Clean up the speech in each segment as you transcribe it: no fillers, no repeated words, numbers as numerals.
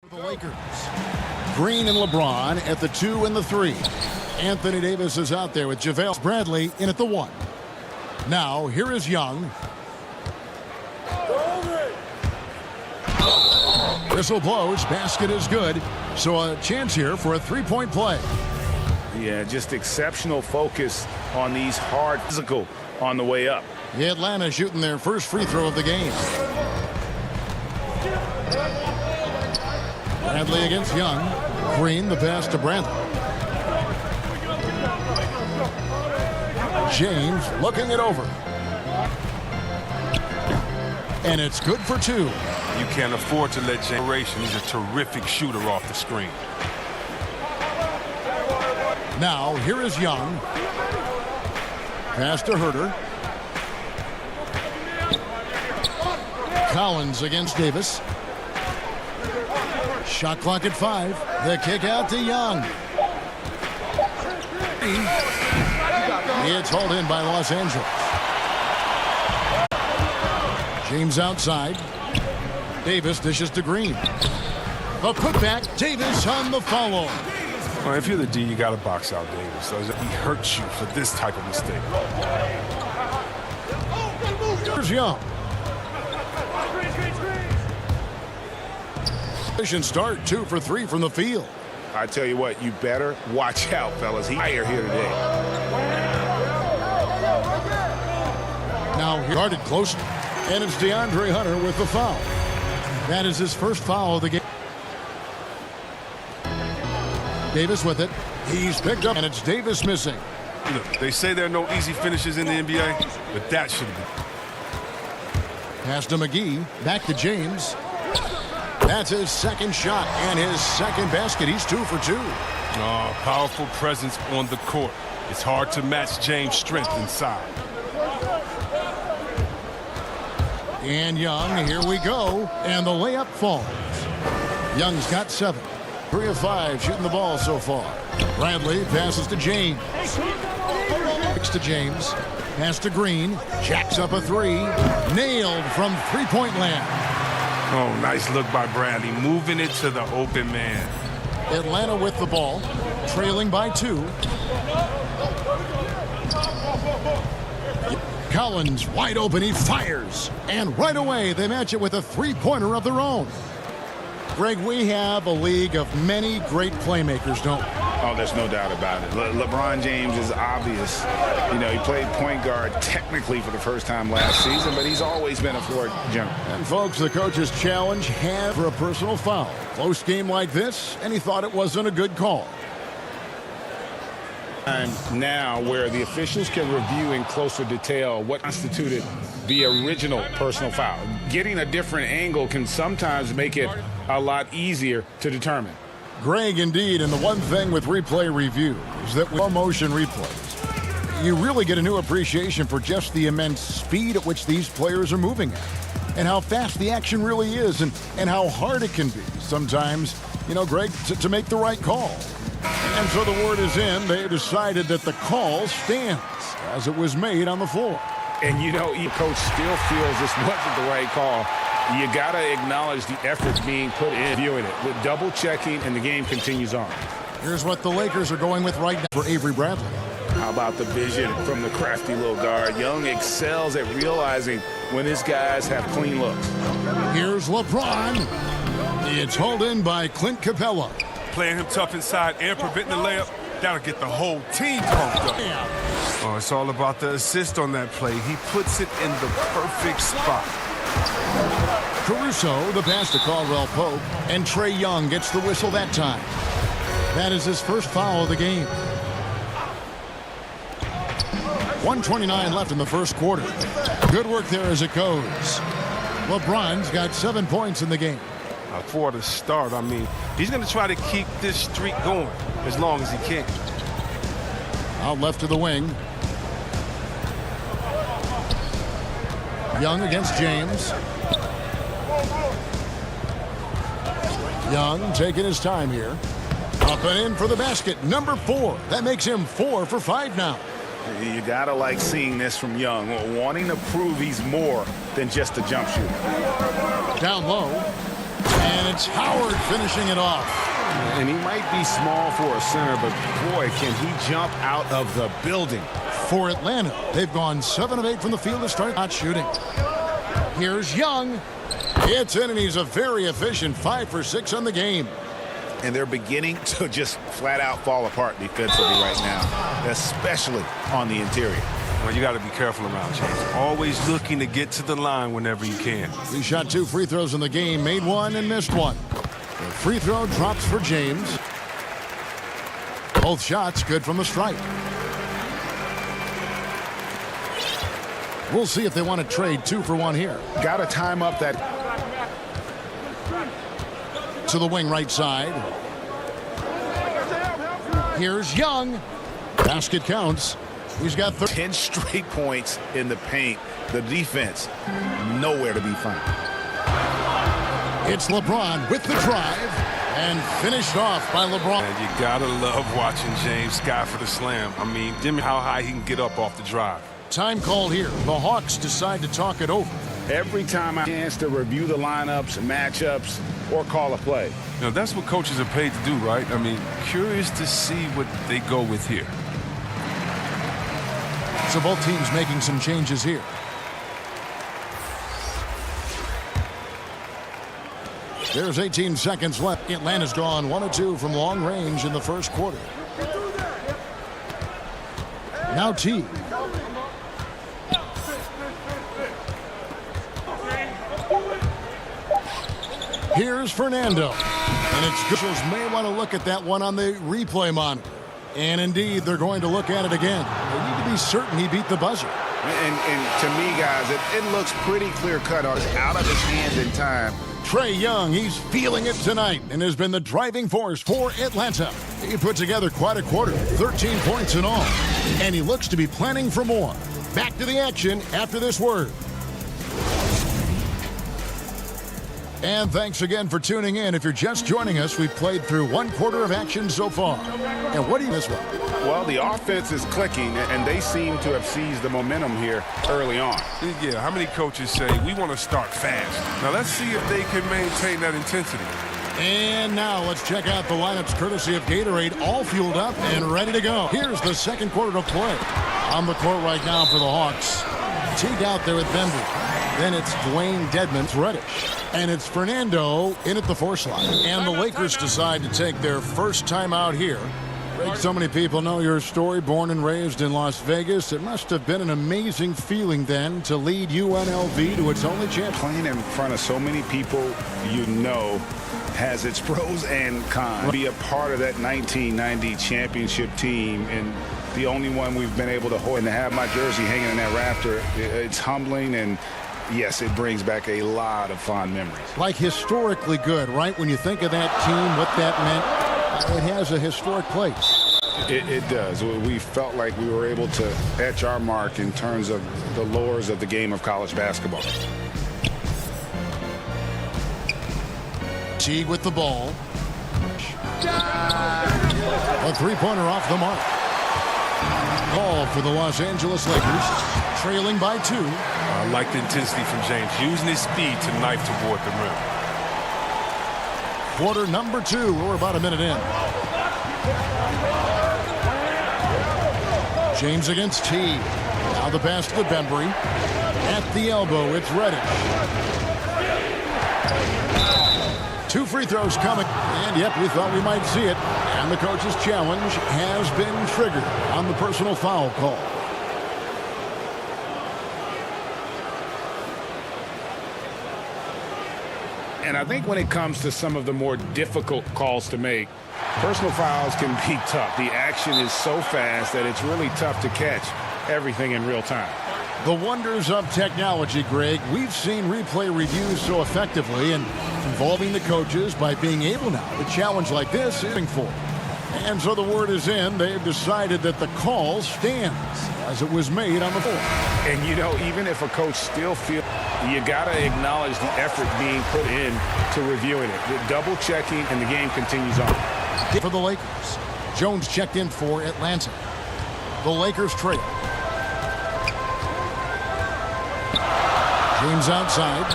The Lakers. Green and LeBron at the 2 and the 3. Anthony Davis is out there with JaVale Bradley in at the 1. Now, here is Young. Whistle blows. Basket is good. So a chance here for a three-point play. Yeah, just exceptional focus on these hard physical on the way up. Atlanta shooting their first free throw of the game. Bradley against Young. Green, the pass to Bradley. James looking it over. And it's good for 2. You can't afford to let James. He's a terrific shooter off the screen. Now, here is Young. Pass to Herter. Collins against Davis. Shot clock at 5. The kick out to Young. It's hauled in by Los Angeles. James outside. Davis dishes to Green. A putback. Davis on the follow. Well, if you're the D, you got to box out Davis. So he hurts you for this type of mistake. Here's Young. Start 2 for 3 from the field. I tell you what, you better watch out, fellas. He's higher here today. Now guarded closely, and it's DeAndre Hunter with the foul. That is his first foul of the game. Davis with it. He's picked up, and it's Davis missing. Look, they say there are no easy finishes in the NBA, but that should have been. Pass to McGee. Back to James. That's his second shot and his second basket. He's 2 for 2. Oh, powerful presence on the court. It's hard to match James' strength inside. And Young, here we go. And the layup falls. Young's got 7. 3 of 5 shooting the ball so far. Bradley passes to James. Kicks to James. Pass to Green. Jacks up a 3. Nailed from three-point land. Oh, nice look by Bradley, moving it to the open man. Atlanta with the ball, trailing by 2. Collins wide open, he fires. And right away, they match it with a three-pointer of their own. Greg, we have a league of many great playmakers, don't we? Oh, there's no doubt about it. LeBron James is obvious. You know, he played point guard technically for the first time last season, but he's always been a floor general. And folks, the coach's challenge had for a personal foul. Close game like this, and he thought it wasn't a good call. And now where the officials can review in closer detail what constituted the original personal foul. Getting a different angle can sometimes make it a lot easier to determine. Greg, indeed, and the one thing with replay review is that with motion replays, you really get a new appreciation for just the immense speed at which these players are moving at, and how fast the action really is, and how hard it can be sometimes, you know, Greg, to make the right call. And so the word is in. They decided that the call stands as it was made on the floor. And, you know, each coach still feels this wasn't the right call. You got to acknowledge the efforts being put in viewing it with double checking, and the game continues on. Here's what the Lakers are going with right now for Avery Bradley. How about the vision from the crafty little guard? Young excels at realizing when his guys have clean looks. Here's LeBron. It's hauled in by Clint Capella. Playing him tough inside and preventing the layup, that'll get the whole team pumped up. Oh, it's all about the assist on that play. He puts it in the perfect spot. Caruso, the pass to Caldwell Pope, and Trae Young gets the whistle that time. That is his first foul of the game. 1:29 left in the first quarter. Good work there as it goes. LeBron's got 7 points in the game. For the start, I mean, he's going to try to keep this streak going as long as he can. Out left to the wing. Young against James. Young taking his time here. Up and in for the basket. Number 4. That makes him 4 for 5 now. You gotta like seeing this from Young, wanting to prove he's more than just a jump shooter. Down low. And it's Howard finishing it off. And he might be small for a center, but boy, can he jump out of the building. For Atlanta, they've gone 7 of 8 from the field to start not shooting. Here's Young. It's in, and he's a very efficient 5 for 6 on the game. And they're beginning to just flat out fall apart defensively right now, especially on the interior. Well, you got to be careful around James. Always looking to get to the line whenever you can. He shot 2 free throws in the game, made 1 and missed 1. The free throw drops for James. Both shots good from the stripe. We'll see if they want to trade 2 for 1 here. Got to time up that. To the wing right side. Here's Young. Basket counts. He's got 10 straight points in the paint. The defense, nowhere to be found. It's LeBron with the drive and finished off by LeBron. And you got to love watching James Sky for the slam. I mean, dimmy how high he can get up off the drive. Time call here. The Hawks decide to talk it over. Every time I have a chance to review the lineups, matchups, or call a play. You know, that's what coaches are paid to do, right? I mean, curious to see what they go with here. So both teams making some changes here. There's 18 seconds left. Atlanta's gone 1 of 2 from long range in the first quarter. Now T. Here's Fernando. And it's officials may want to look at that one on the replay monitor. And indeed, they're going to look at it again. They need to be certain he beat the buzzer. And to me, guys, it looks pretty clear-cut. It's out of his hands in time. Trae Young, he's feeling it tonight and has been the driving force for Atlanta. He put together quite a quarter, 13 points in all. And he looks to be planning for more. Back to the action after this word. And thanks again for tuning in. If you're just joining us, we've played through 1 quarter of action so far. And what do you miss? Well, the offense is clicking, and they seem to have seized the momentum here early on. Yeah, how many coaches say, we want to start fast? Now, let's see if they can maintain that intensity. And now let's check out the lineups courtesy of Gatorade, all fueled up and ready to go. Here's the second quarter to play. On the court right now for the Hawks. Teague out there at Denver. Then it's Dwayne Dedmon's Reddish. And it's Fernando in at the 4 slot. And the Lakers decide to take their first time out here. Greg, so many people know your story. Born and raised in Las Vegas. It must have been an amazing feeling then to lead UNLV to its only chance. Playing in front of so many people you know has its pros and cons. Be a part of that 1990 championship team and the only one we've been able to hold, and to have my jersey hanging in that rafter, it's humbling, and yes, it brings back a lot of fond memories. Like historically good, right? When you think of that team, what that meant, it has a historic place. It does. We felt like we were able to etch our mark in terms of the lures of the game of college basketball. Teague with the ball. A 3-pointer off the mark. Ball for the Los Angeles Lakers, trailing by 2. I like the intensity from James, using his speed to knife toward the rim. Quarter number 2. We're about a minute in. James against T. Now the pass to Bembry. At the elbow, it's Reddish. 2 free throws coming. And yep, we thought we might see it. And the coach's challenge has been triggered on the personal foul call. And I think when it comes to some of the more difficult calls to make, personal fouls can be tough. The action is so fast that it's really tough to catch everything in real time. The wonders of technology, Greg. We've seen replay reviews so effectively and involving the coaches by being able now to challenge like this is for. And so the word is in. They've decided that the call stands as it was made on the floor. And, you know, even if a coach still feels, you got to acknowledge the effort being put in to reviewing it. The double checking, and the game continues on. For the Lakers, Jones checked in for Atlanta. The Lakers trail. James outside.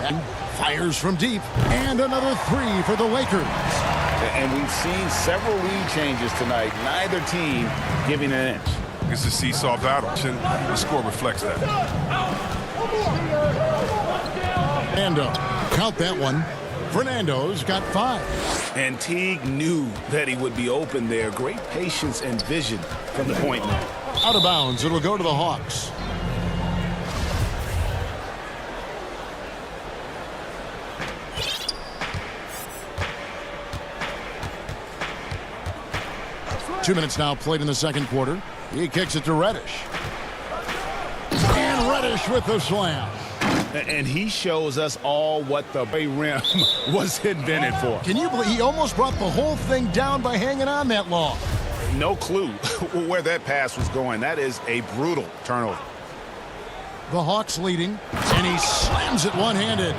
And Fires from deep. And another three for the Lakers. And we've seen several lead changes tonight. Neither team giving an inch. It's a seesaw battle, and the score reflects that. Fernando, count that one. Fernando's got 5. And Teague knew that he would be open there. Great patience and vision from the point man. Out of bounds, it'll go to the Hawks. Two minutes now played in the second quarter. He kicks it to Reddish. And Reddish with the slam. And he shows us all what the Bay Rim was invented for. Can you believe he almost brought the whole thing down by hanging on that long? No clue where that pass was going. That is a brutal turnover. The Hawks leading, and he slams it one-handed.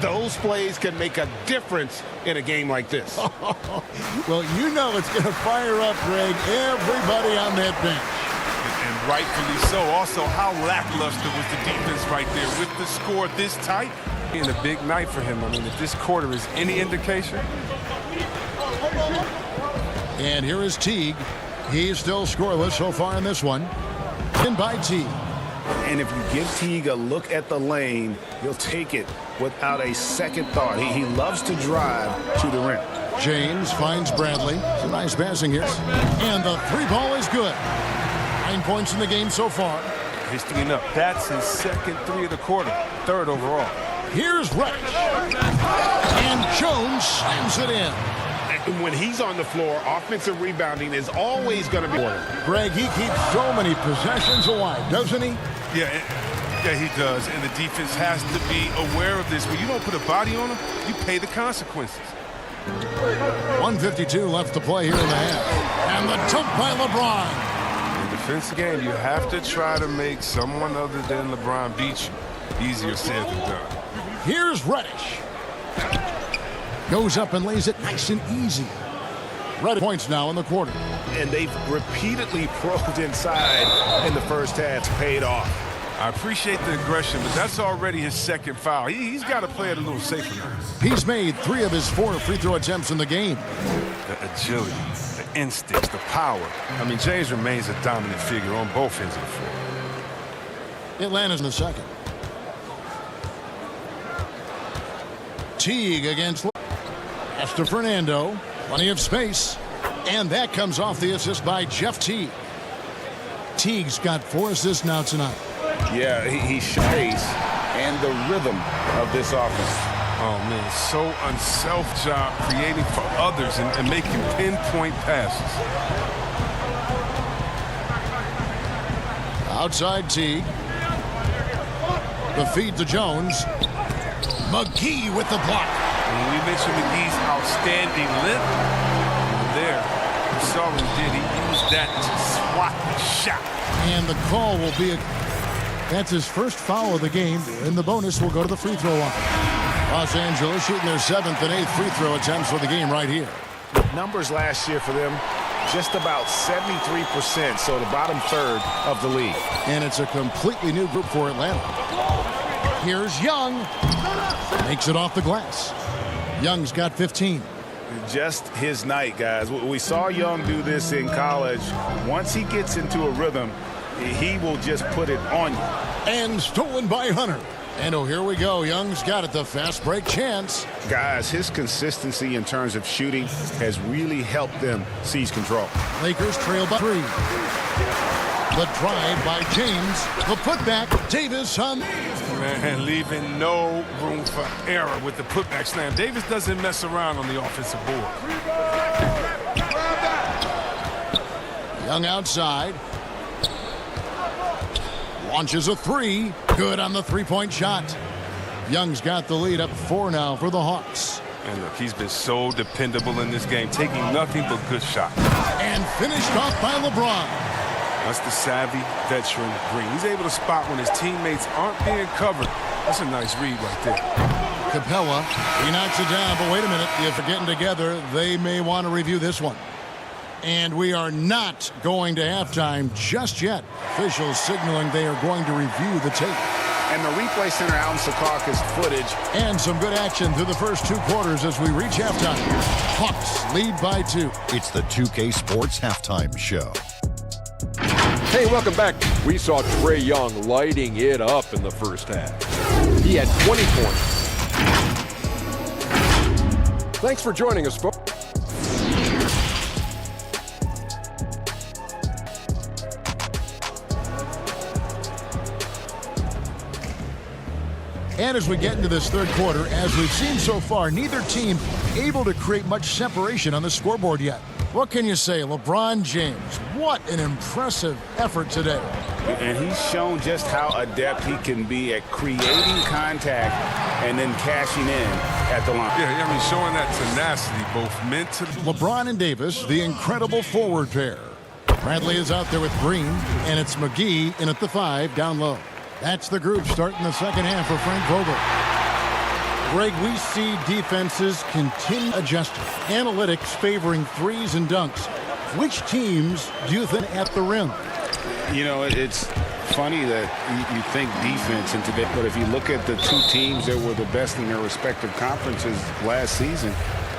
Those plays can make a difference in a game like this. Well, you know it's going to fire up, Greg, everybody on that bench. And rightfully so. Also, how lackluster was the defense right there with the score this tight? And a big night for him. I mean, if this quarter is any indication. And here is Teague. He's still scoreless so far in this one. In by Teague. And if you give Teague a look at the lane, he'll take it without a second thought. He loves to drive to the rim. James finds Bradley. Some nice passing here. And the three ball is good. 9 points in the game so far. He's 3 up. That's his second 3 of the quarter. 3rd overall. Here's Reddish. And Jones slams it in. And when he's on the floor, offensive rebounding is always going to be important. Greg, he keeps so many possessions alive, doesn't he? Yeah, he does. And the defense has to be aware of this. When you don't put a body on him, you pay the consequences. 1:52 left to play here in the half. And the dunk by LeBron. In the defensive game, you have to try to make someone other than LeBron beat you. Easier said than done. Here's Reddish. Goes up and lays it nice and easy. Reddish points now in the quarter. And they've repeatedly probed inside in the first half. Paid off. I appreciate the aggression, but that's already his second foul. He's got to play it a little safer now. He's made 3 of his 4 free throw attempts in the game. The agility, the instincts, the power. I mean, James remains a dominant figure on both ends of the floor. Atlanta's in the second. Teague against after Fernando. Plenty of space. And that comes off the assist by Jeff Teague. Teague's got 4 assists now tonight. Yeah, he space and the rhythm of this offense. Oh, man, so unself job creating for others and making pinpoint passes. Outside Teague. The feed to Jones. McGee with the block. When we mentioned McGee's outstanding lift, there, you saw what he did. He used that to swat the shot. And the call will be that's his first foul of the game, and the bonus will go to the free throw line. Los Angeles shooting their 7th and 8th free throw attempts for the game right here. Numbers last year for them, just about 73%, so the bottom third of the league. And it's a completely new group for Atlanta. Here's Young. Makes it off the glass. Young's got 15. Just his night, guys. We saw Young do this in college. Once he gets into a rhythm, he will just put it on you. And stolen by Hunter. And oh, here we go. Young's got it. The fast break chance. Guys, his consistency in terms of shooting has really helped them seize control. Lakers trail by 3. The drive by James. The putback. Davis on. Man, leaving no room for error with the putback slam. Davis doesn't mess around on the offensive board. Young outside. Launches a 3. Good on the three-point shot. Young's got the lead up 4 now for the Hawks. And look, he's been so dependable in this game, taking nothing but good shots. And finished off by LeBron. That's the savvy veteran Green. He's able to spot when his teammates aren't being covered. That's a nice read right there. Capella, he knocks it down, but wait a minute. If they're getting together, they may want to review this one. And we are not going to halftime just yet. Officials signaling they are going to review the tape. And the replay center out in Secaucus footage. And some good action through the first 2 quarters as we reach halftime. Hawks lead by 2. It's the 2K Sports Halftime Show. Hey, welcome back. We saw Trae Young lighting it up in the first half. He had 20 points. Thanks for joining us, folks. And as we get into this third quarter, as we've seen so far, neither team able to create much separation on the scoreboard yet. What can you say? LeBron James, what an impressive effort today. And he's shown just how adept he can be at creating contact and then cashing in at the line. Yeah, I mean, showing that tenacity, both mentally. LeBron and Davis, the incredible forward pair. Bradley is out there with Green, and it's McGee in at the 5 down low. That's the group starting the second half for Frank Vogel. Greg, we see defenses continue adjusting. Analytics favoring threes and dunks. Which teams do you think at the rim? You know, it's funny that you think defense in today, but if you look at the 2 teams that were the best in their respective conferences last season,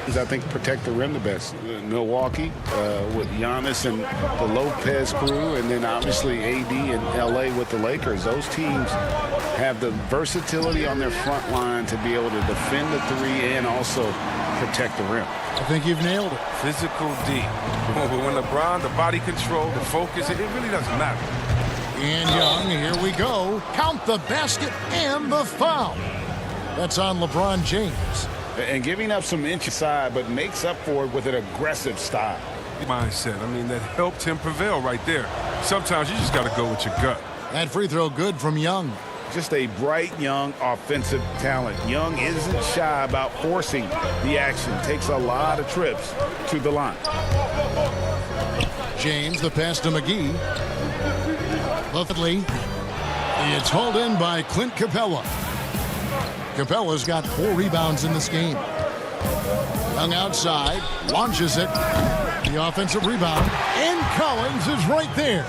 I think protect the rim the best. Milwaukee with Giannis and the Lopez crew, and then obviously AD and LA with the Lakers. Those teams have the versatility on their front line to be able to defend the 3 and also protect the rim. I think you've nailed it. Physical D. But when LeBron, the body control, the focus, it really doesn't matter. And Young, here we go. Count the basket and the foul. That's on LeBron James. And giving up some inch inside, but makes up for it with an aggressive style. Mindset, I mean, that helped him prevail right there. Sometimes you just got to go with your gut. That free throw good from Young. Just a bright, young, offensive talent. Young isn't shy about forcing the action. Takes a lot of trips to the line. James, the pass to McGee. Luffedly. It's hauled in by Clint Capella. Capella's got 4 rebounds in this game. Young outside, launches it. The offensive rebound. And Collins is right there.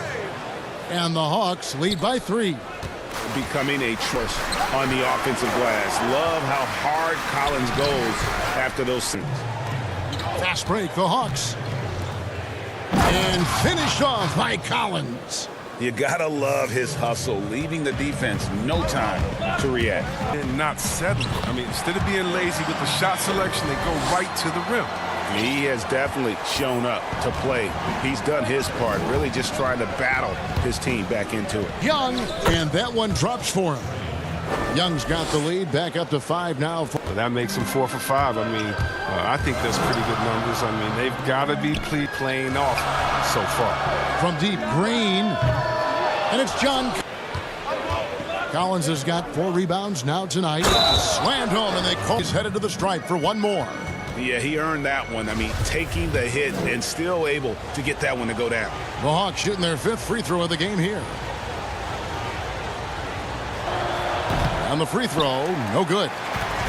And the Hawks lead by 3. Becoming a trust on the offensive glass. Love how hard Collins goes after those swings. Fast break, the Hawks. And finished off by Collins. You gotta love his hustle, leaving the defense no time to react. And not settling. I mean, instead of being lazy with the shot selection, they go right to the rim. He has definitely shown up to play. He's done his part, really just trying to battle his team back into it. Young, and that one drops for him. Young's got the lead, back up to 5 now. That makes him 4 for 5. I mean, I think that's pretty good numbers. I mean, they've got to be playing off so far. From deep, Green, and it's John. Collins has got 4 rebounds now tonight. Slammed home, and they call. He's headed to the stripe for one more. Yeah, he earned that one. I mean, taking the hit and still able to get that one to go down. The Hawks shooting their 5th free throw of the game here. On the free throw, no good.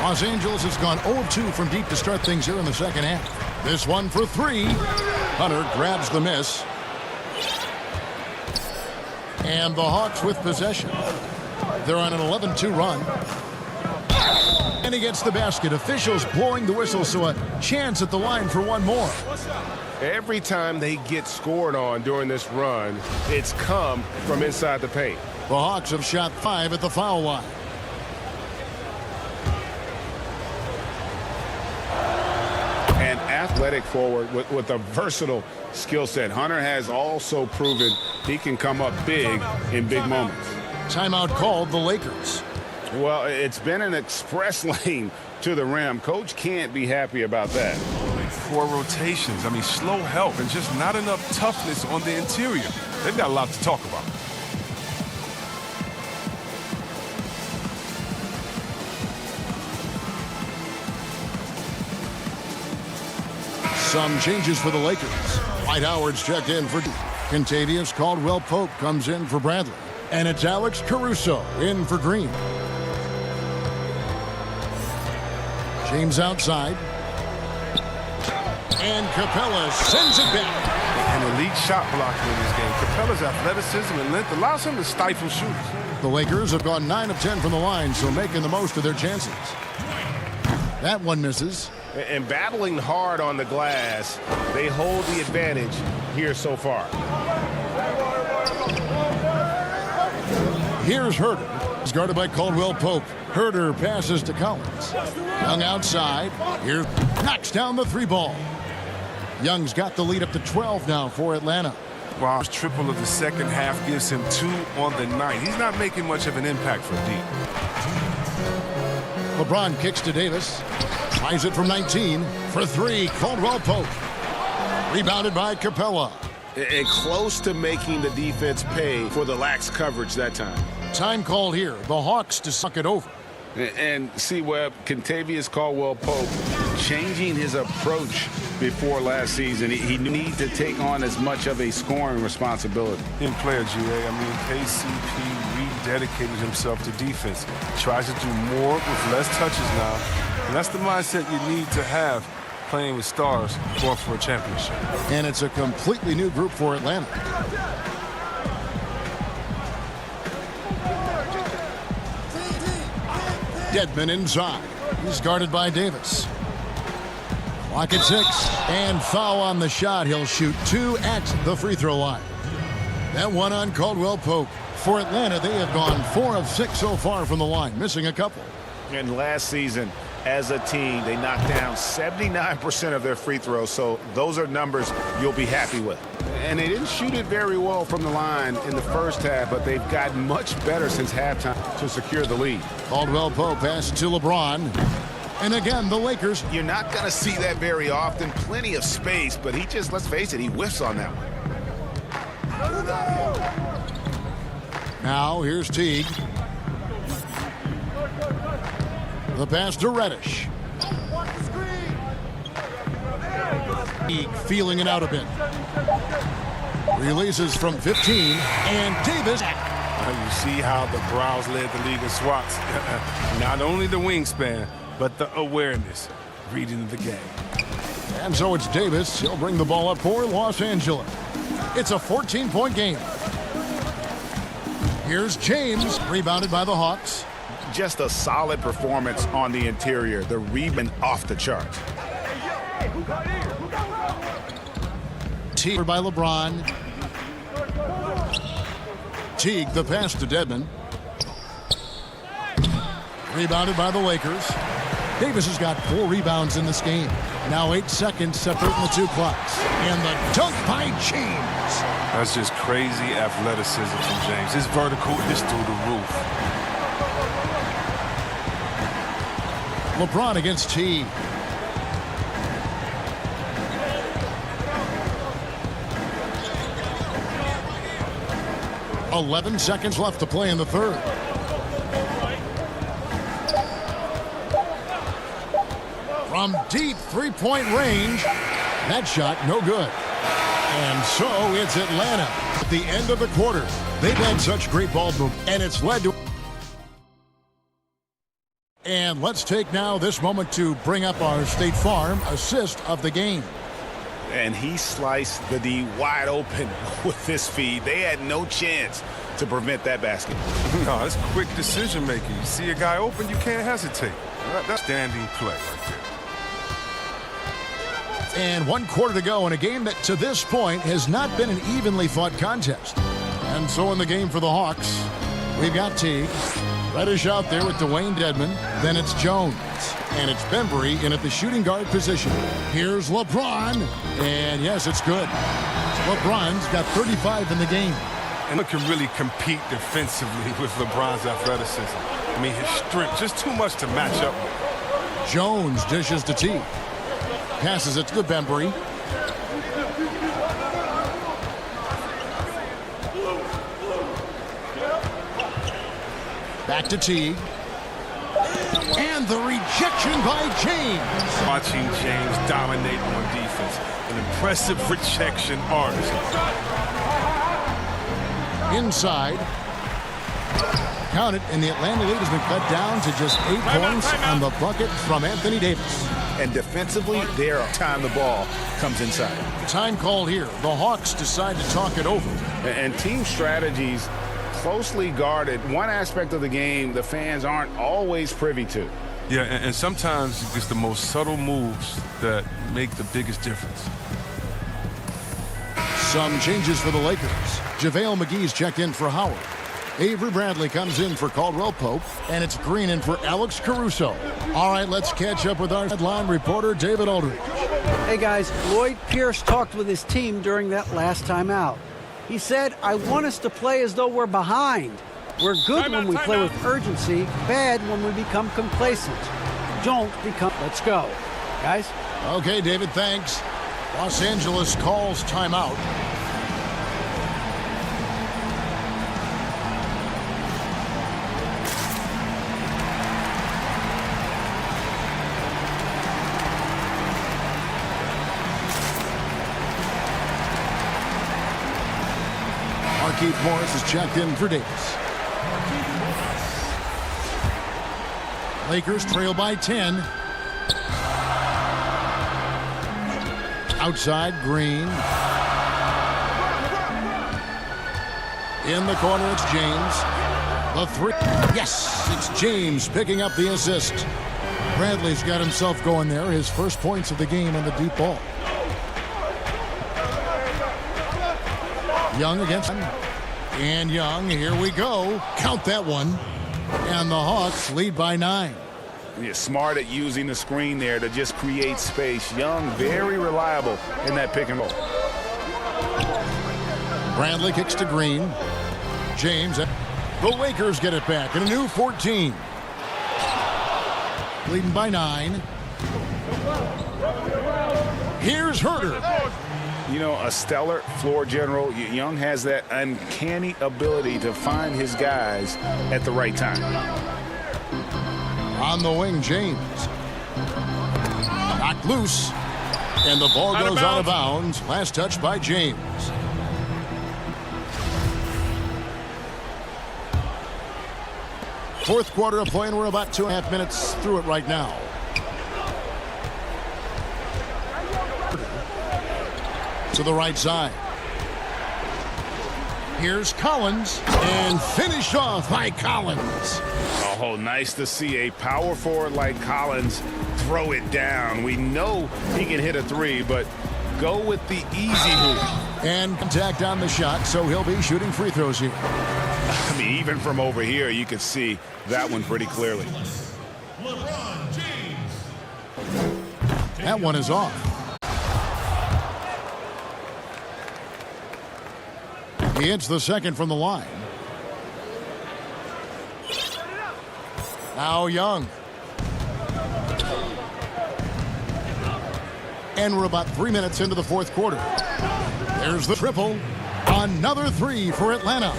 Los Angeles has gone 0-2 from deep to start things here in the second half. This one for 3. Hunter grabs the miss. And the Hawks with possession. They're on an 11-2 run. And he gets the basket. Officials blowing the whistle, so a chance at the line for one more. Every time they get scored on during this run, it's come from inside the paint. The Hawks have shot 5 at the foul line. An athletic forward with a versatile skill set. Hunter has also proven he can come up big in big moments. Timeout called, the Lakers. Well, it's been an express lane to the rim. Coach can't be happy about that. 4 rotations. I mean, slow help and just not enough toughness on the interior. They've got a lot to talk about. Some changes for the Lakers. Dwight Howard's checked in for Contavious. Caldwell Pope comes in for Bradley. And it's Alex Caruso in for Green. James outside. And Capella sends it back. An elite shot blocker in this game. Capella's athleticism and length allows him to stifle shooters. The Lakers have gone 9 of 10 from the line, so making the most of their chances. That one misses. And battling hard on the glass, they hold the advantage here so far. Here's Herder. He's guarded by Caldwell Pope. Herder passes to Collins. Young outside. Here knocks down the 3 ball. Young's got the lead up to 12 now for Atlanta. Wow, his triple of the second half gives him 2 on the night. He's not making much of an impact for deep. LeBron kicks to Davis. Tries it from 19 for 3. Caldwell Pope. Rebounded by Capella. And close to making the defense pay for the lax coverage that time. Time called here. The Hawks to suck it over. And see, Webb, Kentavious Caldwell-Pope changing his approach before last season. He needed to take on as much of a scoring responsibility. In player, GA, I mean, KCP rededicated himself to defense. Tries to do more with less touches now. And that's the mindset you need to have playing with stars going for a championship. And it's a completely new group for Atlanta. Dedmon inside. He's guarded by Davis. Clock at 6. And foul on the shot. He'll shoot 2 at the free throw line. That one on Caldwell Pope. For Atlanta, they have gone 4 of 6 so far from the line, missing a couple. And last season, as a team, they knocked down 79% of their free throws, so those are numbers you'll be happy with. And they didn't shoot it very well from the line in the first half, but they've gotten much better since halftime to secure the lead. Caldwell Pope passes to LeBron. And again, the Lakers. You're not going to see that very often. Plenty of space, but he just, let's face it, he whiffs on that one. Now, here's Teague. The pass to Reddish. Teague feeling it out a bit. Releases from 15, and Davis. You see how the Browns led the league in swats. Not only the wingspan, but the awareness, reading the game. And so it's Davis. He'll bring the ball up for Los Angeles. It's a 14-point game. Here's James, rebounded by the Hawks. Just a solid performance on the interior. The rebound off the charts. Teague by LeBron. Teague, the pass to Dedmon. Rebounded by the Lakers. Davis has got 4 rebounds in this game. Now 8 seconds separating the 2 clocks. And the dunk by James. That's just crazy athleticism from James. His vertical is through the roof. LeBron against Teague. .11 seconds left to play in the third. From deep 3-point range. That shot no good. And so it's Atlanta. At the end of the quarter, they've had such great ball movement, and it's led to... And let's take now this moment to bring up our State Farm assist of the game. And he sliced the D wide open with this feed. They had no chance to prevent that basket. No, it's quick decision making. You see a guy open, you can't hesitate. That's standing play right there. And 1 quarter to go in a game that to this point has not been an evenly fought contest. And so in the game for the Hawks, we've got Teague. Reddish out there with Dwayne Dedmon. Then it's Jones. And it's Bembry in at the shooting guard position. Here's LeBron. And yes, it's good. LeBron's got 35 in the game. And look, can really compete defensively with LeBron's athleticism. I mean, his strength, just too much to match up with. Jones dishes to Teague. Passes it to Bembry. Back to Teague. And the rejection by James. Watching James dominate on defense. An impressive rejection artist. Inside. Count it, and the Atlanta lead has been cut down to just 8 points on the bucket from Anthony Davis. And defensively, their time the ball comes inside. Time called here. The Hawks decide to talk it over. And team strategies closely guarded. One aspect of the game the fans aren't always privy to. Yeah, and sometimes it's the most subtle moves that make the biggest difference. Some changes for the Lakers. JaVale McGee's checked in for Howard. Avery Bradley comes in for Caldwell Pope, and it's Green in for Alex Caruso. All right, let's catch up with our headline reporter, David Aldridge. Hey, guys, Lloyd Pierce talked with his team during that last time out. He said, I want us to play as though we're behind. We're good when we play with urgency, bad when we become complacent. Don't become... Let's go. Guys? Okay, David, thanks. Los Angeles calls timeout. Keith Morris is checked in for Davis. Lakers trail by 10. Outside, Green. In the corner, it's James. The three. Yes, it's James picking up the assist. Bradley's got himself going there. His first points of the game on the deep ball. Young against him. And Young, here we go. Count that one. And the Hawks lead by 9. You're smart at using the screen there to just create space. Young, very reliable in that pick and roll. Bradley kicks to Green. James. The Lakers get it back in a new 14. Leading by 9. Here's Herter. You know, a stellar floor general. Young has that uncanny ability to find his guys at the right time. On the wing, James. Knocked loose. And the ball goes out of bounds. Last touch by James. Fourth quarter of play, and we're about 2.5 minutes through it right now. To the right side. Here's Collins, and finished off by Collins. Oh, nice to see a power forward like Collins throw it down. We know he can hit a three, but go with the easy move. And contact on the shot, so he'll be shooting free throws here. I mean, even from over here, you can see that one pretty clearly. That one is off. He hits the second from the line. Now Young. And we're about 3 minutes into the fourth quarter. There's the triple. Another three for Atlanta.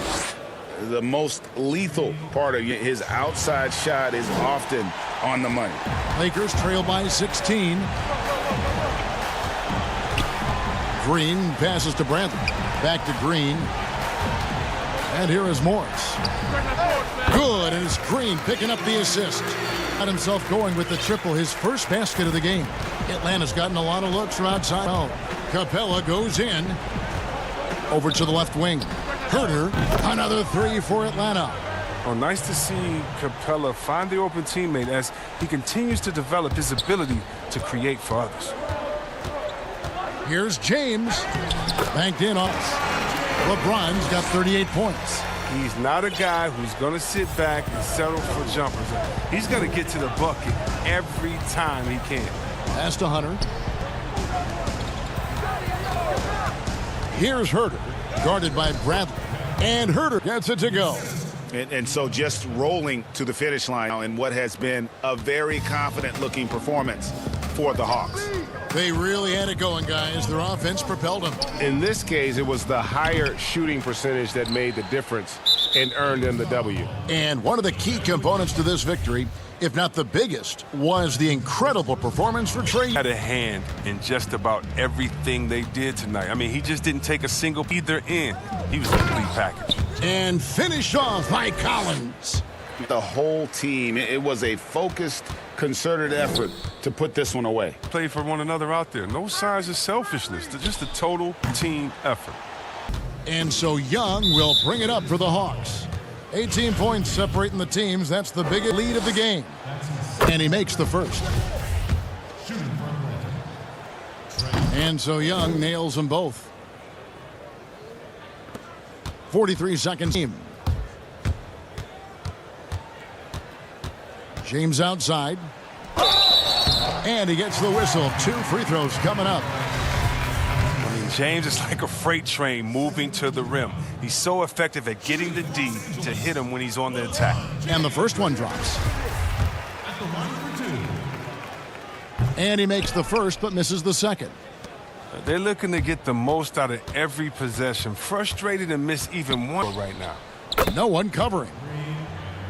The most lethal part of his outside shot is often on the money. Lakers trail by 16. Green passes to Bradley. Back to Green. And here is Morris. Good, and it's Green picking up the assist. Got himself going with the triple, his first basket of the game. Atlanta's gotten a lot of looks from outside. Oh, Capella goes in. Over to the left wing. Herter, another three for Atlanta. Oh, nice to see Capella find the open teammate as he continues to develop his ability to create for others. Here's James. Banked in off. LeBron's got 38 points. He's not a guy who's going to sit back and settle for jumpers. He's going to get to the bucket every time he can. Pass to Hunter. Here's Herter, guarded by Bradley. And Herter gets it to go. And so just rolling to the finish line in what has been a very confident-looking performance for the Hawks. They really had it going, guys. Their offense propelled them. In this case, it was the higher shooting percentage that made the difference and earned them the W. And one of the key components to this victory, if not the biggest, was the incredible performance for Trey. Had a hand in just about everything they did tonight. I mean, he just didn't take a single either end. He was a complete package. And finished off by Collins. The whole team, it was a focused, concerted effort to put this one away. Play for one another out there. No signs of selfishness. They're just a total team effort. And so Young will bring it up for the Hawks. 18 points separating the teams. That's the biggest lead of the game. And he makes the first. And so Young nails them both. 43 seconds. James outside. And he gets the whistle. 2 free throws coming up. I mean, James is like a freight train moving to the rim. He's so effective at getting the D to hit him when he's on the attack. And the first one drops. And he makes the first but misses the second. They're looking to get the most out of every possession. Frustrated and miss even one right now. No one covering.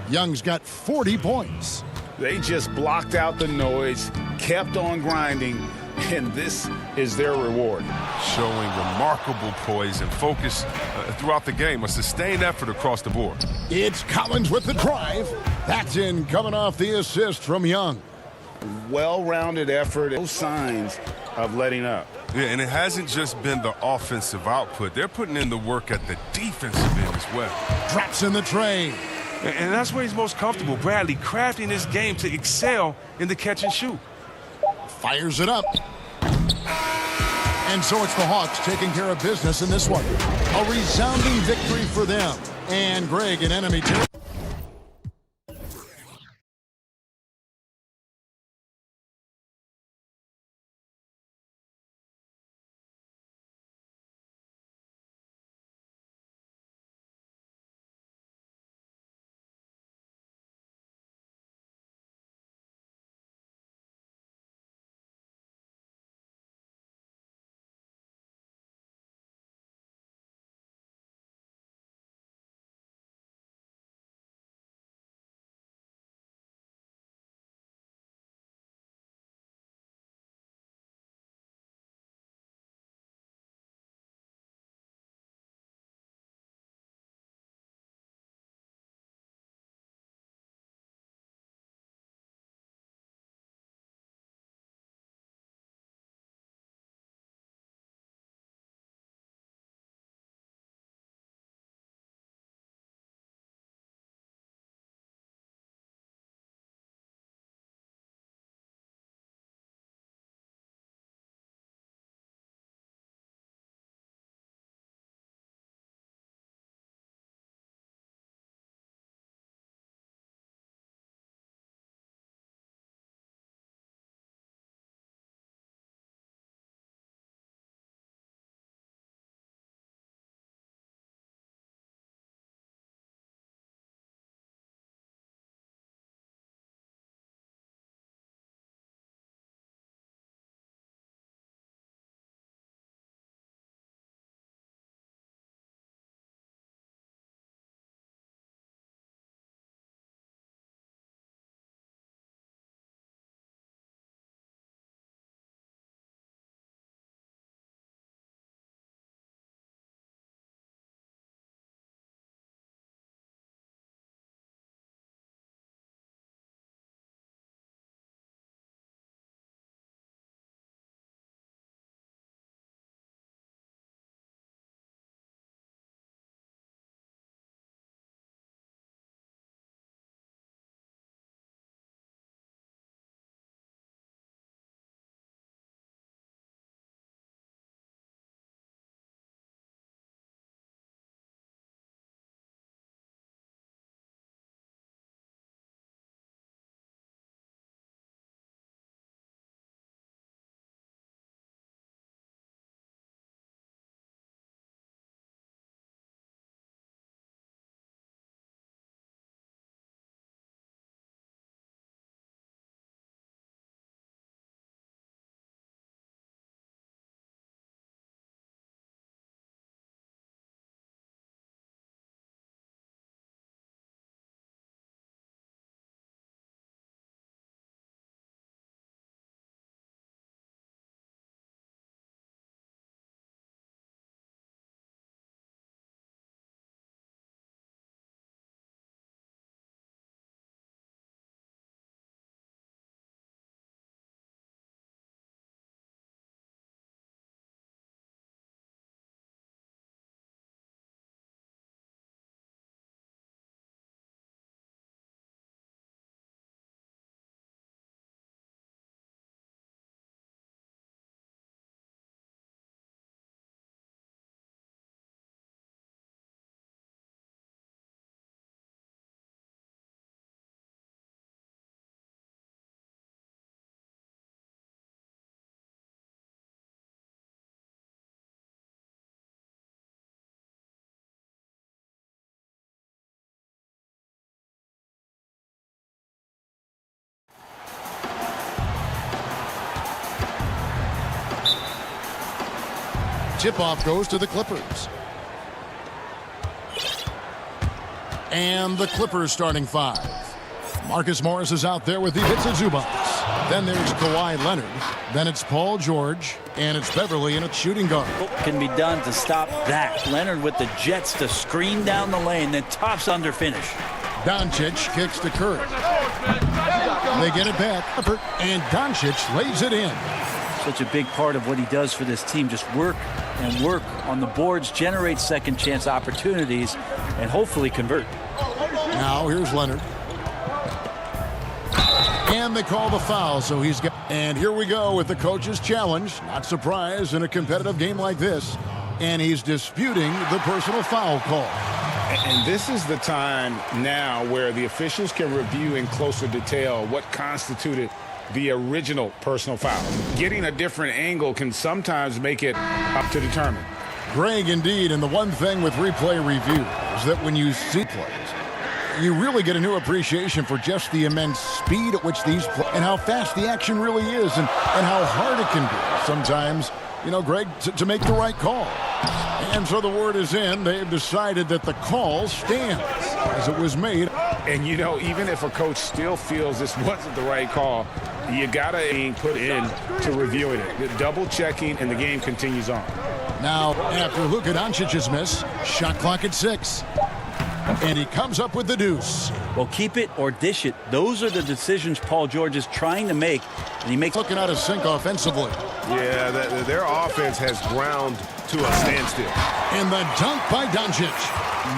Young's got 40 points. They just blocked out the noise, kept on grinding, and this is their reward. Showing remarkable poise and focus throughout the game. A sustained effort across the board. It's Collins with the drive. That's in, coming off the assist from Young. Well-rounded effort, no signs of letting up. Yeah, and it hasn't just been the offensive output. They're putting in the work at the defensive end as well. Drops in the tray. And that's where he's most comfortable. Bradley crafting this game to excel in the catch and shoot. Fires it up. And so it's the Hawks taking care of business in this one. A resounding victory for them. And Greg, an enemy territory. Tip-off goes to the Clippers. And the Clippers starting five. Marcus Morris is out there with the hits of Zubats. Then there's Kawhi Leonard. Then it's Paul George. And it's Beverly and it's shooting guard. What can be done to stop that? Leonard with the jets to screen down the lane, then tops under finish. Doncic kicks to Curry. They get it back. And Doncic lays it in. Such a big part of what he does for this team. Just work and work on the boards, generate second chance opportunities, and hopefully convert. Now here's Leonard. And they call the foul, so he's got... And here we go with the coach's challenge. Not surprised in a competitive game like this. And he's disputing the personal foul call. And this is the time now where the officials can review in closer detail what constituted the original personal foul. Getting a different angle can sometimes make it up to determine. Greg, indeed, and the one thing with replay review is that when you see plays, you really get a new appreciation for just the immense speed at which these play and how fast the action really is and how hard it can be sometimes, you know, Greg, to make the right call. And so the word is in. They've decided that the call stands as it was made. And, you know, even if a coach still feels this wasn't the right call, you got to put in to reviewing it. Double checking, and the game continues on. Now, after Luka Doncic's miss, shot clock at 6. And he comes up with the deuce. Well, keep it or dish it. Those are the decisions Paul George is trying to make, and he makes... Looking out of sync offensively. Yeah, their offense has ground to a standstill. And the dunk by Doncic.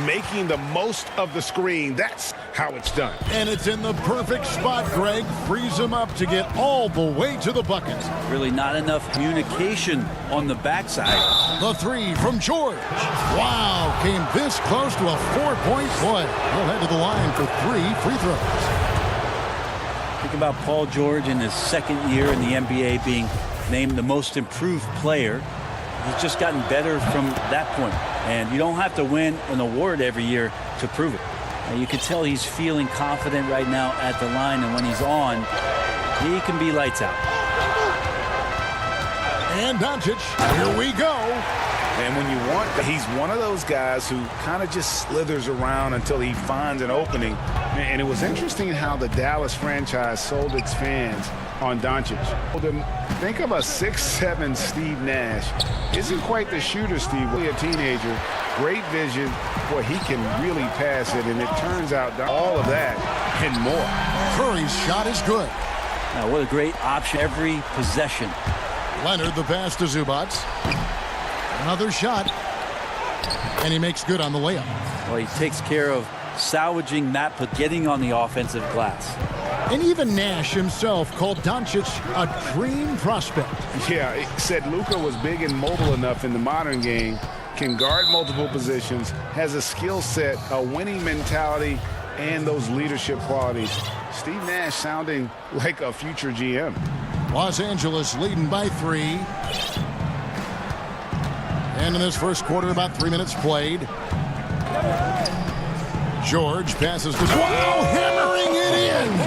Making the most of the screen. That's how it's done. And it's in the perfect spot, Greg. Frees him up to get all the way to the bucket. Really not enough communication on the backside. The three from George. Wow, came this close to a 4-point play. He'll head to the line for 3 free throws. Think about Paul George in his second year in the NBA being named the most improved player. He's just gotten better from that point. And you don't have to win an award every year to prove it. And you can tell he's feeling confident right now at the line, and when he's on, he can be lights out. And Doncic, here we go. And when you want, he's one of those guys who kind of just slithers around until he finds an opening. And it was interesting how the Dallas franchise sold its fans on Doncic. Think of a 6'7" Steve Nash. Isn't quite the shooter, Steve. Really a teenager. Great vision. Boy, he can really pass it, and it turns out all of that and more. Curry's shot is good. Now, what a great option every possession. Leonard, the pass to Zubats. Another shot. And he makes good on the layup. Well, he takes care of salvaging that, but getting on the offensive glass. And even Nash himself called Doncic a dream prospect. Yeah, it said Luka was big and mobile enough in the modern game, can guard multiple positions, has a skill set, a winning mentality, and those leadership qualities. Steve Nash sounding like a future GM. Los Angeles leading by 3. And in this first quarter, about 3 minutes played. George passes to... Wow, hammering it in!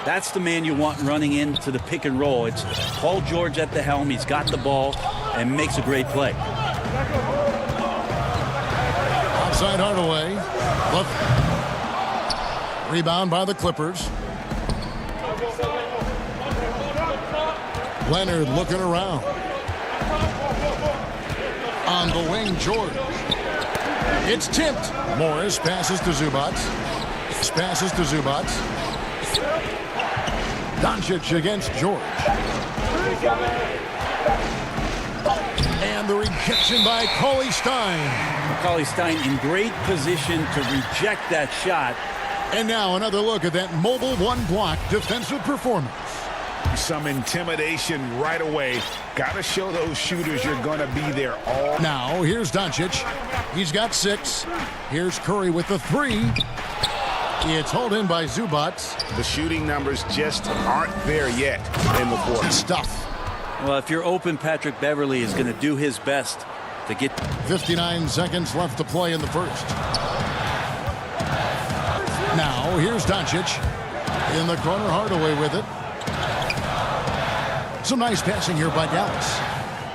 That's the man you want running into the pick and roll. It's Paul George at the helm. He's got the ball and makes a great play. Outside Hardaway. Rebound by the Clippers. Leonard looking around. On the wing, George. It's tipped. Morris passes to Zubats. Passes to Zubats. Doncic against George. And the rejection by Cauley Stein. Cauley Stein in great position to reject that shot. And now another look at that mobile one-block defensive performance. Some intimidation right away. Got to show those shooters you're going to be there all. Now, here's Doncic. He's got 6. Here's Curry with the 3. It's hauled in by Zubats. The shooting numbers just aren't there yet in the fourth. Stuff. Well, if you're open, Patrick Beverly is going to do his best to get... 59 seconds left to play in the first. Now, here's Doncic. In the corner, Hardaway with it. Some nice passing here by Dallas.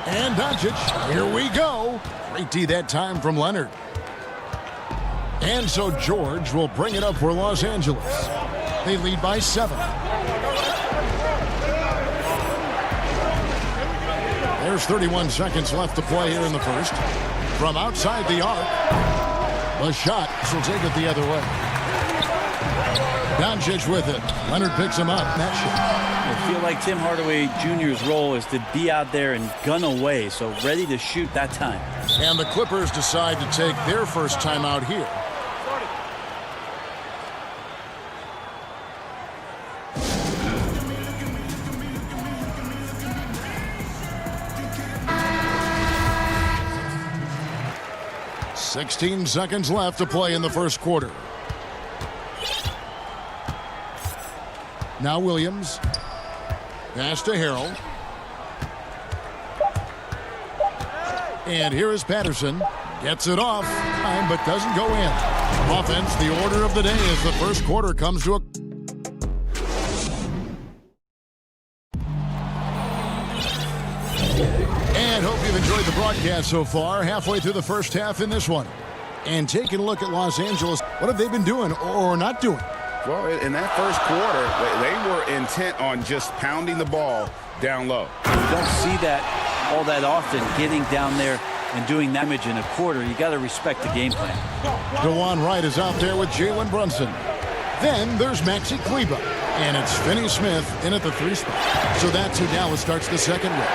And Doncic, here we go. Great D that time from Leonard. And so George will bring it up for Los Angeles. They lead by 7. There's 31 seconds left to play here in the first. From outside the arc, the shot will take it the other way. Doncic with it. Leonard picks him up. That shot. I feel like Tim Hardaway Jr.'s role is to be out there and gun away, so ready to shoot that time. And the Clippers decide to take their first timeout here. "16 seconds left to play in the first quarter. Now Williams. Pass to Harrell. And here is Patterson. Gets it off, but doesn't go in. Offense, the order of the day as the first quarter comes to a... And hope you've enjoyed the broadcast so far. Halfway through the first half in this one. And taking a look at Los Angeles, what have they been doing or not doing? Well, in that first quarter, they were intent on just pounding the ball down low. You don't see that all that often, getting down there and doing damage in a quarter. You got to respect the game plan. DeJuan Wright is out there with Jalen Brunson. Then there's Maxi Kleber. And it's Finney Smith in at the 3 spot. So that's who Dallas starts the second with.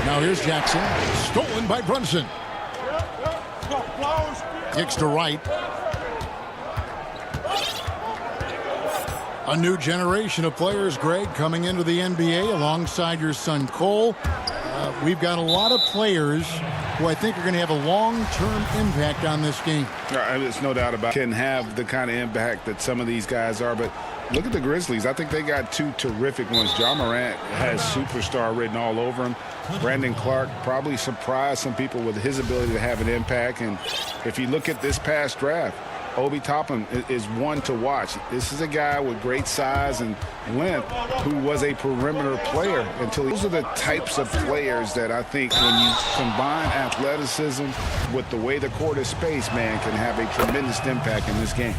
Now here's Jackson. Stolen by Brunson. Kicks to Wright. A new generation of players, Greg, coming into the NBA alongside your son Cole. We've got a lot of players who I think are going to have a long-term impact on this game. There's no doubt about it. Can have the kind of impact that some of these guys are, but look at the Grizzlies. I think they got 2 terrific ones. Ja Morant has superstar written all over him. Brandon Clark probably surprised some people with his ability to have an impact. And if you look at this past draft, Obi Toppin is one to watch. This is a guy with great size and length who was a perimeter player until those are the types of players that I think when you combine athleticism with the way the court is spaced, man, can have a tremendous impact in this game.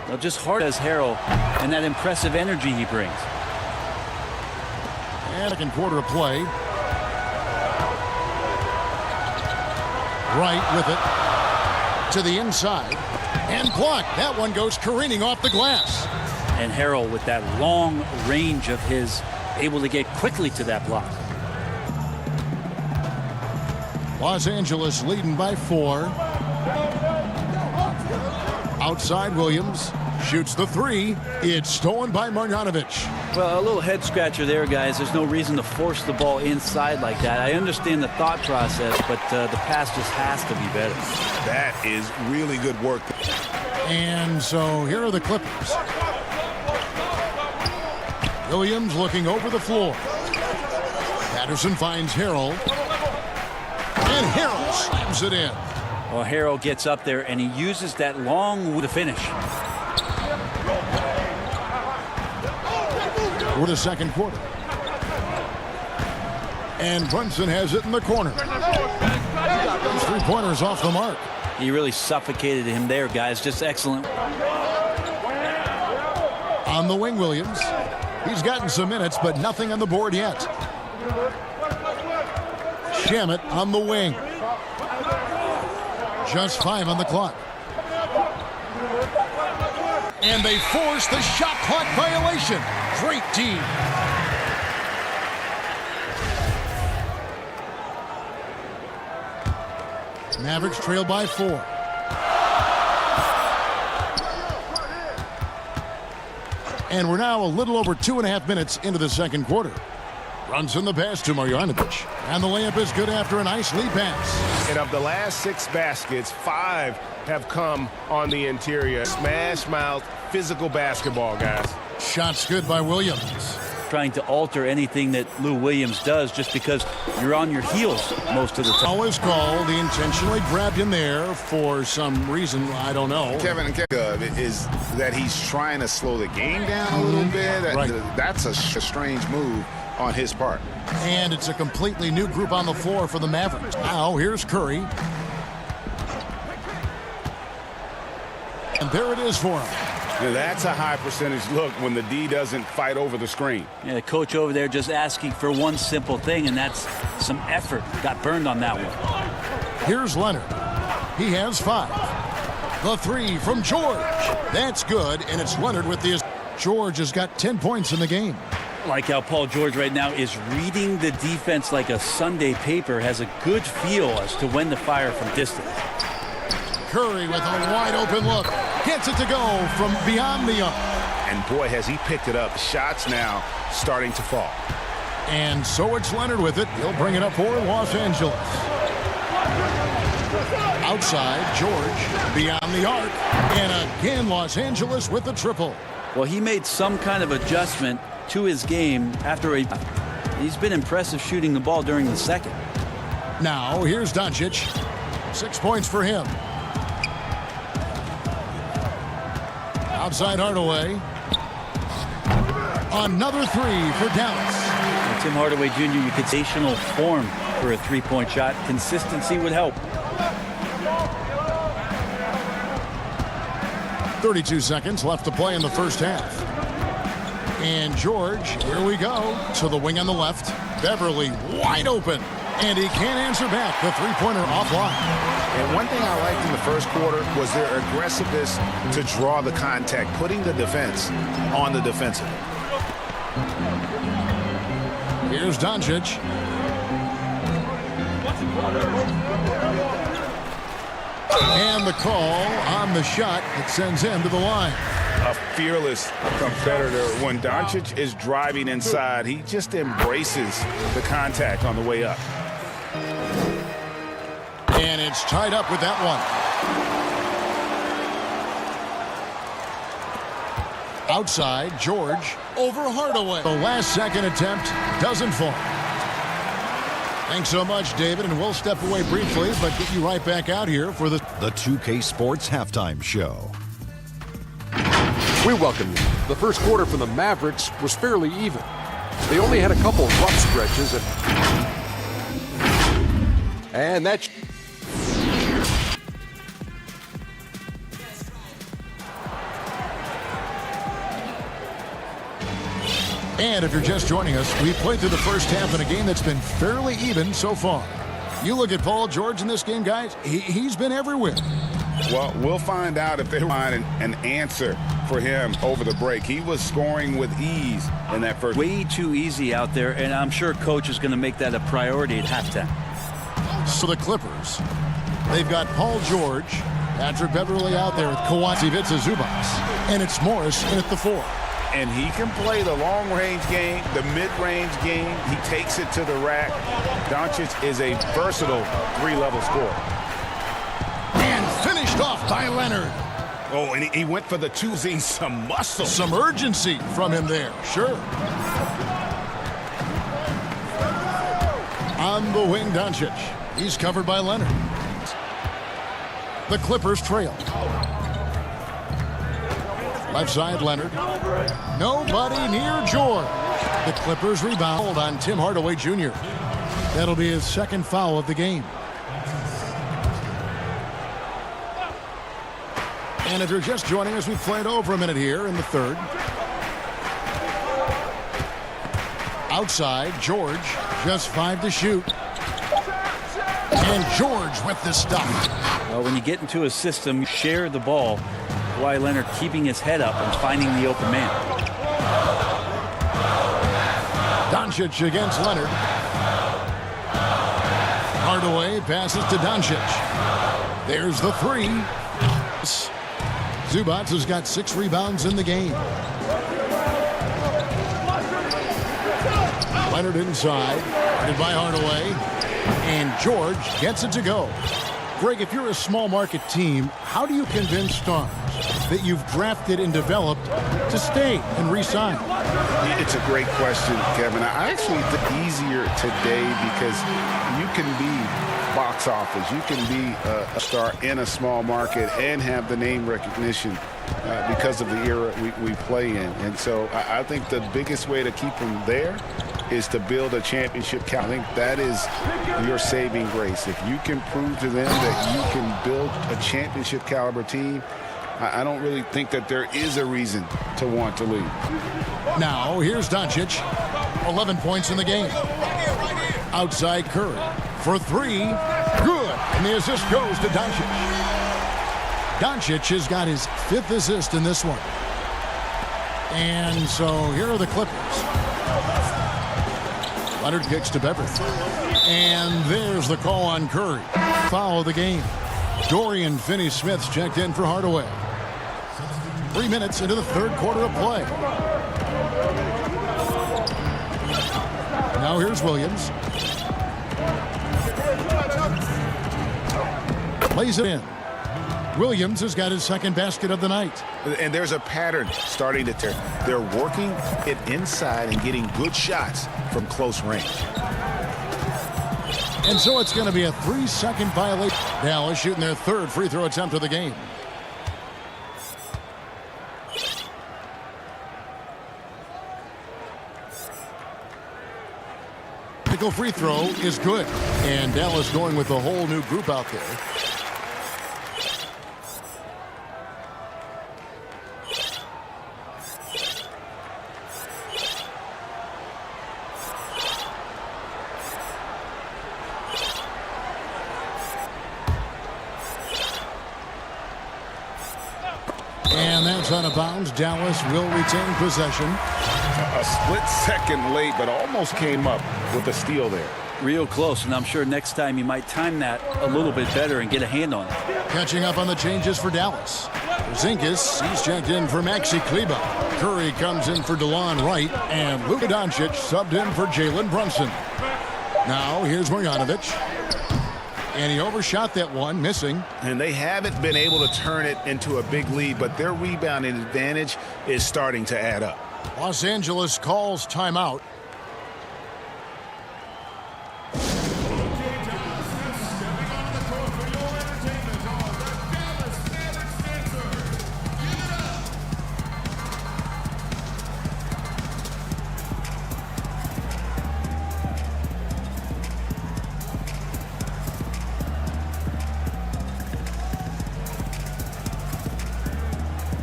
Well, just hard as Harrell and that impressive energy he brings. And second quarter of play. Wright with it to the inside. And blocked. That one goes careening off the glass. And Harrell, with that long range of his, able to get quickly to that block. Los Angeles leading by 4. Outside Williams. Shoots the 3. It's stolen by Marjanovic. Well, a little head scratcher there, guys. There's no reason to force the ball inside like that. I understand the thought process, but the pass just has to be better. That is really good work. And so here are the Clippers. Williams looking over the floor. Patterson finds Harrell. And Harrell slams it in. Well, Harrell gets up there and he uses that long to finish. For the second quarter. And Brunson has it in the corner. Those 3-pointers off the mark. He really suffocated him there, guys. Just excellent. On the wing, Williams. He's gotten some minutes, but nothing on the board yet. Shamet on the wing. Just 5 on the clock. And they force the shot clock violation. Great D. Mavericks trail by 4. And we're now a little over 2.5 minutes into the second quarter. Brunson the pass to Marjanovic. And the layup is good after a nice lead pass. And of the last 6 baskets, 5 have come on the interior. Smash mouth, physical basketball, guys. Shots good by Williams. trying to alter anything that Lou Williams does just because you're on your heels most of the time. Foul is called. He intentionally grabbed him there for some reason. I don't know. Kevin, is that he's trying to slow the game down a little bit. That's a strange move on his part. And it's a completely new group on the floor for the Mavericks. Now, here's Curry. And there it is for him. Now, that's a high percentage look when the D doesn't fight over the screen. Yeah, the coach over there just asking for one simple thing, and that's some effort. Got burned on that one. Here's Leonard. He has 5. The 3 from George. That's good, and it's Leonard with the... George has got 10 points in the game. Like how Paul George right now is reading the defense like a Sunday paper, has a good feel as to when to fire from distance. Curry with a wide open look. Gets it to go from beyond the arc. And boy, has he picked it up. Shots now starting to fall. And so it's Leonard with it. He'll bring it up for Los Angeles. Outside, George beyond the arc. And again, Los Angeles with the triple. Well, he made some kind of adjustment to his game after he's been impressive shooting the ball during the second. Now, here's Doncic. 6 points for him. Outside Hardaway. Another 3 for Dallas. Well, Tim Hardaway Jr., you could say sensational form for a three-point shot. Consistency would help. 32 seconds left to play in the first half. And George, here we go, to the wing on the left. Beverly wide open, and he can't answer back. The three-pointer offline. And one thing I liked in the first quarter was their aggressiveness to draw the contact, putting the defense on the defensive. Here's Doncic. And the call on the shot that sends him to the line. A fearless competitor. When Doncic is driving inside, he just embraces the contact on the way up. And it's tied up with that one. Outside, George over Hardaway. The last second attempt doesn't fall. Thanks so much, David, and we'll step away briefly, but get you right back out here for the 2K Sports Halftime Show. We welcome you. The first quarter for the Mavericks was fairly even. They only had a couple of rough stretches, and that's... And if you're just joining us, we played through the first half in a game that's been fairly even so far. You look at Paul George in this game, guys, he's been everywhere. Well, we'll find out if they find an answer for him over the break. He was scoring with ease in that first. Way too easy out there, and I'm sure coach is going to make that a priority at halftime. So the Clippers, they've got Paul George, Patrick Beverly out there with Kawhi, Ivica Zubats, and it's Morris in at the 4. And he can play the long-range game, the mid-range game. He takes it to the rack. Doncic is a versatile three-level scorer. And finished off by Leonard. Oh, and he went for the 2, seeing some muscle. Some urgency from him there, sure. On the wing, Doncic. He's covered by Leonard. The Clippers trail. Left side, Leonard. Nobody near George. The Clippers rebound on Tim Hardaway Jr. That'll be his second foul of the game. And if you're just joining us, we've played over a minute here in the third. Outside, George, just 5 to shoot. And George with the stop. Well, when you get into a system, share the ball. Kawhi Leonard keeping his head up and finding the open man. Doncic against Leonard. Hardaway passes to Doncic. There's the 3. Zubats has got 6 rebounds in the game. Leonard inside, guarded by Hardaway, and George gets it to go. Greg, if you're a small market team, how do you convince stars that you've drafted and developed to stay and re-sign? It's a great question, Kevin. I actually think easier today because you can be box office. You can be a star in a small market and have the name recognition because of the era we play in. And so I think the biggest way to keep them there is to build a championship caliber. I think that is your saving grace. If you can prove to them that you can build a championship caliber team, I don't really think that there is a reason to want to leave. Now, here's Doncic. 11 points in the game. Outside Curry for three. Good. And the assist goes to Doncic. Doncic has got his 5th assist in this one. And so here are the Clippers. Leonard kicks to Beverly. And there's the call on Curry. Foul of the game. Dorian Finney-Smith's checked in for Hardaway. 3 minutes into the 3rd quarter of play. Now here's Williams. Plays it in. Williams has got his 2nd basket of the night. And there's a pattern starting to turn. They're working it inside and getting good shots from close range. And so it's going to be a 3-second violation. Dallas shooting their 3rd free throw attempt of the game. Free throw is good. And Dallas going with a whole new group out there. And that's out of bounds. Dallas will retain possession. A split second late, but almost came up with a steal there. Real close, and I'm sure next time you might time that a little bit better and get a hand on it. Catching up on the changes for Dallas. Zingas, he's checked in for Maxi Kleber. Curry comes in for DeLon Wright, and Luka Doncic subbed in for Jalen Brunson. Now here's Marjanovic. And he overshot that one, missing. And they haven't been able to turn it into a big lead, but their rebounding advantage is starting to add up. Los Angeles calls timeout.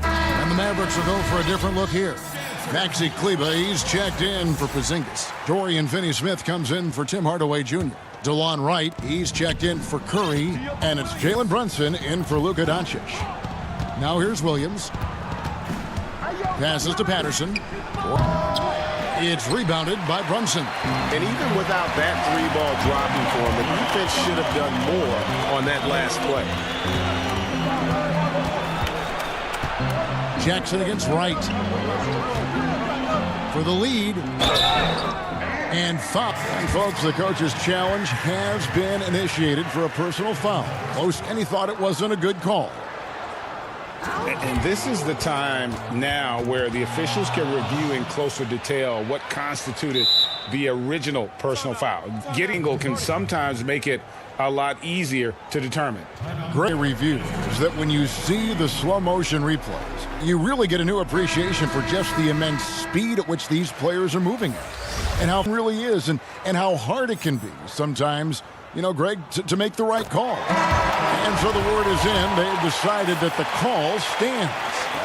And the Mavericks will go for a different look here. Maxi Kleber, he's checked in for Porzingis. Dorian Finney-Smith comes in for Tim Hardaway Jr. DeLon Wright, he's checked in for Curry. And it's Jalen Brunson in for Luka Doncic. Now here's Williams. Passes to Patterson. It's rebounded by Brunson. And even without that 3-ball dropping for him, the defense should have done more on that last play. Jackson against Wright. For the lead. And foul. And folks, the coach's challenge has been initiated for a personal foul. Close, and he thought it wasn't a good call. And this is the time now where the officials can review in closer detail what constituted the original personal foul. Getting goal can sometimes make it a lot easier to determine. Great review is that when you see the slow motion replays, you really get a new appreciation for just the immense speed at which these players are moving at. And how it really is and how hard it can be sometimes, you know, Greg, to make the right call. And so the word is in. They've decided that the call stands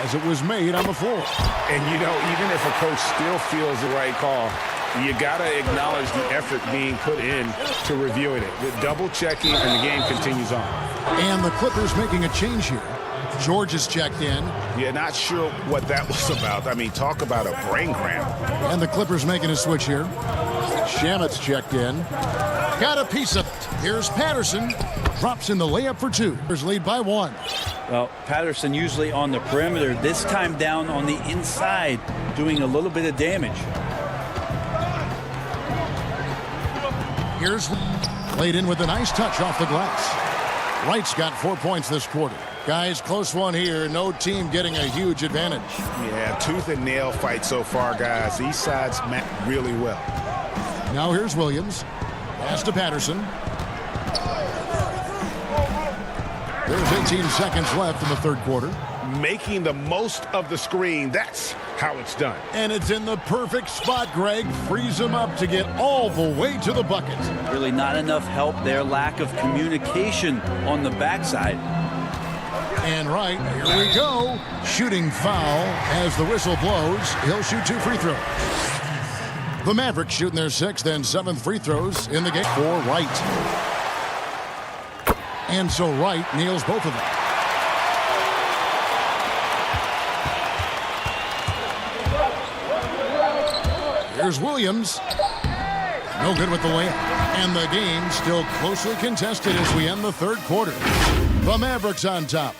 as it was made on the floor. And, you know, even if a coach still feels the right call, you got to acknowledge the effort being put in to reviewing it. The double checking, and the game continues on. And the Clippers making a change here. George is checked in. Yeah, not sure what that was about. I mean, talk about a brain cramp. And the Clippers making a switch here. Shamet's checked in. Got a piece of it. Here's Patterson. Drops in the layup for two. There's lead by one. Well, Patterson usually on the perimeter. This time down on the inside, doing a little bit of damage. Here's laid in with a nice touch off the glass. Wright's got 4 points this quarter. Guys, close one here. No team getting a huge advantage. Yeah, tooth and nail fight so far, guys. These sides match really well. Now here's Williams. Pass to Patterson. There's 18 seconds left in the third quarter. Making the most of the screen. That's how it's done. And it's in the perfect spot, Greg. Frees him up to get all the way to the bucket. Really not enough help there. Lack of communication on the backside. And right, here we go. Shooting foul as the whistle blows. He'll shoot 2 free throws. The Mavericks shooting their 6th and 7th free throws in the game for Wright. And so Wright nails both of them. Here's Williams. No good with the layup. And the game still closely contested as we end the third quarter. The Mavericks on top.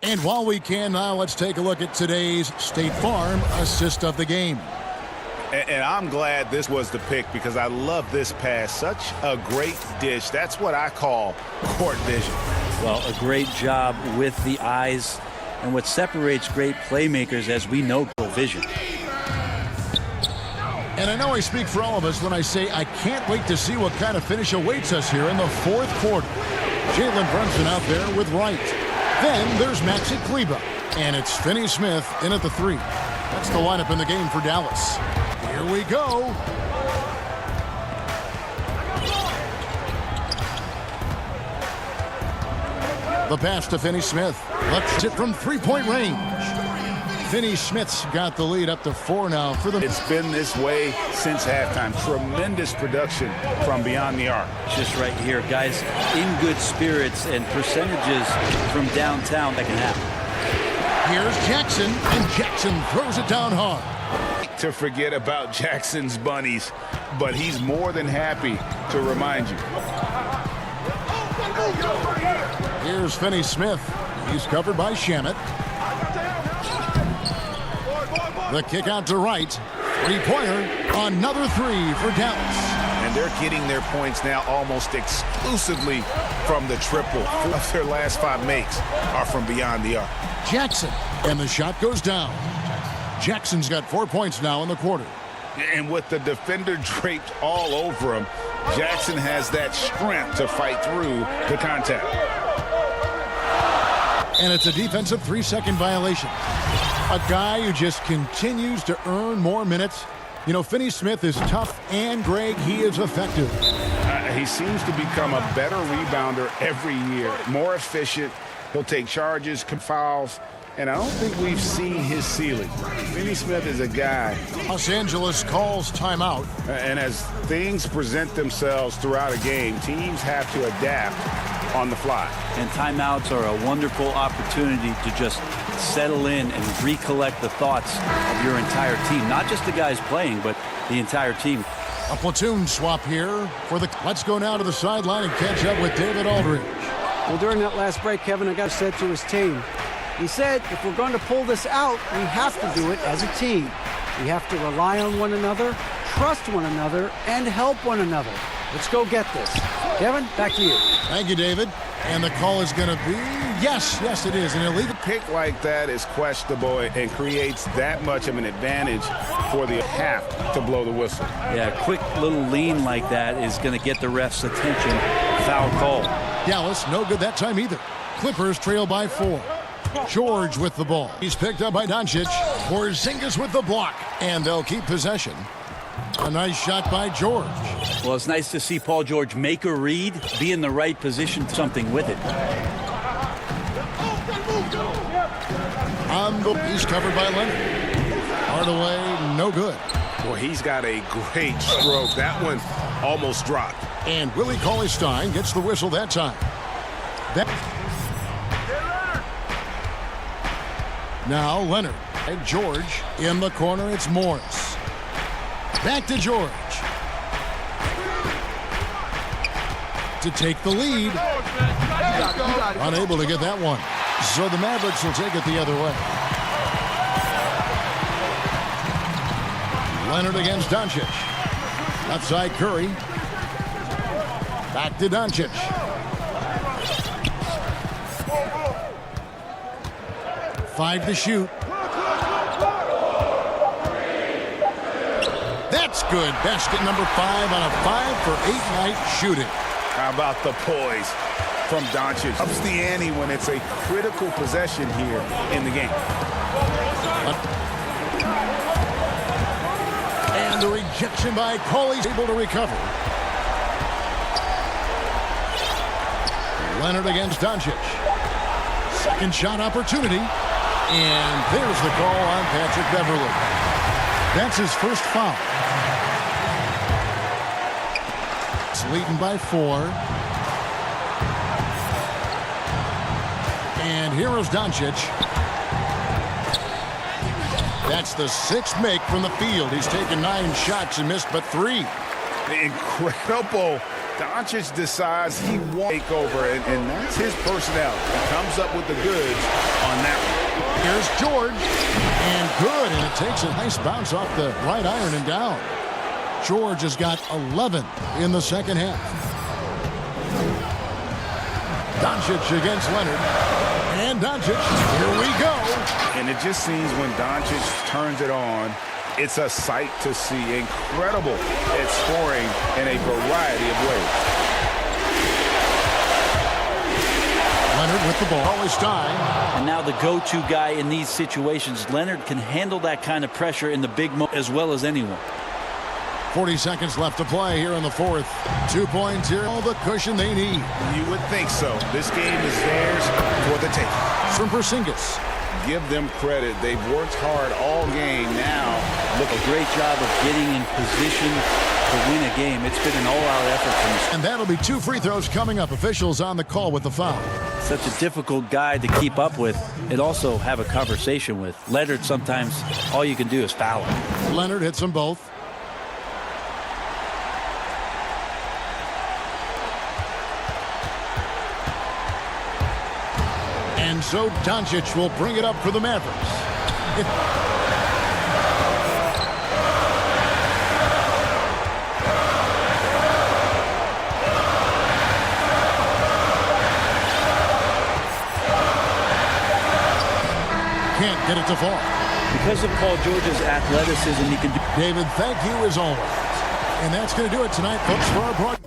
And while we can now, let's take a look at today's State Farm assist of the game. And I'm glad this was the pick because I love this pass. Such a great dish. That's what I call court vision. Well, a great job with the eyes. And what separates great playmakers, as we know, vision. And I know I speak for all of us when I say I can't wait to see what kind of finish awaits us here in the fourth quarter. Jalen Brunson out there with Wright. Then there's Maxi Kleber. And it's Finney Smith in at the 3. That's the lineup in the game for Dallas. Here we go. The pass to Finney Smith. Left it from three-point range. Finney Smith's got the lead up to 4 now for them. It's been this way since halftime. Tremendous production from beyond the arc. Just right here, guys, in good spirits and percentages from downtown that can happen. Here's Jackson, and Jackson throws it down hard. To forget about Jackson's bunnies, but he's more than happy to remind you. Here's Finney Smith. He's covered by Shamet. The kick out to Wright. Three-pointer. Another 3 for Dallas. And they're getting their points now almost exclusively from the triple. 4 of their last 5 makes are from beyond the arc. Jackson. And the shot goes down. Jackson's got 4 points now in the quarter. And with the defender draped all over him, Jackson has that strength to fight through the contact. And it's a defensive 3-second violation. A guy who just continues to earn more minutes. You know, Finney Smith is tough, and Greg, he is effective. He seems to become a better rebounder every year. More efficient. He'll take charges, fouls, and I don't think we've seen his ceiling. Finney Smith is a guy. Los Angeles calls timeout. And as things present themselves throughout a game, teams have to adapt on the fly. And timeouts are a wonderful opportunity to just settle in and recollect the thoughts of your entire team. Not just the guys playing, but the entire team. A platoon swap here for the... Let's go now to the sideline and catch up with David Aldridge. Well, during that last break, Kevin, I got said to his team. He said, if we're going to pull this out, we have to do it as a team. We have to rely on one another, trust one another, and help one another. Let's go get this. Kevin, back to you. Thank you, David. And the call is going to be, yes, it is. An illegal pick like that is questionable and creates that much of an advantage for the half to blow the whistle. Yeah, a quick little lean like that is going to get the ref's attention. Foul call. Dallas, no good that time either. Clippers trail by 4. George with the ball. He's picked up by Doncic. Porzingis with the block. And they'll keep possession. A nice shot by George. Well, it's nice to see Paul George make a read, be in the right position, something with it. He's covered by Leonard. Hardaway, no good. Boy, he's got a great stroke. That one almost dropped. And Willie Cauley-Stein gets the whistle that time. Now Leonard and George in the corner. It's Morris. Back to George. To take the lead. Unable to get that one. So the Mavericks will take it the other way. Leonard against Doncic. Left side Curry. Back to Doncic. 5 to shoot. That's good. Basket number 5 on a 5-for-8 night shooting. How about the poise from Doncic? Ups the ante when it's a critical possession here in the game. And the rejection by Coley's able to recover. Leonard against Doncic. Second shot opportunity. And there's the call on Patrick Beverley. That's his first foul. It's leading by 4. And here is Doncic. That's the 6th make from the field. He's taken 9 shots and missed but 3. Incredible. Doncic decides he won't take over, and that's his personality. He comes up with the goods on that one. Here's George. And good, and it takes a nice bounce off the right iron and down. George has got 11 in the second half. Doncic against Leonard. And Doncic, here we go. And it just seems when Doncic turns it on, it's a sight to see. Incredible at scoring in a variety of ways. Leonard with the ball. Always time. And now the go-to guy in these situations. Leonard can handle that kind of pressure in the big moment as well as anyone. 40 seconds left to play here in the 4th. 2 points here. All the cushion they need. You would think so. This game is theirs for the taking. From Porzingis. Give them credit. They've worked hard all game. Now, look, a great job of getting in position to win a game. It's been an all-out effort from this. And that'll be 2 free throws coming up. Officials on the call with the foul. Such a difficult guy to keep up with and also have a conversation with. Leonard, sometimes all you can do is foul him. Leonard hits them both. And so Doncic will bring it up for the Mavericks. Can't get it to fall. Because of Paul George's athleticism, he can do. David, thank you as always. And that's going to do it tonight, folks, for our broadcast.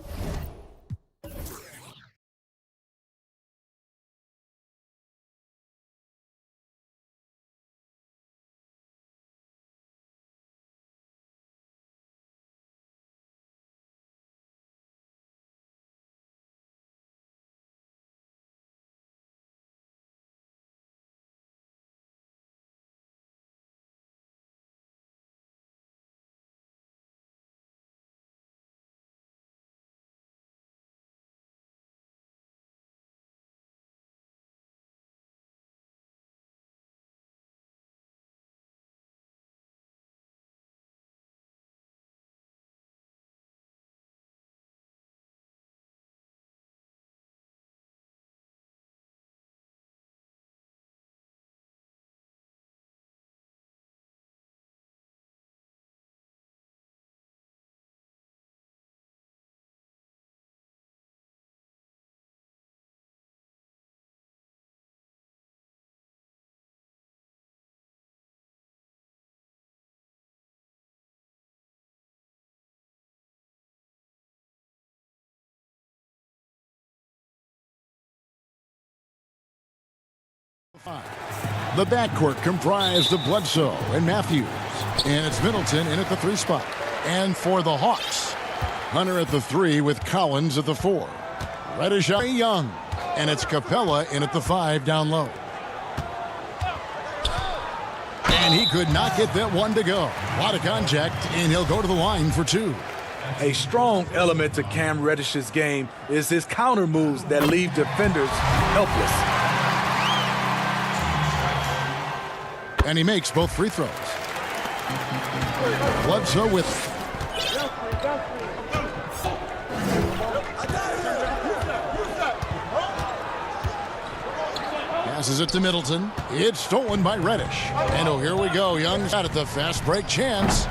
The backcourt comprised of Bledsoe and Matthews. And it's Middleton in at the 3 spot. And for the Hawks, Hunter at the 3 with Collins at the 4. Reddish Young. And it's Capella in at the 5 down low. And he could not get that one to go. A lot of contact, and he'll go to the line for 2. A strong element to Cam Reddish's game is his counter moves that leave defenders helpless. And he makes both free throws. Bledsoe with passes it to Middleton. It's stolen by Reddish. And oh, here we go. Young's out at the fast break chance.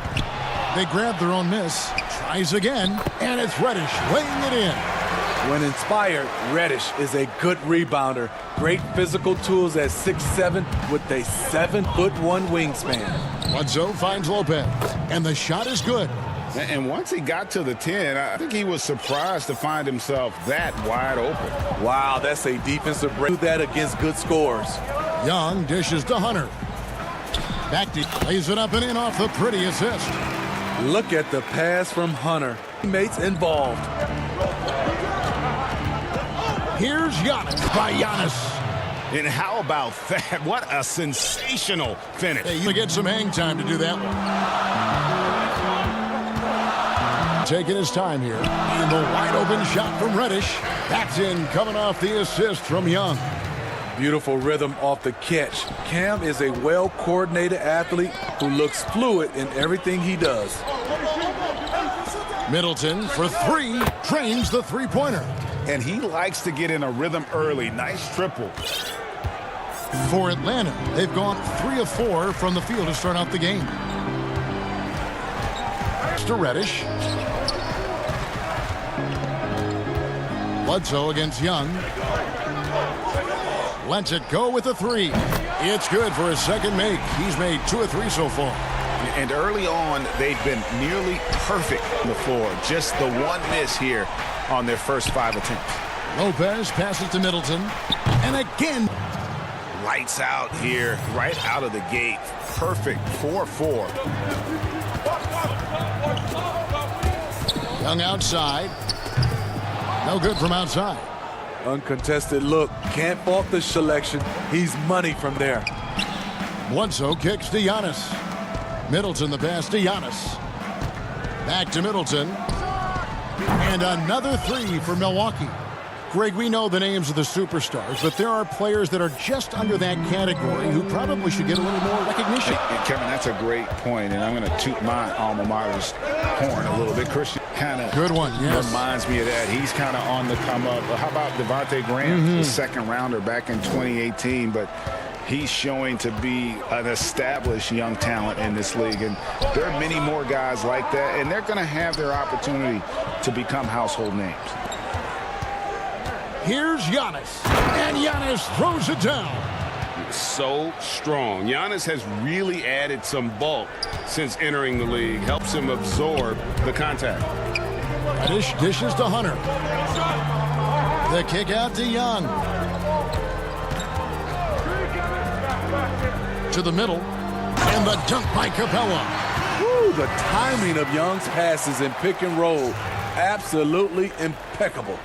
They grab their own miss. Tries again. And it's Reddish laying it in. When inspired, Reddish is a good rebounder. Great physical tools at 6'7" with a 7'1" wingspan. Bledsoe finds Lopez, and the shot is good. And once he got to the 10, I think he was surprised to find himself that wide open. Wow, that's a defensive break. Do that against good scores. Young dishes to Hunter. Back to lays it up and in off the pretty assist. Look at the pass from Hunter. Teammates involved. Here's Giannis by Giannis. And how about that? What a sensational finish. Hey, you get some hang time to do that one. Taking his time here. And the wide open shot from Reddish. That's in, coming off the assist from Young. Beautiful rhythm off the catch. Cam is a well-coordinated athlete who looks fluid in everything he does. Middleton for three, trains the three-pointer. And he likes to get in a rhythm early. Nice triple. For Atlanta, they've gone 3 of 4 from the field to start out the game. To Reddish. Bledsoe against Young. Lets it go with a 3. It's good for his second make. He's made 2 of 3 so far. And early on, they've been nearly perfect on the floor. Just the one miss here on their first 5 attempts. Lopez passes to Middleton. And again. Lights out here, right out of the gate. Perfect 4-4. Young outside. No good from outside. Uncontested look. Can't fault the selection. He's money from there. Bledsoe kicks to Giannis. Middleton the pass to Giannis. Back to Middleton. And another 3 for Milwaukee. Greg, we know the names of the superstars, but there are players that are just under that category who probably should get a little more recognition. And Kevin, that's a great point, and I'm going to toot my alma mater's horn a little bit. Christian kind of good one, yes. Reminds me of that. He's kind of on the come up. How about Devontae Graham, the second rounder back in 2018, but he's showing to be an established young talent in this league, and there are many more guys like that, and they're going to have their opportunity to become household names. Here's Giannis, and Giannis throws it down. So strong. Giannis has really added some bulk since entering the league. Helps him absorb the contact. Reddish dishes to Hunter. The kick out to Young. To the middle. And the dunk by Capella. Woo, the timing of Young's passes in pick and roll. Absolutely impeccable.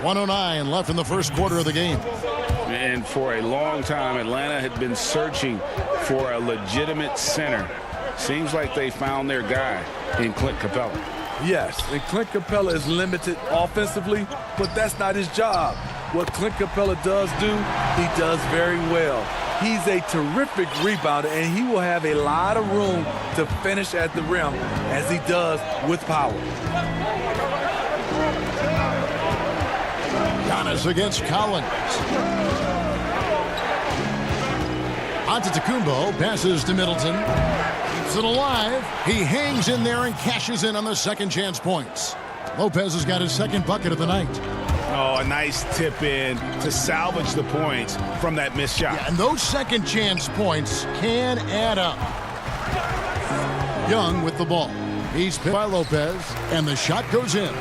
1:09 left in the first quarter of the game. And for a long time, Atlanta had been searching for a legitimate center. Seems like they found their guy in Clint Capella. Yes, and Clint Capella is limited offensively, but that's not his job. What Clint Capella does do, he does very well. He's a terrific rebounder, and he will have a lot of room to finish at the rim, as he does with power. Giannis against Collins. Antetokounmpo passes to Middleton. Keeps it alive. He hangs in there and cashes in on the second chance points. Lopez has got his second bucket of the night. Oh, a nice tip in to salvage the points from that missed shot. Yeah, and those second chance points can add up. Young with the ball. He's picked by Lopez, and the shot goes in.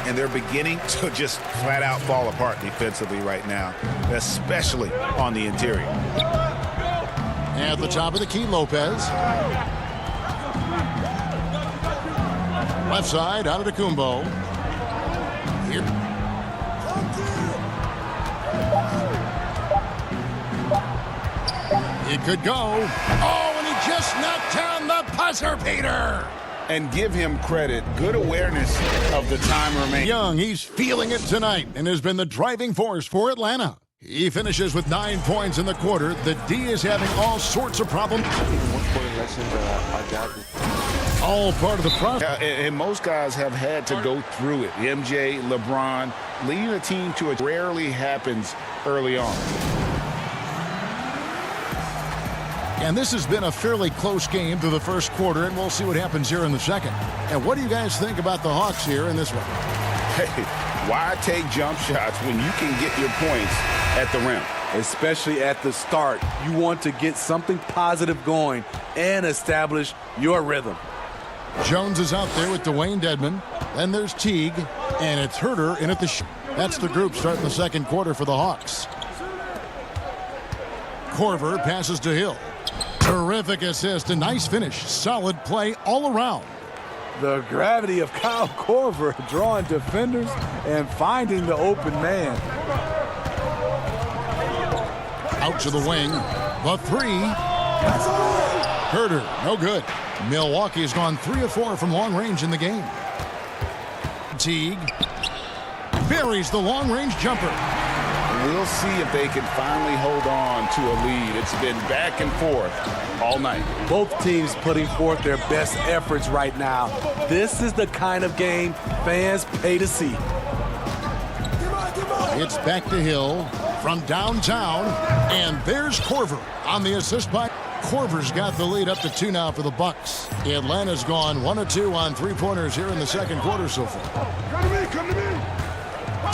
And they're beginning to just flat out fall apart defensively right now, especially on the interior. At the top of the key, Lopez. Left side, Antetokounmpo. Here. It could go. Oh, and he just knocked down the buzzer beater. And give him credit. Good awareness of the time remaining. Young, he's feeling it tonight and has been the driving force for Atlanta. He finishes with 9 points in the quarter. The D is having all sorts of problems. I think the most important lesson that I got is all part of the process. And most guys have had to go through it. MJ, LeBron, leading a team to it rarely happens early on. And this has been a fairly close game through the first quarter, and we'll see what happens here in the second. And what do you guys think about the Hawks here in this one? Hey, Why take jump shots when you can get your points at the rim? Especially at the start. You want to get something positive going and establish your rhythm. Jones is out there with Dwayne Dedman. Then there's Teague, and it's Herter in at the That's the group starting the second quarter for the Hawks. Korver passes to Hill. Terrific assist, a nice finish. Solid play all around. The gravity of Kyle Korver drawing defenders and finding the open man. Out to the wing. The three. Herter, no good. Milwaukee has gone 3 of 4 from long range in the game. Teague buries the long-range jumper. We'll see if they can finally hold on to a lead. It's been back and forth all night. Both teams putting forth their best efforts right now. This is the kind of game fans pay to see. It's back to Hill from downtown, and there's Korver on the assist by. Korver's got the lead up to 2 now for the Bucks. Atlanta's gone 1 of 2 on three-pointers here in the second quarter so far. Come to me.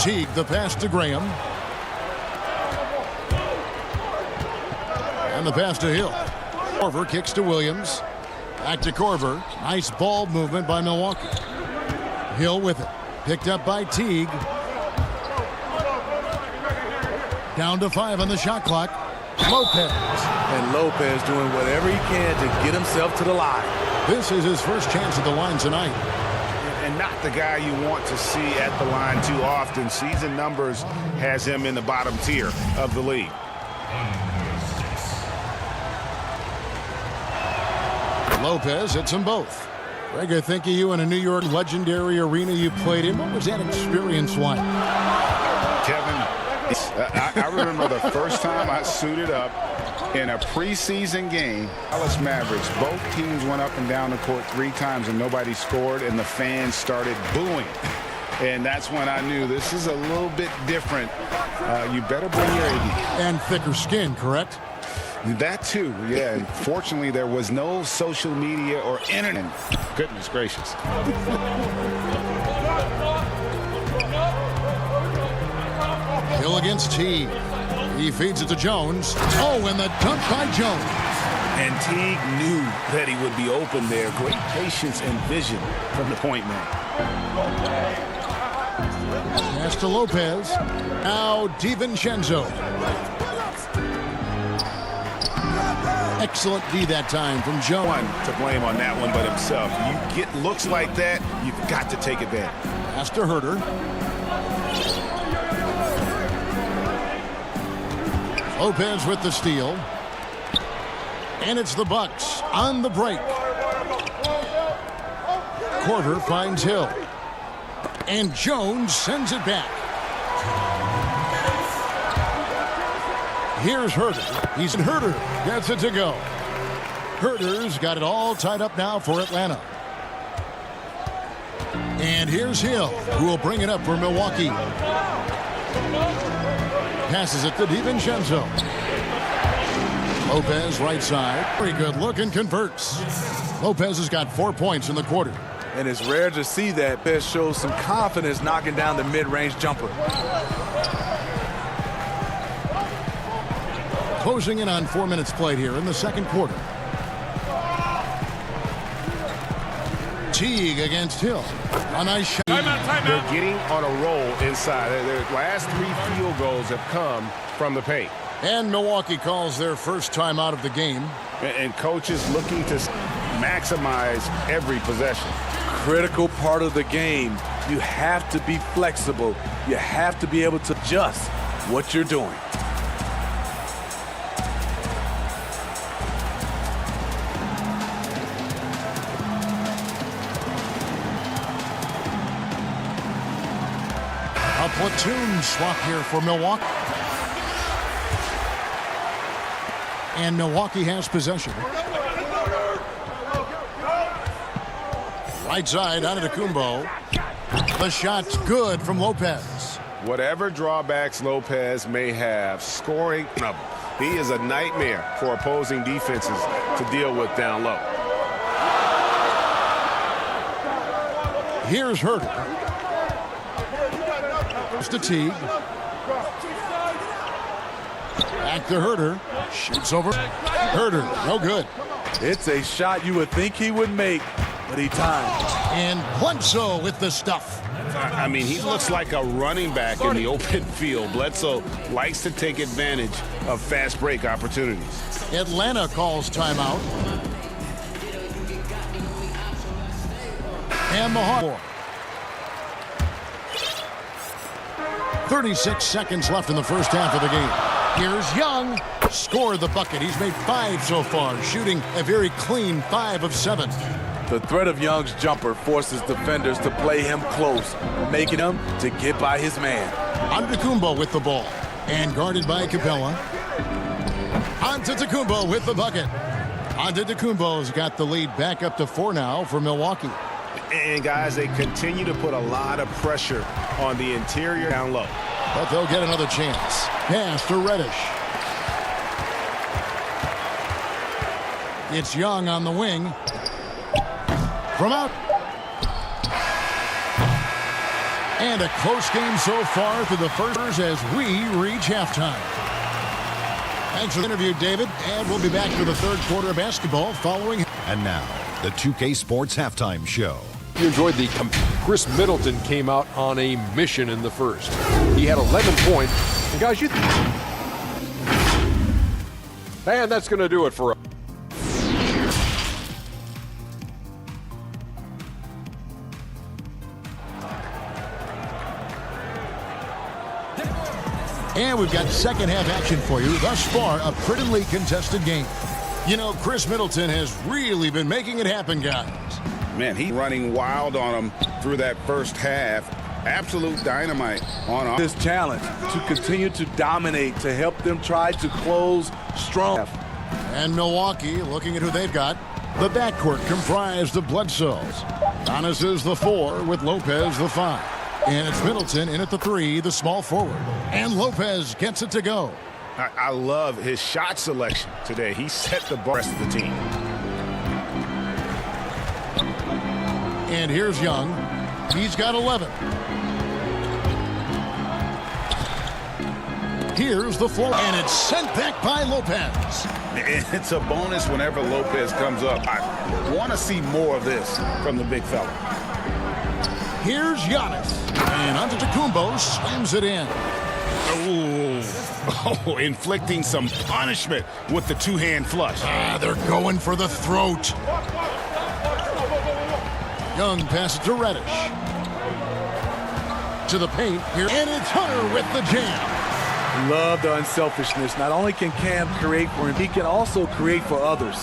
Teague, the pass to Graham. And the pass to Hill. Korver kicks to Williams. Back to Korver. Nice ball movement by Milwaukee. Hill with it. Picked up by Teague. Down to 5 on the shot clock. Lopez. And Lopez doing whatever he can to get himself to the line. This is his first chance at the line tonight. And not the guy you want to see at the line too often. Season numbers has him in the bottom tier of the league. Lopez hits them both. Greg, I think of you in a New York legendary arena you played in. What was that experience like? Kevin, I remember the first time I suited up in a preseason game. Dallas Mavericks, both teams went up and down the court 3 times and nobody scored, and the fans started booing. And that's when I knew this is a little bit different. You better bring your AD. And thicker skin, correct? That too, yeah. And fortunately, there was no social media or internet. Goodness gracious. Hill against Teague. He feeds it to Jones. Oh, and the dunk by Jones. And Teague knew that he would be open there. Great patience and vision from the point man. Pass to Lopez. Now DiVincenzo. Excellent D that time from Jones. One to blame on that one but himself. You get looks like that, you've got to take advantage. Pass to Herter. Lopez with the steal. And it's the Bucks on the break. Korver finds Hill. And Jones sends it back. Here's Herter. He's in Herter. Gets it to go. Herter's got it all tied up now for Atlanta. And here's Hill, who will bring it up for Milwaukee. Passes it to DiVincenzo. Lopez right side. Very good look and converts. Lopez has got 4 points in the quarter. And it's rare to see that. Lopez shows some confidence knocking down the mid-range jumper. Closing in on 4 minutes played here in the second quarter. Teague against Hill. A nice shot. They're getting on a roll inside. Their last 3 field goals have come from the paint. And Milwaukee calls their first time out of the game. And coaches looking to maximize every possession. Critical part of the game. You have to be flexible. You have to be able to adjust what you're doing. A platoon swap here for Milwaukee. And Milwaukee has possession. Right side, Antetokounmpo. The shot's good from Lopez. Whatever drawbacks Lopez may have, scoring trouble. He is a nightmare for opposing defenses to deal with down low. Here's Herter. It's to Teague. Back to Herter. Shoots over. Herter, no good. It's a shot you would think he would make, but he timed. And Bledsoe with the stuff. I mean, he looks like a running back in the open field. Bledsoe likes to take advantage of fast break opportunities. Atlanta calls timeout. And the Hawks. 36 seconds left in the first half of the game. Here's Young. Scored the bucket. He's made 5 so far, shooting a very clean 5 of 7. The threat of Young's jumper forces defenders to play him close, making him to get by his man. Antetokounmpo with the ball. And guarded by Capella. Antetokounmpo with the bucket. Antetokounmpo's got the lead back up to 4 now for Milwaukee. And, guys, they continue to put a lot of pressure on the interior down low. But they'll get another chance. Pass to Reddish. It's Young on the wing. From out. And a close game so far through the first as we reach halftime. Thanks for the interview, David. And we'll be back for the third quarter of basketball following. And now, the 2K Sports Halftime Show. You enjoyed the Chris Middleton came out on a mission in the first. He had 11 points. And guys, and that's going to do it for us. And we've got second half action for you. Thus far, a prettily contested game. You know, Chris Middleton has really been making it happen, guys. Man, he's running wild on him through that first half. Absolute dynamite on this challenge to continue to dominate, to help them try to close strong. And Milwaukee looking at who they've got. The backcourt comprised of Bledsoe's. Giannis is the 4 with Lopez the 5. And it's Middleton in at the 3, the small forward. And Lopez gets it to go. I love his shot selection today. He set the bar for the team. And here's Young. He's got 11. Here's the floor, and it's sent back by Lopez. It's a bonus whenever Lopez comes up. I want to see more of this from the big fella. Here's Giannis, and Antetokounmpo slams it in. Oh, inflicting some punishment with the two-hand flush. They're going for the throat. Young passes to Reddish. To the paint here, and it's Hunter with the jam. Love the unselfishness. Not only can Cam create for him, he can also create for others.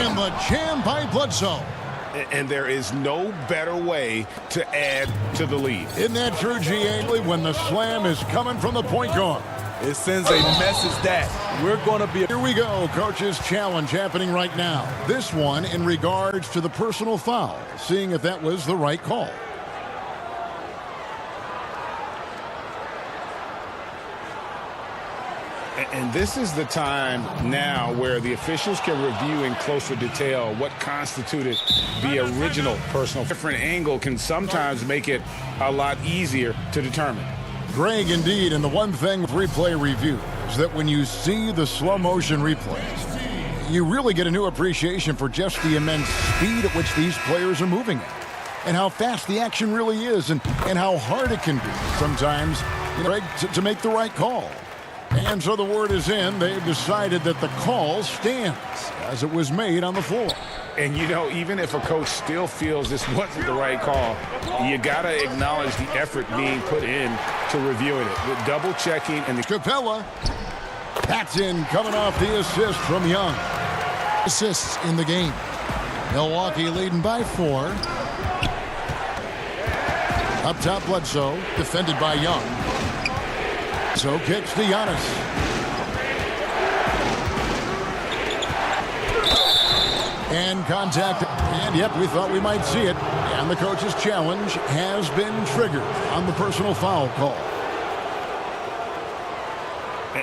And the jam by Bledsoe. And there is no better way to add to the lead. Isn't that true, G.A.? When the slam is coming from the point guard. It sends a message that we're going to be... Here we go, coach's challenge happening right now. This one in regards to the personal foul, seeing if that was the right call. And this is the time now where the officials can review in closer detail what constituted the original personal. Different angle can sometimes make it a lot easier to determine. Greg, indeed, and the one thing with replay review is that when you see the slow motion replays, you really get a new appreciation for just the immense speed at which these players are moving at, and how fast the action really is, and how hard it can be sometimes, Greg, to make the right call. And so the word is in. They've decided that the call stands as it was made on the floor. And, you know, even if a coach still feels this wasn't the right call, you got to acknowledge the effort being put in to reviewing it with double checking. And the Capella, that's in, coming off the assist from Young. Assists in the game. Milwaukee leading by 4. Up top, Bledsoe, defended by Young. So kicks to Giannis. And contact. And yep, we thought we might see it. And the coach's challenge has been triggered on the personal foul call.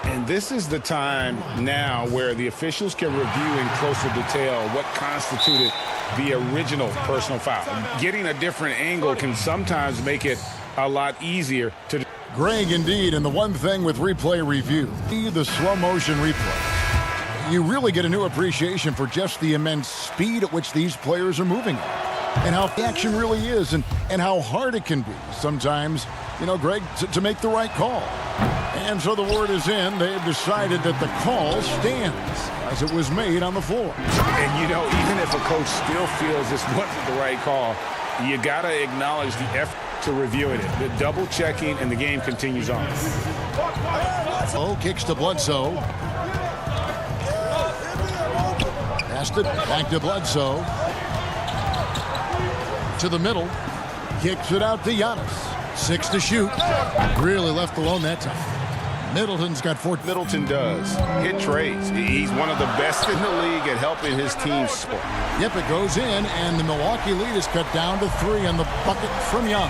And this is the time now where the officials can review in closer detail what constituted the original personal foul. Getting a different angle can sometimes make it a lot easier to... Greg, indeed, and the one thing with replay review, the slow motion replay, you really get a new appreciation for just the immense speed at which these players are moving and how the action really is and how hard it can be sometimes, you know, Greg, to make the right call. And so the word is in. They've decided that the call stands as it was made on the floor. And, you know, even if a coach still feels this wasn't the right call, you got to acknowledge the effort to reviewing it, the double checking, and the game continues on. Oh, kicks to Bledsoe. Passed it back to Bledsoe. To the middle. Kicks it out to Giannis. 6 to shoot. Really left alone that time. Middleton's got 4. Middleton does hit trades. He's one of the best in the league at helping his team score. Yep, it goes in, and the Milwaukee lead is cut down to 3 on the bucket from Young.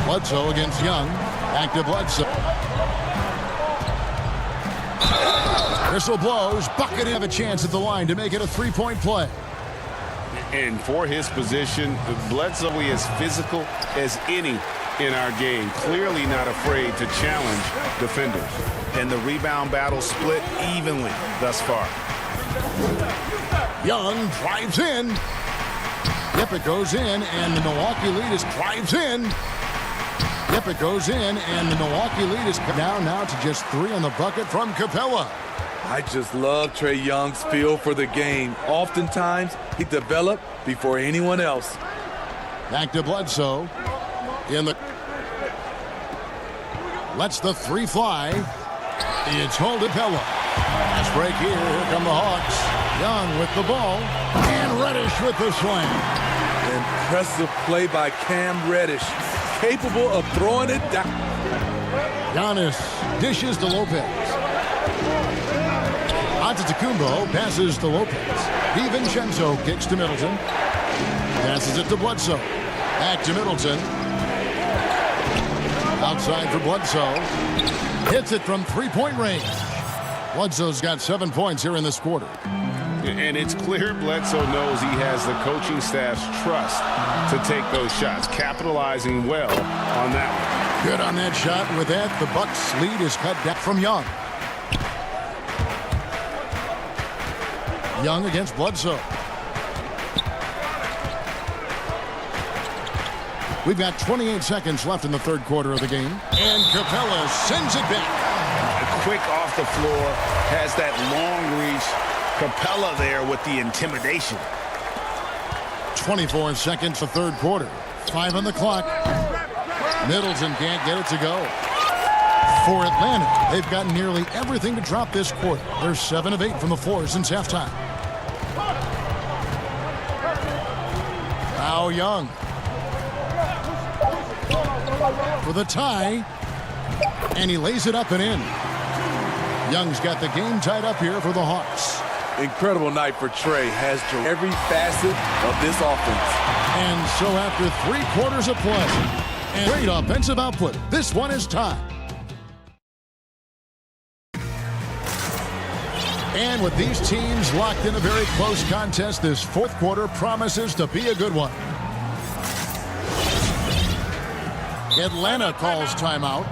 Bledsoe against Young. Back to Bledsoe. Whistle blows. Bucket have a chance at the line to make it a 3-point play. And for his position, Bledsoe is physical as any in our game. Clearly not afraid to challenge defenders. And the rebound battle split evenly thus far. Young drives in. Yep, it goes in, and the Milwaukee lead is drives in. Yep, it goes in, and the Milwaukee lead is down now to just 3 on the bucket from Capella. I just love Trae Young's feel for the game. Oftentimes, he developed before anyone else. Back to Bledsoe. In the... Lets the 3 fly. It's hold Capella. Fast break here. Here come the Hawks. Young with the ball. And Reddish with the slam. Impressive play by Cam Reddish. Capable of throwing it down. Giannis dishes to Lopez. Antetokounmpo passes to Lopez. DiVincenzo kicks to Middleton. Passes it to Bledsoe. Back to Middleton. Outside for Bledsoe. Hits it from 3-point range. Bledsoe's got 7 points here in this quarter. And it's clear Bledsoe knows he has the coaching staff's trust to take those shots, capitalizing well on that one. Good on that shot. With that, the Bucks' lead is cut down from Young. Young against Bledsoe. We've got 28 seconds left in the third quarter of the game. And Capella sends it back. Quick off the floor, has that long reach. Capella there with the intimidation. 24 seconds for third quarter. 5 on the clock. Middleton can't get it to go. For Atlanta, they've got nearly everything to drop this quarter. They're 7 of 8 from the floor since halftime. Now Young. For the tie. And he lays it up and in. Young's got the game tied up here for the Hawks. Incredible night for Trae. Has every facet of this offense. And so after 3 quarters of play and great offensive output, this one is tied. And with these teams locked in a very close contest, this fourth quarter promises to be a good one. Atlanta calls timeout.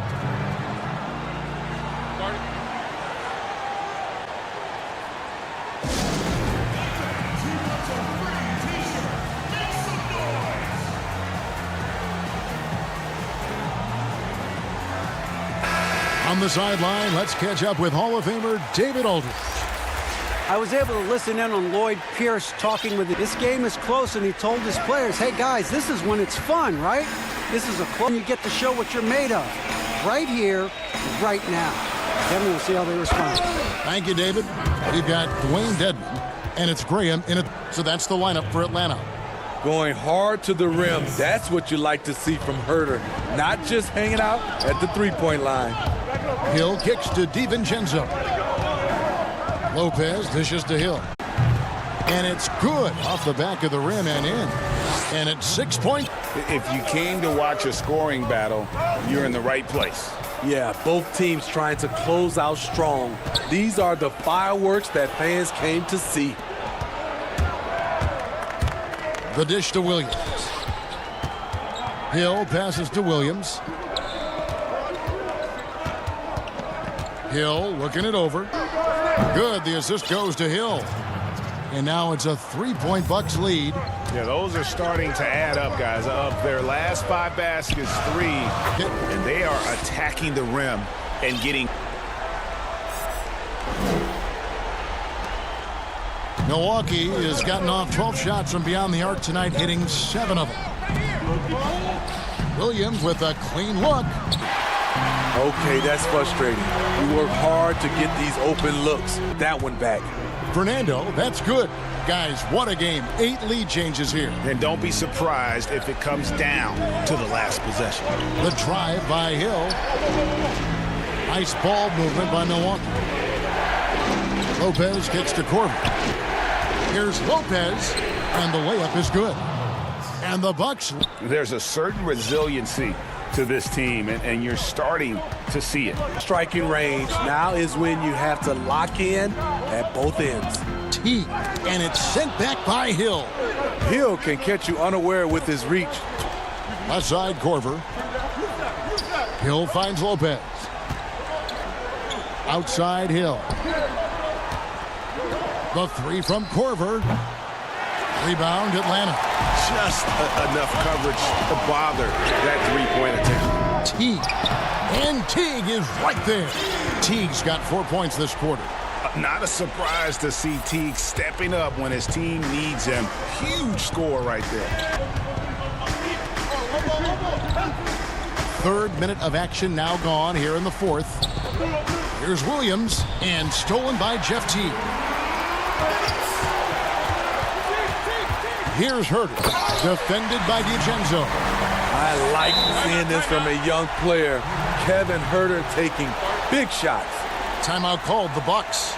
On the sideline, let's catch up with Hall of Famer David Aldridge. I was able to listen in on Lloyd Pierce talking with this game is close, and he told his players, hey guys, this is when it's fun, right? This is a close, you get to show what you're made of right here, right now. Then we'll see how they respond. Thank you, David. We've got Dwayne Dedman, and it's Graham in it. So that's the lineup for Atlanta. Going hard to the rim. That's what you like to see from Herter. Not just hanging out at the three-point line. Hill kicks to DiVincenzo. Lopez dishes to Hill. And it's good off the back of the rim and in. And it's 6 points. If you came to watch a scoring battle, you're in the right place. Yeah, both teams trying to close out strong. These are the fireworks that fans came to see. The dish to Williams. Hill passes to Williams. Hill looking it over. Good, the assist goes to Hill. And now it's a 3-point Bucks lead. Yeah, those are starting to add up, guys. Of their last 5 baskets, 3, and they are attacking the rim and getting. Milwaukee has gotten off 12 shots from beyond the arc tonight, hitting 7 of them. Williams with a clean look. Okay, that's frustrating. We work hard to get these open looks. That one back. Fernando, that's good. Guys, what a game. 8 lead changes here. And don't be surprised if it comes down to the last possession. The drive by Hill. Nice ball movement by Milwaukee. Lopez kicks to Corver. Here's Lopez, and the layup is good. And the Bucks. There's a certain resiliency to this team, and you're starting to see it. Striking range now is when you have to lock in at both ends. T, and it's sent back by Hill. Hill can catch you unaware with his reach. Left side, Corver. Hill finds Lopez. Outside, Hill. The 3 from Corver. Rebound, Atlanta. Just enough coverage to bother that 3-point attempt. Teague. And Teague is right there. Teague's got 4 points this quarter. Not a surprise to see Teague stepping up when his team needs him. Huge score right there. 3rd minute of action now gone here in the 4th. Here's Williams, and stolen by Jeff Teague. Here's Herter, defended by DiGenzo. I like seeing this from a young player. Kevin Herter taking big shots. Timeout called, the Bucks.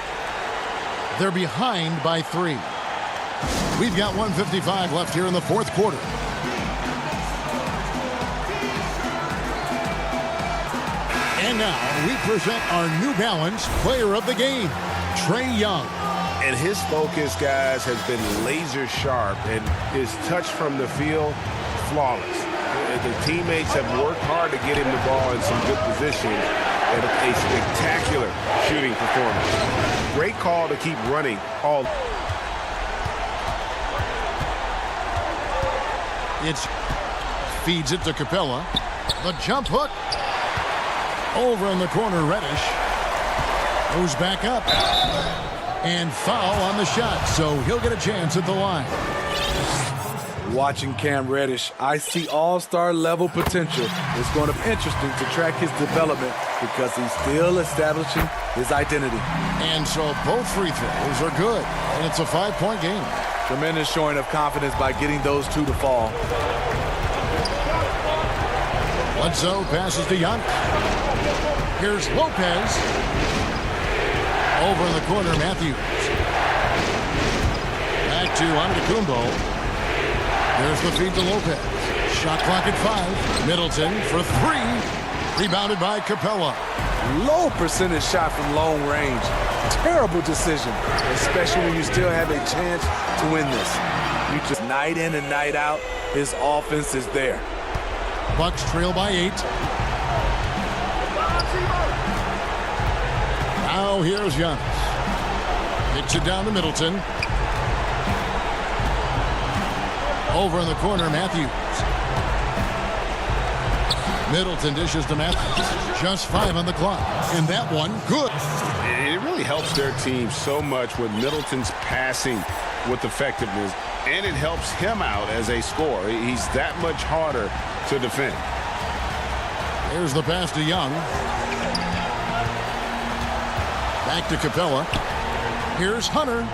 They're behind by 3. We've got 1:55 left here in the 4th quarter. And now we present our New Balance Player of the Game, Trae Young. And his focus, guys, has been laser sharp, and his touch from the field, flawless. The teammates have worked hard to get him the ball in some good positions, and a spectacular shooting performance. Great call to keep running all. It's feeds it to Capella. The jump hook. Over in the corner, Reddish. Goes back up. And foul on the shot, so he'll get a chance at the line. Watching Cam Reddish, I see all-star level potential. It's going to be interesting to track his development because he's still establishing his identity. And so both free throws are good, and it's a 5-point game. Tremendous showing of confidence by getting those 2 to fall. Bledsoe passes to Giannis. Here's Lopez. Over in the corner, Matthews. Back to Antetokounmpo. There's the feed to Lopez. Shot clock at 5. Middleton for 3. Rebounded by Capella. Low percentage shot from long range. Terrible decision, especially when you still have a chance to win this. You just night in and night out, his offense is there. Bucks trail by 8. Now here's Giannis. Kicks it down to Middleton. Over in the corner, Matthews. Middleton dishes to Matthews. Just 5 on the clock. And that one, good. It really helps their team so much with Middleton's passing with effectiveness, and it helps him out as a scorer. He's that much harder to defend. Here's the pass to Young. Back to Capella. Here's Hunter.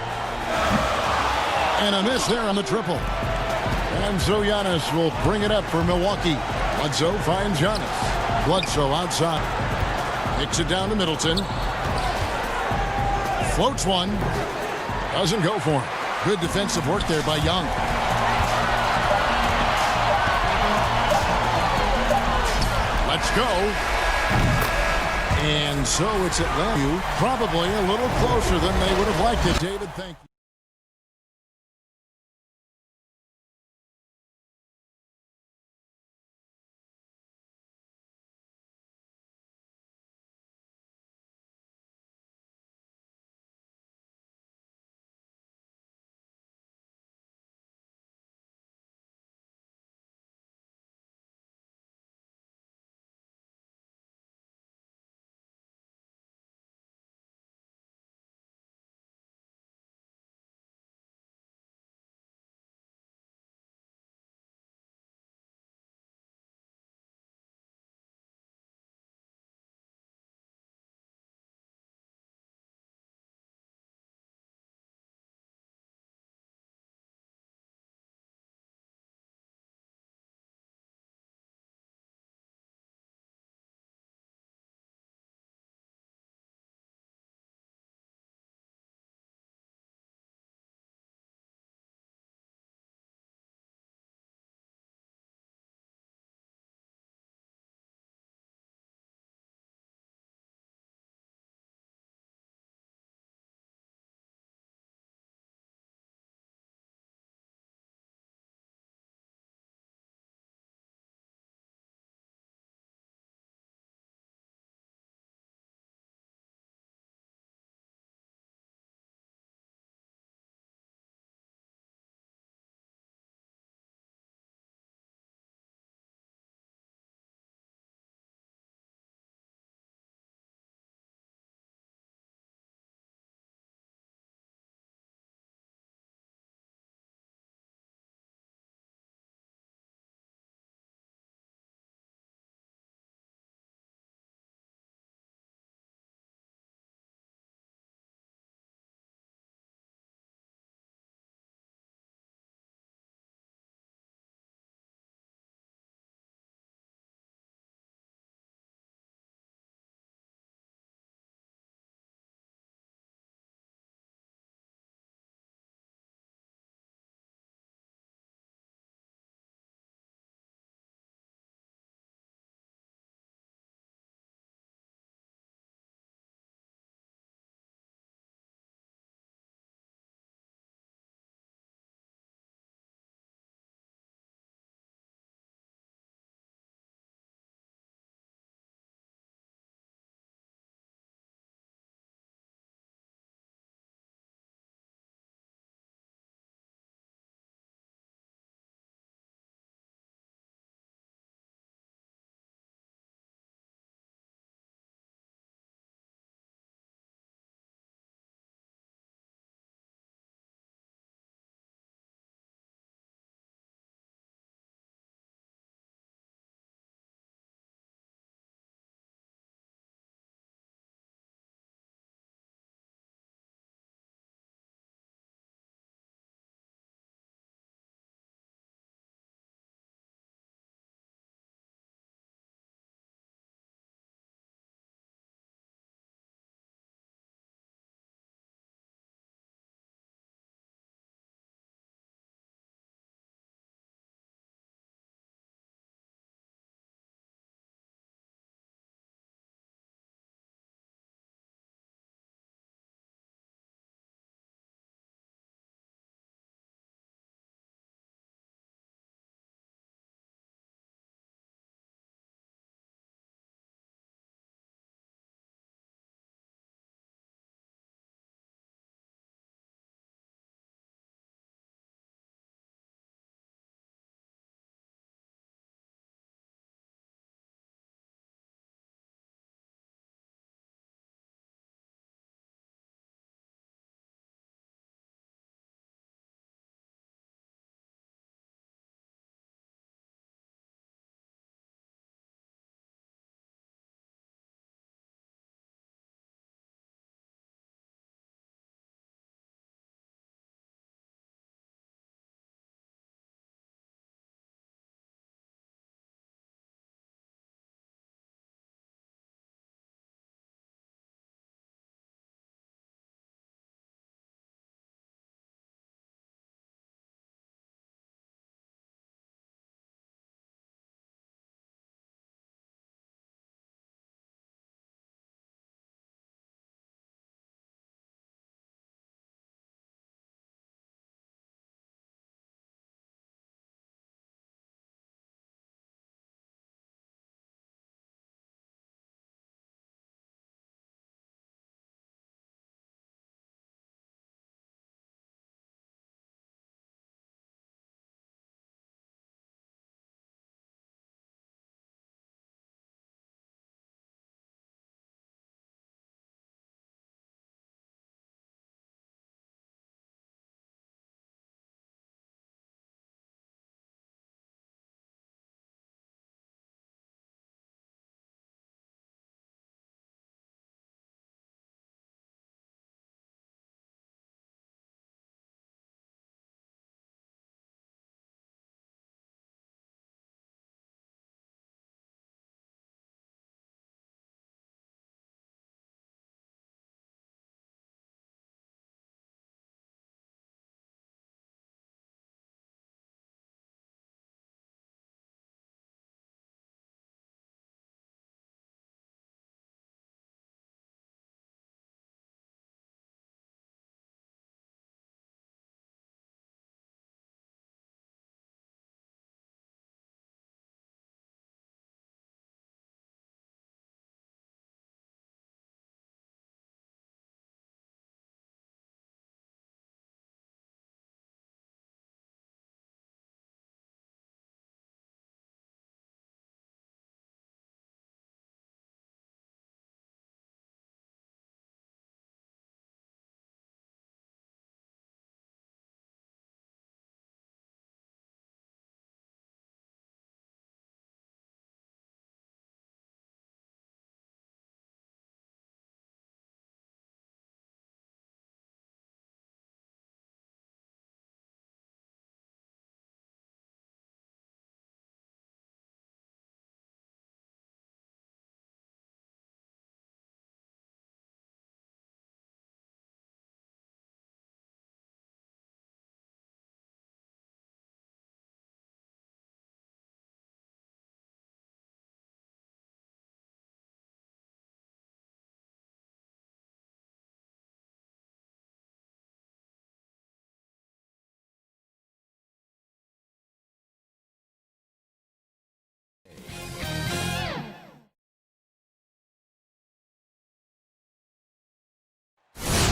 And a miss there on the triple. And so Giannis will bring it up for Milwaukee. Bledsoe finds Giannis. Bledsoe outside. Kicks it down to Middleton. Floats one. Doesn't go for him. Good defensive work there by Young. Let's go. And so it's Atlanta, probably a little closer than they would have liked it. David, thank you.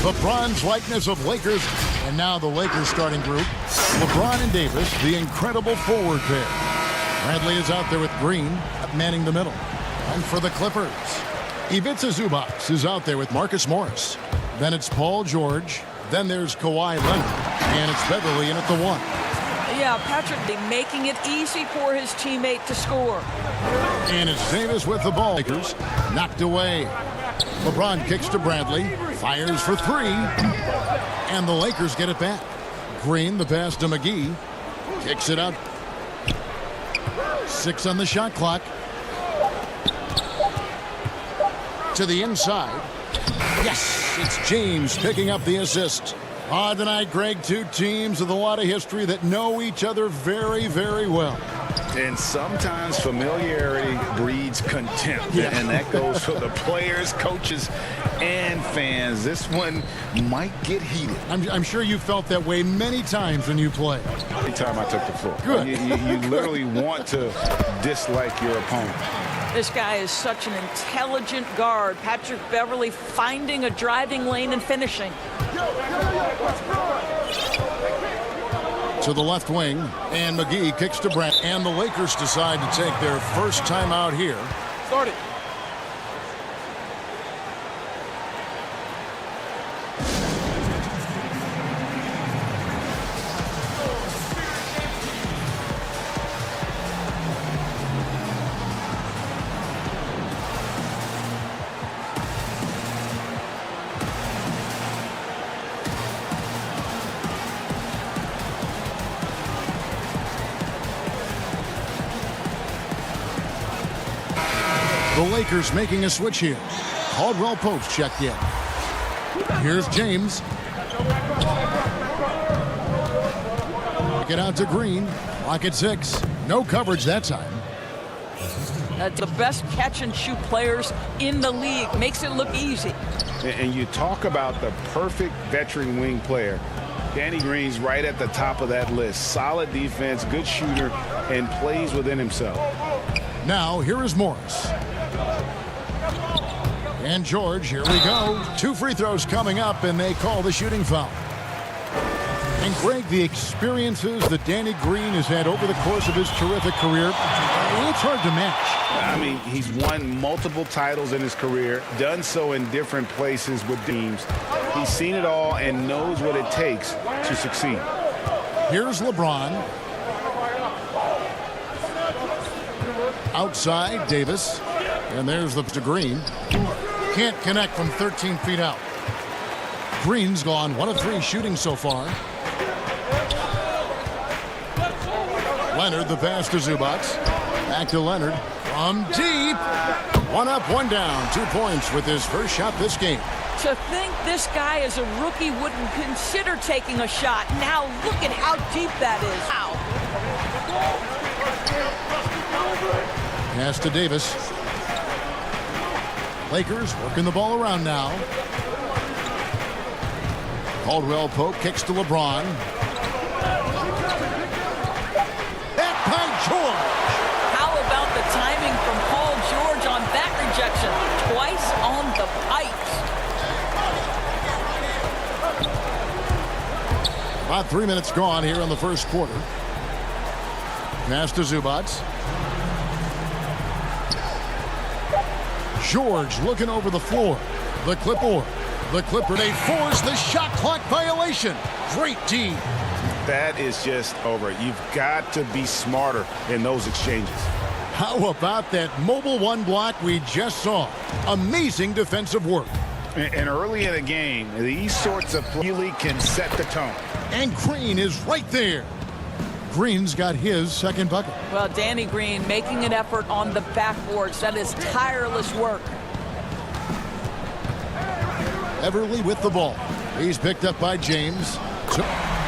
LeBron's likeness of Lakers, and now the Lakers starting group. LeBron and Davis, the incredible forward pair. Bradley is out there with Green, manning the middle. And for the Clippers, Ivica Zubac is out there with Marcus Morris. Then it's Paul George. Then there's Kawhi Leonard. And it's Beverly in at the 1. Yeah, Patrick making it easy for his teammate to score. And it's Davis with the ball. Lakers knocked away. LeBron kicks to Bradley. Fires for 3. And the Lakers get it back. Green, the pass to McGee. Kicks it out. 6 on the shot clock. To the inside. Yes, it's James picking up the assist. Tonight, Greg, two teams with a lot of history that know each other very, very well. And sometimes familiarity breeds contempt. Yeah. And that goes for the players, coaches, and fans. This one might get heated. I'm sure you felt that way many times when you play. Every time I took the floor. Good. You literally want to dislike your opponent. This guy is such an intelligent guard. Patrick Beverly finding a driving lane and finishing. To the left wing, and McGee kicks to Brent. And the Lakers decide to take their first timeout here. Start it. The Lakers making a switch here. Caldwell Pope's checked in. Here's James. Get out to Green. Clock at 6. No coverage that time. That's the best catch-and-shoot players in the league. Makes it look easy. And you talk about the perfect veteran wing player. Danny Green's right at the top of that list. Solid defense, good shooter, and plays within himself. Now, here is Morris. And George, here we go. 2 free throws coming up, and they call the shooting foul. And Greg, the experiences that Danny Green has had over the course of his terrific career, it's hard to match. I mean, he's won multiple titles in his career, done so in different places with teams. He's seen it all and knows what it takes to succeed. Here's LeBron. Outside, Davis. And there's the to Green. Can't connect from 13 feet out. Green's gone 1 of 3 shooting so far. Leonard, the pass to Zubac. Back to Leonard. From deep. 1 up, 1 down. 2 points with his first shot this game. To think this guy as a rookie wouldn't consider taking a shot. Now look at how deep that is. Wow. Pass to Davis. Lakers working the ball around now. Caldwell Pope kicks to LeBron. Back by George. How about the timing from Paul George on that rejection? Twice on the pipes. About 3 minutes gone here in the first quarter. Pass to Zubac. George looking over the floor. The Clipper. They force the shot clock violation. Great D. That is just over. You've got to be smarter in those exchanges. How about that mobile 1 block we just saw? Amazing defensive work. And early in the game, these sorts of plays can set the tone. And Green is right there. Green's got his second bucket. Well, Danny Green making an effort on the backboards. That is tireless work. Everly with the ball. He's picked up by James.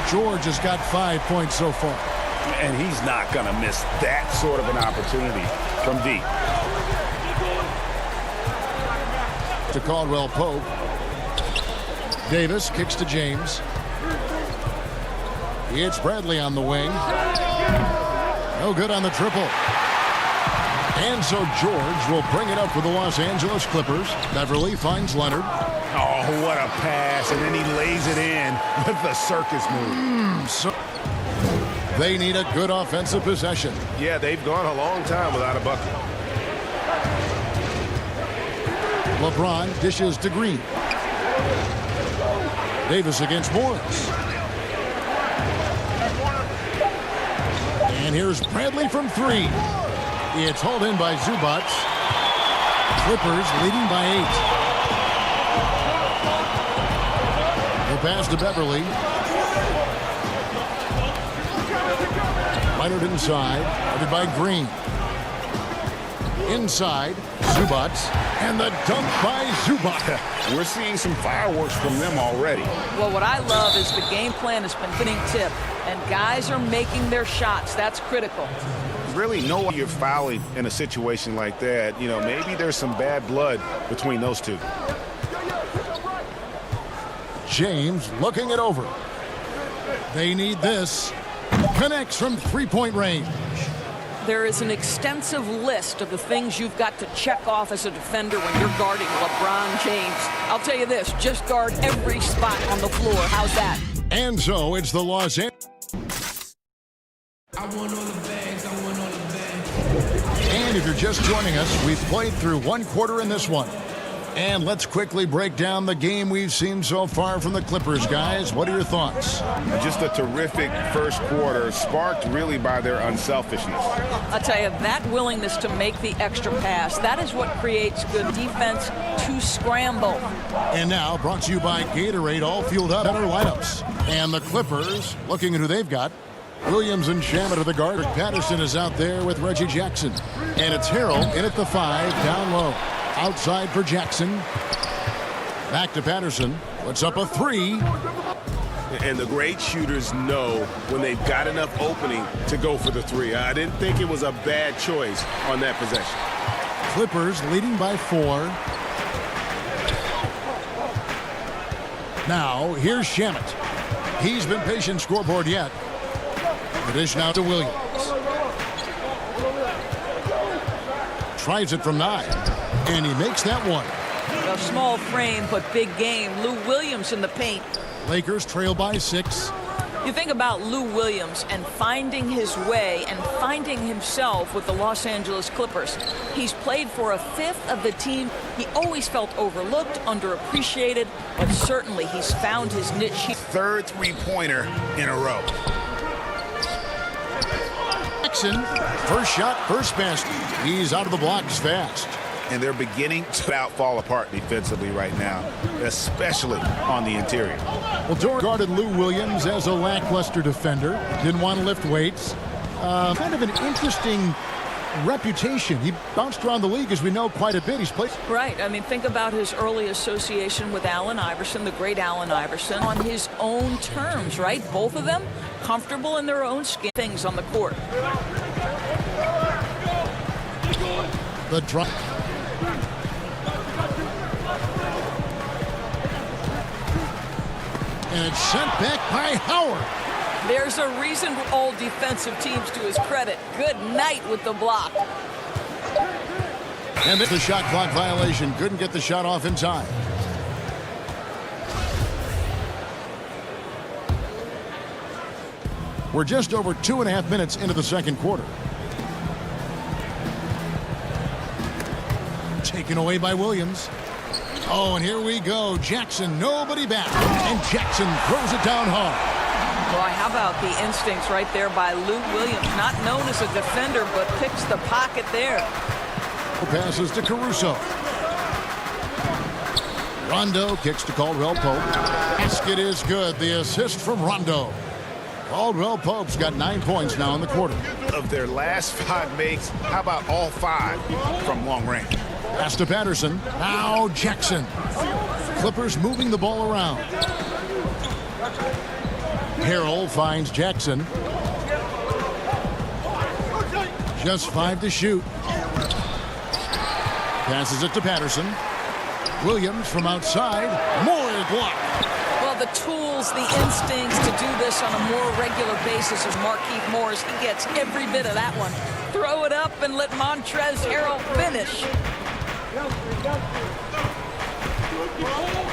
George has got 5 points so far. And he's not going to miss that sort of an opportunity from deep. To Caldwell Pope. Davis kicks to James. It's Bradley on the wing. No good on the triple. And so George will bring it up for the Los Angeles Clippers. Beverly finds Leonard. Oh, what a pass pass, and then he lays it in with the circus move. So they need a good offensive possession. Yeah, they've gone a long time without a bucket. LeBron dishes to Green. Davis against Morris. And here's Bradley from three. It's hauled in by Zubac. Clippers leading by 8. The pass to Beverly. Leonard inside, guarded by Green. Inside, Zubac, and the dunk by Zubac. We're seeing some fireworks from them already. Well, what I love is the game plan has been hitting tip, and guys are making their shots. That's critical. Really know why you're fouling in a situation like that. You know, maybe there's some bad blood between those two. James looking it over. They need this. Connects from three-point range. There is an extensive list of the things you've got to check off as a defender when you're guarding LeBron James. I'll tell you this, just guard every spot on the floor. How's that? And so it's the Los Angeles. I want all the bags, I want all the bags. And if you're just joining us, we've played through one quarter in this one. And let's quickly break down the game we've seen so far from the Clippers, guys. What are your thoughts? Just a terrific first quarter, sparked really by their unselfishness. I'll tell you, that willingness to make the extra pass, that is what creates good defense to scramble. And now, brought to you by Gatorade, all fueled up, better lineups. And the Clippers, looking at who they've got. Williams and Shamet are the guard. Patterson is out there with Reggie Jackson. And it's Harrell in at the 5, down low. Outside for Jackson. Back to Patterson. Puts up a 3. And the great shooters know when they've got enough opening to go for the 3. I didn't think it was a bad choice on that possession. Clippers leading by 4. Now, here's Shamet. He's been patient scoreboard yet. The dish now to Williams. Tries it from 9. And he makes that one. A small frame, but big game. Lou Williams in the paint. Lakers trail by 6. You think about Lou Williams and finding his way and finding himself with the Los Angeles Clippers. He's played for a fifth of the team. He always felt overlooked, underappreciated, but certainly he's found his niche. Third three-pointer in a row. Jackson, first shot, first basket. He's out of the blocks fast. And they're beginning to fall apart defensively right now, especially on the interior. Well, Dort guarded Lou Williams as a lackluster defender. Didn't want to lift weights. Kind of an interesting reputation. He bounced around the league, as we know, quite a bit. He's played. Right. I mean, think about his early association with Allen Iverson, the great Allen Iverson, on his own terms, right? Both of them comfortable in their own skin. Things on the court. The drop. And it's sent back by Howard. There's a reason all defensive teams, to his credit. Good night with the block. And the shot clock violation. Couldn't get the shot off in time. We're just over 2.5 minutes into the second quarter. Taken away by Williams. Oh, and here we go. Jackson, nobody back. And Jackson throws it down hard. Boy, how about the instincts right there by Lou Williams, not known as a defender, but picks the pocket there. Passes to Caruso. Rondo kicks to Caldwell Pope. Basket is good. The assist from Rondo. Caldwell Pope's got 9 points now in the quarter. Of their last 5 makes, how about all 5 from long range? Pass to Patterson. Now Jackson. Clippers moving the ball around. Harrell finds Jackson. Just 5 to shoot. Passes it to Patterson. Williams from outside. More block. Well, the tools, the instincts to do this on a more regular basis is Markieff Morris. He gets every bit of that one. Throw it up and let Montrezl Harrell finish.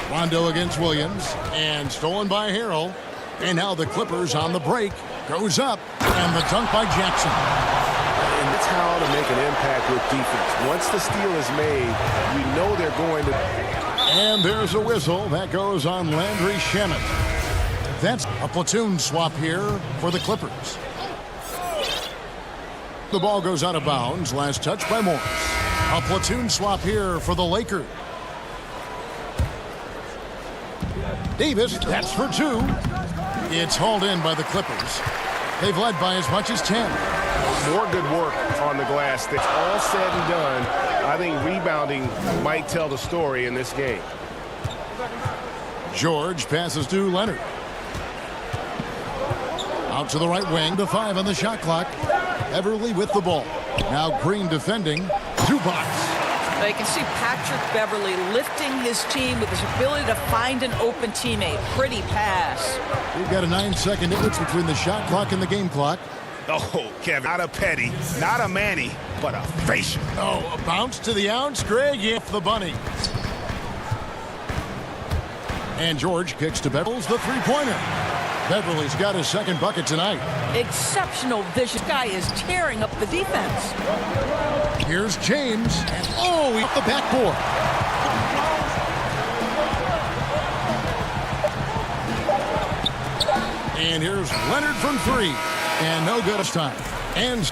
Rondo against Williams, and stolen by Harrell. And now the Clippers on the break. Goes up, and the dunk by Jackson. And that's how to make an impact with defense. Once the steal is made, you know they're going to... And there's a whistle. That goes on Landry Shamet. That's a platoon swap here for the Clippers. The ball goes out of bounds. Last touch by Morris. A platoon swap here for the Lakers. Davis, that's for two. It's hauled in by the Clippers. They've led by as much as 10. More good work on the glass. That's all said and done. I think rebounding might tell the story in this game. George passes to Leonard. Out to the right wing. The 5 on the shot clock. Everly with the ball. Now Green defending. Zubac. You can see Patrick Beverly lifting his team with his ability to find an open teammate. Pretty pass. We've got a 9-second difference between the shot clock and the game clock. Oh, Kevin, not a petty, not a Manny, but a facial. Oh, a bounce to the ounce. Greg hit the bunny. And George kicks to Beverly's the three-pointer. Beverly's got his second bucket tonight. Exceptional vision. This guy is tearing up the defense. Here's James. And oh, he hit the backboard. And here's Leonard from three. And no good this time. And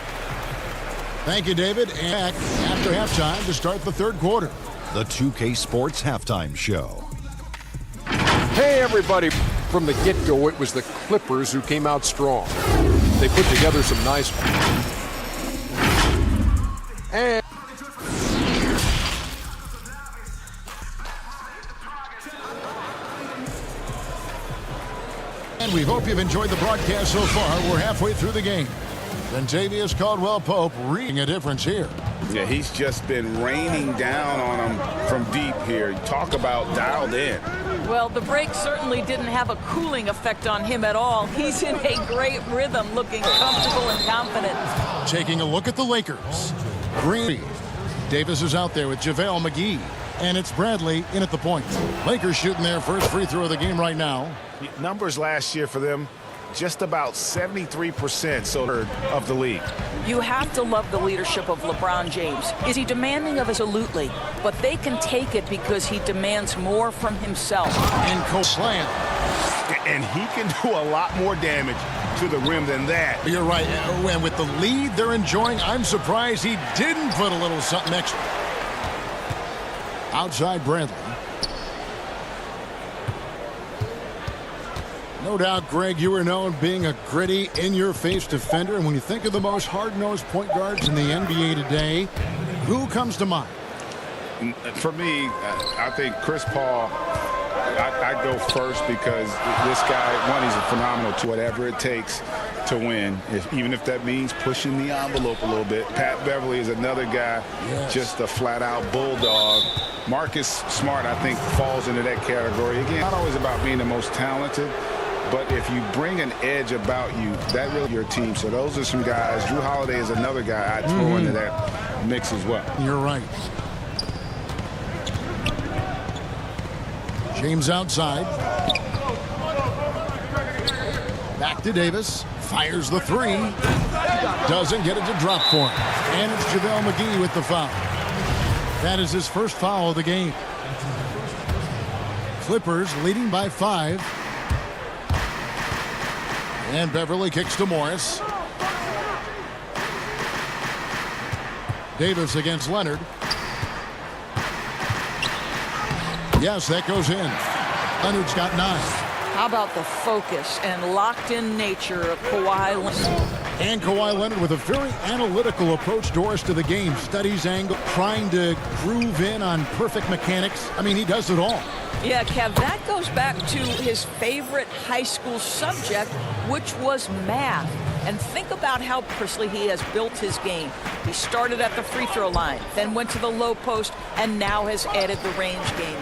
thank you, David. And after halftime to start the third quarter. The 2K Sports Halftime Show. Hey, everybody. From the get-go, it was the Clippers who came out strong. They put together some nice... And we hope you've enjoyed the broadcast so far. We're halfway through the game. Ventavious Caldwell-Pope reading a difference here. Yeah, he's just been raining down on him from deep here. Talk about dialed in. Well, the break certainly didn't have a cooling effect on him at all. He's in a great rhythm, looking comfortable and confident. Taking a look at the Lakers. Green. Davis is out there with JaVale McGee. And it's Bradley in at the point. Lakers shooting their first free throw of the game right now. Numbers last year for them, just about 73% so of the league. You have to love the leadership of LeBron James. Is he demanding of us? Absolutely. But they can take it because he demands more from himself. And Copeland. And he can do a lot more damage to the rim than that. You're right. And with the lead they're enjoying, I'm surprised he didn't put a little something extra. Outside Bradley. No doubt, Greg, you were known being a gritty, in-your-face defender. And when you think of the most hard-nosed point guards in the NBA today, who comes to mind? For me, I think Chris Paul, I go first because this guy, one, he's a phenomenal to whatever it takes to win, even if that means pushing the envelope a little bit. Pat Beverly is another guy, just a flat-out bulldog. Marcus Smart, I think, falls into that category. Again, not always about being the most talented, but if you bring an edge about you, that really your team. So those are some guys. Drew Holiday is another guy I'd throw into that mix as well. You're right. James outside. Back to Davis. Fires the three. Doesn't get it to drop for him. And it's JaVale McGee with the foul. That is his first foul of the game. Clippers leading by 5. And Beverly kicks to Morris. Davis against Leonard. Yes, that goes in. Leonard's got 9. How about the focus and locked-in nature of Kawhi Leonard? And Kawhi Leonard with a very analytical approach, Doris, to the game. Studies angle, trying to groove in on perfect mechanics. I mean, he does it all. Yeah, Kev, that goes back to his favorite high school subject, which was math. And think about how precisely he has built his game. He started at the free throw line, then went to the low post, and now has added the range game.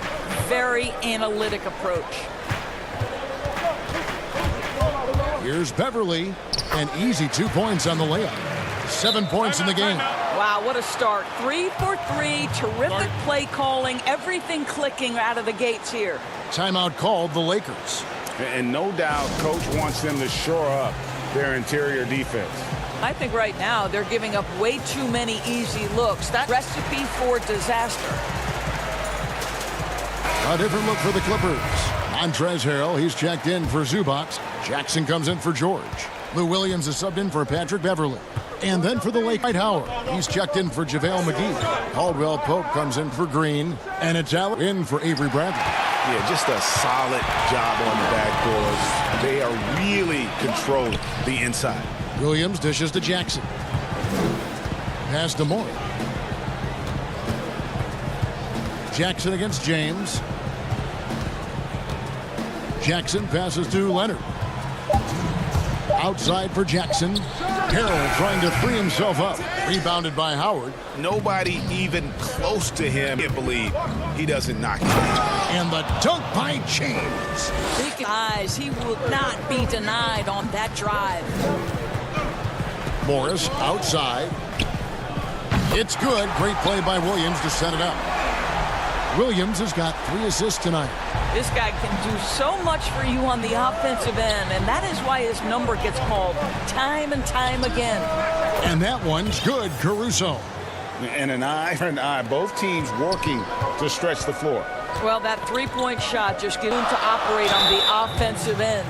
Very analytic approach. Here's Beverly, an easy 2 points on the layup. 7 points in the game. Wow, what a start. 3 for 3, terrific play calling, everything clicking out of the gates here. Timeout called the Lakers. And no doubt, coach wants them to shore up their interior defense. I think right now they're giving up way too many easy looks. That recipe for disaster. A different look for the Clippers. Montrezl Harrell, he's checked in for Zubac. Jackson comes in for George. Lou Williams is subbed in for Patrick Beverly. And then for the Lake White Howard, he's checked in for JaVale McGee. Caldwell Pope comes in for Green. And it's out in for Avery Bradley. Yeah, just a solid job on the backboards. They are really controlling the inside. Williams dishes to Jackson. Pass to Moore. Jackson against James. Jackson passes to Leonard. Outside for Jackson. Harrell trying to free himself up. Rebounded by Howard. Nobody even close to him can believe he doesn't knock it down. And the dunk by James. Big eyes. He will not be denied on that drive. Morris outside. It's good. Great play by Williams to set it up. Williams has got 3 assists tonight. This guy can do so much for you on the offensive end, and that is why his number gets called time and time again. And that one's good, Caruso. And an eye for an eye. Both teams working to stretch the floor. Well, that three-point shot just gets him to operate on the offensive end.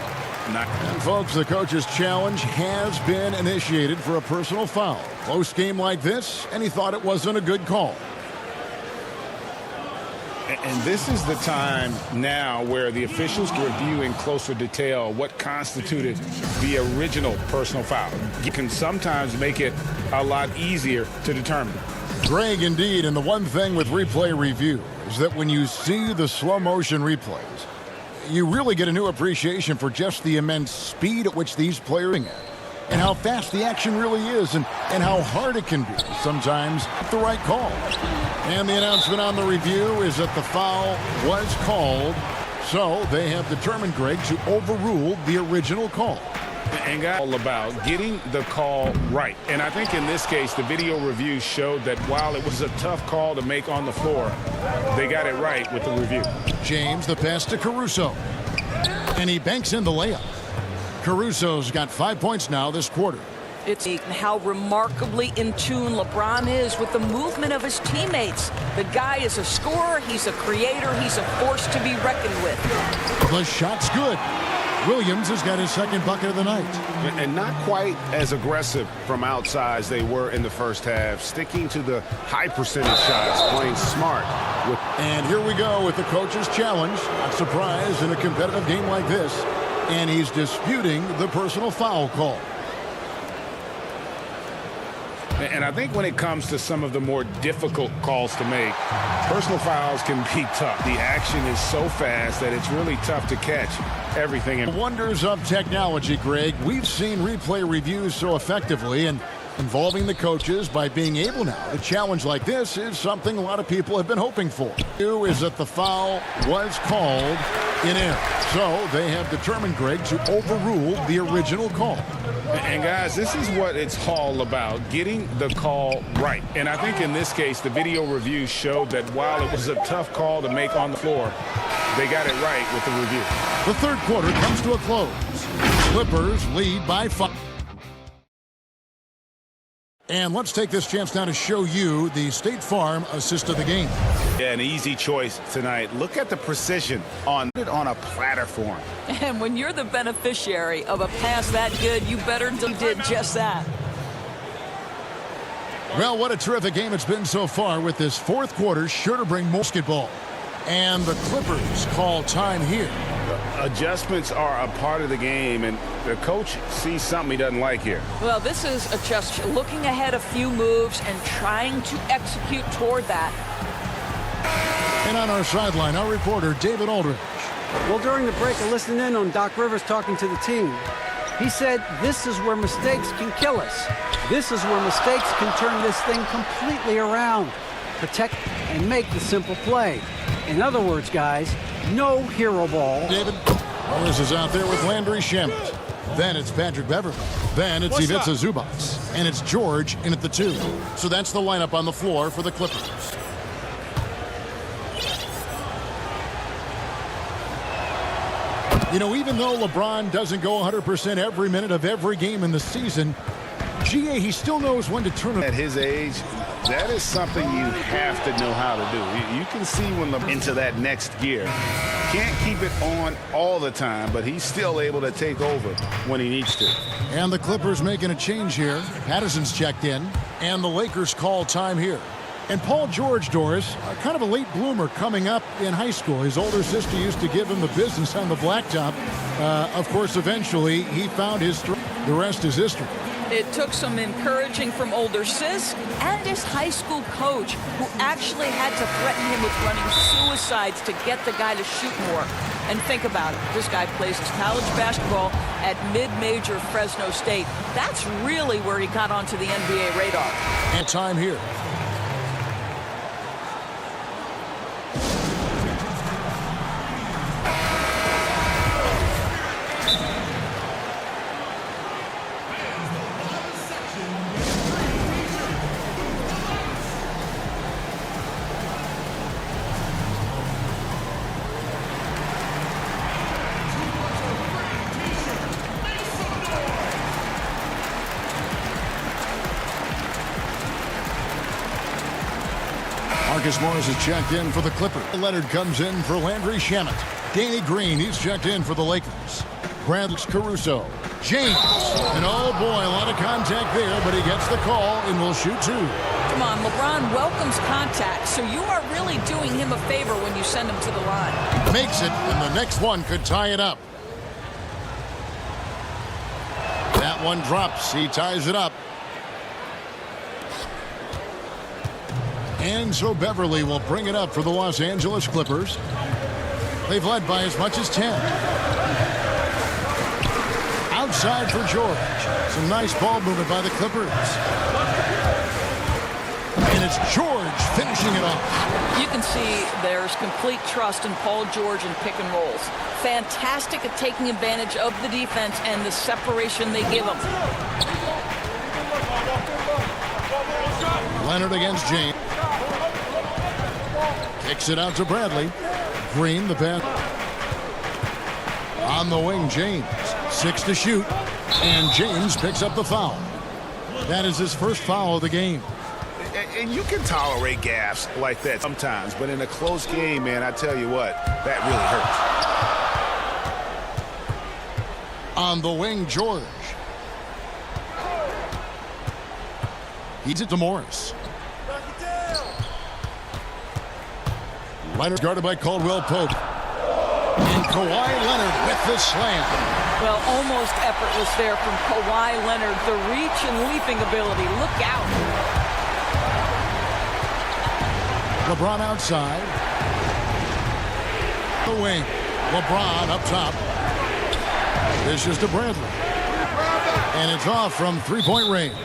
And folks, the coach's challenge has been initiated for a personal foul. Close game like this, and he thought it wasn't a good call. And this is the time now where the officials can review in closer detail what constituted the original personal foul. You can sometimes make it a lot easier to determine. Greg, indeed, and the one thing with replay review is that when you see the slow motion replays, you really get a new appreciation for just the immense speed at which these players are at, and how fast the action really is, and how hard it can be sometimes the right call. And the announcement on the review is that the foul was called, so they have determined, Greg, to overrule the original call. And got all about getting the call right. And I think in this case, the video review showed that while it was a tough call to make on the floor, they got it right with the review. James, the pass to Caruso. And he banks in the layup. Caruso's got 5 points now this quarter. It's how remarkably in tune LeBron is with the movement of his teammates. The guy is a scorer, he's a creator, he's a force to be reckoned with. The shot's good. Williams has got his second bucket of the night. And not quite as aggressive from outside as they were in the first half, sticking to the high percentage shots, playing smart. And here we go with the coach's challenge. Not surprised in a competitive game like this. And he's disputing the personal foul call. And I think when it comes to some of the more difficult calls to make, personal fouls can be tough. The action is so fast that it's really tough to catch everything. The wonders of technology, Greg. We've seen replay reviews so effectively, and involving the coaches by being able now to challenge like this is something a lot of people have been hoping for. New is that the foul was called in error. So they have determined, Greg, to overrule the original call. And guys, this is what it's all about, getting the call right. And I think in this case, the video review showed that while it was a tough call to make on the floor, they got it right with the review. The third quarter comes to a close. Clippers lead by 5. And let's take this chance now to show you the State Farm assist of the game. Yeah, an easy choice tonight. Look at the precision on a platter form. And when you're the beneficiary of a pass that good, you better did just that. Well, what a terrific game it's been so far, with this fourth quarter sure to bring more basketball. And the Clippers call time here. Adjustments are a part of the game, and the coach sees something he doesn't like here. Well, this is just looking ahead a few moves and trying to execute toward that. And on our sideline, our reporter, David Aldridge. Well, during the break, I listened in on Doc Rivers talking to the team. He said, this is where mistakes can kill us. This is where mistakes can turn this thing completely around. Protect and make the simple play. In other words, guys, no hero ball. David, Morris is out there with Landry Shamet. Then it's Patrick Beverly. Then it's Ivica Zubac. And it's George in at the 2. So that's the lineup on the floor for the Clippers. You know, even though LeBron doesn't go 100% every minute of every game in the season, GA, he still knows when to turn it. At his age, that is something you have to know how to do. You can see when into that next gear. Can't keep it on all the time, but he's still able to take over when he needs to. And the Clippers making a change here. Patterson's checked in, and the Lakers call time here. And Paul George, Doris, kind of a late bloomer coming up in high school. His older sister used to give him the business on the blacktop. Of course, eventually, he found his strength. The rest is history. It took some encouraging from older sis and his high school coach, who actually had to threaten him with running suicides to get the guy to shoot more. And think about it. This guy plays college basketball at mid-major Fresno State. That's really where he got onto the NBA radar. And time here. Marcus Morris is checked in for the Clippers. Leonard comes in for Landry Shamet. Danny Green, he's checked in for the Lakers. Bradley Caruso. James. And oh boy, a lot of contact there, but he gets the call and will shoot two. Come on, LeBron welcomes contact, so you are really doing him a favor when you send him to the line. Makes it, and the next one could tie it up. That one drops. He ties it up. And so Beverly will bring it up for the Los Angeles Clippers. They've led by as much as 10. Outside for George. Some nice ball movement by the Clippers. And it's George finishing it off. You can see there's complete trust in Paul George in pick and rolls. Fantastic at taking advantage of the defense and the separation they give him. Leonard against James. Kicks it out to Bradley. Green, the pass. On the wing, James. 6 to shoot. And James picks up the foul. That is his first foul of the game. And you can tolerate gaffes like that sometimes, but in a close game, man, I tell you what, that really hurts. On the wing, George. He's it to Morris. Leonard guarded by Caldwell Pope. And Kawhi Leonard with the slam. Well, almost effortless there from Kawhi Leonard. The reach and leaping ability. Look out. LeBron outside. The wing. LeBron up top. This is to Bradley. And it's off from three-point range.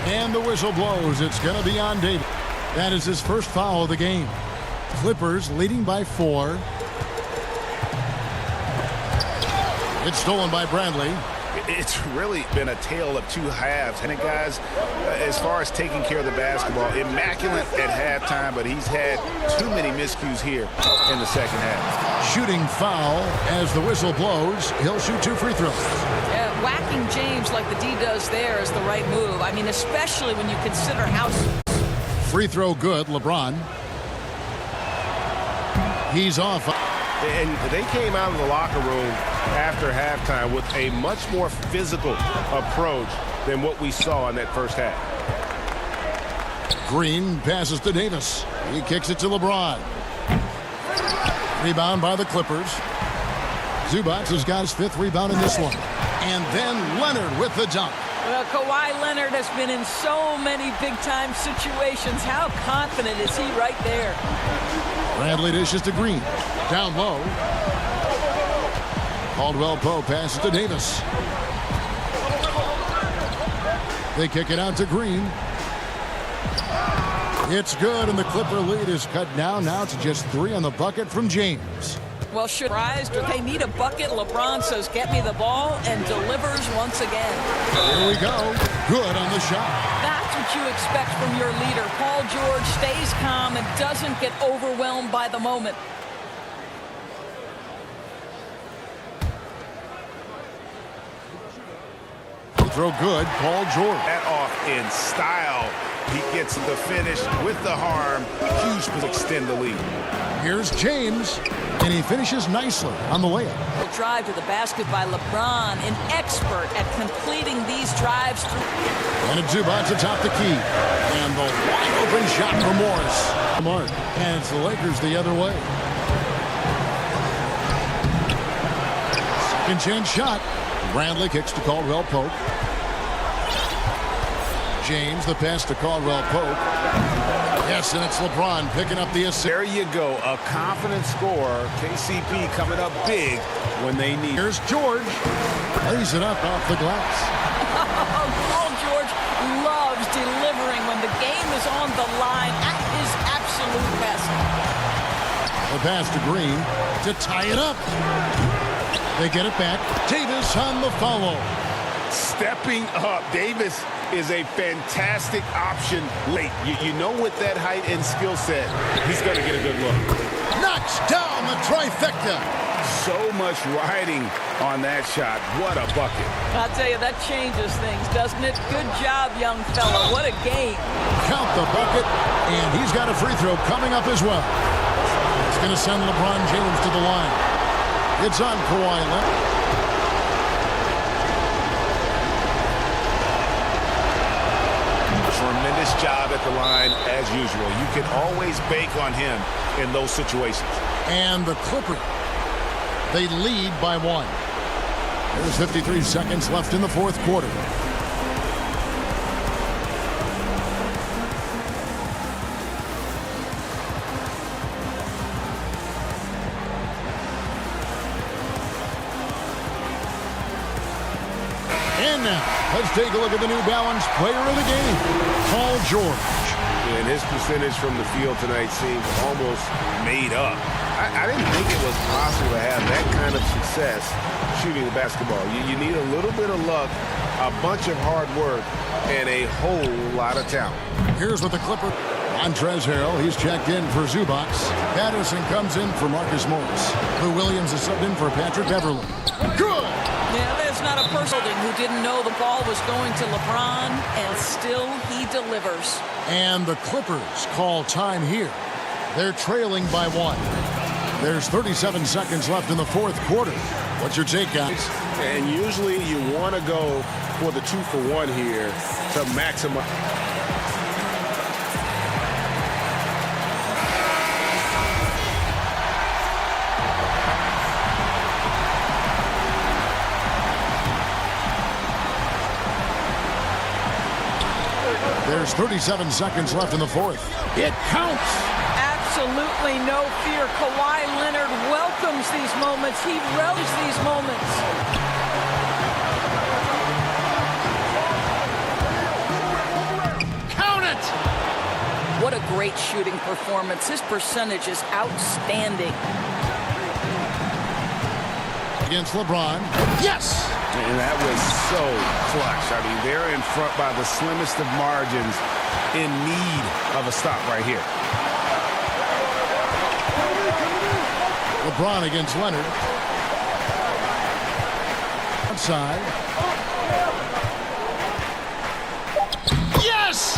And the whistle blows. It's going to be on Davis. That is his first foul of the game. Clippers leading by 4. It's stolen by Bradley. It's really been a tale of two halves. And guys, as far as taking care of the basketball, immaculate at halftime, but he's had too many miscues here in the second half. Shooting foul as the whistle blows. He'll shoot 2 free throws. Yeah, whacking James like the D does there is the right move. I mean, especially when you consider how... Free throw good, LeBron. He's off. And they came out of the locker room after halftime with a much more physical approach than what we saw in that first half. Green passes to Davis. He kicks it to LeBron. Rebound by the Clippers. Zubac has got his 5th rebound in this one. And then Leonard with the dunk. Well, Kawhi Leonard has been in so many big-time situations. How confident is he right there? Bradley dishes to Green. Down low. Caldwell Pope passes to Davis. They kick it out to Green. It's good, and the Clipper lead is cut down now to just 3 on the bucket from James. Well, should rise, or they need a bucket. LeBron says, get me the ball, and delivers once again. Here we go. Good on the shot. That's what you expect from your leader. Paul George stays calm and doesn't get overwhelmed by the moment. throw good. Paul George. That off in style. He gets the finish with the harm. Huge to extend the lead. Here's James, and he finishes nicely on the layup. The drive to the basket by LeBron, an expert at completing these drives. And it's Zubac atop the key. And the wide open shot for Morris. Mark. And it's the Lakers the other way. Second chance shot. Randley kicks to Caldwell Pope. James, the pass to Caldwell Pope. Yes, and it's LeBron picking up the assist. There you go, a confident scorer. KCP coming up big when they need. Here's George. Lays it up off the glass. Paul George loves delivering when the game is on the line at his absolute best. The pass to Green to tie it up. They get it back. Davis on the follow. Stepping up. Davis is a fantastic option late. You know, with that height and skill set, he's going to get a good look. Knocks down the trifecta. So much riding on that shot. What a bucket. I'll tell you, that changes things, doesn't it? Good job, young fella. What a game. Count the bucket, and he's got a free throw coming up as well. It's going to send LeBron James to the line. It's on Kawhi Leonard. Tremendous job at the line as usual. You can always bank on him in those situations. And the Clippers, they lead by 1. There's 53 seconds left in the fourth quarter. And now, let's take a look at the New Balance player of the game, Paul George. And his percentage from the field tonight seems almost made up. I didn't think it was possible to have that kind of success shooting the basketball. You need a little bit of luck, a bunch of hard work, and a whole lot of talent. Here's what the Clippers. Montrezl Harrell, he's checked in for Zubac. Patterson comes in for Marcus Morris. Lou Williams is subbed in for Patrick Beverly. Good! Yeah, there's not a person who didn't know the ball was going to LeBron, and still he delivers. And the Clippers call time here. They're trailing by 1. There's 37 seconds left in the fourth quarter. What's your take, guys? And usually you want to go for the 2-for-1 here to maximize. There's 37 seconds left in the fourth. It counts. Absolutely no fear. Kawhi Leonard welcomes these moments. He relishes these moments. Count it! What a great shooting performance. His percentage is outstanding. Against LeBron. Yes! And that was so clutch. I mean, they're in front by the slimmest of margins, in need of a stop right here. LeBron against Leonard. Outside. Yes!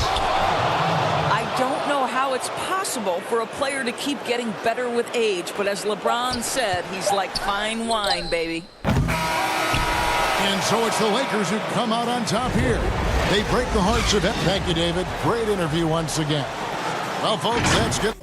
I don't know how it's possible for a player to keep getting better with age, but as LeBron said, he's like fine wine, baby. And so it's the Lakers who come out on top here. They break the hearts of it. Thank you, David. Great interview once again. Well, folks, that's good.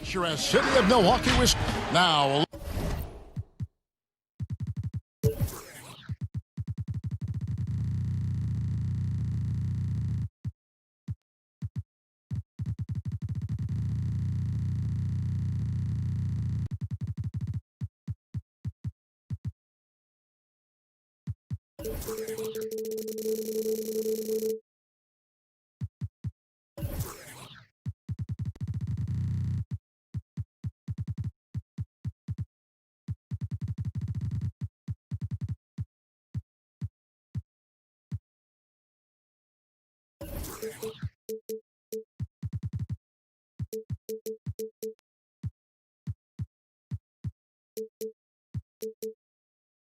Sure as City of Milwaukee was now.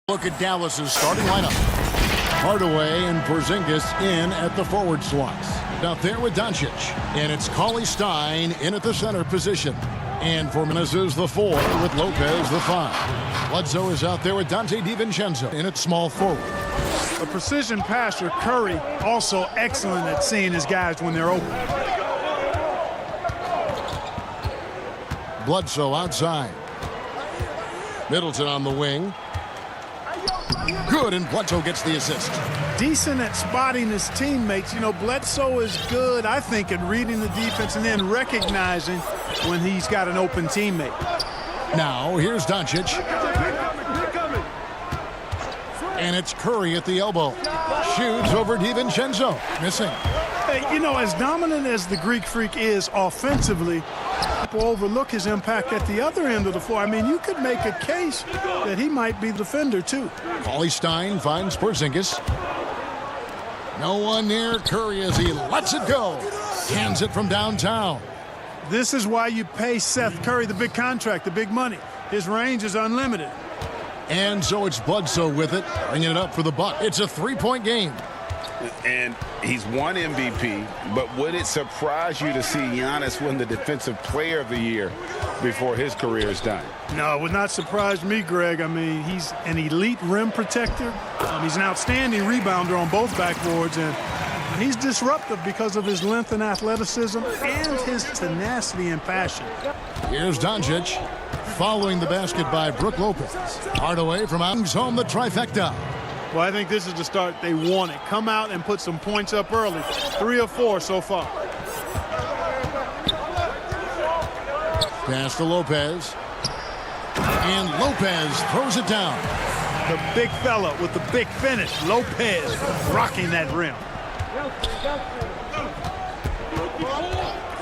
Look at Dallas's starting lineup. Hardaway and Porzingis in at the forward slots. Out there with Doncic. And it's Cauley Stein in at the center position. And for Minnesota is the 4 with Lopez the 5. Bledsoe is out there with Dante DiVincenzo in at small forward. A precision passer, Curry, also excellent at seeing his guys when they're open. Bledsoe outside. Middleton on the wing. Good, and Bledsoe gets the assist. Decent at spotting his teammates. You know, Bledsoe is good, I think, at reading the defense and then recognizing when he's got an open teammate. Now, here's Doncic. And it's Curry at the elbow. Shoots over DiVincenzo. Missing. Hey, you know, as dominant as the Greek Freak is offensively, people overlook his impact at the other end of the floor. I mean, you could make a case that he might be the defender, too. Cauley Stein finds Porzingis. No one near Curry as he lets it go. Hands it from downtown. This is why you pay Seth Curry the big contract, the big money. His range is unlimited. And so it's Bledsoe with it, bringing it up for the Buck. It's a three-point game. And he's won MVP, but would it surprise you to see Giannis win the Defensive Player of the Year before his career is done? No, it would not surprise me, Greg. I mean, he's an elite rim protector. He's an outstanding rebounder on both backboards, and he's disruptive because of his length and athleticism and his tenacity and passion. Here's Doncic, following the basket by Brook Lopez. Hardaway from out home, the trifecta. Well, I think this is the start they wanted. Come out and put some points up early. 3 of 4 so far. Pass to Lopez. And Lopez throws it down. The big fella with the big finish. Lopez rocking that rim.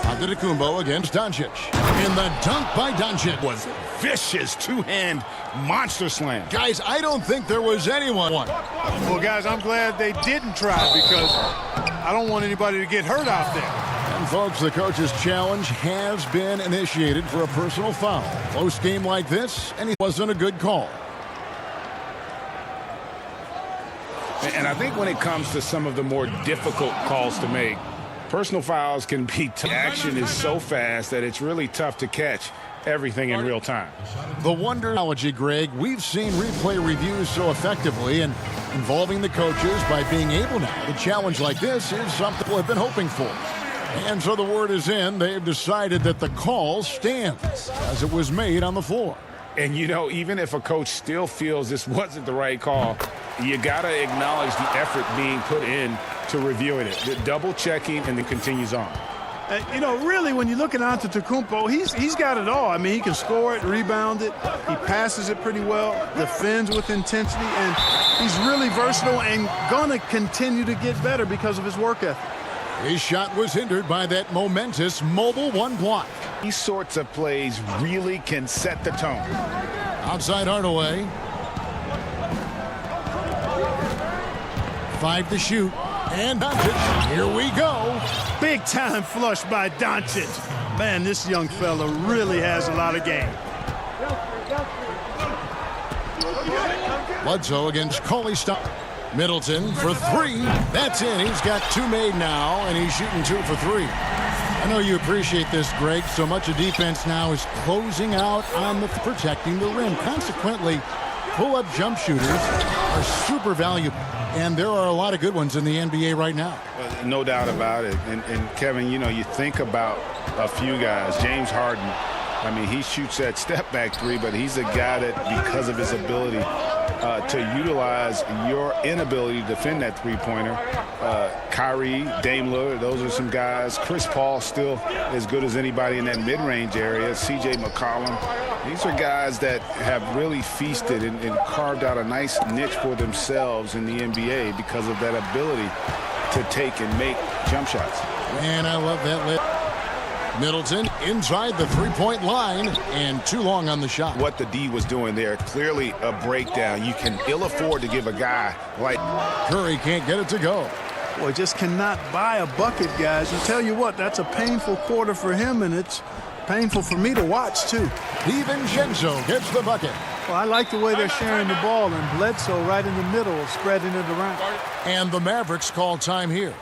Antetokounmpo against Doncic. And the dunk by Doncic was vicious two-hand monster slam. Guys, I don't think there was anyone. Well, guys, I'm glad they didn't try because I don't want anybody to get hurt out there. And, folks, the coach's challenge has been initiated for a personal foul. Close game like this, and it wasn't a good call. And I think when it comes to some of the more difficult calls to make, personal fouls can be tough. Action is so fast that it's really tough to catch everything in real time. The wonder analogy, Greg, we've seen replay reviews so effectively and involving the coaches by being able now. A challenge like this is something people have been hoping for. And so the word is in. They've decided that the call stands as it was made on the floor. And, you know, even if a coach still feels this wasn't the right call, you got to acknowledge the effort being put in to reviewing it. The double checking and then continues on. You know, really, when you look at Antetokounmpo, he's got it all. I mean, he can score it, rebound it, he passes it pretty well, defends with intensity, and he's really versatile and gonna continue to get better because of his work ethic. His shot was hindered by that momentous mobile one block. These sorts of plays really can set the tone. Outside Hardaway. 5 to shoot. And Doncic, here we go. Big time flush by Doncic. Man, this young fella really has a lot of game. Bledsoe against Cauley Stein. Middleton for 3. That's in. He's got 2 made now, and he's shooting 2 for 3. I know you appreciate this, Greg. So much of defense now is closing out on the protecting the rim. Consequently, pull-up jump shooters are super valuable. And there are a lot of good ones in the NBA right now. No doubt about it. And Kevin, you know, you think about a few guys. James Harden I mean, he shoots that step-back three, but he's a guy that, because of his ability to utilize your inability to defend that three-pointer, Kyrie, Dame Lillard, those are some guys. Chris Paul still as good as anybody in that mid-range area. C.J. McCollum. These are guys that have really feasted and carved out a nice niche for themselves in the NBA because of that ability to take and make jump shots. And I love that. Middleton inside the three-point line and too long on the shot. What the D was doing there, clearly a breakdown. You can ill afford to give a guy like Curry can't get it to go. Boy, just cannot buy a bucket, guys. And tell you what, that's a painful quarter for him, and it's painful for me to watch, too. DiVincenzo gets the bucket. Well, I like the way they're sharing the ball, and Bledsoe right in the middle, spreading it around. And the Mavericks call time here.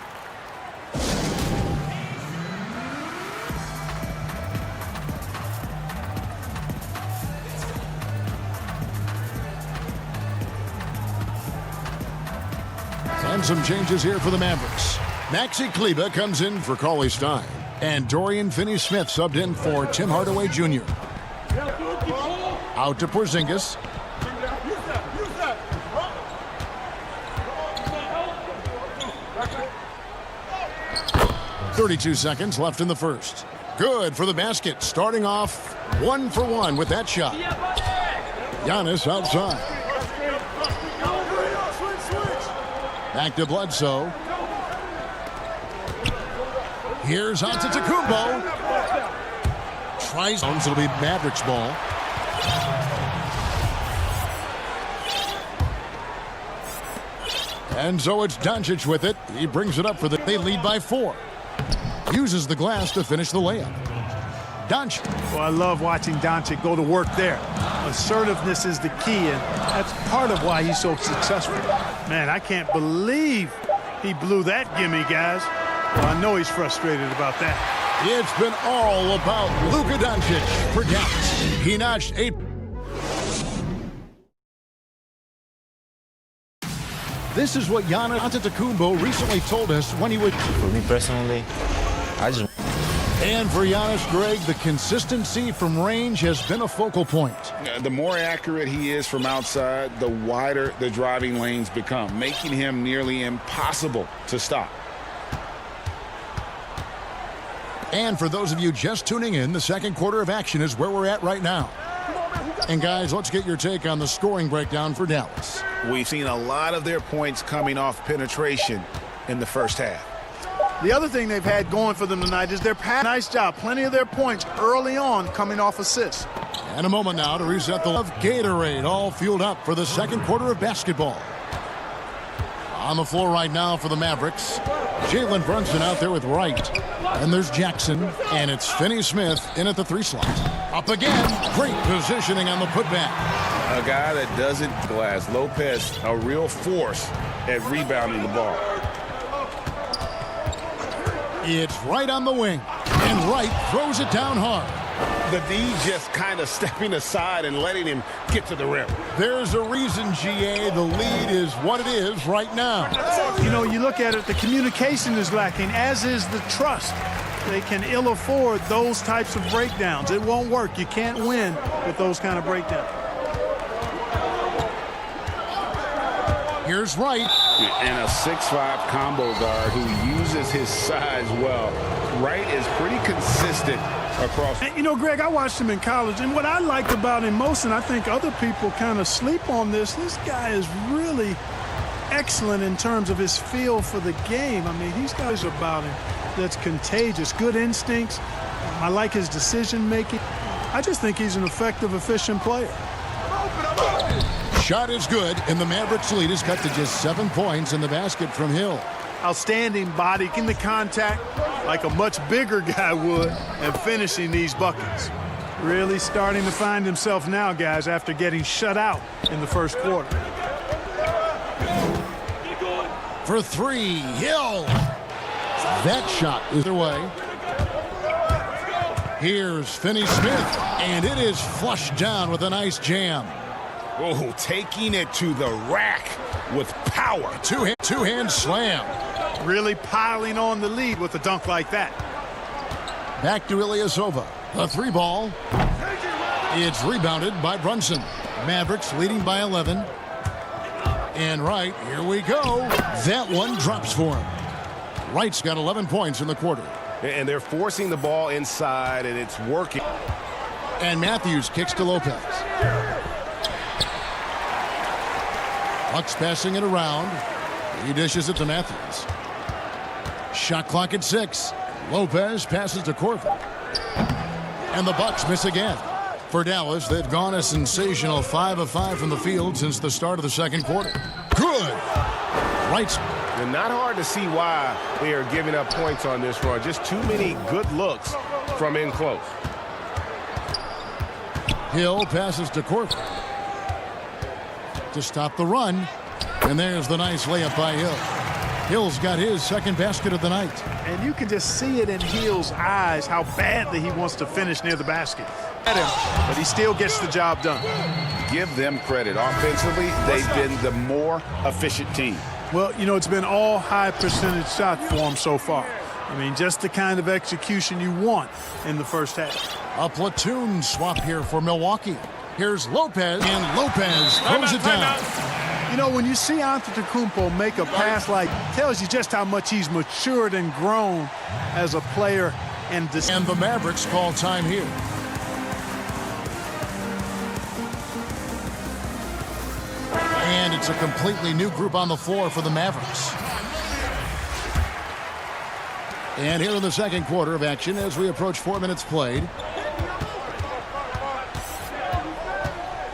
And some changes here for the Mavericks. Maxi Kleber comes in for Cauley Stein. And Dorian Finney-Smith subbed in for Tim Hardaway Jr. Out to Porzingis. .32 seconds left in the first. Good for the basket. Starting off 1 for 1 with that shot. Giannis outside. Back to Bledsoe. Here's Antetokounmpo. Tries. It'll be Mavericks ball. And so it's Doncic with it. He brings it up for they lead by 4. Uses the glass to finish the layup. Doncic. Well, I love watching Doncic go to work there. Assertiveness is the key, and that's part of why he's so successful. Man, I can't believe he blew that gimme, guys. Well, I know he's frustrated about that. It's been all about Luka Doncic for Dallas. He notched 8. This is what Giannis Antetokounmpo recently told us when he would. For me personally, I just. And for Giannis, Greg, the consistency from range has been a focal point. The more accurate he is from outside, the wider the driving lanes become, making him nearly impossible to stop. And for those of you just tuning in, the second quarter of action is where we're at right now. And guys, let's get your take on the scoring breakdown for Dallas. We've seen a lot of their points coming off penetration in the first half. The other thing they've had going for them tonight is their pass. Nice job. Plenty of their points early on coming off assists. And a moment now to reset the love. Gatorade all fueled up for the second quarter of basketball. On the floor right now for the Mavericks, Jalen Brunson out there with Wright. And there's Jackson, and it's Finney-Smith in at the 3 slot. Up again, great positioning on the putback. A guy that doesn't glass. Lopez, a real force at rebounding the ball. It's Wright on the wing, and Wright throws it down hard. The D just kind of stepping aside and letting him get to the rim. There's a reason, GA, the lead is what it is right now. You know, you look at it, the communication is lacking, as is the trust. They can ill afford those types of breakdowns. It won't work. You can't win with those kind of breakdowns. Here's Wright. And a 6'5" combo guard who uses his size well. Wright is pretty consistent across. And, you know, Greg, I watched him in college, and what I liked about him most, and I think other people kind of sleep on this guy is really excellent in terms of his feel for the game. I mean, he's got about him that's contagious. Good instincts. I like his decision-making. I just think he's an effective, efficient player. Shot is good, and the Mavericks lead is cut to just 7 points in the basket from Hill. Outstanding body in the contact like a much bigger guy would, and finishing these buckets. Really starting to find himself now, guys, after getting shut out in the first quarter. For 3, Hill. That shot is away. Here's Finney-Smith, and it is flushed down with a nice jam. Oh, taking it to the rack with power. Two-hand slam. Really piling on the lead with a dunk like that. Back to Ilyasova. The 3 ball. It's rebounded by Brunson. Mavericks leading by 11. And Wright, here we go. That one drops for him. Wright's got 11 points in the quarter. And they're forcing the ball inside, and it's working. And Matthews kicks to Lopez. Bucks passing it around. He dishes it to Matthews. Shot clock at 6. Lopez passes to Corver. And the Bucks miss again. For Dallas, they've gone a sensational 5 of 5 from the field since the start of the second quarter. Good. Right. And not hard to see why they are giving up points on this run. Just too many good looks from in close. Hill passes to Corver to stop the run. And there's the nice layup by Hill. Hill's got his second basket of the night. And you can just see it in Hill's eyes how badly he wants to finish near the basket. But he still gets the job done. Give them credit. Offensively, they've been the more efficient team. Well, you know, it's been all high percentage shots for him so far. I mean, just the kind of execution you want in the first half. A platoon swap here for Milwaukee. Here's Lopez, and Lopez throws it down. You know, when you see Antetokounmpo make a pass like, tells you just how much he's matured and grown as a player. And the Mavericks call time here. And it's a completely new group on the floor for the Mavericks. And here in the second quarter of action as we approach 4 minutes played.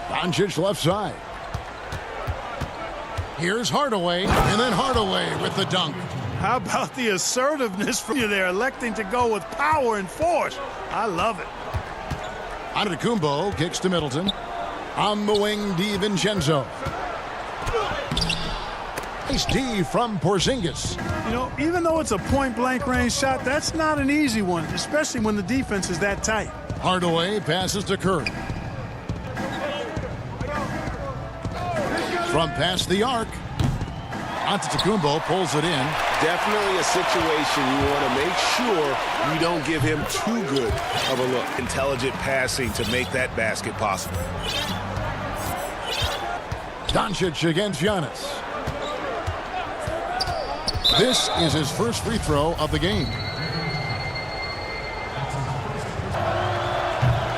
Doncic left side. Here's Hardaway, and then Hardaway with the dunk. How about the assertiveness from you there, electing to go with power and force? I love it. Antetokounmpo kicks to Middleton. On the wing, DiVincenzo. Nice D from Porzingis. You know, even though it's a point-blank range shot, that's not an easy one, especially when the defense is that tight. Hardaway passes to Curry. From past the arc, Antetokounmpo pulls it in. Definitely a situation you want to make sure you don't give him too good of a look. Intelligent passing to make that basket possible. Doncic against Giannis. This is his first free throw of the game.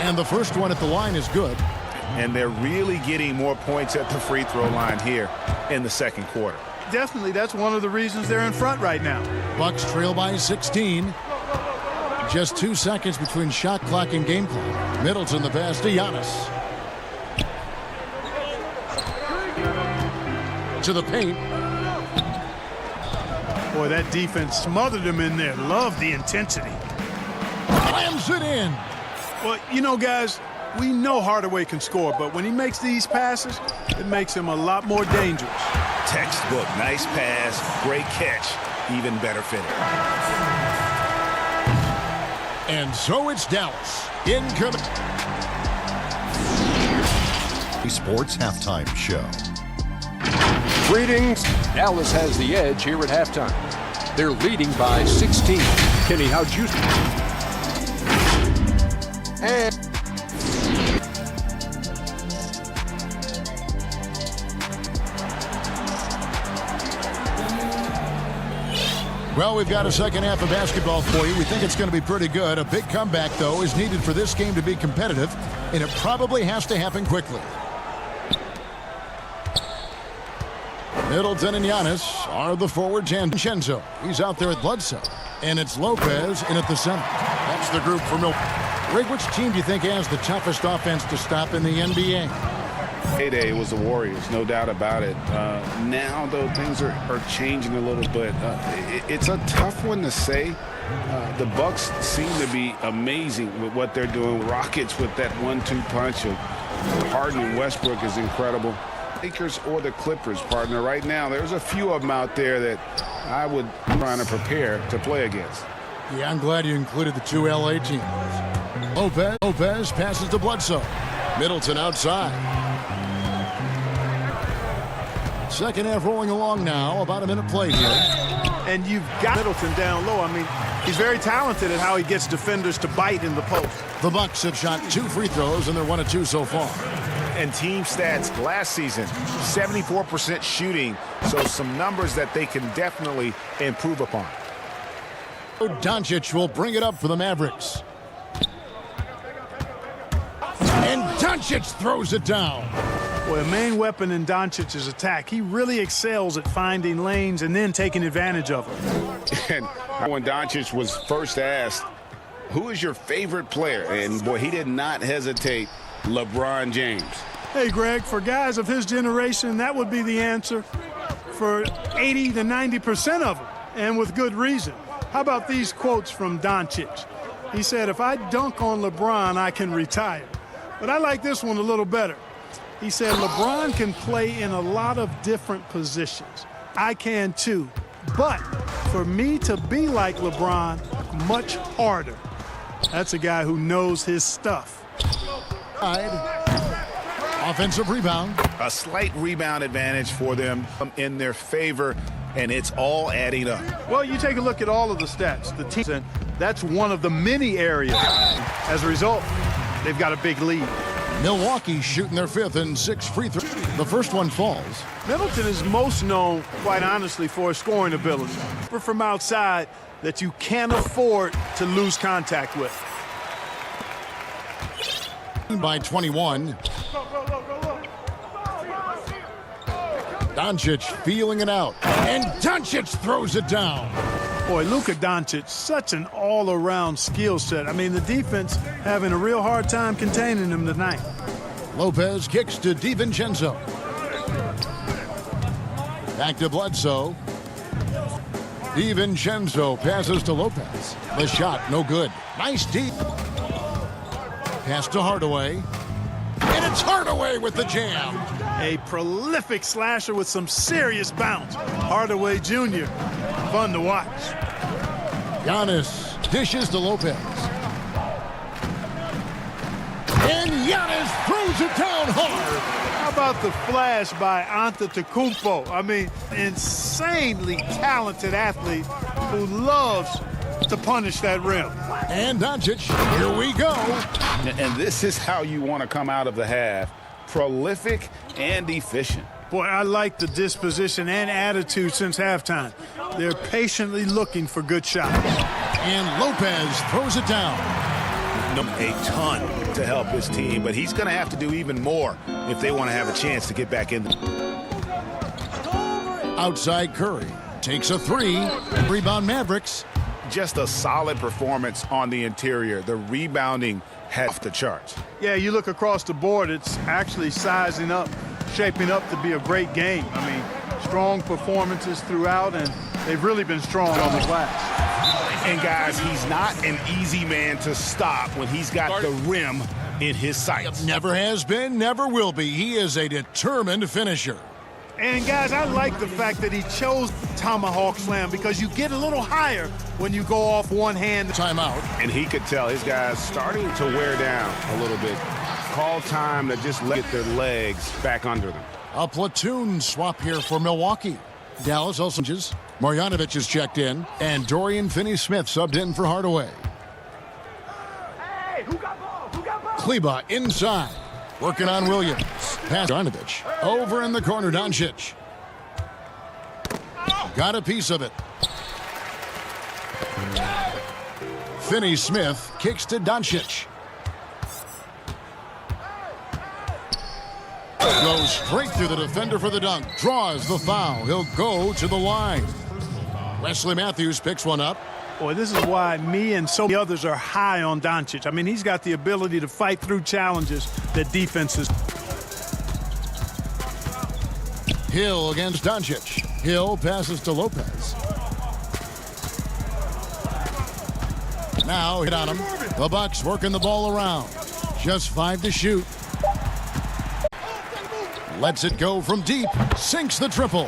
And the first one at the line is good. And they're really getting more points at the free throw line here in the second quarter. Definitely, that's one of the reasons they're in front right now. Bucks trail by 16. Just 2 seconds between shot clock and game clock. Middleton the pass to Giannis. To the paint. Boy, that defense smothered him in there. Love the intensity. Slams it in. Well, you know, guys, we know Hardaway can score, but when he makes these passes, it makes him a lot more dangerous. Textbook, nice pass, great catch, even better finish. And so it's Dallas incoming. Esports Halftime Show. Greetings. Dallas has the edge here at halftime. They're leading by 16. Kenny, how'd you... And... Well, we've got a second half of basketball for you. We think it's going to be pretty good. A big comeback, though, is needed for this game to be competitive, and it probably has to happen quickly. Middleton and Giannis are the forwards, and Vincenzo. He's out there at Bledsoe. And it's Lopez in at the center. That's the group for Milwaukee. Rick, which team do you think has the toughest offense to stop in the NBA? Heyday was the Warriors, no doubt about it. Now, though, things are changing a little bit. It's a tough one to say. The Bucks seem to be amazing with what they're doing. Rockets with that 1-2 punch of Harden and Westbrook is incredible. Lakers or the Clippers, partner. Right now, there's a few of them out there that I would try to prepare to play against. Yeah, I'm glad you included the two LA teams. Lopez passes to Bledsoe. Middleton outside. Second half rolling along now. About a minute played here. And you've got Middleton down low. I mean, he's very talented at how he gets defenders to bite in the post. The Bucks have shot 2 free throws, and they're 1 of 2 so far. And team stats last season, 74% shooting. So some numbers that they can definitely improve upon. Doncic will bring it up for the Mavericks. And Doncic throws it down. Well, the main weapon in Doncic's attack, he really excels at finding lanes and then taking advantage of them. And when Doncic was first asked, who is your favorite player? And boy, he did not hesitate. LeBron James. Hey, Greg, for guys of his generation, that would be the answer for 80 to 90% of them, and with good reason. How about these quotes from Doncic? He said, if I dunk on LeBron, I can retire. But I like this one a little better. He said, LeBron can play in a lot of different positions. I can too. But for me to be like LeBron, much harder. That's a guy who knows his stuff. Offensive rebound. A slight rebound advantage for them in their favor, and it's all adding up. Well, you take a look at all of the stats. The team, and that's one of the many areas. As a result, they've got a big lead. Milwaukee shooting their 5th and 6th free throws. The first one falls. Middleton is most known, quite honestly, for his scoring ability. From outside that you can't afford to lose contact with. By 21. Doncic feeling it out. And Doncic throws it down. Boy, Luka Doncic, such an all-around skill set. I mean, the defense having a real hard time containing him tonight. Lopez kicks to DiVincenzo. Back to Bledsoe. DiVincenzo passes to Lopez. The shot, no good. Nice deep. Pass to Hardaway. And it's Hardaway with the jam. A prolific slasher with some serious bounce. Hardaway Jr., fun to watch. Giannis dishes to Lopez. And Giannis throws it down hard. How about the flash by Antetokounmpo? I mean, insanely talented athlete who loves to punish that rim. And Doncic, here we go. And this is how you want to come out of the half. Prolific and efficient. Boy, I like the disposition and attitude since halftime. They're patiently looking for good shots. And Lopez throws it down. A ton to help his team, but he's going to have to do even more if they want to have a chance to get back in. Outside Curry takes a 3. Rebound Mavericks. Just a solid performance on the interior. The rebounding has the charts. Yeah, you look across the board, it's actually sizing up, shaping up to be a great game. I mean, strong performances throughout, and they've really been strong on the glass. And guys, he's not an easy man to stop when he's got the rim in his sights. Never has been, never will be. He is a determined finisher. And guys, I like the fact that he chose tomahawk slam because you get a little higher when you go off one hand. Timeout. And he could tell his guys starting to wear down a little bit. Call time to just get their legs back under them. A platoon swap here for Milwaukee. Dallas also changes. Marjanovic is checked in, and Dorian Finney-Smith subbed in for Hardaway. Hey, who got ball? Who got ball? Kleba inside. Working on Williams. Pass Marjanovic. Over in the corner, Doncic. Got a piece of it. Finney-Smith kicks to Doncic. Goes straight through the defender for the dunk. Draws the foul. He'll go to the line. Wesley Matthews picks one up. Boy, this is why me and so many others are high on Doncic. I mean, he's got the ability to fight through challenges that defenses. Hill against Doncic. Hill passes to Lopez. Now hit on him. The Bucks working the ball around. Just 5 to shoot. Lets it go from deep. Sinks the triple.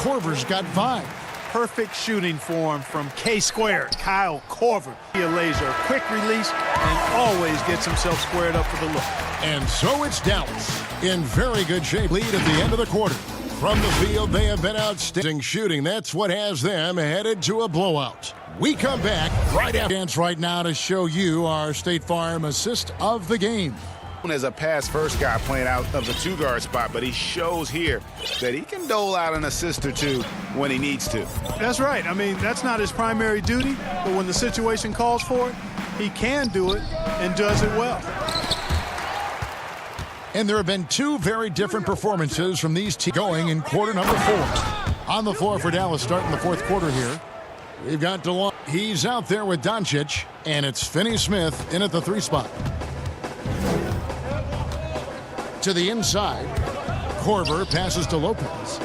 Korver's got 5. Perfect shooting form from K-squared, Kyle Korver. He a laser, a quick release, and always gets himself squared up for the look. And so it's Dallas in very good shape. Lead at the end of the quarter. From the field, they have been outstanding shooting. That's what has them headed to a blowout. We come back right after dance right now to show you our State Farm assist of the game. As a pass-first guy playing out of the two-guard spot, but he shows here that he can dole out an assist or two when he needs to. That's right. I mean, that's not his primary duty, but when the situation calls for it, he can do it and does it well. And there have been two very different performances from these teams going in quarter number 4. On the floor for Dallas starting the fourth quarter here. We've got DeLong. He's out there with Doncic, and it's Finney-Smith in at the 3 spot. To the inside, Korver passes to Lopez.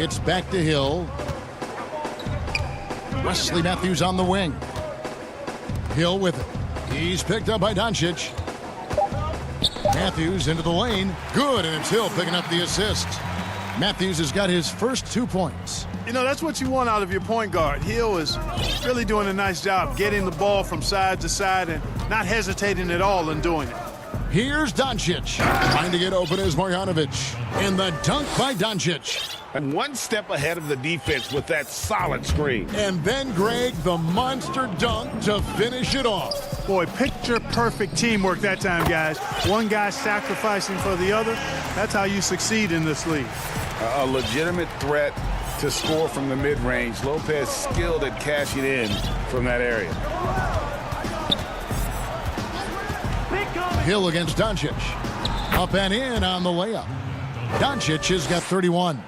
It's back to Hill. Wesley Matthews on the wing. Hill with it. He's picked up by Doncic. Matthews into the lane. Good, and it's Hill picking up the assist. Matthews has got his first 2 points. You know, that's what you want out of your point guard. Hill is really doing a nice job getting the ball from side to side and not hesitating at all in doing it. Here's Doncic. Trying to get open is Marjanovic. And the dunk by Doncic. And one step ahead of the defense with that solid screen. And then Greg, the monster dunk to finish it off. Boy, picture-perfect teamwork that time, guys. One guy sacrificing for the other. That's how you succeed in this league. A legitimate threat to score from the mid-range. Lopez skilled at cashing in from that area. Hill against Doncic. Up and in on the layup. Doncic has got 31.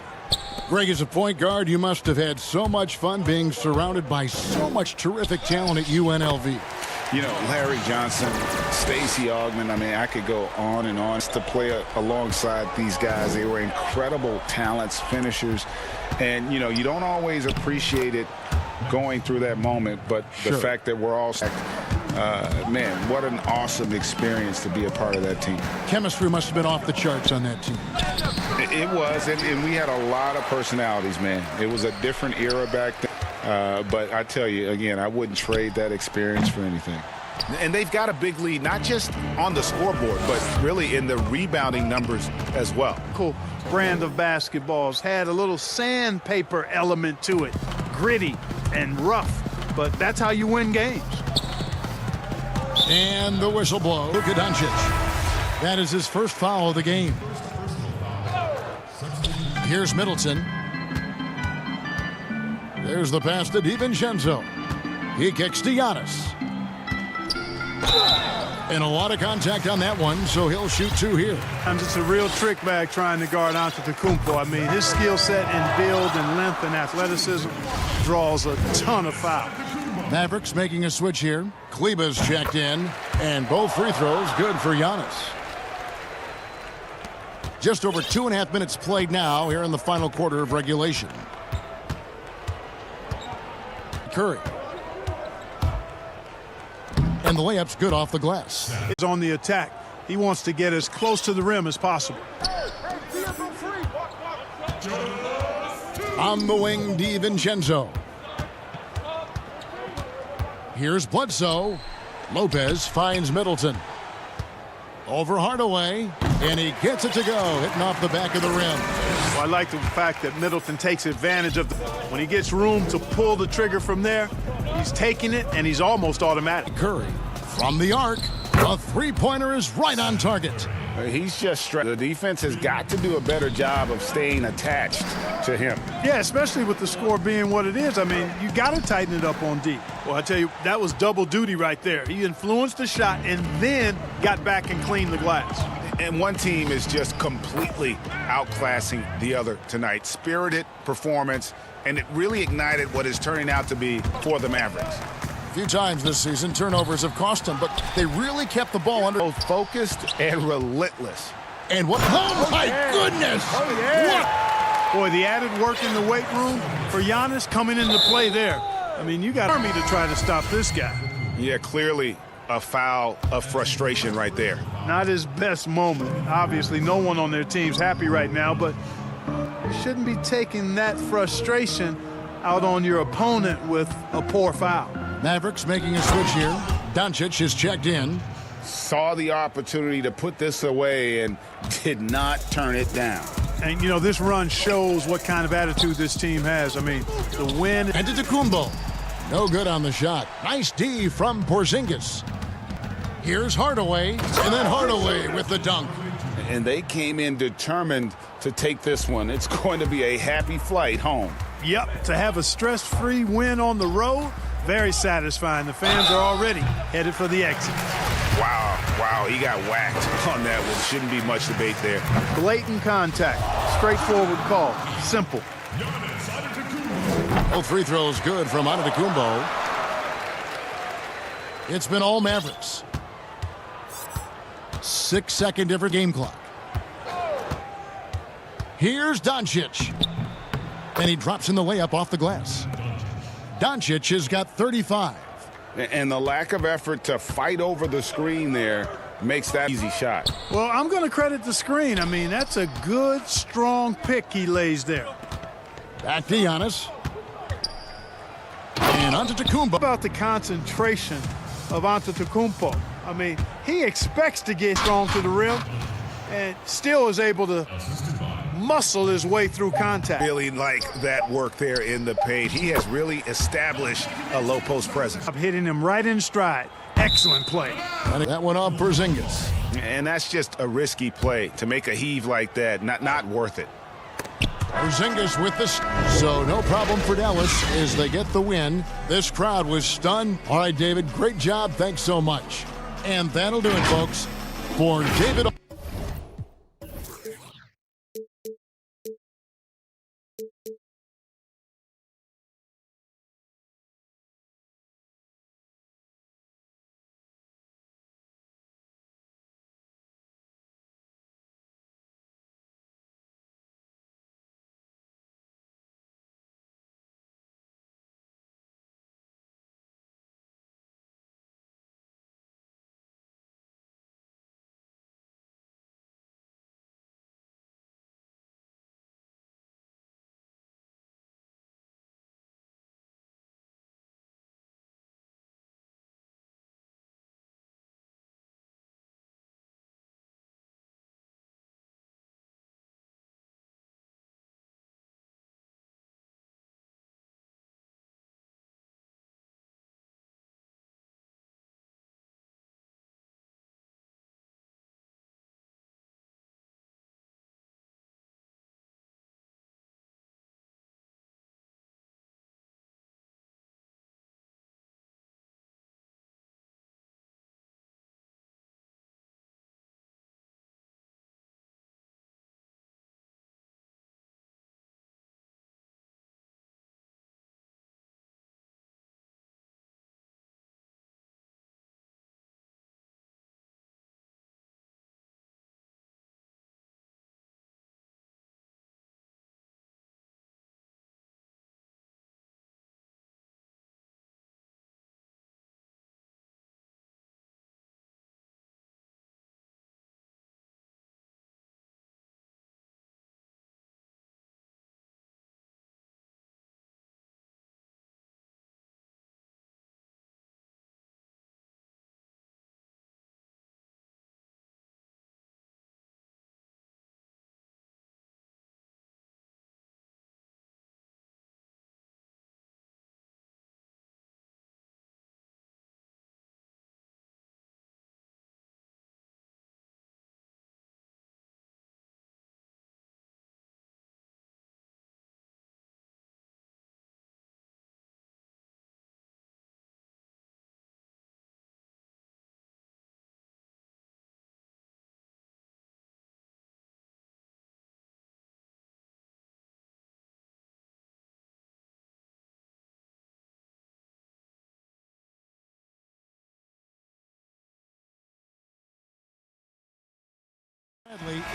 Greg, as a point guard, you must have had so much fun being surrounded by so much terrific talent at UNLV. You know, Larry Johnson, Stacey Augmon, I mean, I could go on and on to play alongside these guys. They were incredible talents, finishers. And, you know, you don't always appreciate it going through that moment, but the fact that we're all man, what an awesome experience to be a part of that team. Chemistry must have been off the charts on that team. It was, and we had a lot of personalities, man. It was a different era back then. But I tell you, again, I wouldn't trade that experience for anything. And they've got a big lead, not just on the scoreboard, but really in the rebounding numbers as well. Cool brand of basketballs had a little sandpaper element to it. Gritty and rough, but that's how you win games. And the whistle blows. Luka Doncic. That is his first foul of the game. Here's Middleton. There's the pass to DiVincenzo. He kicks to Giannis. And a lot of contact on that one, so he'll shoot 2 here. And it's a real trick bag trying to guard Antetokounmpo. I mean, his skill set and build and length and athleticism draws a ton of fouls. Mavericks making a switch here. Kleba's checked in, and both free throws good for Giannis. Just over 2.5 minutes played now here in the final quarter of regulation. Curry. And the layup's good off the glass. He's on the attack. He wants to get as close to the rim as possible. On the wing, DiVincenzo. Here's Bledsoe. Lopez finds Middleton. Over Hardaway, and he gets it to go, hitting off the back of the rim. Well, I like the fact that Middleton takes advantage of when he gets room to pull the trigger from there. He's taking it, and he's almost automatic. Curry from the arc. A three-pointer is right on target. He's just the defense has got to do a better job of staying attached to him. Yeah, especially with the score being what it is. I mean, you got to tighten it up on D. Well, I tell you, that was double duty right there. He influenced the shot and then got back and cleaned the glass. And one team is just completely outclassing the other tonight. Spirited performance, and it really ignited what is turning out to be for the Mavericks. A few times this season, turnovers have cost them, but they really kept the ball under. Both focused and relentless. And what? Oh, my goodness! Oh, yeah! Boy, the added work in the weight room for Giannis coming into play there. I mean, you got Army to try to stop this guy. Yeah, clearly a foul of frustration right there. Not his best moment. Obviously, no one on their team's happy right now, but you shouldn't be taking that frustration out on your opponent with a poor foul. Mavericks making a switch here. Doncic is checked in. Saw the opportunity to put this away and did not turn it down. And, you know, this run shows what kind of attitude this team has. I mean, the win. Antetokounmpo. No good on the shot. Nice D from Porzingis. Here's Hardaway, and then Hardaway with the dunk. And they came in determined to take this one. It's going to be a happy flight home. Yep, to have a stress-free win on the road, very satisfying. The fans are already headed for the exit. Wow, he got whacked on that one. Shouldn't be much debate there. Blatant contact, straightforward call, simple. Both free throws good from Antetokounmpo. It's been all Mavericks. 6-second different game clock. Here's Doncic. And he drops in the layup off the glass. Doncic has got 35. And the lack of effort to fight over the screen there makes that easy shot. Well, I'm going to credit the screen. I mean, that's a good, strong pick he lays there. Back to Giannis. And Antetokounmpo. About the concentration of Antetokounmpo. I mean, he expects to get strong to the rim and still is able to muscle his way through contact. Really like that work there in the paint. He has really established a low post presence. I'm hitting him right in stride. Excellent play. And that one off Porzingis. And that's just a risky play. To make a heave like that, not worth it. Porzingis with this. So no problem for Dallas as they get the win. This crowd was stunned. All right, David, great job. Thanks so much. And that'll do it, folks, for David.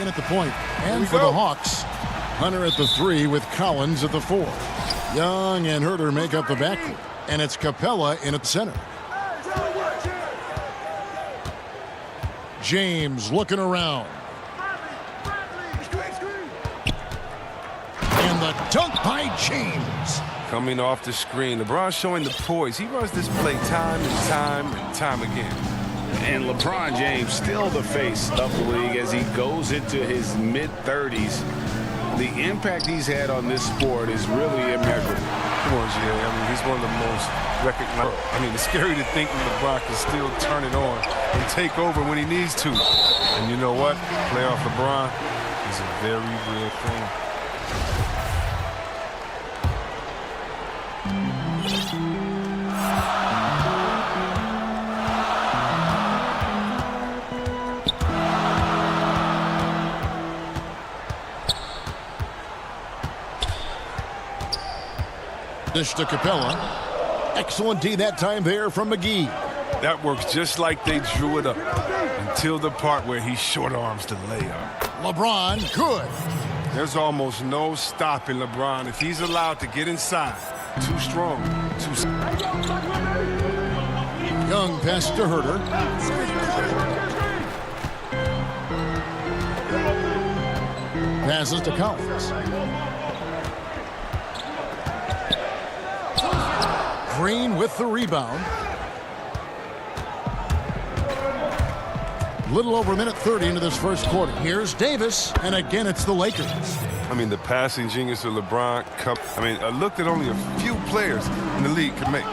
In at the point, and for the Hawks, Hunter at the 3 with Collins at the 4. Young and Herter make up the backcourt, and it's Capella in at center. James looking around. And the dunk by James. Coming off the screen, LeBron showing the poise. He runs this play time and time and time again. And LeBron James still the face of the league as he goes into his mid-30s. The impact he's had on this sport is really immeasurable. Come on, Jay. I mean, he's one of the most recognized. I mean, it's scary to think that LeBron can still turn it on and take over when he needs to. And you know what? Playoff LeBron is a very real thing. Dish to Capella. Excellent D that time there from McGee. That works just like they drew it up until the part where he short arms the layup. LeBron, good. There's almost no stopping LeBron if he's allowed to get inside. Too strong. Young pass to Herter. Passes to Collins. Green with the rebound. Little over a minute 30 into this first quarter. Here's Davis, and again it's the Lakers. I mean, the passing genius of LeBron, a look that only a few players in the league can make.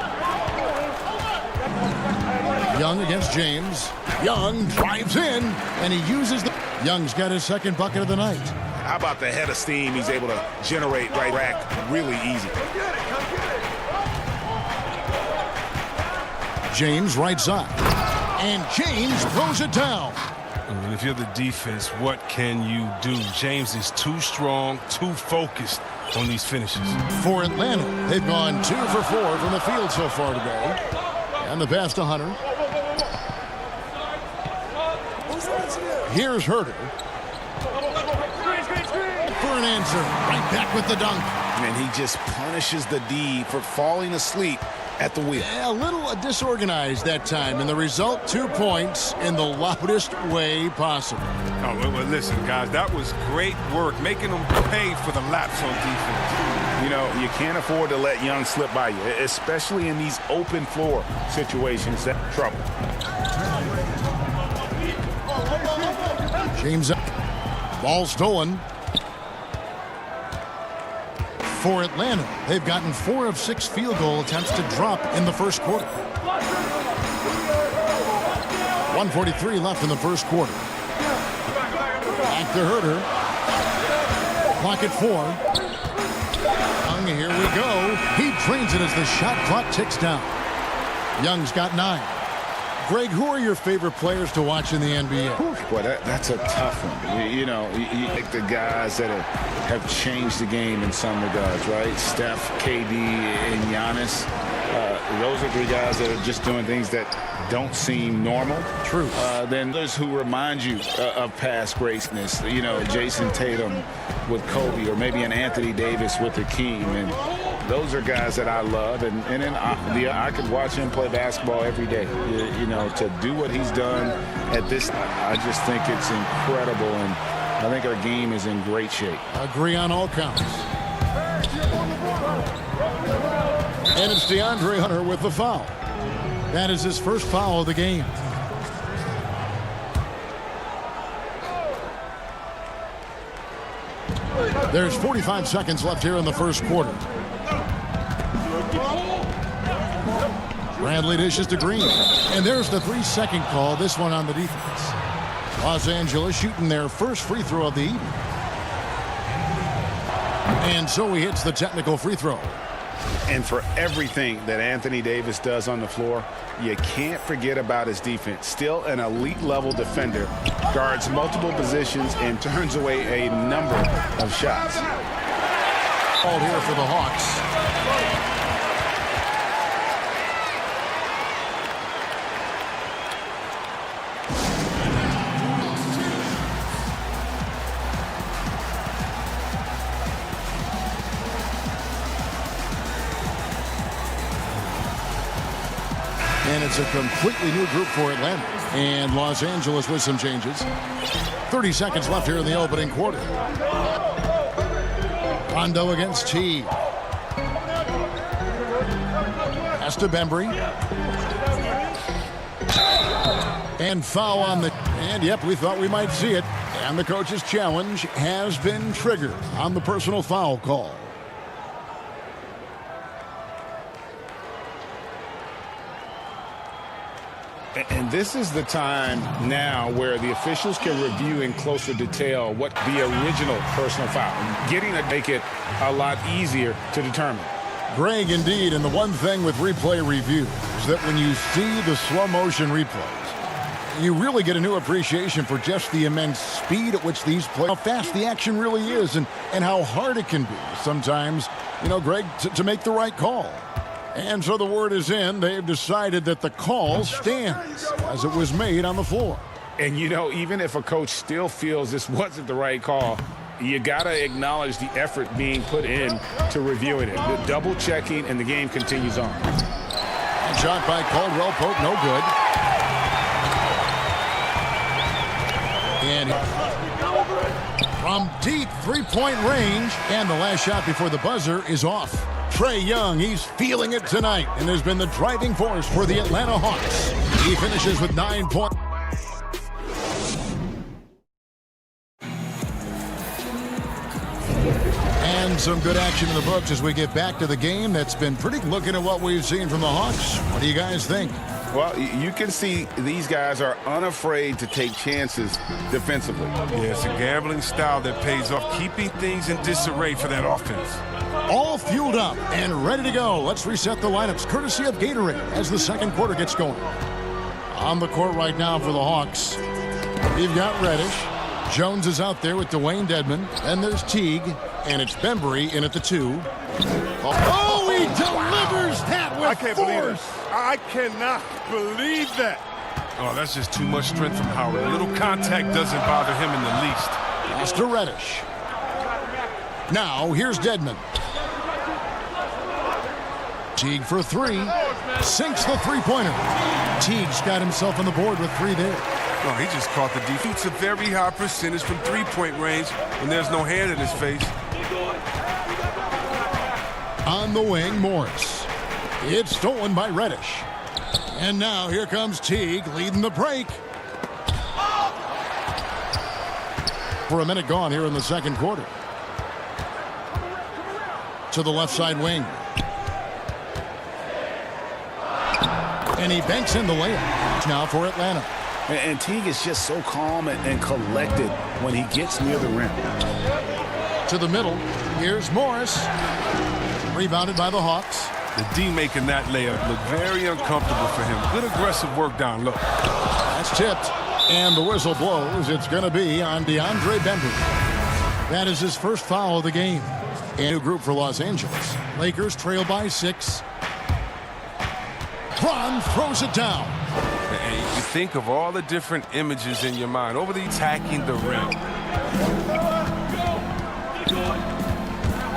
Young against James. Young drives in, and he uses the... Young's got his second bucket of the night. How about the head of steam he's able to generate right rack really easy. James right side. And James throws it down. I mean, if you're the defense, what can you do? James is too strong, too focused on these finishes. For Atlanta, they've gone 2 for 4 from the field so far today. And the pass to Hunter. Here's Herter. For an answer. Right back with the dunk. And he just punishes the D for falling asleep at the wheel. A little disorganized that time, and the result 2 points in the loudest way possible. Oh, well, listen, guys, that was great work, making them pay for the laps on defense. You know, you can't afford to let Young slip by you, especially in these open floor situations. That's trouble. James up. Ball stolen. For Atlanta, they've gotten 4 of 6 field goal attempts to drop in the first quarter. 1:43 left in the first quarter. Back to Herter. Clock at 4. Young, here we go. He drains it as the shot clock ticks down. Young's got 9. Greg, who are your favorite players to watch in the NBA? Boy, that's a tough one. You take the guys that have changed the game in some regards, right? Steph, KD, and Giannis. Those are 3 guys that are just doing things that don't seem normal. True. Then there's who remind you of past greatness. You know, Jason Tatum with Kobe, or maybe an Anthony Davis with Hakeem. And those are guys that I love, and then I could watch him play basketball every day. You know, to do what he's done at this, I just think it's incredible, and I think our game is in great shape. Agree on all counts. And it's DeAndre Hunter with the foul. That is his first foul of the game. There's 45 seconds left here in the first quarter. Bradley dishes to Green. And there's the 3-second call, this one on the defense. Los Angeles shooting their first free throw of the evening. And so he hits the technical free throw. And for everything that Anthony Davis does on the floor, you can't forget about his defense. Still an elite level defender, guards multiple positions and turns away a number of shots. Called here for the Hawks. And it's a completely new group for Atlanta. And Los Angeles with some changes. 30 seconds left here in the opening quarter. Rondo against T. Pass to Bembry. And foul on the... And yep, we thought we might see it. And the coach's challenge has been triggered on the personal foul call. And this is the time now where the officials can review in closer detail what the original personal foul, getting to make it a lot easier to determine. Greg, indeed, and the one thing with replay review is that when you see the slow motion replays, you really get a new appreciation for just the immense speed at which these play, how fast the action really is, and how hard it can be sometimes, you know, Greg, to make the right call. And so the word is in. They've decided that the call stands as it was made on the floor. And, you know, even if a coach still feels this wasn't the right call, you got to acknowledge the effort being put in to reviewing it. The double checking, and the game continues on. Shot by Caldwell Pope, no good. And from deep three-point range, and the last shot before the buzzer is off. Trae Young, he's feeling it tonight and has been the driving force for the Atlanta Hawks. He finishes with 9 points. And some good action in the books as we get back to the game. That's been pretty. Looking at what we've seen from the Hawks, what do you guys think? Well, you can see these guys are unafraid to take chances defensively. Yeah, it's a gambling style that pays off, keeping things in disarray for that offense. All fueled up and ready to go. Let's reset the lineups courtesy of Gatorade as the second quarter gets going. On the court right now for the Hawks, you've got Reddish. Jones is out there with Dwayne Dedmon. Then there's Teague, and it's Bembry in at the 2. Oh, he delivers that with I can't believe it. force. I cannot believe that. Oh, that's just too much strength from Howard. A little contact doesn't bother him in the least. Pass to Reddish. Now, here's Dedmon. Teague for 3. Sinks the three-pointer. Teague's got himself on the board with 3 there. No, he just caught the defense. A very high percentage from three-point range when there's no hand in his face. On the wing, Morris. It's stolen by Reddish. And now here comes Teague leading the break. For a minute gone here in the second quarter. To the left side wing. And he banks in the layup. Now for Atlanta. And Teague is just so calm and collected when he gets near the rim. To the middle. Here's Morris. Rebounded by the Hawks. The D making that layup look very uncomfortable for him. Good aggressive work down low. That's tipped. And the whistle blows. It's going to be on DeAndre Bembry. That is his first foul of the game. A new group for Los Angeles. Lakers trail by 6. Bron throws it down. And you think of all the different images in your mind over the attacking the rim.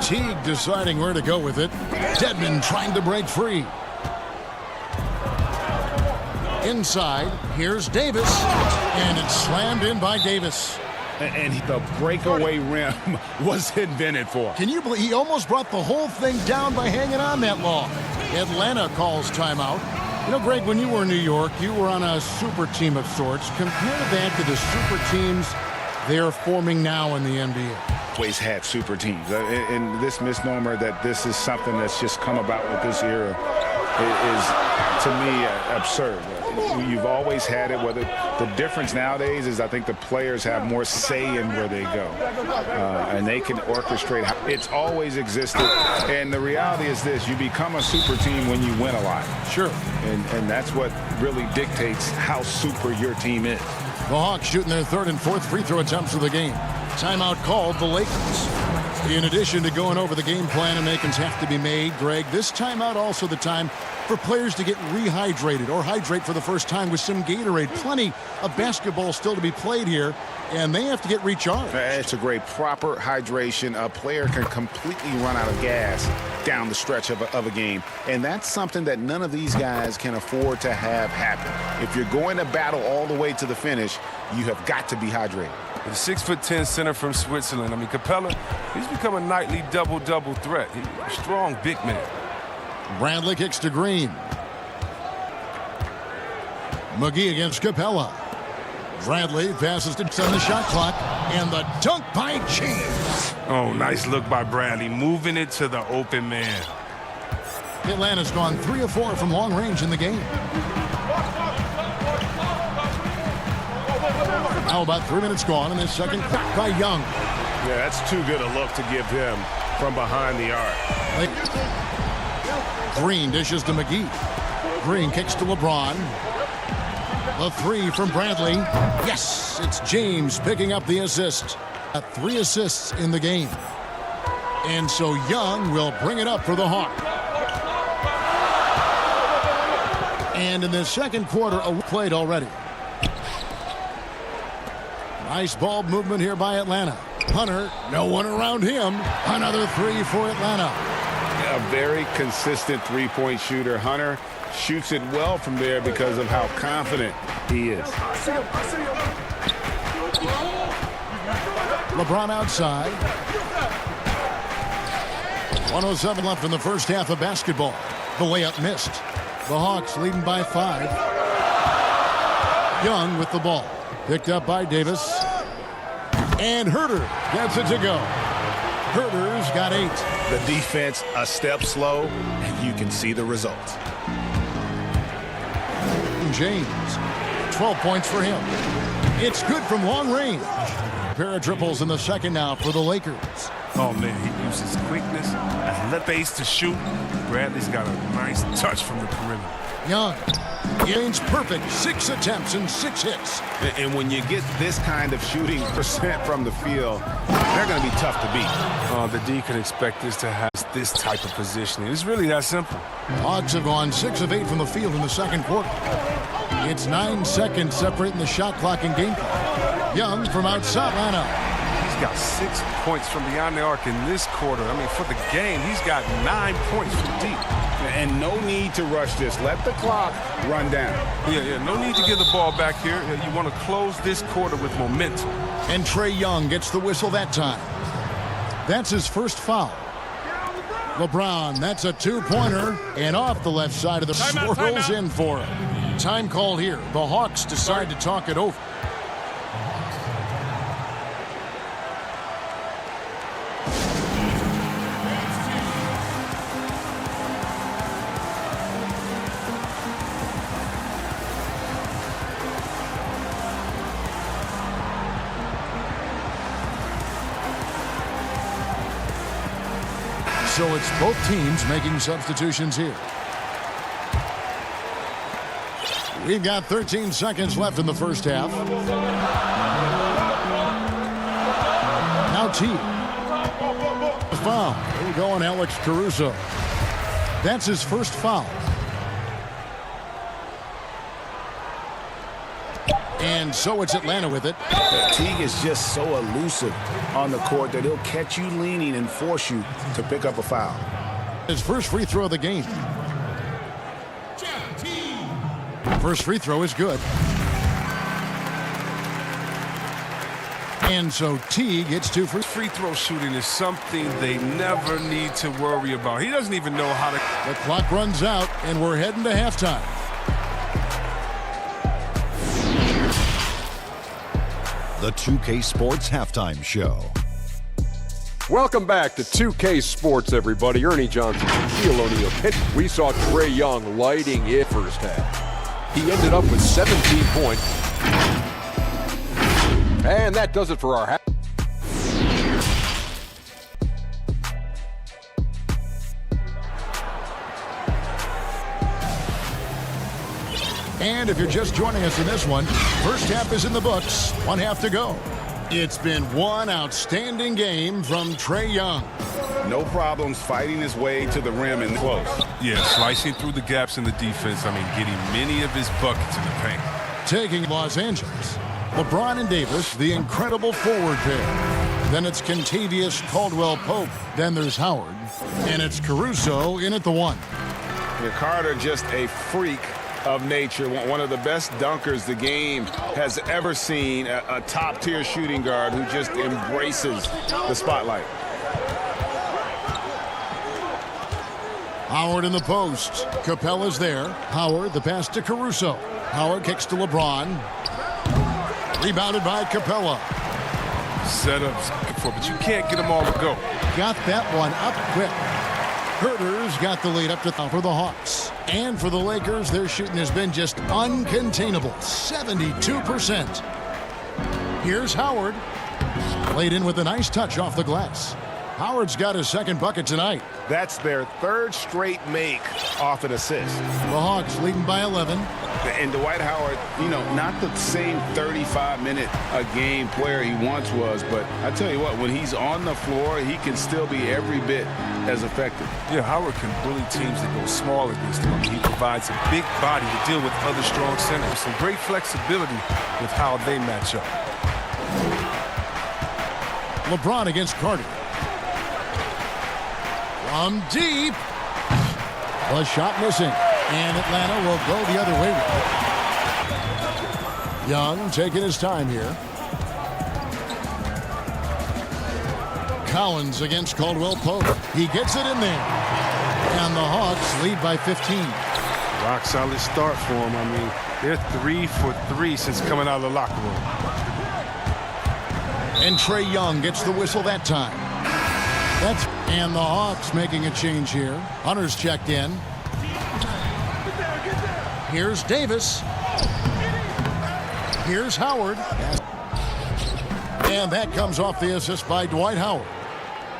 Teague deciding where to go with it. Dedmon trying to break free. Inside, here's Davis. And it's slammed in by Davis. And the breakaway rim was invented for. Can you believe he almost brought the whole thing down by hanging on that long? Atlanta calls timeout. You know, Greg, when you were in New York, you were on a super team of sorts. Compare that to the super teams they're forming now in the NBA. Always had super teams. And this misnomer that this is something that's just come about with this era is, to me, absurd. You've always had it. Whether the difference nowadays is I think the players have more say in where they go. And they can orchestrate. It's always existed. And the reality is this. You become a super team when you win a lot. Sure. And that's what really dictates how super your team is. The Hawks shooting their 3rd and 4th free throw attempts of the game. Timeout called the Lakers. In addition to going over the game plan and makings have to be made, Greg, this timeout also the time for players to get rehydrated or hydrate for the first time with some Gatorade. Plenty of basketball still to be played here, and they have to get recharged. It's a great proper hydration. A player can completely run out of gas down the stretch of a game, and that's something that none of these guys can afford to have happen. If you're going to battle all the way to the finish, you have got to be hydrated. The 6'10" center from Switzerland. I mean, Capella, he's become a nightly double-double threat. He's a strong big man. Bradley kicks to Green. McGee against Capella. Bradley passes to on the shot clock, and the dunk by James. Oh, nice look by Bradley, moving it to the open man. Atlanta's gone 3 of 4 from long range in the game. Now about 3 minutes gone in this second crack by Young. Yeah, that's too good a look to give him from behind the arc. Green dishes to McGee. Green kicks to LeBron. The 3 from Bradley. Yes, it's James picking up the assist. 3 assists in the game. And so Young will bring it up for the Hawks. And in the second quarter, played already. Nice ball movement here by Atlanta. Hunter, no one around him. Another 3 for Atlanta. A very consistent three-point shooter. Hunter shoots it well from there because of how confident he is. LeBron outside. 1:07 left in the first half of basketball. The layup missed. The Hawks leading by 5. Young with the ball. Picked up by Davis. And Herter gets it to go. Herter's got 8. The defense a step slow, and you can see the result. James, 12 points for him. It's good from long range. Pair of triples in the second now for the Lakers. Oh, man, he uses quickness as left base to shoot. Bradley's got a nice touch from the perimeter. Young, Yane's perfect. 6 attempts and 6 hits. And when you get this kind of shooting percent from the field, they're going to be tough to beat. The D can expect this to have this type of positioning. It's really that simple. Hawks have gone 6 of 8 from the field in the second quarter. It's 9 seconds separating the shot clock and game clock. Young from outside Atlanta. He's got 6 points from beyond the arc in this quarter. I mean, for the game, he's got 9 points from deep. And no need to rush this. Let the clock run down. Yeah, no need to give the ball back here. You want to close this quarter with momentum. And Trae Young gets the whistle that time. That's his first foul. LeBron, that's a 2-pointer. And off the left side of the swirls in for it. Time call here. The Hawks decide to talk it over. So it's both teams making substitutions here. We've got 13 seconds left in the first half. Now T. Foul. There we go on Alex Caruso. That's his first foul. And so it's Atlanta with it. Teague is just so elusive on the court that he'll catch you leaning and force you to pick up a foul. His first free throw of the game. First free throw is good. And so Teague gets 2 free throw shooting is something they never need to worry about. He doesn't even know how to. The clock runs out, and we're heading to halftime. The 2K Sports Halftime Show. Welcome back to 2K Sports, everybody. Ernie Johnson, Shaquille O'Neal. We saw Trae Young lighting it first half. He ended up with 17 points. And that does it for our half. And if you're just joining us in this one, first half is in the books. 1 half to go. It's been one outstanding game from Trae Young. No problems fighting his way to the rim and close. Yeah, slicing through the gaps in the defense. I mean, getting many of his buckets in the paint. Taking Los Angeles, LeBron and Davis, the incredible forward pair. Then it's Kentavious Caldwell-Pope. Then there's Howard. And it's Caruso in at the 1. Yeah, Carter just a freak of nature, one of the best dunkers the game has ever seen, a top-tier shooting guard who just embraces the spotlight. Howard in the post. Capella's there. Howard, the pass to Caruso. Howard kicks to LeBron. Rebounded by Capella. Setups, but you can't get them all to go. Got that one up quick. Herder's got the lead up to for the Hawks. And for the Lakers, their shooting has been just uncontainable. 72%. Here's Howard. Laid in with a nice touch off the glass. Howard's got his second bucket tonight. That's their third straight make off an assist. The Hawks leading by 11. And Dwight Howard, you know, not the same 35-minute-a-game player he once was, but I tell you what, when he's on the floor, he can still be every bit as effective. Yeah, Howard can bully teams that go small against him. He provides a big body to deal with other strong centers. Some great flexibility with how they match up. LeBron against Carter. From deep. A shot missing. And Atlanta will go the other way. Young taking his time here. Collins against Caldwell Pope. He gets it in there. And the Hawks lead by 15. Rock solid start for him. I mean, they're 3 for 3 since coming out of the locker room. And Trae Young gets the whistle that time. And the Hawks making a change here. Hunter's checked in. Here's Davis. Here's Howard. And that comes off the assist by Dwight Howard.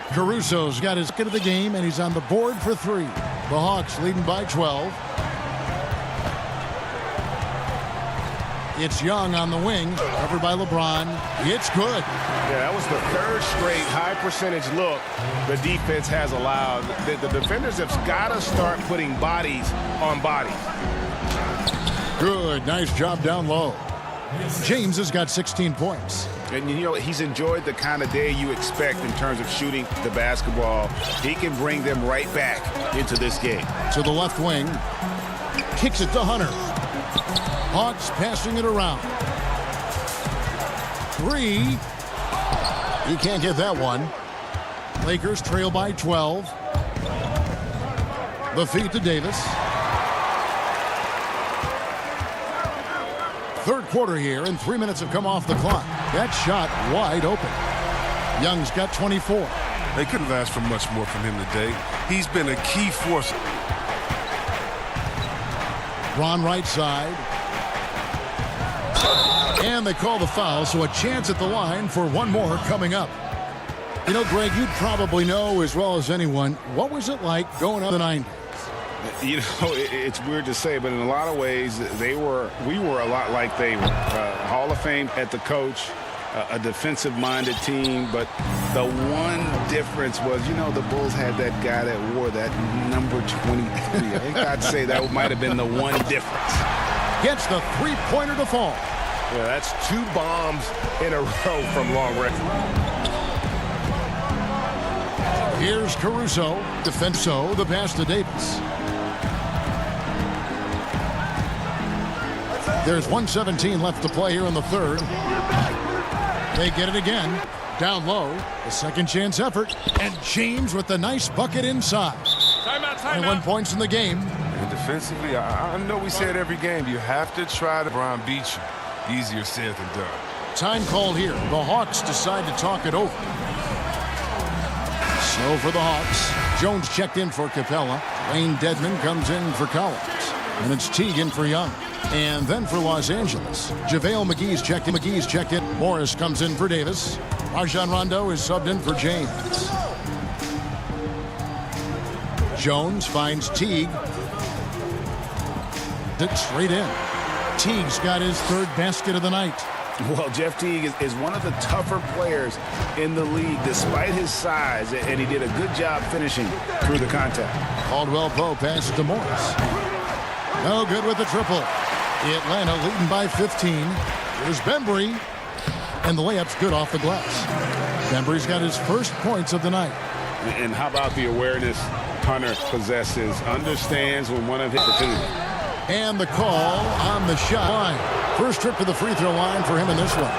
Caruso's got his kick of the game, and he's on the board for 3. The Hawks leading by 12. It's Young on the wing, covered by LeBron. It's good. Yeah, that was the third straight high-percentage look the defense has allowed. The defenders have got to start putting bodies on bodies. Good, nice job down low. James has got 16 points. And, you know, he's enjoyed the kind of day you expect in terms of shooting the basketball. He can bring them right back into this game. To the left wing. Kicks it to Hunter. Hawks passing it around. 3. He can't get that one. Lakers trail by 12. The feed to Davis. Third quarter here, and 3 minutes have come off the clock. That shot wide open. Young's got 24. They couldn't ask for much more from him today. He's been a key force. Ron right side. And they call the foul, so a chance at the line for one more coming up. You know, Greg, you probably know as well as anyone, what was it like going up the 90s? You know, it's weird to say, but in a lot of ways, we were a lot like they were. Hall of Fame at the coach, a defensive-minded team, but the one difference was, you know, the Bulls had that guy that wore that number 23. I think I'd say that might have been the one difference. Gets the three-pointer to fall. Yeah, that's 2 bombs in a row from long range. Here's Caruso. Defenso, the pass to Davis. There's 1:17 left to play here in the third. They get it again. Down low. A second chance effort. And James with the nice bucket inside. Timeout. 21 points in the game. And defensively, I know we say it every game. You have to try to beat you. Easier said than done. Time called here. The Hawks decide to talk it over. So for the Hawks, Jones checked in for Capella. Wayne Dedman comes in for Collins. And it's Teagan for Young. And then for Los Angeles, JaVale McGee's checked in. Morris comes in for Davis. Rajon Rondo is subbed in for James. Jones finds Teague. Straight in. Teague's got his third basket of the night. Well, Jeff Teague is one of the tougher players in the league despite his size, and he did a good job finishing through the contact. Caldwell Pope passes to Morris. No good with the triple. Atlanta leading by 15. Here's Bembry. And the layup's good off the glass. Bembry's got his first points of the night. And how about the awareness Hunter possesses, understands when one of his opportunities. And the call on the shot line. First trip to the free throw line for him in this one.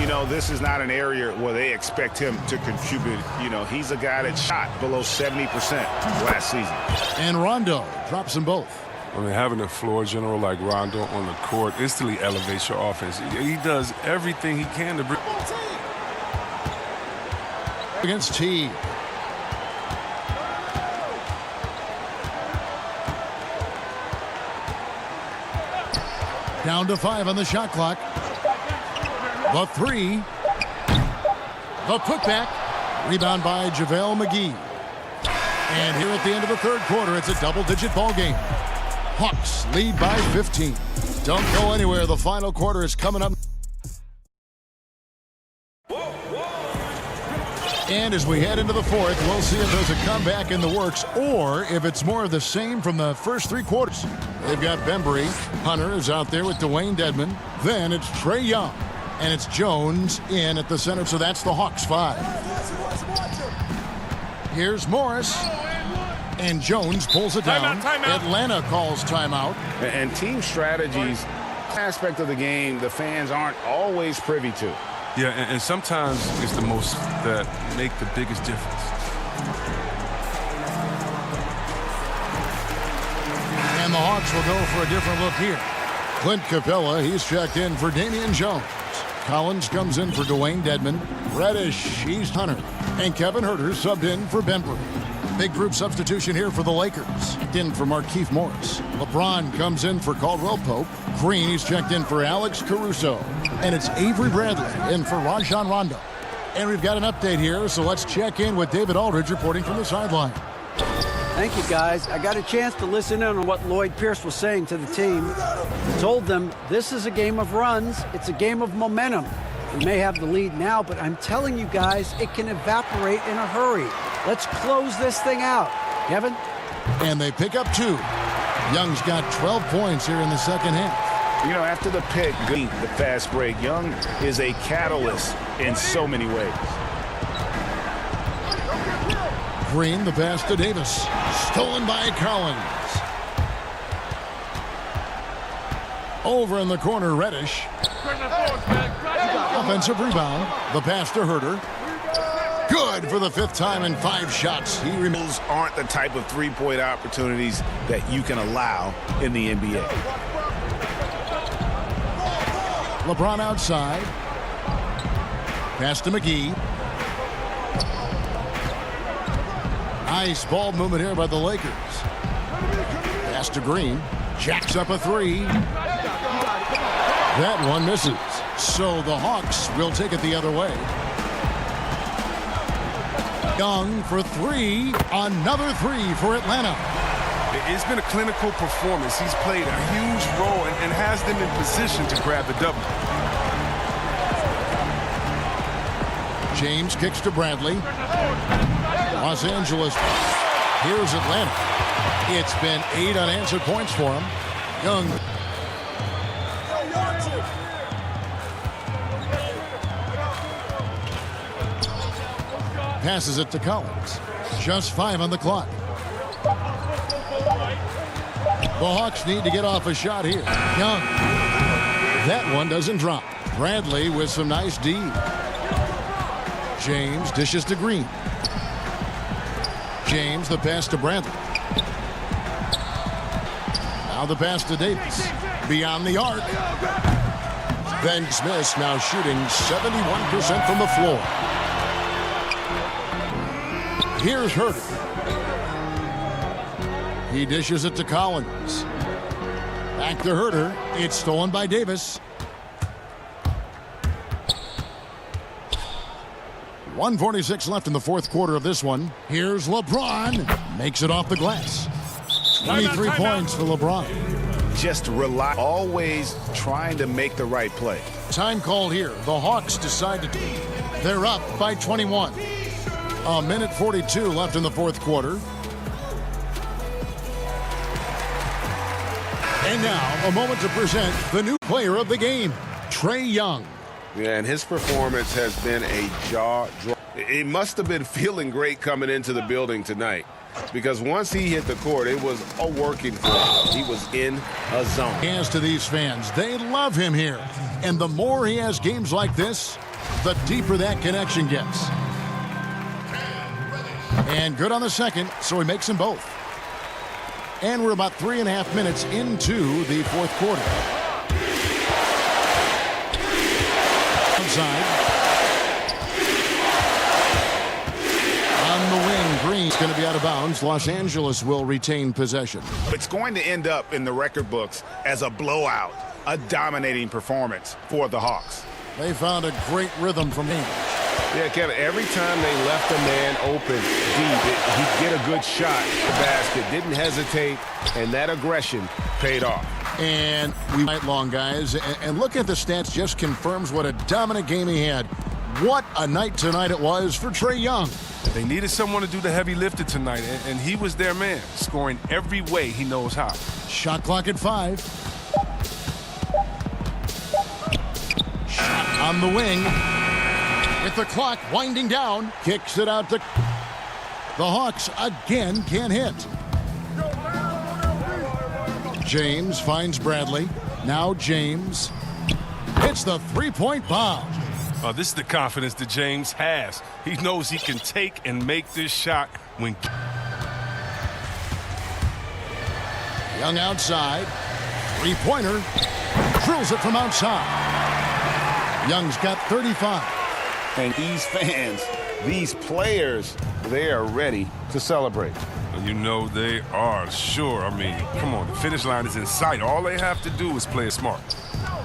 You know, this is not an area where they expect him to contribute. You know, he's a guy that shot below 70% last season. And Rondo drops them both. I mean, having a floor general like Rondo on the court instantly elevates your offense. He does everything he can to bring. Against T. Down to 5 on the shot clock. The 3. The putback. Rebound by JaVale McGee. And here at the end of the third quarter, it's a double-digit ball game. Hawks lead by 15. Don't go anywhere. The final quarter is coming up. And as we head into the fourth, we'll see if there's a comeback in the works or if it's more of the same from the first 3 quarters. They've got Bembry. Hunter is out there with Dwayne Dedmon. Then it's Trae Young. And it's Jones in at the center. So that's the Hawks 5. Here's Morris. And Jones pulls it down. Atlanta calls timeout. And team strategies, aspect of the game, the fans aren't always privy to. Yeah, and sometimes it's the most that make the biggest difference. And the Hawks will go for a different look here. Clint Capella, he's checked in for Damian Jones. Collins comes in for Dwayne Dedmon. Reddish, he's Hunter. And Kevin Huerter subbed in for Bembry. Big group substitution here for the Lakers. In for Markieff Morris. LeBron comes in for Caldwell Pope. Green, he's checked in for Alex Caruso. And it's Avery Bradley in for Rajon Rondo. And we've got an update here, so let's check in with David Aldridge reporting from the sideline. Thank you, guys. I got a chance to listen in on what Lloyd Pierce was saying to the team. He told them this is a game of runs. It's a game of momentum. We may have the lead now, but I'm telling you guys, it can evaporate in a hurry. Let's close this thing out. Kevin? And they pick up 2. Young's got 12 points here in the second half. You know, after the pick, the fast break, Young is a catalyst in so many ways. Green, the pass to Davis. Stolen by Collins. Over in the corner, Reddish. Offensive rebound. The pass to Huerter. Good for the 5th time in 5 shots. Those aren't the type of three-point opportunities that you can allow in the NBA. LeBron outside. Pass to McGee. Nice ball movement here by the Lakers. Pass to Green. Jacks up a 3. That one misses. So the Hawks will take it the other way. Young for 3. Another 3 for Atlanta. It's been a clinical performance. He's played a huge role and has them in position to grab the double. James kicks to Bradley. Los Angeles. Here's Atlanta. It's been 8 unanswered points for him. Young. Passes it to Collins. Just 5 on the clock. The Hawks need to get off a shot here. Young. That one doesn't drop. Bradley with some nice D. James dishes to Green. James, the pass to Bradley. Now the pass to Davis. Beyond the arc. Ben Smith now shooting 71% from the floor. Here's Huerter. He dishes it to Collins. Back to Huerter. It's stolen by Davis. 1:46 left in the fourth quarter of this one. Here's LeBron. Makes it off the glass. 23 points for LeBron. Just rely, always trying to make the right play. Time called here. The Hawks decided they're up by 21. 1:42 left in the fourth quarter. And now, a moment to present the new player of the game, Trae Young. Yeah, and his performance has been a jaw drop. He must have been feeling great coming into the building tonight, because once he hit the court, it was all working for him. He was in a zone. As to these fans, they love him here. And the more he has games like this, the deeper that connection gets. And good on the second, so he makes them both. And we're about 3.5 minutes into the fourth quarter. Outside. On the wing, Green's going to be out of bounds. Los Angeles will retain possession. It's going to end up in the record books as a blowout, a dominating performance for the Hawks. They found a great rhythm from Ainge. Yeah, Kevin, every time they left a man open deep, he'd get a good shot at the basket, didn't hesitate, and that aggression paid off. And we night long, guys, and look at the stats just confirms what a dominant game he had. What a night tonight it was for Trae Young. They needed someone to do the heavy lifting tonight, and he was their man, scoring every way he knows how. Shot clock at 5. Shot on the wing. With the clock winding down, kicks it out to... The Hawks again can't hit. James finds Bradley. Now James hits the three-point bomb. This is the confidence that James has. He knows he can take and make this shot when... Young outside. Three-pointer. Drills it from outside. Young's got 35. And these fans, these players, they are ready to celebrate. You know they are, sure. I mean, come on, the finish line is in sight. All they have to do is play it smart.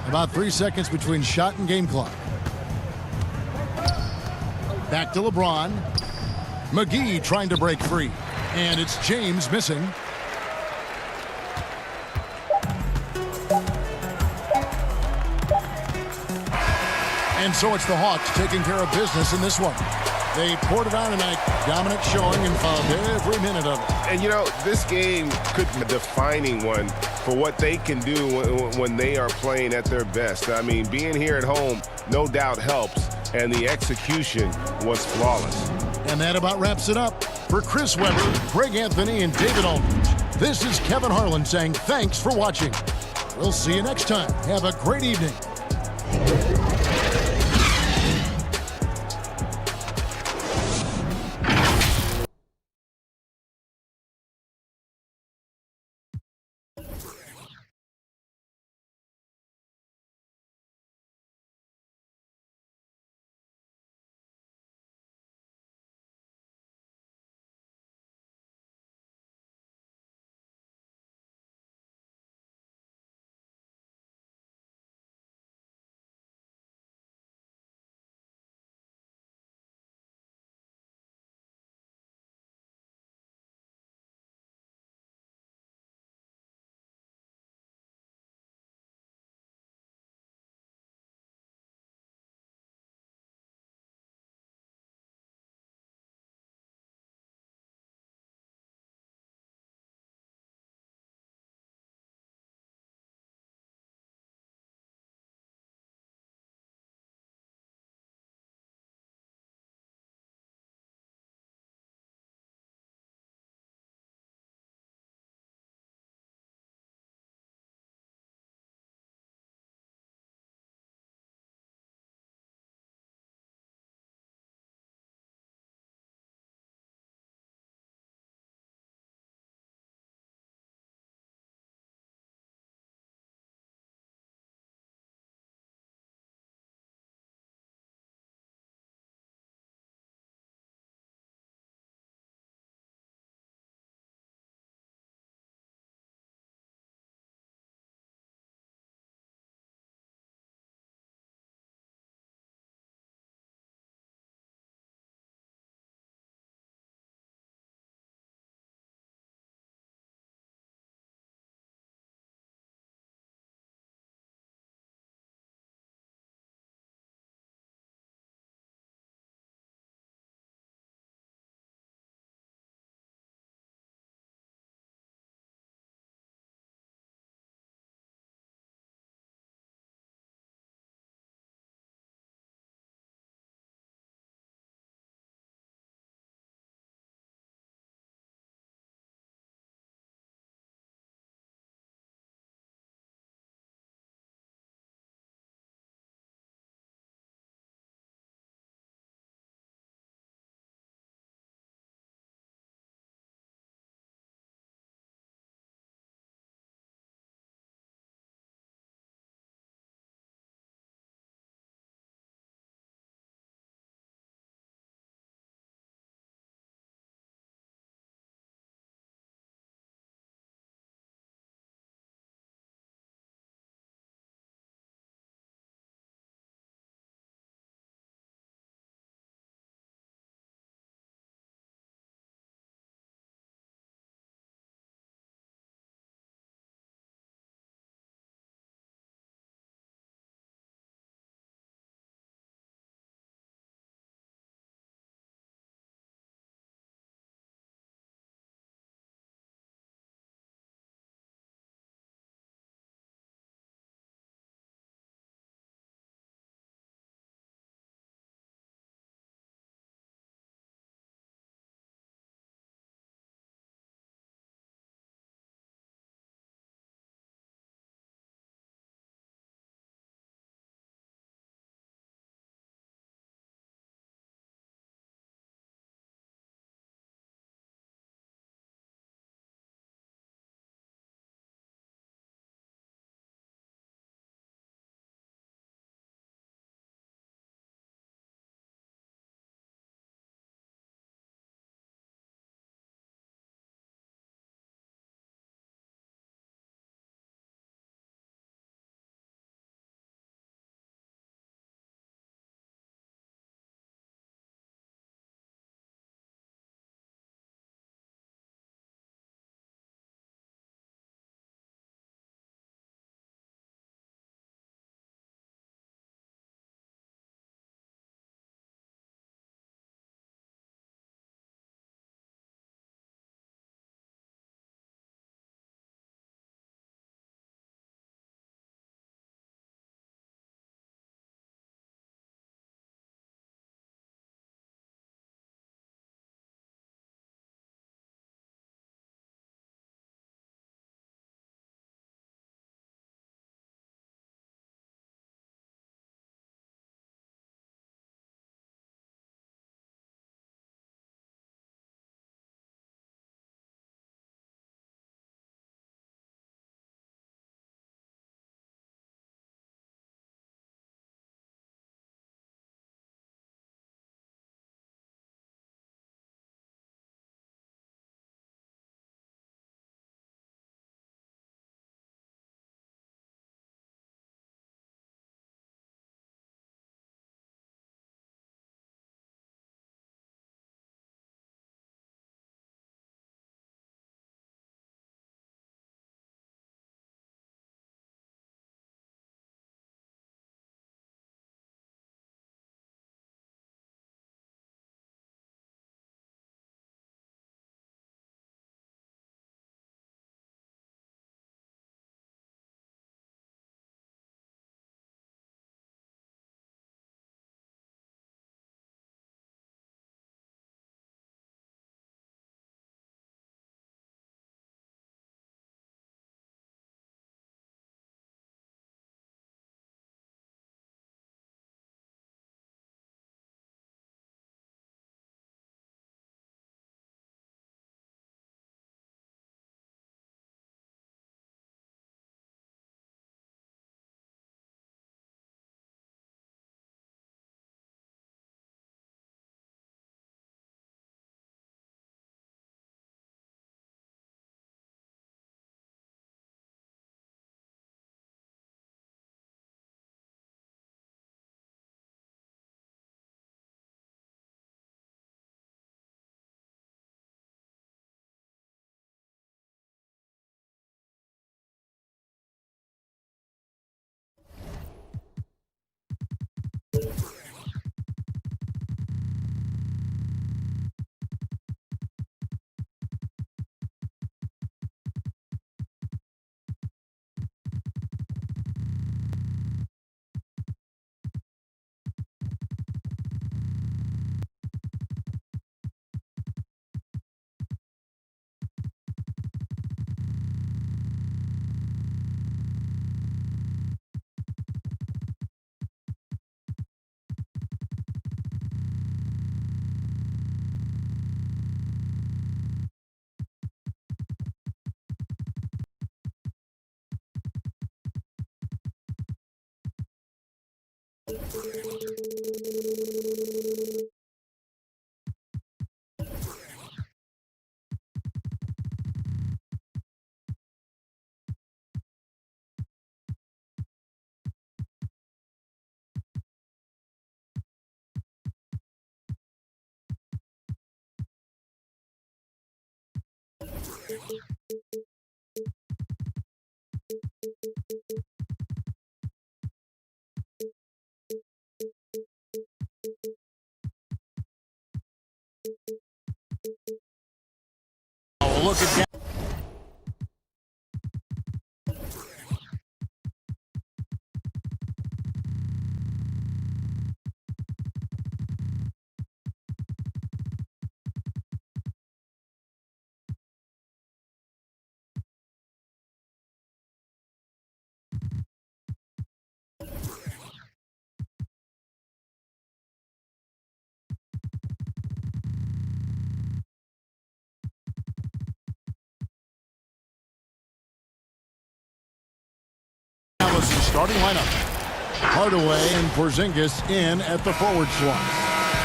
About 3 seconds between shot and game clock. Back to LeBron. McGee trying to break free. And it's James missing. And so it's the Hawks taking care of business in this one. They poured it on tonight. Dominant showing and found every minute of it. And, you know, this game could be a defining one for what they can do when they are playing at their best. I mean, being here at home no doubt helps, and the execution was flawless. And that about wraps it up. For Chris Webber, Greg Anthony, and David Aldridge, this is Kevin Harlan saying thanks for watching. We'll see you next time. Have a great evening. Look at that. Starting lineup. Hardaway and Porzingis in at the forward slot.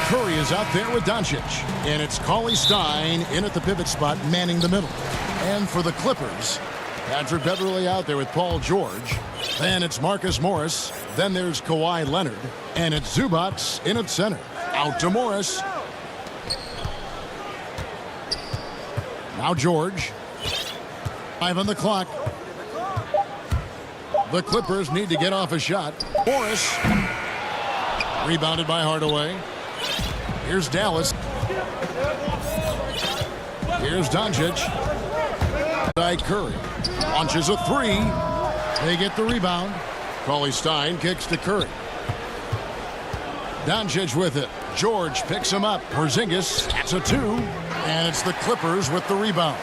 Curry is out there with Doncic. And it's Cauley Stein in at the pivot spot, manning the middle. And for the Clippers, Patrick Beverley out there with Paul George. Then it's Marcus Morris. Then there's Kawhi Leonard. And it's Zubac in at center. Out to Morris. Now George. 5 on the clock. The Clippers need to get off a shot. Morris. Rebounded by Hardaway. Here's Dallas. Here's Doncic. By Curry. Launches a three. They get the rebound. Cauley Stein kicks to Curry. Doncic with it. George picks him up. Porzingis. That's a two. And it's the Clippers with the rebound.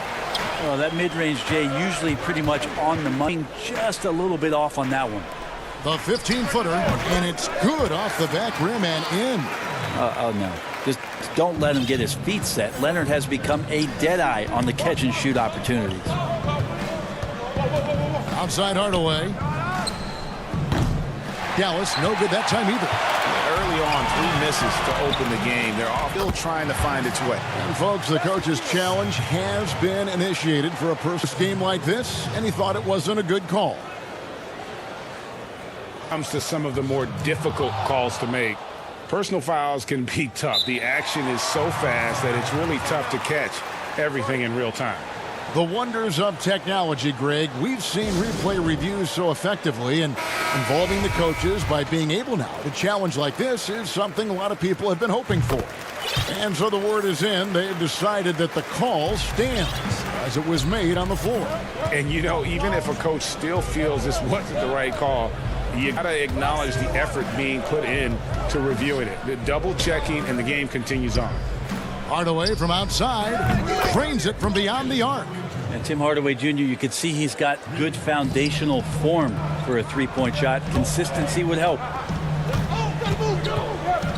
Well, that mid-range, Jay, usually pretty much on the money. Just a little bit off on that one. The 15-footer, and it's good off the back rim and in. Oh, no. Just don't let him get his feet set. Leonard has become a deadeye on the catch-and-shoot opportunities. Outside Hardaway. Dallas, no good that time either. Early on, 3 misses to open the game. They're all still trying to find its way. And folks, the coach's challenge has been initiated for a first game like this, and he thought it wasn't a good call. Comes to some of the more difficult calls to make. Personal fouls can be tough. The action is so fast that it's really tough to catch everything in real time. The wonders of technology, Greg. We've seen replay reviews so effectively, and involving the coaches by being able now to challenge like this is something a lot of people have been hoping for. And so the word is in. They've decided that the call stands as it was made on the floor. And, you know, even if a coach still feels this wasn't the right call, you got to acknowledge the effort being put in to reviewing it. The double checking, and the game continues on. Hardaway from outside trains it from beyond the arc. And Tim Hardaway Jr., you could see he's got good foundational form for a three-point shot. Consistency would help.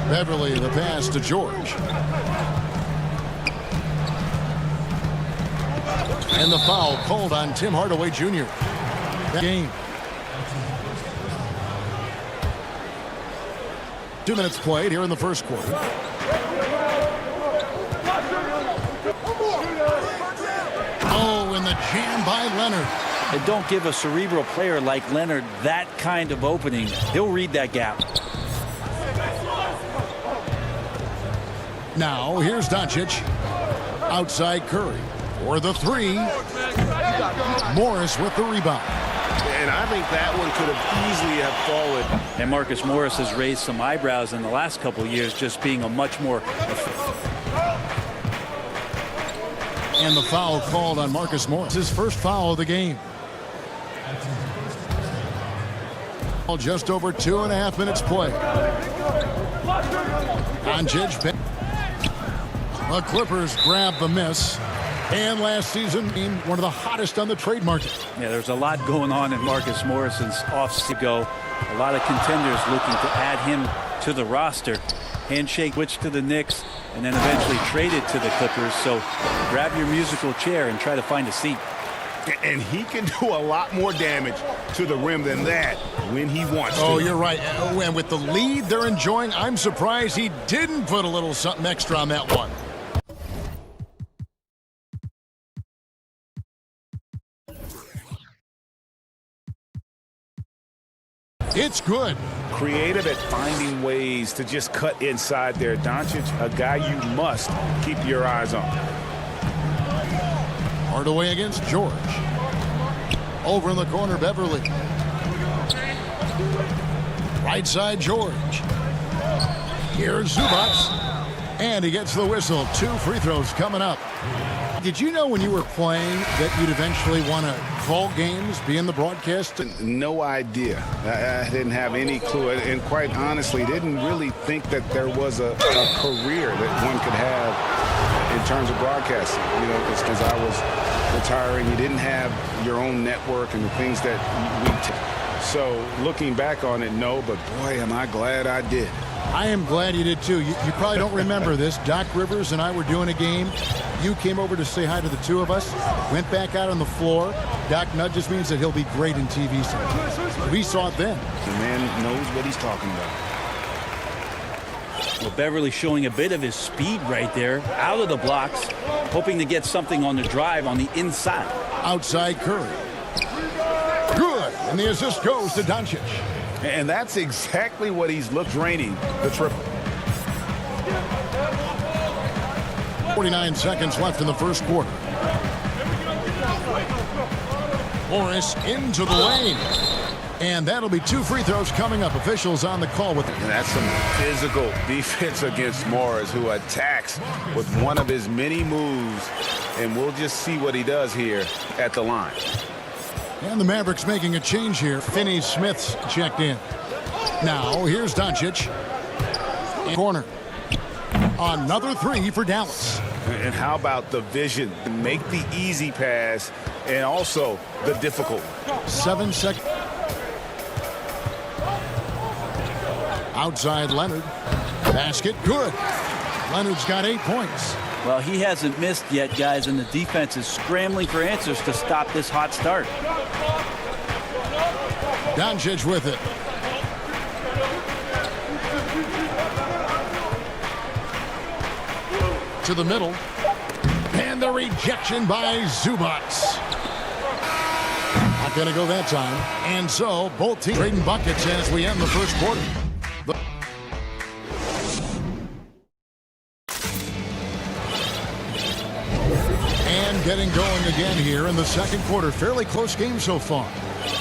Beverley, the pass to George. And the foul called on Tim Hardaway Jr. That game. 2 minutes played here in the first quarter. Oh, and the jam by Leonard. And don't give a cerebral player like Leonard that kind of opening. He'll read that gap. Now, here's Doncic. Outside Curry for the three. Morris with the rebound. And I think that one could have easily have fallen. And Marcus Morris has raised some eyebrows in the last couple of years, just being a much more... And the foul called on Marcus Morris. His first foul of the game. Just over 2.5 minutes play. Doncic. The Clippers grab the miss. And last season, one of the hottest on the trade market. Yeah, there's a lot going on in Marcus Morrison's off-season go. A lot of contenders looking to add him to the roster. Handshake switch to the Knicks and then eventually traded to the Clippers. So grab your musical chair and try to find a seat. And he can do a lot more damage to the rim than that when he wants to. Oh, you're right. And with the lead they're enjoying, I'm surprised he didn't put a little something extra on that one. It's good. Creative at finding ways to just cut inside there. Doncic, a guy you must keep your eyes on. Hardaway against George. Over in the corner, Beverly. Right side, George. Here's Zubac. And he gets the whistle. 2 free throws coming up. Did you know when you were playing that you'd eventually want to call games, be in the broadcast? No idea. I didn't have any clue. And quite honestly, didn't really think that there was a career that one could have in terms of broadcasting. You know, because I was retiring. You didn't have your own network and the things that we So looking back on it, no, but boy, am I glad I did. I am glad you did too. You probably don't remember this. Doc Rivers and I were doing a game. You came over to say hi to the two of us, went back out on the floor. Doc nudges means that he'll be great in TV someday. We saw it then. The man knows what he's talking about. Well, Beverly showing a bit of his speed right there, out of the blocks, hoping to get something on the drive on the inside. Outside Curry. Good, and the assist goes to Doncic. And that's exactly what he's looked draining, the triple. 49 seconds left in the first quarter. Morris into the lane. And that'll be 2 free throws coming up. Officials on the call with it. And that's some physical defense against Morris, who attacks with one of his many moves. And we'll just see what he does here at the line. And the Mavericks making a change here. Finney-Smith's checked in. Now, here's Doncic. In corner. Another 3 for Dallas. And how about the vision? Make the easy pass and also the difficult. 7 seconds. Outside Leonard. Basket good. Leonard's got 8 points. Well, he hasn't missed yet, guys, and the defense is scrambling for answers to stop this hot start. Doncic with it. To the middle. And the rejection by Zubac. Not going to go that time. And so, both teams trading buckets as we end the first quarter. And getting going again here in the second quarter. Fairly close game so far.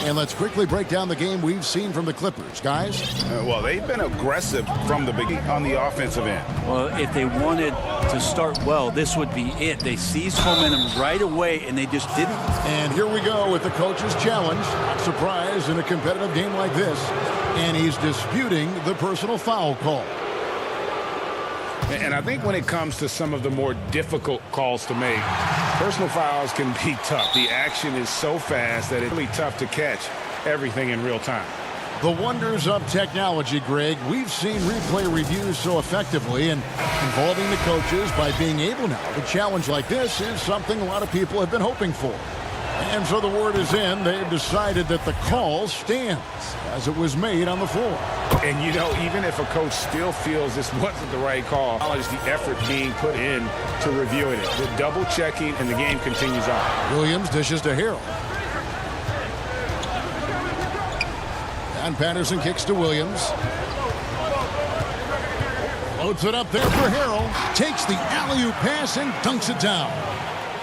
And let's quickly break down the game we've seen from the Clippers, guys. Well, they've been aggressive from the beginning on the offensive end. Well, if they wanted to start well, this would be it. They seized momentum right away, and they just didn't. And here we go with the coach's challenge. Not surprised in a competitive game like this. And he's disputing the personal foul call. And I think when it comes to some of the more difficult calls to make, personal fouls can be tough. The action is so fast that it's really tough to catch everything in real time. The wonders of technology, Greg. We've seen replay reviews so effectively, and involving the coaches by being able now to challenge like this is something a lot of people have been hoping for. And so the word is in. They've decided that the call stands as it was made on the floor. And, you know, even if a coach still feels this wasn't the right call, acknowledge the effort being put in to reviewing it. The double checking, and the game continues on. Williams dishes to Harrell. And Patterson kicks to Williams. Floats it up there for Harrell. Takes the alley-oop pass and dunks it down.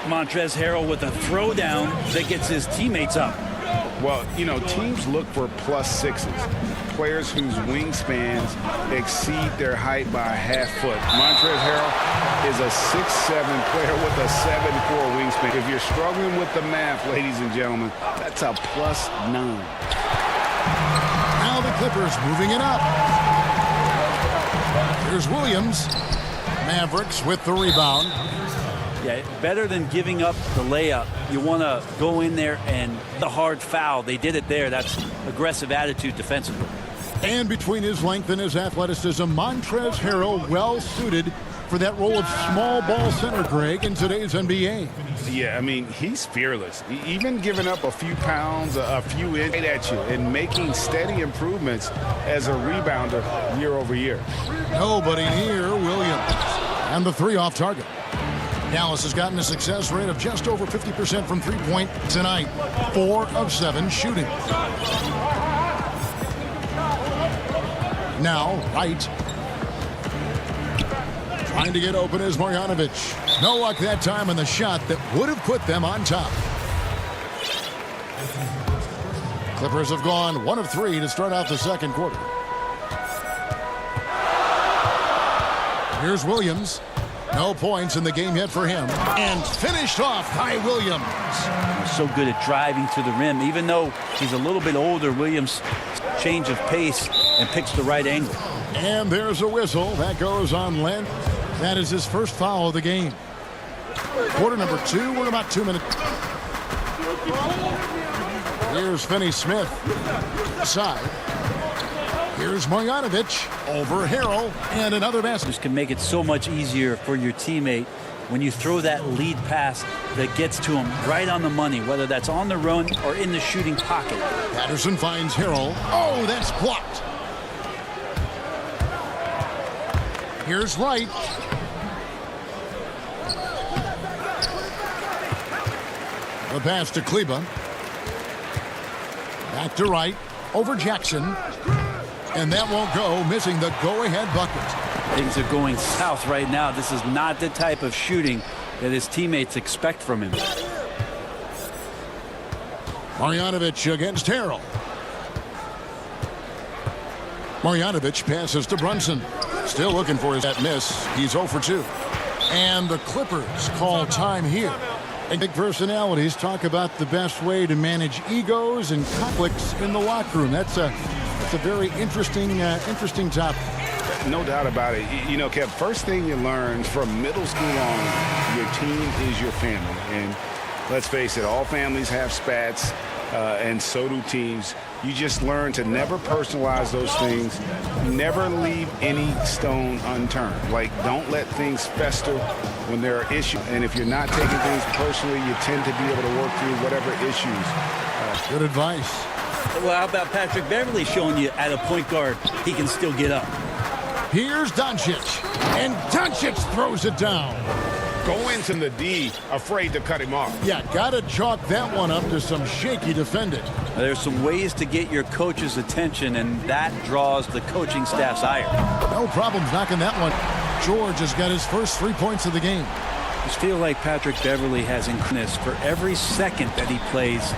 Montrezl Harrell with a throwdown that gets his teammates up. Well, you know, teams look for +6s, players whose wingspans exceed their height by a half foot. Montrezl Harrell is a 6'7" player with a 7'4" wingspan. If you're struggling with the math, ladies and gentlemen, that's a +9. Now the Clippers moving it up. Here's Williams. Mavericks with the rebound. Yeah, better than giving up the layup. You want to go in there and the hard foul. They did it there. That's aggressive attitude defensively. And between his length and his athleticism, Montrezl Harrell well suited for that role of small ball center, Greg, in today's NBA. Yeah, I mean, he's fearless. Even giving up a few pounds, a few inches at you, and making steady improvements as a rebounder year over year. Nobody near Williams. And the three off target. Dallas has gotten a success rate of just over 50% from three-point tonight. 4 of 7 shooting. Now, Wright. Trying to get open is Marjanovic. No luck that time on the shot that would have put them on top. Clippers have gone 1 of 3 to start out the second quarter. Here's Williams. No points in the game yet for him. And finished off by Williams. He's so good at driving to the rim. Even though he's a little bit older, Williams change of pace and picks the right angle. And there's a whistle. That goes on Len. That is his first foul of the game. Quarter number 2. We're about 2 minutes. Here's Finney-Smith. Side. Here's Marjanovic over Harrell, and another basket. This can make it so much easier for your teammate when you throw that lead pass that gets to him right on the money, whether that's on the run or in the shooting pocket. Patterson finds Harrell. Oh, that's blocked. Here's Wright. The pass to Kleba. Back to Wright. Over Jackson. And that won't go, missing the go-ahead bucket. Things are going south right now. This is not the type of shooting that his teammates expect from him. Marjanovic against Harrell. Marjanovic passes to Brunson. Still looking for his miss. He's 0 for 2. And the Clippers call time here. And big personalities talk about the best way to manage egos and conflicts in the locker room. That's a very interesting topic. No doubt about it. You know, Kev, first thing you learn from middle school on, your team is your family. And let's face it, all families have spats, and so do teams. You just learn to never personalize those things. Never leave any stone unturned. Like, don't let things fester when there are issues. And if you're not taking things personally, you tend to be able to work through whatever issues. Good advice. Well, how about Patrick Beverly showing you at a point guard he can still get up? Here's Doncic. And Doncic throws it down. Go into the D, afraid to cut him off. Yeah, gotta chalk that one up to some shaky defending. There's some ways to get your coach's attention, and that draws the coaching staff's ire. No problems knocking that one. George has got his first 3 points of the game. I just feel like Patrick Beverly has increased for every second that he plays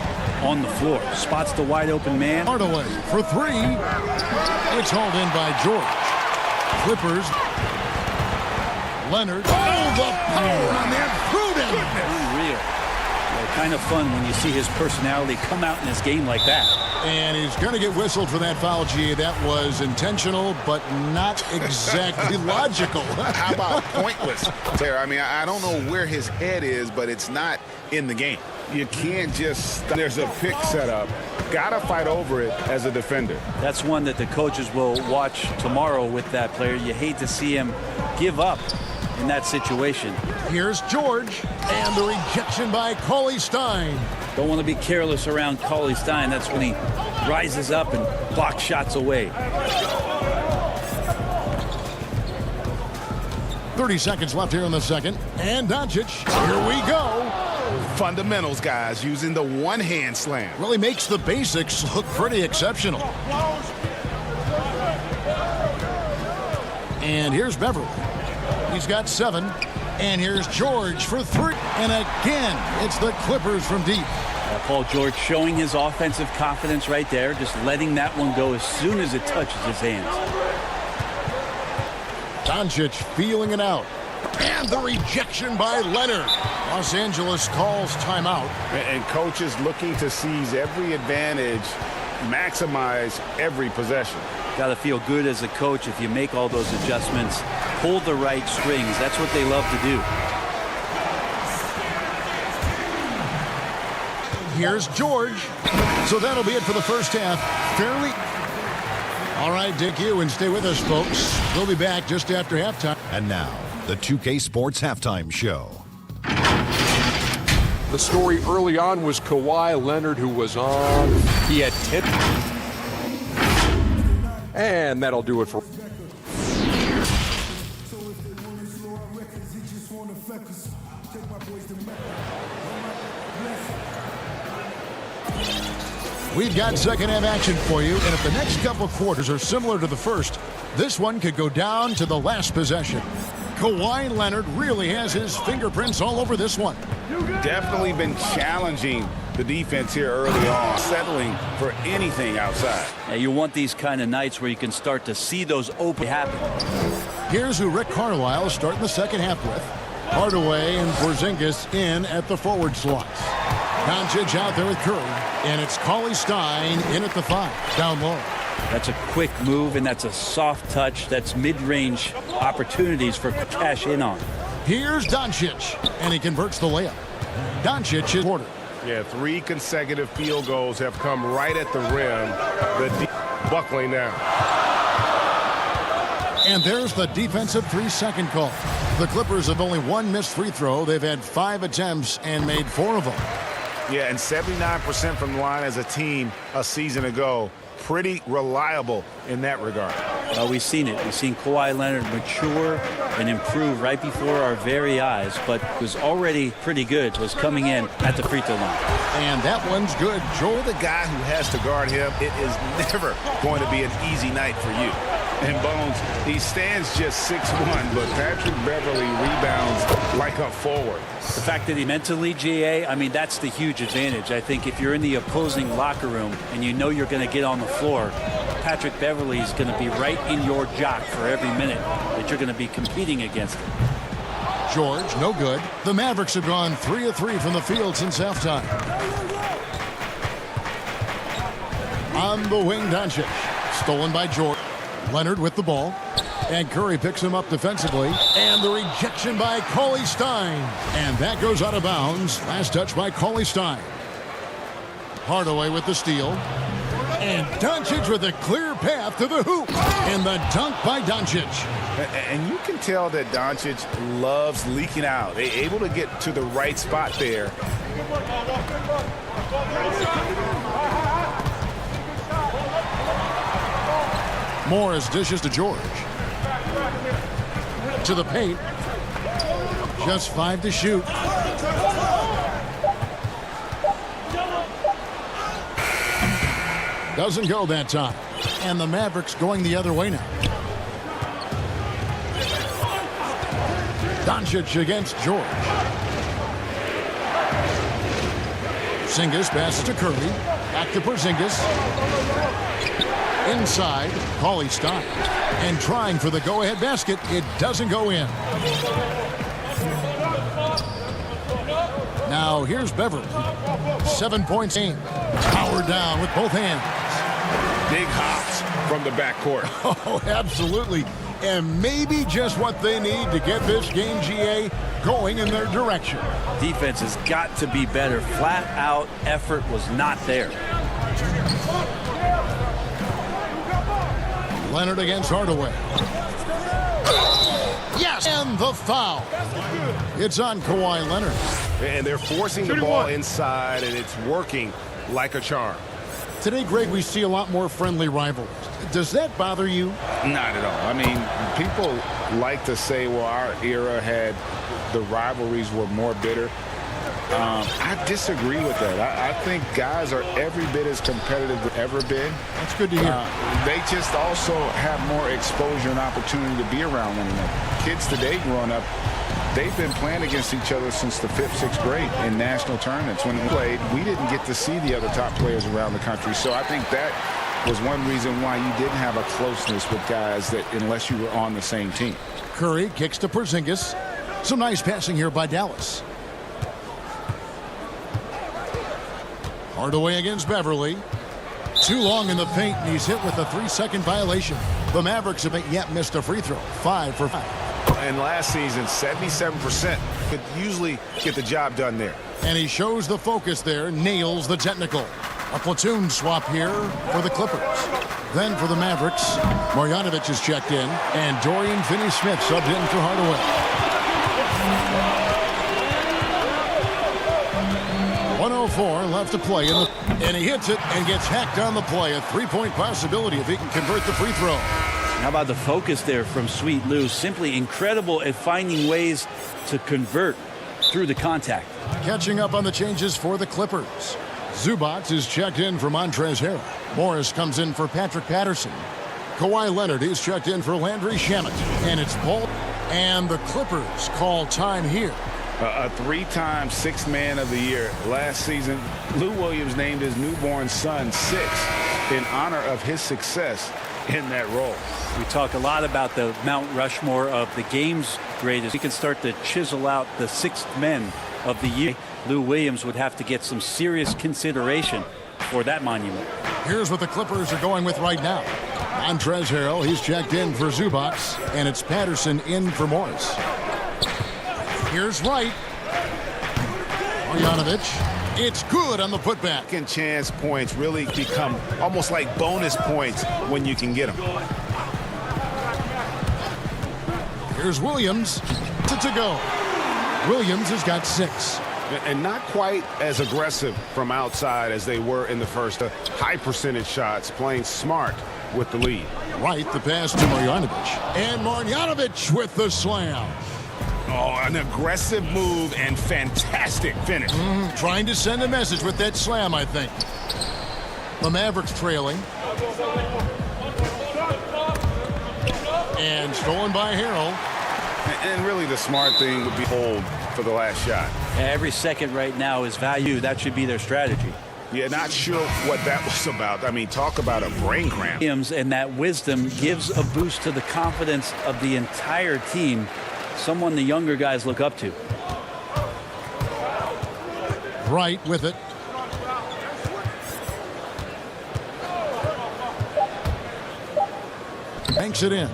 on the floor. Spots the wide open man. Hardaway for 3. It's hauled in by George. Clippers. Leonard. Oh, the power on that prudent. Unreal. Well, kind of fun when you see his personality come out in this game like that. And he's going to get whistled for that foul, G. That was intentional, but not exactly logical. How about pointless, Terry? I mean, I don't know where his head is, but it's not in the game. You can't just, there's a pick set up. Gotta fight over it as a defender. That's one that the coaches will watch tomorrow with that player. You hate to see him give up in that situation. Here's George, and the rejection by Cauley Stein. Don't want to be careless around Cauley Stein. That's when he rises up and blocks shots away. 30 seconds left here in the second. And Doncic, here we go. Fundamentals, guys, using the one-hand slam. Really makes the basics look pretty exceptional. And here's Beverly. He's got 7. And here's George for 3. And again, it's the Clippers from deep. Paul George showing his offensive confidence right there, just letting that one go as soon as it touches his hands. Doncic feeling it out. And the rejection by Leonard. Los Angeles calls timeout. And coaches looking to seize every advantage, maximize every possession. Got to feel good as a coach if you make all those adjustments, pull the right strings. That's what they love to do. Here's George. So that'll be it for the first half. Fairly. All right, Dick, you and stay with us, folks. We'll be back just after halftime. And now, the 2K Sports Halftime Show. The story early on was Kawhi Leonard, who was on. He had 10. And that'll do it for. We've got second half action for you, and if the next couple quarters are similar to the first, this one could go down to the last possession. Kawhi Leonard really has his fingerprints all over this one. Definitely been challenging the defense here early on, settling for anything outside. Yeah, you want these kind of nights where you can start to see those open happen. Here's who Rick Carlisle is starting the second half with. Hardaway and Porzingis in at the forward slots. Doncic out there with Curry, and it's Cauley Stein in at the 5, down low. That's a quick move, and that's a soft touch. That's mid-range opportunities for cash in on. Here's Doncic, and he converts the layup. Doncic is quarter. Yeah, 3 consecutive field goals have come right at the rim. The buckling now. And there's the defensive 3-second call. The Clippers have only 1 missed free throw. They've had 5 attempts and made 4 of them. Yeah, and 79% from the line as a team a season ago. Pretty reliable in that regard. Well, we've seen it. We've seen Kawhi Leonard mature and improve right before our very eyes, but was already pretty good, was coming in at the free throw line. And that one's good. Joel, the guy who has to guard him, it is never going to be an easy night for you. And Bones, he stands just 6'1", but Patrick Beverly rebounds like a forward. The fact that he mentally, GA, I mean, that's the huge advantage. I think if you're in the opposing locker room and you know you're going to get on the floor, Patrick Beverly is going to be right in your jock for every minute that you're going to be competing against him. George, no good. The Mavericks have gone 3 of 3 from the field since halftime. On the wing, Doncic. Stolen by George. Leonard with the ball. And Curry picks him up defensively. And the rejection by Cauley Stein. And that goes out of bounds. Last touch by Cauley Stein. Hardaway with the steal. And Doncic with a clear path to the hoop. And the dunk by Doncic. And you can tell that Doncic loves leaking out. They're able to get to the right spot there. Morris dishes to George. To the paint. Just 5 to shoot. Doesn't go that time. And the Mavericks going the other way now. Doncic against George. Porzingis passes to Curry. Back to Porzingis. Inside, Cauley Stein. And trying for the go-ahead basket. It doesn't go in. Now here's Beverly. 7 points in. Powered down with both hands. Big hops from the backcourt. Oh, absolutely. And maybe just what they need to get this game, GA, going in their direction. Defense has got to be better. Flat out effort was not there. Leonard against Hardaway. Yes! And the foul. It's on Kawhi Leonard. And they're forcing the ball inside, and it's working like a charm. Today, Greg, we see a lot more friendly rivalries. Does that bother you? Not at all. I mean, people like to say, well, our era had the rivalries were more bitter. I disagree with that. I think guys are every bit as competitive as ever been. That's good to hear. They just also have more exposure and opportunity to be around one another. Kids today growing up, they've been playing against each other since the 5th, 6th grade in national tournaments. When we played, we didn't get to see the other top players around the country. So I think that was one reason why you didn't have a closeness with guys that unless you were on the same team. Curry kicks to Porzingis. Some nice passing here by Dallas. Hardaway against Beverly. Too long in the paint, and he's hit with a 3-second violation. The Mavericks haven't yet missed a free throw. 5 for 5. And last season, 77% could usually get the job done there. And he shows the focus there, nails the technical. A platoon swap here for the Clippers. Then for the Mavericks, Marjanovic is checked in, and Dorian Finney-Smith subbed in for Hardaway. 1:04 left to play, and he hits it and gets hacked on the play. A three-point possibility if he can convert the free throw. How about the focus there from Sweet Lou? Simply incredible at finding ways to convert through the contact. Catching up on the changes for the Clippers. Zubac is checked in for Montrezl Harrell. Morris comes in for Patrick Patterson. Kawhi Leonard is checked in for Landry Shamet. And it's Ball. And the Clippers call time here. A three-time sixth man of the year last season. Lou Williams named his newborn son sixth in honor of his success in that role. We talk a lot about the Mount Rushmore of the game's greatest. We can start to chisel out the sixth men of the year. Lou Williams would have to get some serious consideration for that monument. Here's what the Clippers are going with right now. Montrezl Harrell, he's checked in for Zubac, and it's Patterson in for Morris. Here's Wright. Marjanovic. It's good on the putback. Second chance points really become almost like bonus points when you can get them. Here's Williams to go. Williams has got 6. And not quite as aggressive from outside as they were in the first. High percentage shots, playing smart with the lead. Right, the pass to Marjanovic. And Marjanovic with the slam. Oh, an aggressive move and fantastic finish. Trying to send a message with that slam, I think. The Mavericks trailing. And stolen by Harrell. And really the smart thing would be hold for the last shot. Every second right now is value. That should be their strategy. Yeah, not sure what that was about. I mean, talk about a brain cramp. And that wisdom gives a boost to the confidence of the entire team. Someone the younger guys look up to. Right with it. Banks it in.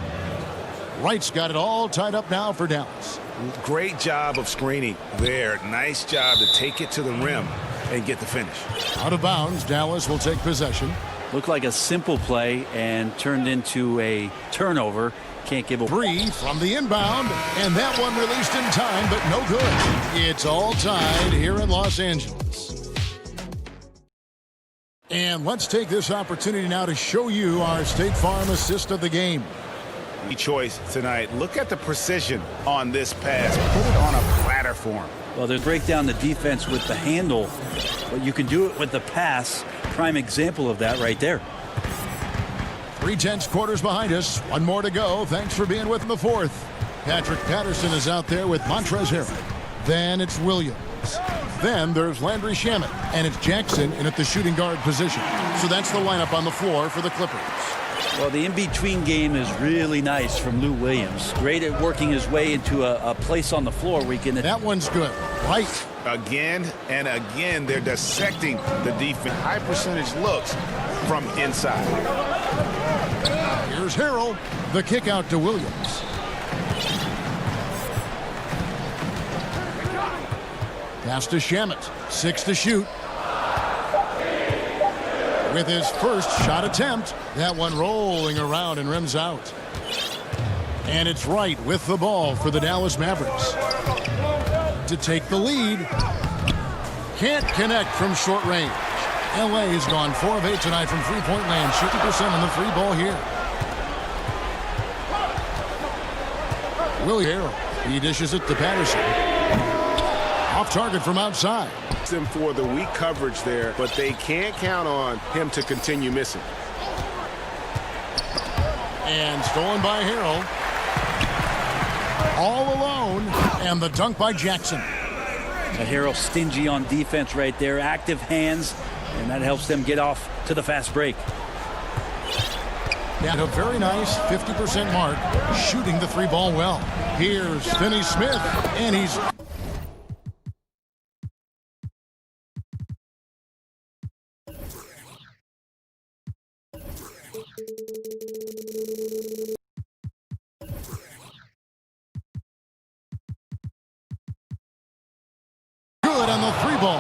Wright's got it all tied up now for Dallas. Great job of screening there. Nice job to take it to the rim and get the finish. Out of bounds, Dallas will take possession. Looked like a simple play and turned into a turnover. Can't give a 3 from the inbound, and that one released in time, but no good. It's all tied here in Los Angeles. And let's take this opportunity now to show you our State Farm assist of the game. Choice tonight. Look at the precision on this pass. Put it on a platter for him. Well, they break down the defense with the handle, but you can do it with the pass. Prime example of that right there. 3/10 quarters behind us. One more to go. Thanks for being with in the fourth. Patrick Patterson is out there with Montrezl Harrell. Then it's Williams. Then there's Landry Shamet. And it's Jackson in at the shooting guard position. So that's the lineup on the floor for the Clippers. Well, the in-between game is really nice from Lou Williams. Great at working his way into a place on the floor where he can... That one's good. Right. Again and again, they're dissecting the defense. High percentage looks from inside. Here's Harrell. The kick out to Williams. Pass to Shamet. 6 to shoot. With his first shot attempt, that one rolling around and rims out. And it's Wright with the ball for the Dallas Mavericks. To take the lead. Can't connect from short range. LA has gone 4 of 8 tonight from three-point land. 50% on the free ball here. Willie Harrell. He dishes it to Patterson. Off target from outside. Him for the weak coverage there, but they can't count on him to continue missing. And stolen by Harrell. All alone, and the dunk by Jackson. Harrell stingy on defense right there, active hands, and that helps them get off to the fast break. At a very nice 50% mark, shooting the 3-ball well. Here's Finney Smith, and he's... good on the 3-ball.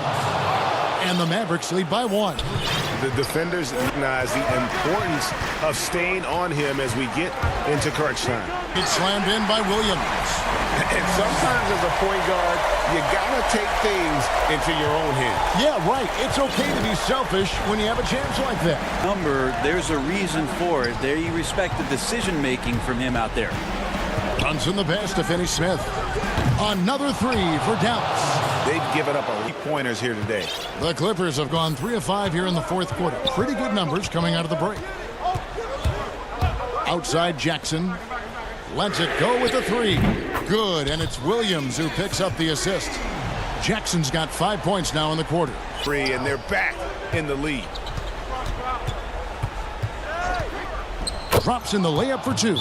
And the Mavericks lead by 1. The defenders recognize the importance of staying on him as we get into crunch time. It's slammed in by Williams. And sometimes as a point guard, you got to take things into your own hands. Yeah, right. It's okay to be selfish when you have a chance like that. There's a reason for it. They respect the decision-making from him out there. Runs in the pass to Finney Smith. Another three for Dallas. They've given up 8 pointers here today. The Clippers have gone 3 of 5 here in the fourth quarter. Pretty good numbers coming out of the break. Outside Jackson. Lets it go with a three. Good, and it's Williams who picks up the assist. Jackson's got 5 points now in the quarter. Free, and they're back in the lead. Drops in the layup for 2.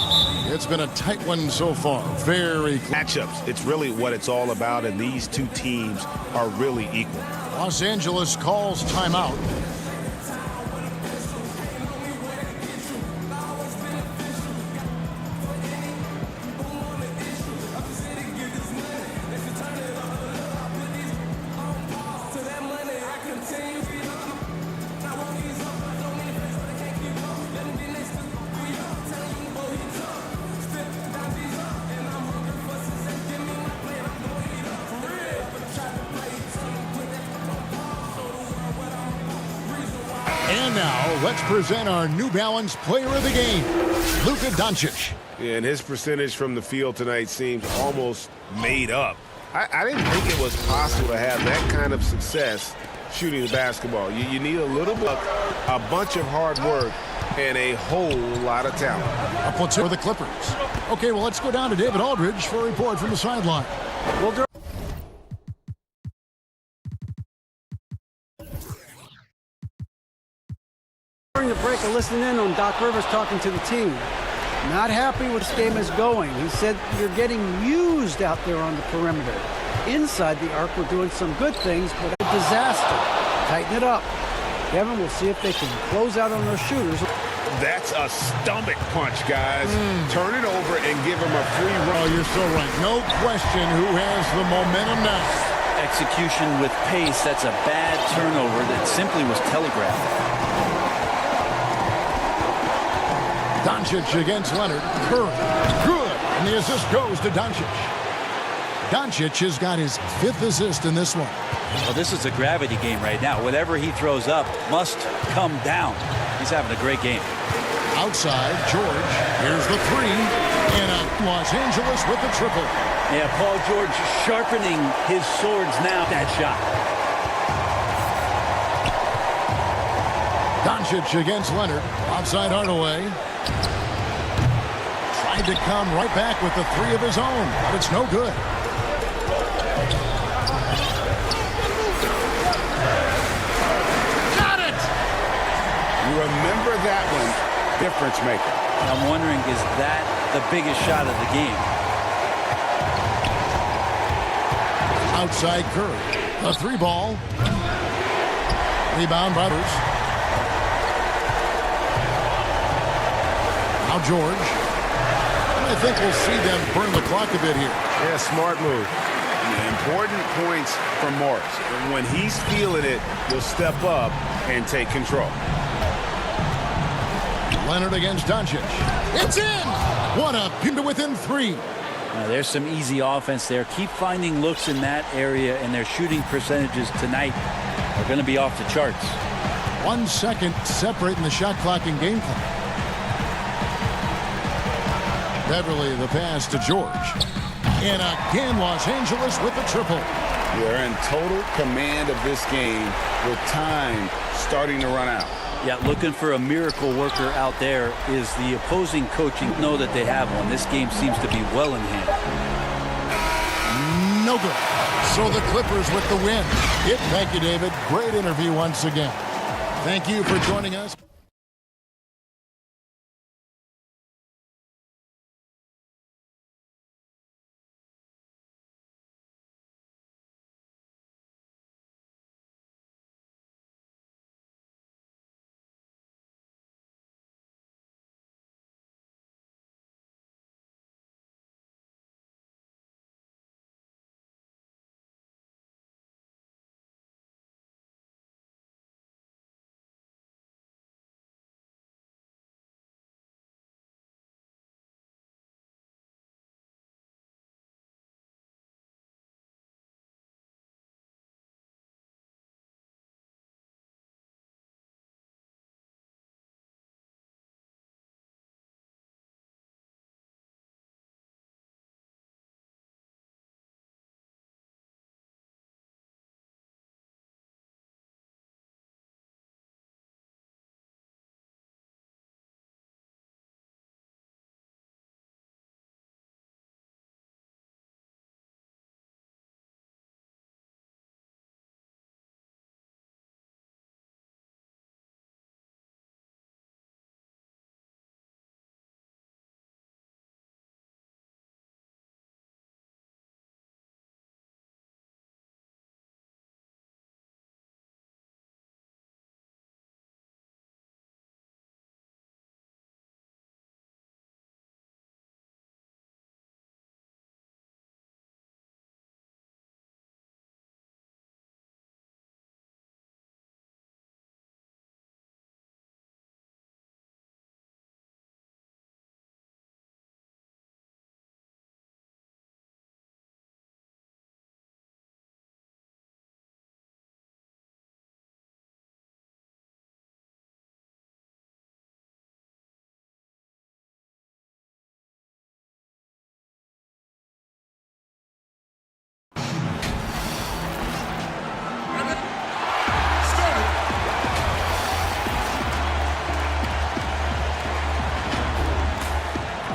It's been a tight one so far. Very close. Matchups, it's really what it's all about, and these two teams are really equal. Los Angeles calls timeout. And now, let's present our New Balance player of the game, Luka Doncic. Yeah, and his percentage from the field tonight seems almost made up. I didn't think it was possible to have that kind of success shooting the basketball. You need a little bit, a bunch of hard work, and a whole lot of talent. A platoon for the Clippers. Okay, well, let's go down to David Aldridge for a report from the sideline. Well, during the break, I listened in on Doc Rivers talking to the team. Not happy with this game is going. He said you're getting used out there on the perimeter. Inside the arc, we're doing some good things, but a disaster. Tighten it up. Kevin, we'll see if they can close out on those shooters. That's a stomach punch, guys. Turn it over and give him a free run. Oh, you're so right. No question who has the momentum now. Execution with pace, that's a bad turnover that simply was telegraphed. Doncic against Leonard. Curry. Good. And the assist goes to Doncic. Doncic has got his 5th assist in this one. Well, this is a gravity game right now. Whatever he throws up must come down. He's having a great game. Outside, George. Here's the three. And Los Angeles with the triple. Yeah, Paul George sharpening his swords now. That shot. Doncic against Leonard. Outside Hardaway. Tried to come right back with the three of his own, but it's no good. Got it! You remember that one, difference maker. I'm wondering, is that the biggest shot of the game? Outside Curry. A three ball. Rebound by Bruce. Now George. I think we'll see them burn the clock a bit here. Yeah, smart move. Important points from Morris. And when he's feeling it, he'll step up and take control. Leonard against Doncic. It's in! What a pin to within 3. There's some easy offense there. Keep finding looks in that area, and their shooting percentages tonight are going to be off the charts. 1 second separating the shot clock and game clock. Beverly the pass to George. And again, Los Angeles with the triple. They're in total command of this game with time starting to run out. Yeah, looking for a miracle worker out there is the opposing coaching. Know that they have one. This game seems to be well in hand. No good. So the Clippers with the win. Thank you, David. Great interview once again. Thank you for joining us.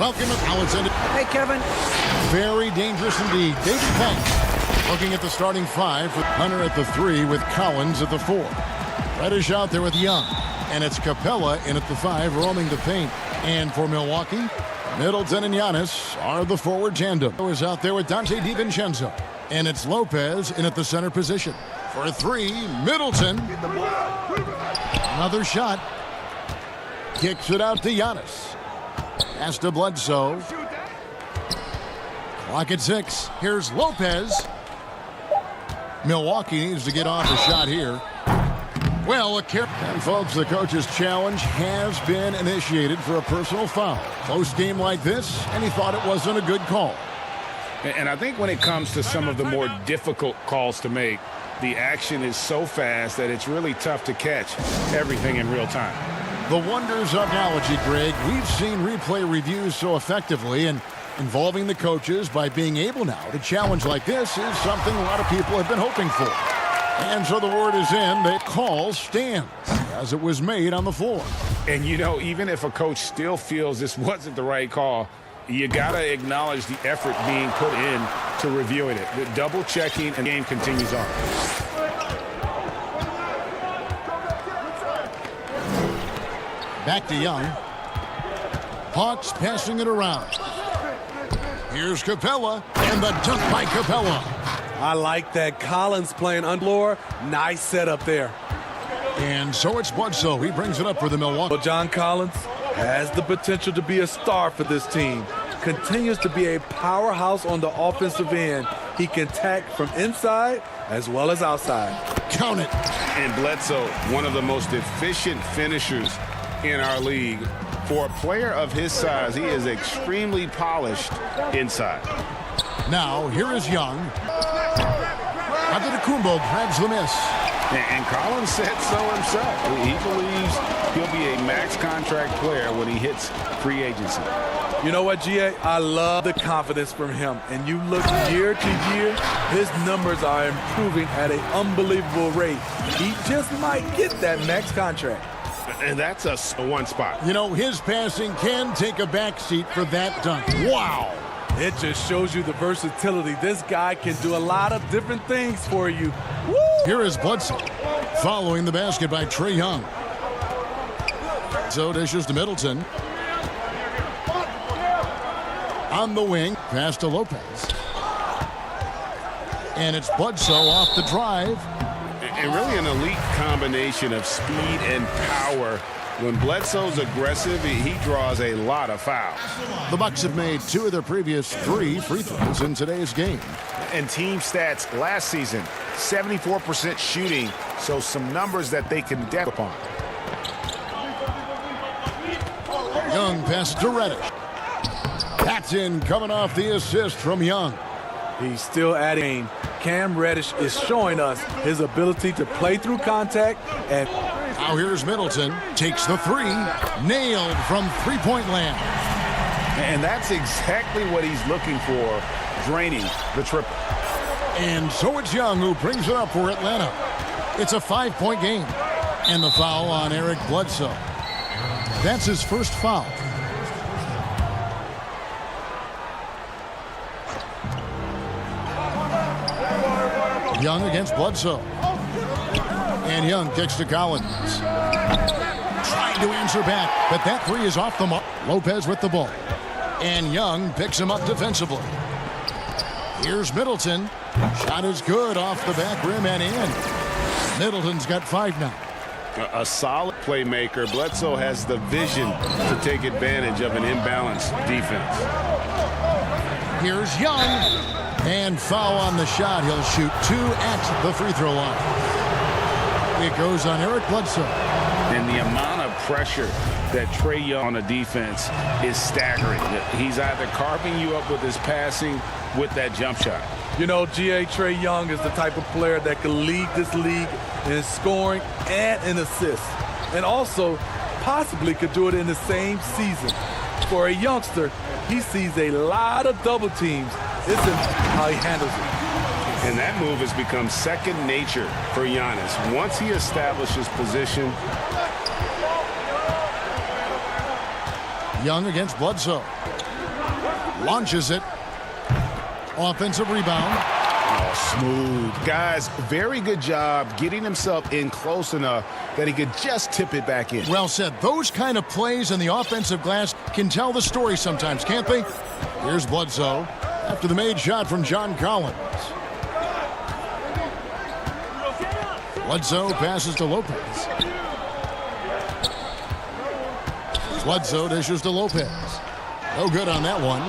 Welcome to Alex. Hey, Kevin. Very dangerous indeed. David Banks looking at the starting five with Hunter at the 3 with Collins at the 4. Reddish out there with Young. And it's Capella in at the 5 roaming the paint. And for Milwaukee, Middleton and Giannis are the forward tandem. Is out there with Dante DiVincenzo. And it's Lopez in at the center position. For 3, Middleton. Another shot. Kicks it out to Giannis. Pass to Bledsoe. Clock at 6. Here's Lopez. Milwaukee needs to get off a shot here. Well, and folks, the coach's challenge has been initiated for a personal foul. Close game like this, and he thought it wasn't a good call. And I think when it comes to some of the more difficult calls to make, the action is so fast that it's really tough to catch everything in real time. The wonders of technology, Greg. We've seen replay reviews so effectively, and involving the coaches by being able now to challenge like this is something a lot of people have been hoping for. And so the word is in that call stands as it was made on the floor. And, you know, even if a coach still feels this wasn't the right call, you got to acknowledge the effort being put in to reviewing it. The double checking and the game continues on. Back to Young. Hawks passing it around. Here's Capella, and the dunk by Capella. I like that. Collins playing on floor. Nice setup there. And so it's Bledsoe. He brings it up for the Milwaukee. Well, John Collins has the potential to be a star for this team. Continues to be a powerhouse on the offensive end. He can attack from inside as well as outside. Count it. And Bledsoe, one of the most efficient finishers in our league. For a player of his size, he is extremely polished inside. Now, here is Young. Antetokounmpo grabs the miss. And Collins said so himself. He believes he'll be a max contract player when he hits free agency. You know what, GA? I love the confidence from him. And you look year to year, his numbers are improving at an unbelievable rate. He just might get that max contract. And that's a one spot. You know, his passing can take a backseat for that dunk. Wow. It just shows you the versatility. This guy can do a lot of different things for you. Woo! Here is Bledsoe following the basket by Trae Young. So dishes to Middleton. On the wing, pass to Lopez. And it's Bledsoe off the drive. And really an elite combination of speed and power. When Bledsoe's aggressive, he draws a lot of fouls. The Bucks have made 2 of their previous 3 free throws in today's game. And team stats last season, 74% shooting, so some numbers that they can depend upon. Young pass to Reddish. That's in, coming off the assist from Young. He's still adding. Cam Reddish is showing us his ability to play through contact. And now here's Middleton. Takes the 3. Nailed from three-point land. And that's exactly what he's looking for, draining the triple. And so it's Young who brings it up for Atlanta. It's a 5-point game. And the foul on Eric Bledsoe. That's his first foul. Young against Bledsoe. And Young kicks to Collins. Trying to answer back, but that 3 is off the mark. Lopez with the ball. And Young picks him up defensively. Here's Middleton. Shot is good off the back rim and in. Middleton's got 5 now. A solid playmaker. Bledsoe has the vision to take advantage of an imbalanced defense. Here's Young. And foul on the shot. He'll shoot 2 at the free throw line. It goes on Eric Bledsoe. And the amount of pressure that Trae Young on a defense is staggering. He's either carving you up with his passing with that jump shot. You know, Trae Young is the type of player that can lead this league in scoring and in assists. And also possibly could do it in the same season. For a youngster, he sees a lot of double teams. This is how he handles it. And that move has become second nature for Giannis. Once he establishes position. Young against Bledsoe. Launches it. Offensive rebound. Oh, smooth. Guys, very good job getting himself in close enough that he could just tip it back in. Well said. Those kind of plays in the offensive glass can tell the story sometimes, can't they? Here's Bledsoe after the made shot from John Collins. Bledsoe passes to Lopez. Bledsoe dishes to Lopez. No good on that one.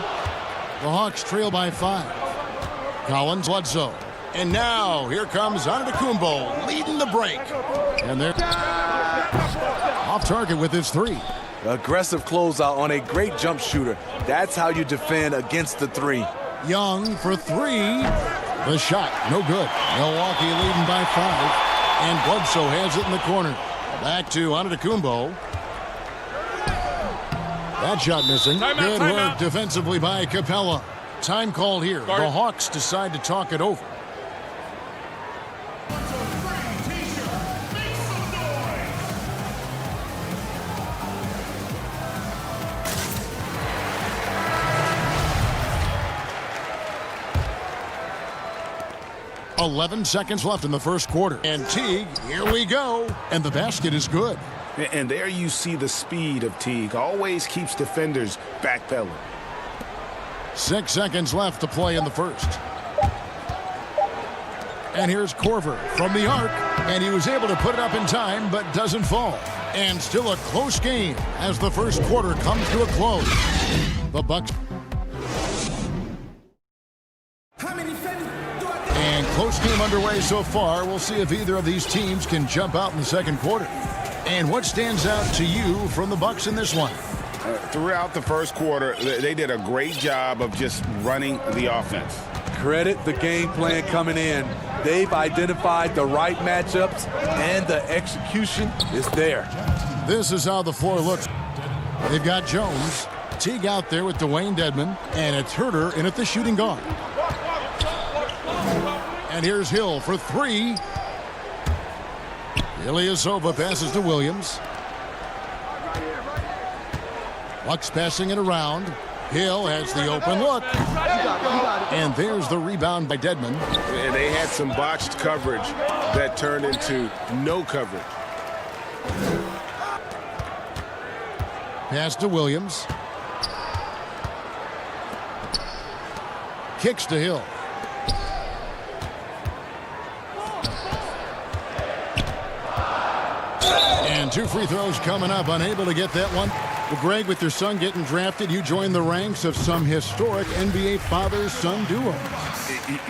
The Hawks trail by 5. Collins, Bledsoe. And now, here comes Antetokounmpo leading the break. And they're off target with his 3. Aggressive closeout on a great jump shooter. That's how you defend against the 3. Young for 3. The shot, no good. Milwaukee leading by 5. And Bledsoe has it in the corner. Back to Antetokounmpo. That shot missing. Good work defensively by Capella. Time called here. The Hawks decide to talk it over. .11 seconds left in the first quarter. And Teague, here we go. And the basket is good. And there you see the speed of Teague. Always keeps defenders backpedaling. 6 seconds left to play in the first. And here's Korver from the arc. And he was able to put it up in time, but doesn't fall. And still a close game as the first quarter comes to a close. The Bucks. And close game underway so far. We'll see if either of these teams can jump out in the second quarter. And what stands out to you from the Bucks in this one? Throughout the first quarter, they did a great job of just running the offense. Credit the game plan coming in. They've identified the right matchups, and the execution is there. This is how the floor looks. They've got Jones, Teague out there with Dwayne Dedmon, and it's Herter in at the shooting guard. And here's Hill for 3. Ilyasova passes to Williams. Bucks passing it around. Hill has the open look. And there's the rebound by Dedmon. And they had some botched coverage that turned into no coverage. Pass to Williams. Kicks to Hill. And 2 free throws coming up. Unable to get that one. Well, Greg, with your son getting drafted, you joined the ranks of some historic NBA father-son duos.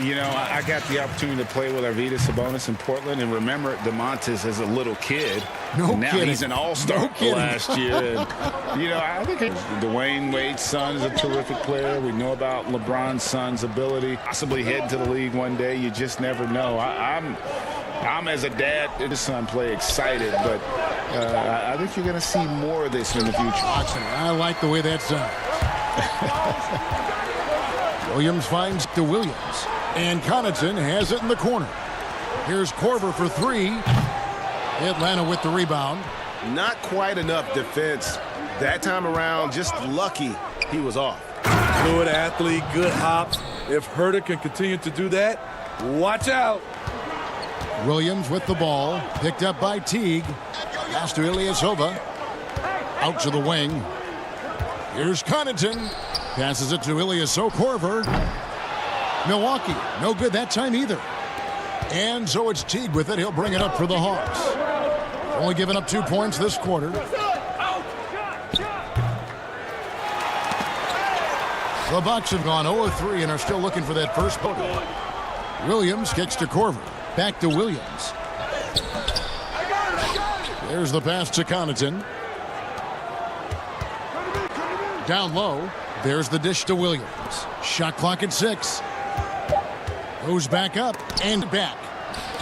You know, I got the opportunity to play with Arvydas Sabonis in Portland, and remember DeMontis as a little kid. Now he's an all-star last year. And, you know, I think Dwayne Wade's son is a terrific player. We know about LeBron's son's ability. Possibly head to the league one day. You just never know. I'm as a dad, his son play excited, but I think you're going to see more of this in the future. I like the way that sounds. Williams finds to Williams. And Connaughton has it in the corner. Here's Korver for 3. Atlanta with the rebound. Not quite enough defense. That time around, just lucky he was off. Good athlete, good hops. If Herter can continue to do that, watch out. Williams with the ball. Picked up by Teague. Pass to Ilyasova. Out to the wing. Here's Connaughton. Passes it to Ilyasova. Korver. Milwaukee. No good that time either. And so it's Teague with it. He'll bring it up for the Hawks. Only giving up 2 points this quarter. The Bucks have gone 0-3 and are still looking for that first quarter. Williams kicks to Korver. Back to Williams. There's the pass to Connaughton. Down low. There's the dish to Williams. Shot clock at 6. Goes back up and back.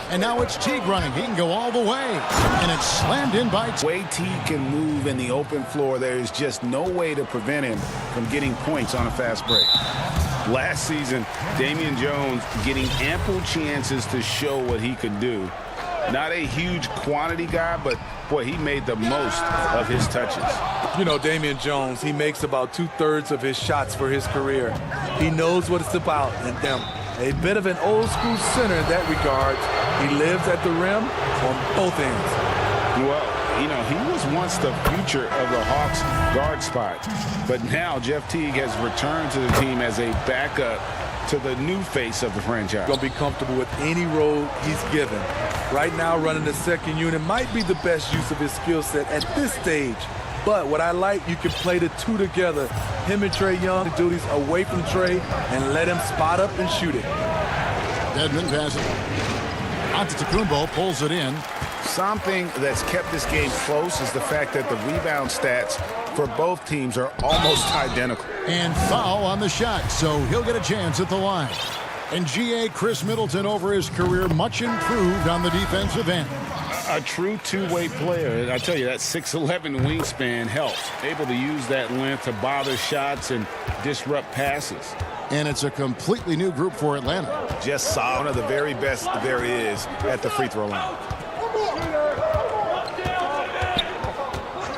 And now it's Teague running. He can go all the way. And it's slammed in by The way Teague can move in the open floor, there is just no way to prevent him from getting points on a fast break. Last season, Damian Jones getting ample chances to show what he could do. Not a huge quantity guy, but, boy, he made the most of his touches. You know, Damian Jones, he makes about 2/3 of his shots for his career. He knows what it's about, and a bit of an old-school center in that regard. He lives at the rim on both ends. Well, you know, he was once the future of the Hawks guard spot, but now Jeff Teague has returned to the team as a backup to the new face of the franchise. Going to be comfortable with any role he's given. Right now, running the second unit might be the best use of his skill set at this stage. But what I like, you can play the two together. Him and Trae Young, the duties away from Trae, and let him spot up and shoot it. Dedmon passes it. Antetokounmpo pulls it in. Something that's kept this game close is the fact that the rebound stats for both teams are almost identical. And foul on the shot, so he'll get a chance at the line. And GA Chris Middleton over his career, much improved on the defensive end. A true two-way player. I tell you, that 6'11" wingspan helps. Able to use that length to bother shots and disrupt passes. And it's a completely new group for Atlanta. Just saw one of the very best there is at the free throw line.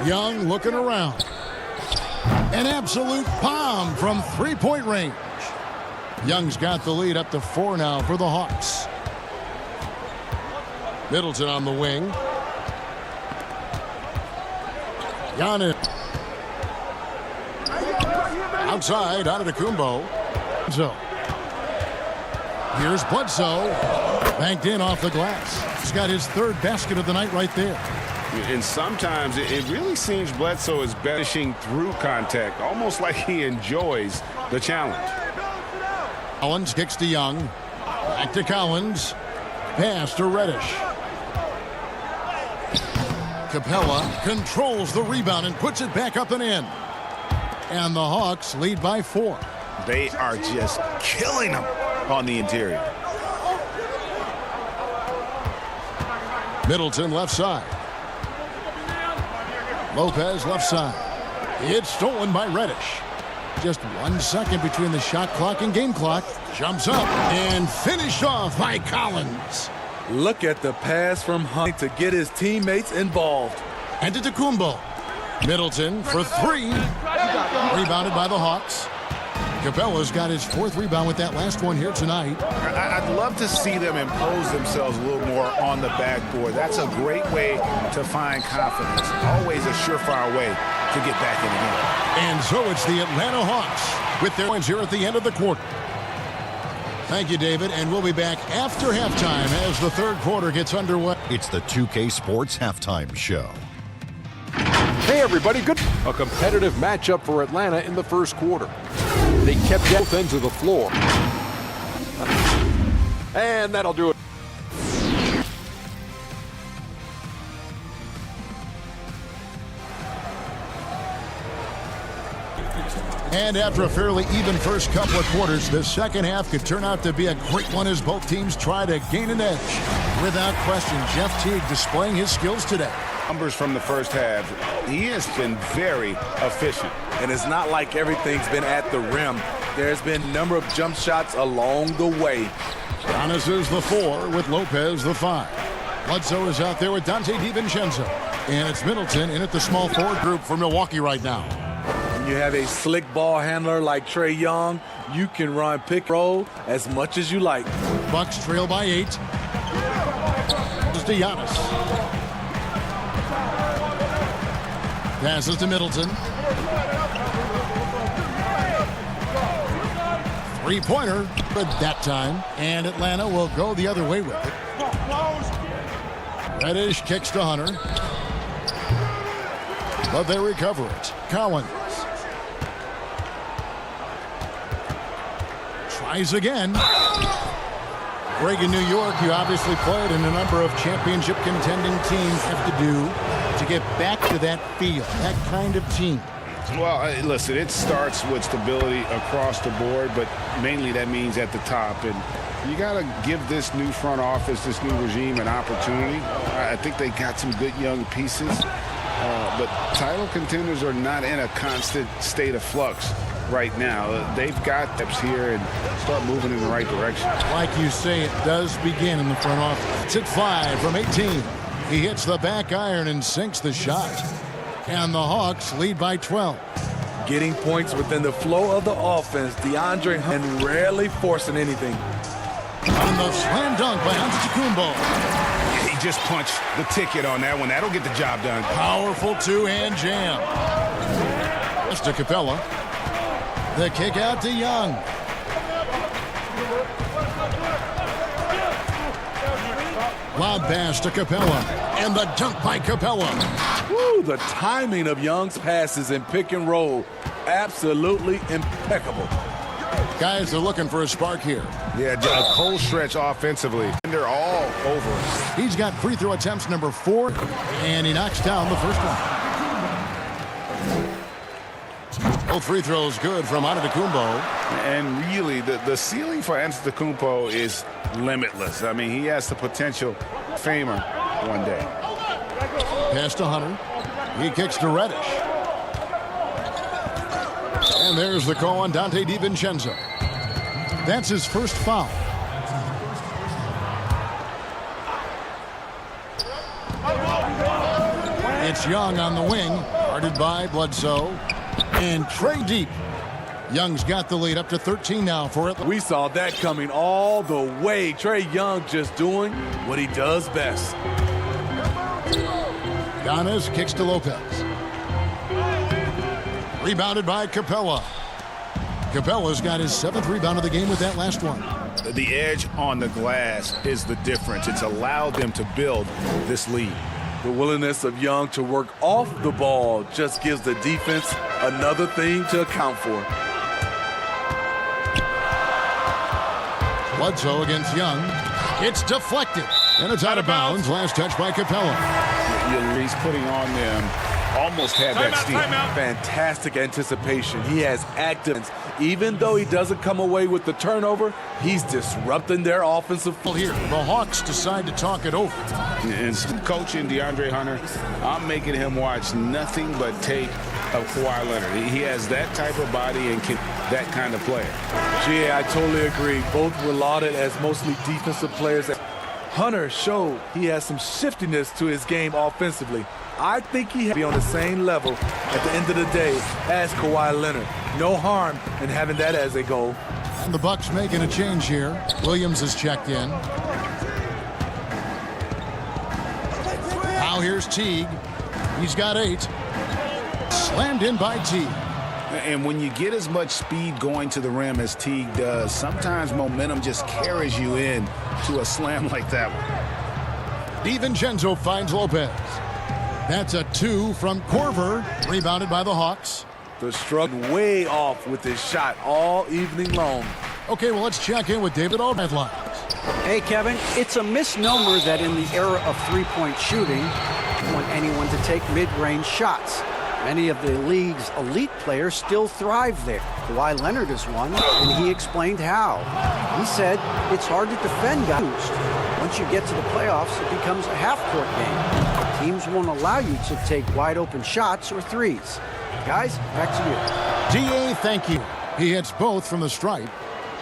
Young looking around. An absolute bomb from three-point range. Young's got the lead up to 4 now for the Hawks. Middleton on the wing. Giannis. Outside, Antetokounmpo. So, here's Bledsoe. Banked in off the glass. He's got his 3rd basket of the night right there. And sometimes it really seems Bledsoe is finishing through contact, almost like he enjoys the challenge. Collins kicks to Young. Back to Collins. Pass to Reddish. Capella controls the rebound and puts it back up and in. And the Hawks lead by 4. They are just killing them on the interior. Middleton left side. Lopez left side. It's stolen by Reddish. Just 1 second between the shot clock and game clock. Jumps up and finished off by Collins. Look at the pass from Hunt to get his teammates involved. Antetokounmpo. Middleton for 3. Rebounded by the Hawks. Capella's got his 4th rebound with that last one here tonight. I'd love to see them impose themselves a little more on the backboard. That's a great way to find confidence. Always a surefire way to get back in the game. And so it's the Atlanta Hawks with their points here at the end of the quarter. Thank you, David, and we'll be back after halftime as the 3rd quarter gets underway. It's the 2K Sports Halftime Show. Hey, everybody. Good. A competitive matchup for Atlanta in the 1st quarter. They kept both ends of the floor. And that'll do it. And after a fairly even first couple of quarters, the second half could turn out to be a great one as both teams try to gain an edge. Without question, Jeff Teague displaying his skills today. Numbers from the first half, he has been very efficient. And it's not like everything's been at the rim. There's been a number of jump shots along the way. Giannis is the 4 with Lopez the 5. Bledsoe is out there with Dante DiVincenzo. And it's Middleton in at the small forward group for Milwaukee right now. When you have a slick ball handler like Trae Young, you can run pick roll as much as you like. Bucks trail by 8. This to Giannis. Passes to Middleton. 3-pointer, good that time. And Atlanta will go the other way with it. Reddish kicks to Hunter. But they recover it. Collins. Tries again. Greg, in New York, you obviously played in a number of championship contending teams. Have to do to get back to that feel, that kind of team? Well, listen, it starts with stability across the board, but mainly that means at the top. And you got to give this new front office, this new regime, an opportunity. I think they got some good young pieces, but title contenders are not in a constant state of flux. right now. They've got steps here and start moving in the right direction. Like you say, it does begin in the front office. It's at 5 from 18. He hits the back iron and sinks the shot. And the Hawks lead by 12. Getting points within the flow of the offense, DeAndre and rarely forcing anything. On the slam dunk by Antetokounmpo. He just punched the ticket on that one. That'll get the job done. Powerful two-hand jam. That's to Capella. The kick out to Young. Lob pass to Capella. And the dunk by Capella. Woo, the timing of Young's passes in pick and roll, absolutely impeccable. Guys are looking for a spark here. Yeah, a cold stretch offensively. And they're all over. He's got free throw attempts number 4, and he knocks down the first one. Both free throws good from Antetokounmpo. And really, the ceiling for Antetokounmpo is limitless. I mean, he has the potential famer one day. Pass to Hunter. He kicks to Reddish. And there's the call on Dante DiVincenzo. That's his first foul. It's Young on the wing, guarded by Bledsoe. And Trey deep. Young's got the lead up to 13 now for it. We saw that coming all the way. Trey Young just doing what he does best. Giannis kicks to Lopez. Rebounded by Capella. Capella's got his 7th rebound of the game with that last one. The edge on the glass is the difference. It's allowed them to build this lead. The willingness of Young to work off the ball just gives the defense another thing to account for. Bledsoe against Young. It's deflected. And it's out of bounds. Last touch by Capella. He's putting on them. Almost had that steal. Fantastic anticipation. He has active. Even though he doesn't come away with the turnover, he's disrupting their offensive. Here, the Hawks decide to talk it over. And coaching DeAndre Hunter, I'm making him watch nothing but tape of Kawhi Leonard. He has that type of body and that kind of player. Yeah, I totally agree. Both were lauded as mostly defensive players. Hunter showed he has some shiftiness to his game offensively. I think he be on the same level at the end of the day as Kawhi Leonard. No harm in having that as a goal. And the Bucks making a change here. Williams is checked in. Now here's Teague. He's got 8. Slammed in by Teague. And when you get as much speed going to the rim as Teague does, sometimes momentum just carries you in to a slam like that one. DiVincenzo finds Lopez. That's a 2 from Korver, rebounded by the Hawks. The struggle way off with this shot all evening long. Okay, well, let's check in with David Albert lines. Hey, Kevin, it's a misnomer that in the era of three-point shooting, you want anyone to take mid-range shots. Many of the league's elite players still thrive there. Kawhi Leonard is one, and he explained how. He said it's hard to defend guys. Once you get to the playoffs, it becomes a half-court game. Teams won't allow you to take wide-open shots or threes. Guys, back to you. DA, thank you. He hits both from the stripe.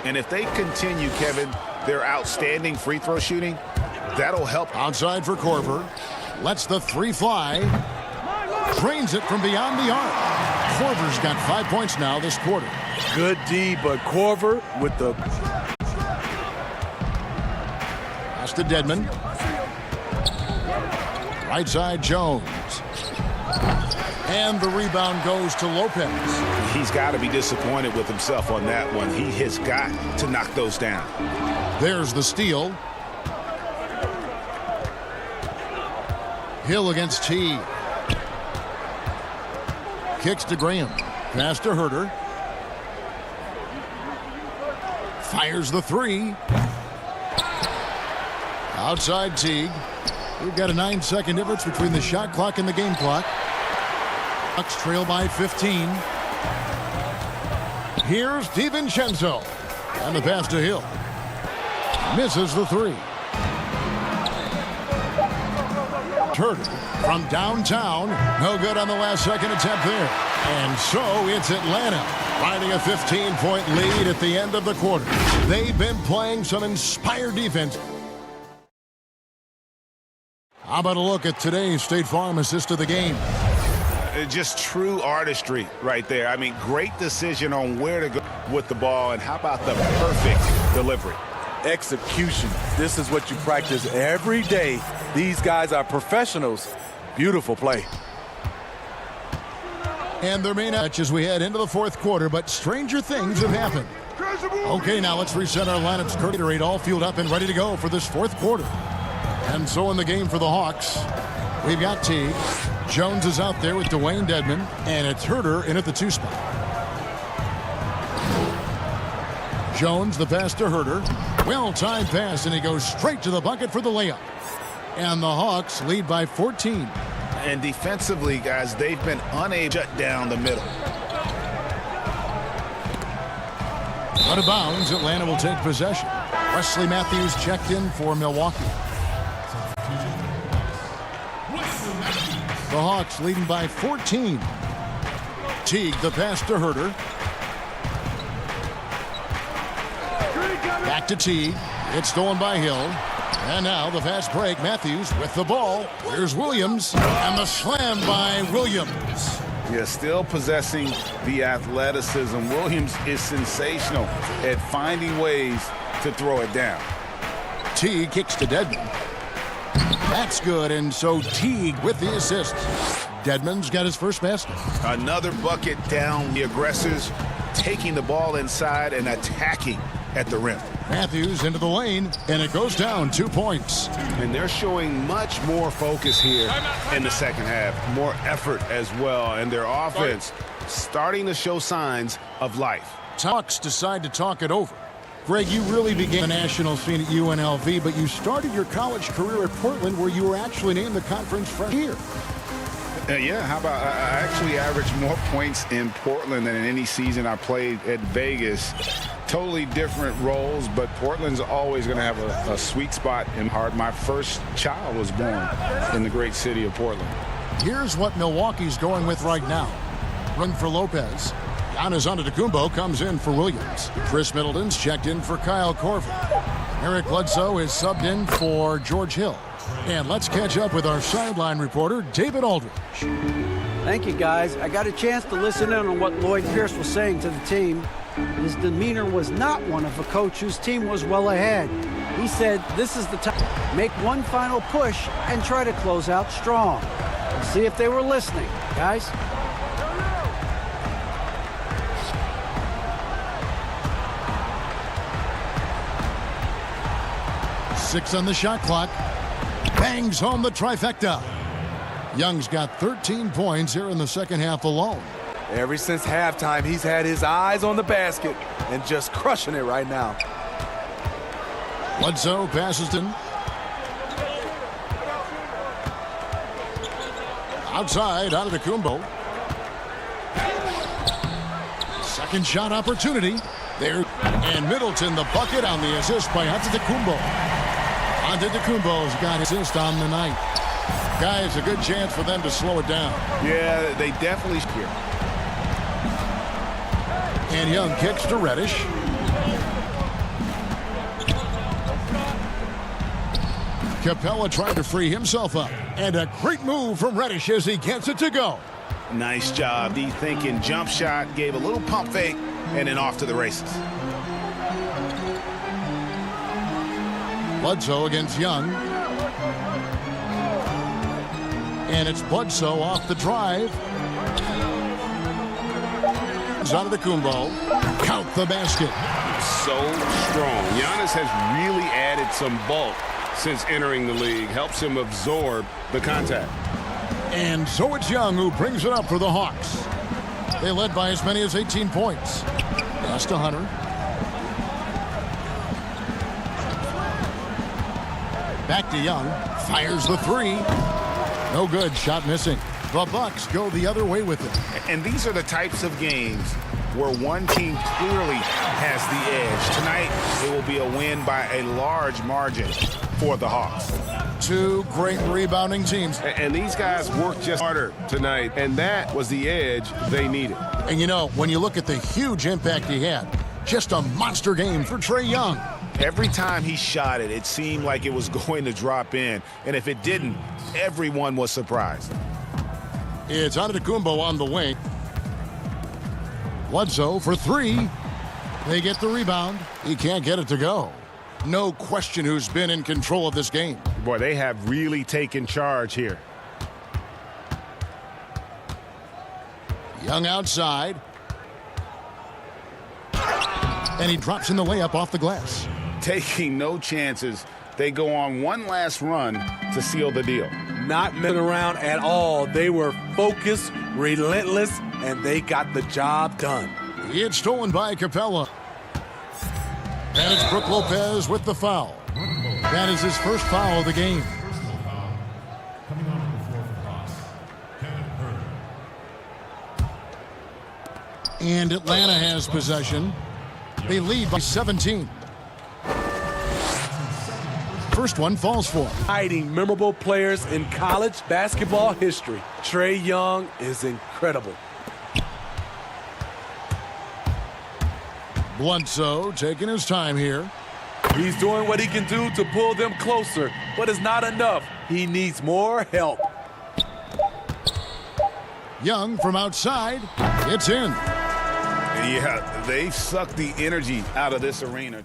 And if they continue, Kevin, their outstanding free throw shooting, that'll help. Outside for Korver. Lets the 3 fly. Drains it from beyond the arc. Korver's got 5 points now this quarter. Good D, but Korver with the... Pass to Dedmon. Right side, Jones. And the rebound goes to Lopez. He's got to be disappointed with himself on that one. He has got to knock those down. There's the steal. Hill against T. Kicks to Graham. Pass to Herter. Fires the 3. Outside Teague. We've got a 9-second difference between the shot clock and the game clock. Bucks trail by 15. Here's DiVincenzo. And the pass to Hill. Misses the 3. Herter from downtown. No good on the last second attempt there. And so it's Atlanta riding a 15-point lead at the end of the quarter. They've been playing some inspired defense. How about a look at today's State Farm assist of the game? Just true artistry right there. I mean, great decision on where to go with the ball, and how about the perfect delivery? Execution. This is what you practice every day. These guys are professionals. Beautiful play. And their main match as we head into the fourth quarter, but stranger things have happened. Okay, now let's reset our lineups. Gatorade all fueled up and ready to go for this fourth quarter. And so in the game for the Hawks, we've got Teague. Jones is out there with Dwayne Dedmon, and it's Herter in at the 2 spot. Jones, the pass to Herter. Well-timed pass, and he goes straight to the bucket for the layup. And the Hawks lead by 14. And defensively, guys, they've been unable to shut down the middle. Out of bounds, Atlanta will take possession. Wesley Matthews checked in for Milwaukee. The Hawks leading by 14. Teague, the pass to Herter. Back to Teague. It's stolen by Hill. And now the fast break. Matthews with the ball. Here's Williams. And the slam by Williams. Yeah, still possessing the athleticism. Williams is sensational at finding ways to throw it down. Teague kicks to Dedmon. That's good, and so Teague with the assist. Dedmon's got his first basket. Another bucket down. The aggressors taking the ball inside and attacking at the rim. Matthews into the lane, and it goes down 2 points. And they're showing much more focus here in the second half. More effort as well, and their offense starting to show signs of life. Hawks decide to talk it over. Greg, you really began the national scene at UNLV, but you started your college career at Portland, where you were actually named the conference freshman year. Yeah, how about I actually averaged more points in Portland than in any season I played at Vegas. Totally different roles, but Portland's always going to have a sweet spot in heart. My first child was born in the great city of Portland. Here's what Milwaukee's going with right now. Run for Lopez. Giannis Antetokounmpo comes in for Williams. Chris Middleton's checked in for Kyle Korver. Eric Bledsoe is subbed in for George Hill. And let's catch up with our sideline reporter, David Aldridge. Thank you, guys. I got a chance to listen in on what Lloyd Pierce was saying to the team. His demeanor was not one of a coach whose team was well ahead. He said, this is the time. Make one final push and try to close out strong. We'll see if they were listening, guys. Six on the shot clock. Bangs home the trifecta. Young's got 13 points here in the second half alone. Ever since halftime, he's had his eyes on the basket and just crushing it right now. Bledsoe passes in. Outside, Antetokounmpo. Second shot opportunity. There. And Middleton, the bucket on the assist by Antetokounmpo. Antetokounmpo's got his assist on the night. Guys, a good chance for them to slow it down. Yeah, they definitely here. And Young kicks to Reddish. Capella trying to free himself up. And a great move from Reddish as he gets it to go. Nice job. D thinking jump shot, gave a little pump fake, and then off to the races. Bledsoe against Young. And it's Bledsoe off the drive. Antetokounmpo. Count the basket. So strong. Giannis has really added some bulk since entering the league. Helps him absorb the contact. And so it's Young who brings it up for the Hawks. They led by as many as 18 points. Pass to Hunter. Back to Young. Fires the three. No good. Shot missing. The Bucks go the other way with it. And these are the types of games where one team clearly has the edge. Tonight, it will be a win by a large margin for the Hawks. two great rebounding teams. And these guys worked just harder tonight, and that was the edge they needed. And you know, when you look at the huge impact he had, just a monster game for Trae Young. Every time he shot it, it seemed like it was going to drop in. And if it didn't, everyone was surprised. It's Antetokounmpo on the wing. Bledsoe for three. They get the rebound. He can't get it to go. No question who's been in control of this game. Boy, they have really taken charge here. Young outside. And he drops in the layup off the glass. Taking no chances. They go on one last run to seal the deal. Not messing around at all. They were focused, relentless, and they got the job done. It's stolen by Capella. And it's Brook Lopez with the foul. That is his first foul of the game. And Atlanta has possession. They lead by 17. First one falls for. Hiding memorable players in college basketball history. Trae Young is incredible. Bledsoe taking his time here. He's doing what he can do to pull them closer, but it's not enough. He needs more help. Young from outside. It's in. Yeah, they've sucked the energy out of this arena.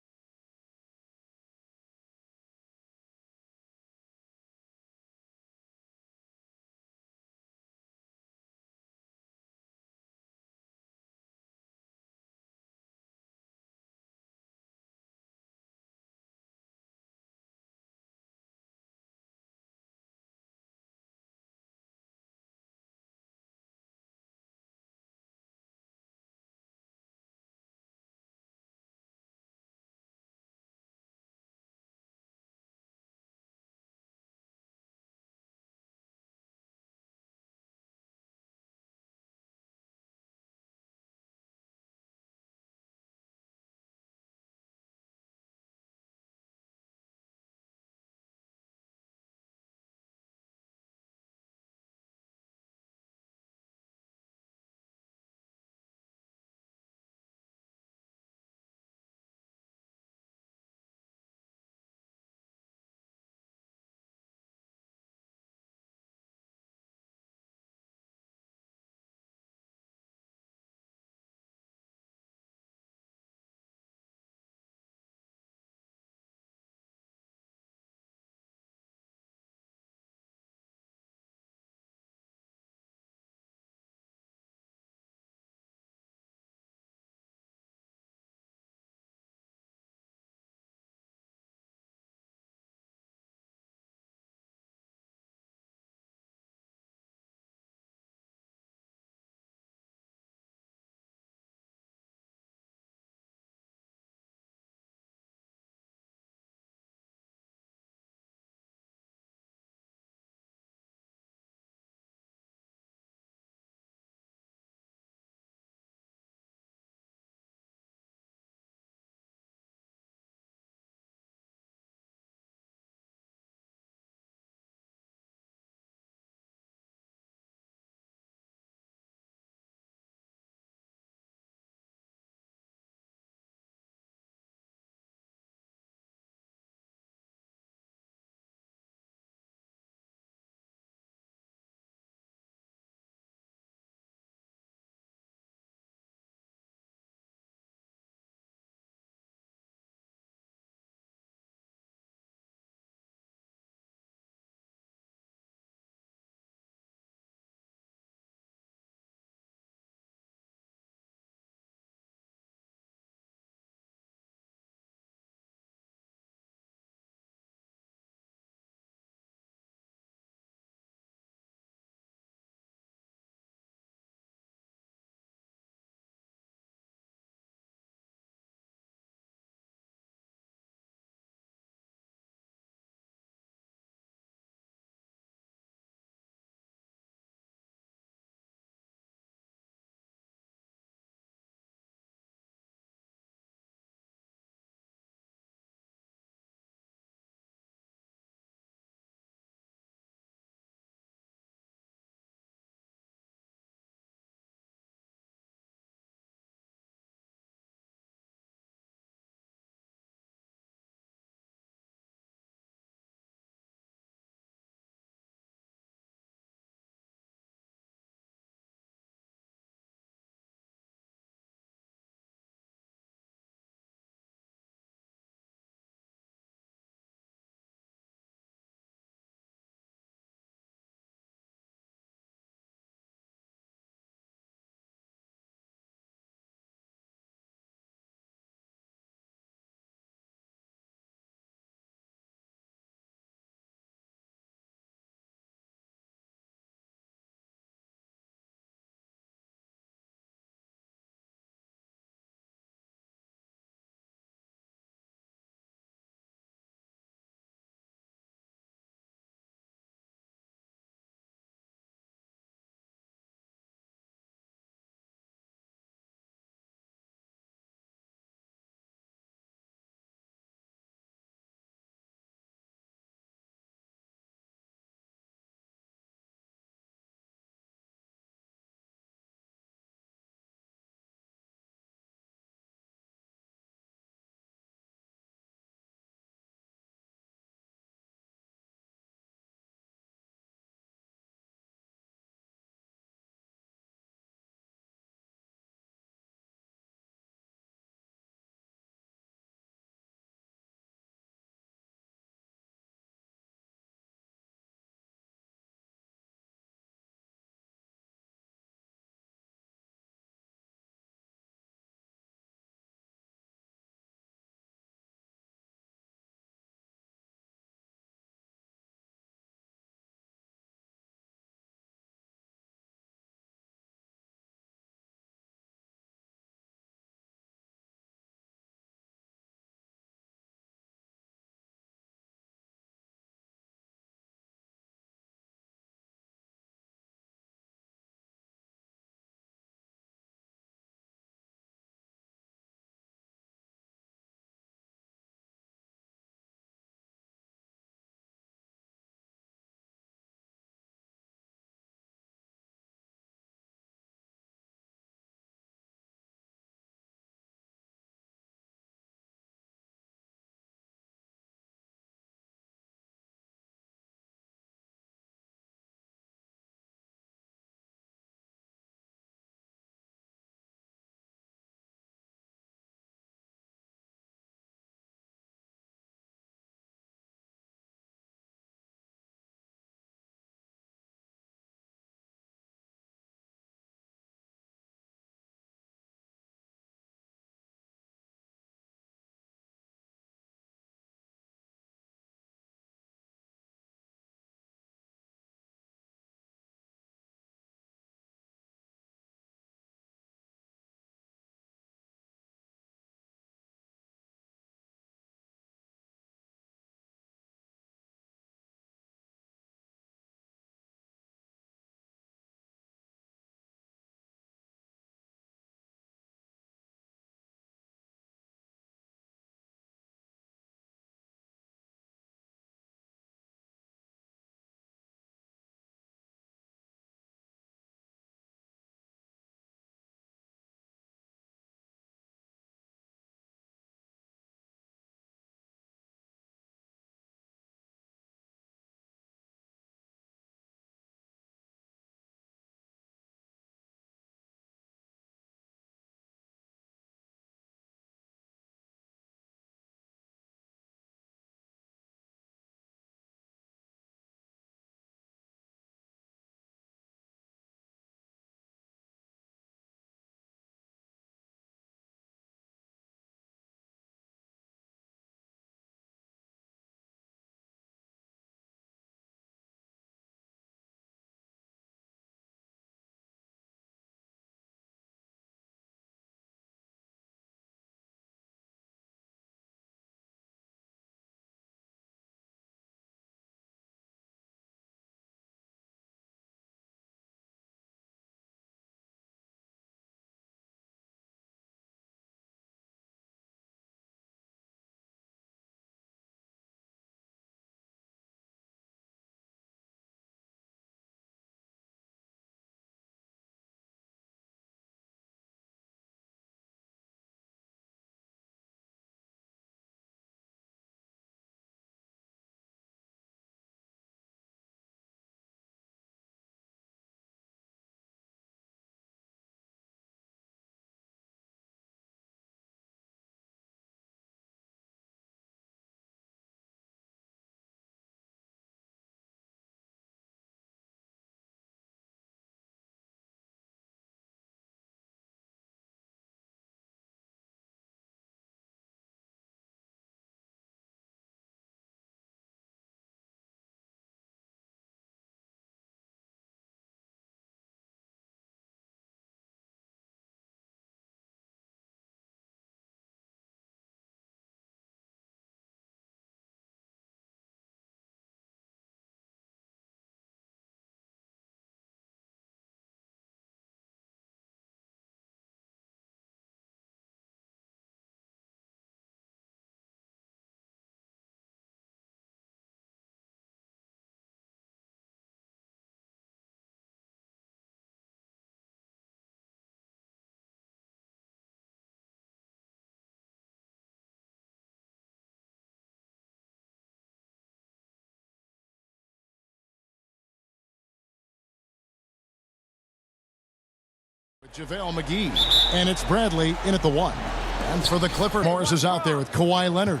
JaVale McGee, and it's Bradley in at the 1. And for the Clippers, Morris is out there with Kawhi Leonard.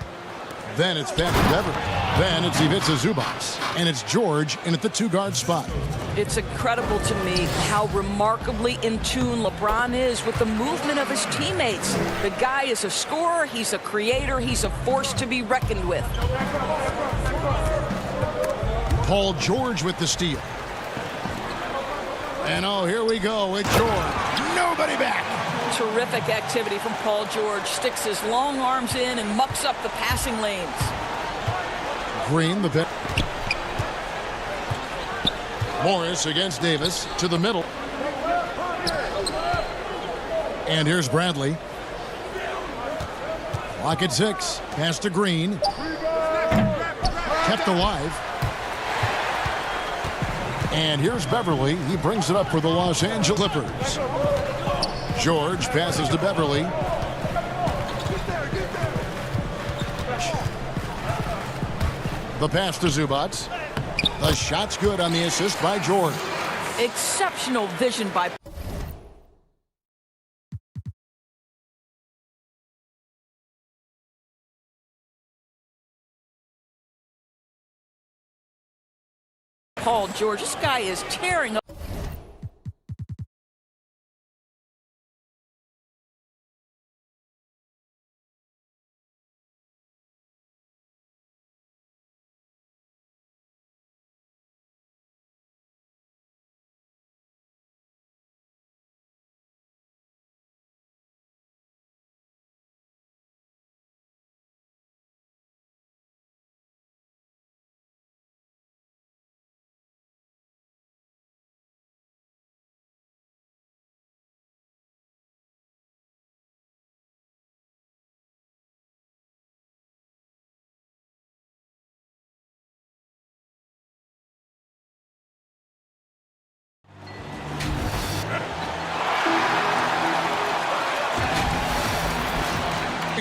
Then it's Patrick Beverley. Then it's Ivica Zubac. And it's George in at the 2-guard spot. It's incredible to me how remarkably in tune LeBron is with the movement of his teammates. The guy is a scorer, he's a creator, he's a force to be reckoned with. Paul George with the steal. And oh, here we go with George. Nobody back. Terrific activity from Paul George. Sticks his long arms in and mucks up the passing lanes. Green, the bit. Morris against Davis to the middle. And here's Bradley. Clock at 6. Pass to Green. Kept alive. And here's Beverley. He brings it up for the Los Angeles Clippers. George passes to Beverley. The pass to Zubac. The shot's good on the assist by George. Exceptional vision by Paul George. This guy is tearing up.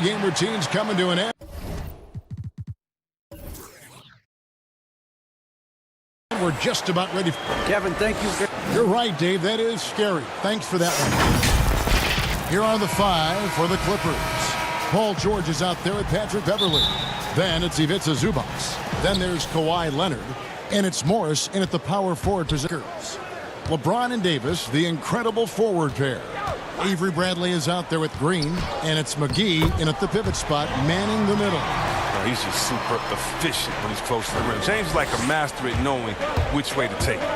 Game routines coming to an end. We're just about ready. Kevin, thank you. You're right, Dave. That is scary. Thanks for that one. Here are the 5 for the Clippers. Paul George is out there with Patrick Beverley. Then it's Ivica Zubac. Then there's Kawhi Leonard. And it's Morris in at the power forward position. LeBron and Davis, the incredible forward pair. Avery Bradley is out there with Green, and it's McGee in at the pivot spot, manning the middle. He's just super efficient when he's close to the rim. James is like a master at knowing which way to take it.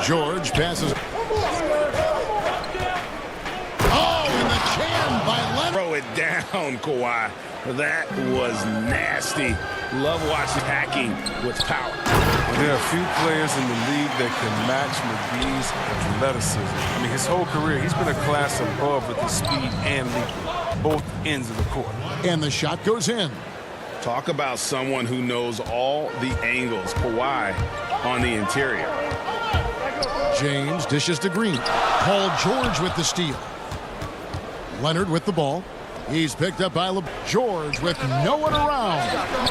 George passes. Oh, and the jam by Leonard. Throw it down, Kawhi. That was nasty. Love watching hacking with power. There are a few players in the league that can match McGee's athleticism. I mean, his whole career, he's been a class above with his speed and leaping, both ends of the court. And the shot goes in. Talk about someone who knows all the angles. Kawhi on the interior. James dishes to Green. Paul George with the steal. Leonard with the ball. He's picked up by George with no one around.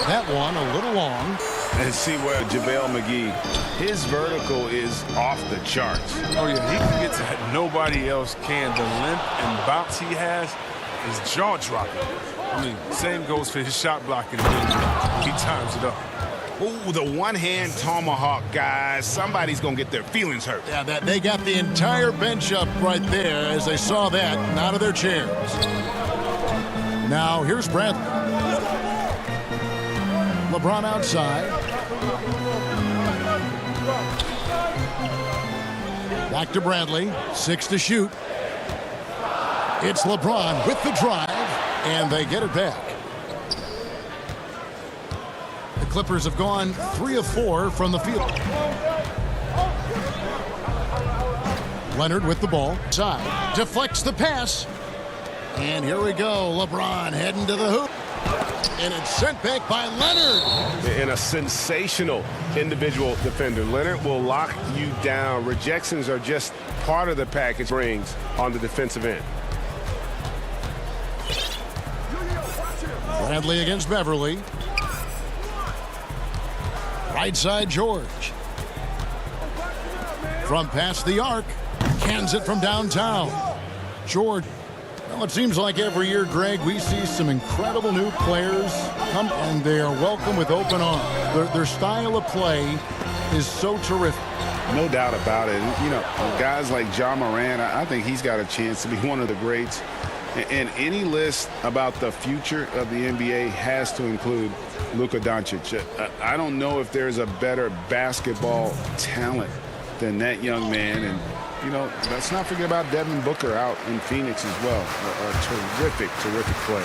That one a little long. And see where JaVale McGee, his vertical is off the charts. Oh, yeah, he can get to that. Nobody else can. The length and bounce he has is jaw-dropping. I mean, same goes for his shot blocking. He times it up. Ooh, the one-hand tomahawk, guys. Somebody's going to get their feelings hurt. Yeah, they got the entire bench up right there as they saw that and out of their chairs. Now, here's Bradley. LeBron outside. Back to Bradley. 6 to shoot. It's LeBron with the drive, and they get it back. The Clippers have gone 3 of 4 from the field. Leonard with the ball. Side. Deflects the pass. And here we go. LeBron heading to the hoop. And it's sent back by Leonard. And a sensational individual defender. Leonard will lock you down. Rejections are just part of the package brings on the defensive end. Bradley against Beverley. Right side George. From past the arc. Cans it from downtown. George. Well, it seems like every year, Greg, we see some incredible new players come, and they are welcome with open arms. Their style of play is so terrific. No doubt about it. You know, guys like Ja Morant, I think he's got a chance to be one of the greats. And any list about the future of the NBA has to include Luka Doncic. I don't know if there's a better basketball talent than that young man. And, you know, let's not forget about Devin Booker out in Phoenix as well. A terrific, terrific player.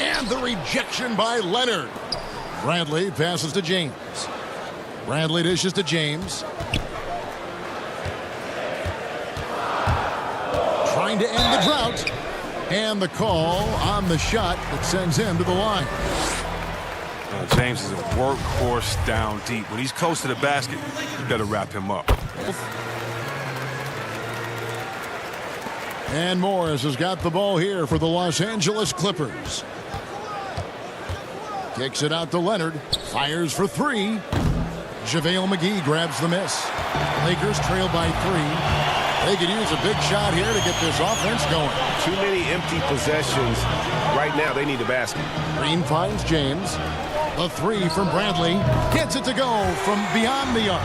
And the rejection by Leonard. Bradley passes to James. Bradley dishes to James. Trying to end the drought. And the call on the shot that sends him to the line. James is a workhorse down deep. When he's close to the basket, you better wrap him up. And Morris has got the ball here for the Los Angeles Clippers. Kicks it out to Leonard. Fires for three. JaVale McGee grabs the miss. Lakers trail by 3. They could use a big shot here to get this offense going. Too many empty possessions. Right now, they need a basket. Green finds James. A 3 from Bradley. Gets it to go from beyond the arc.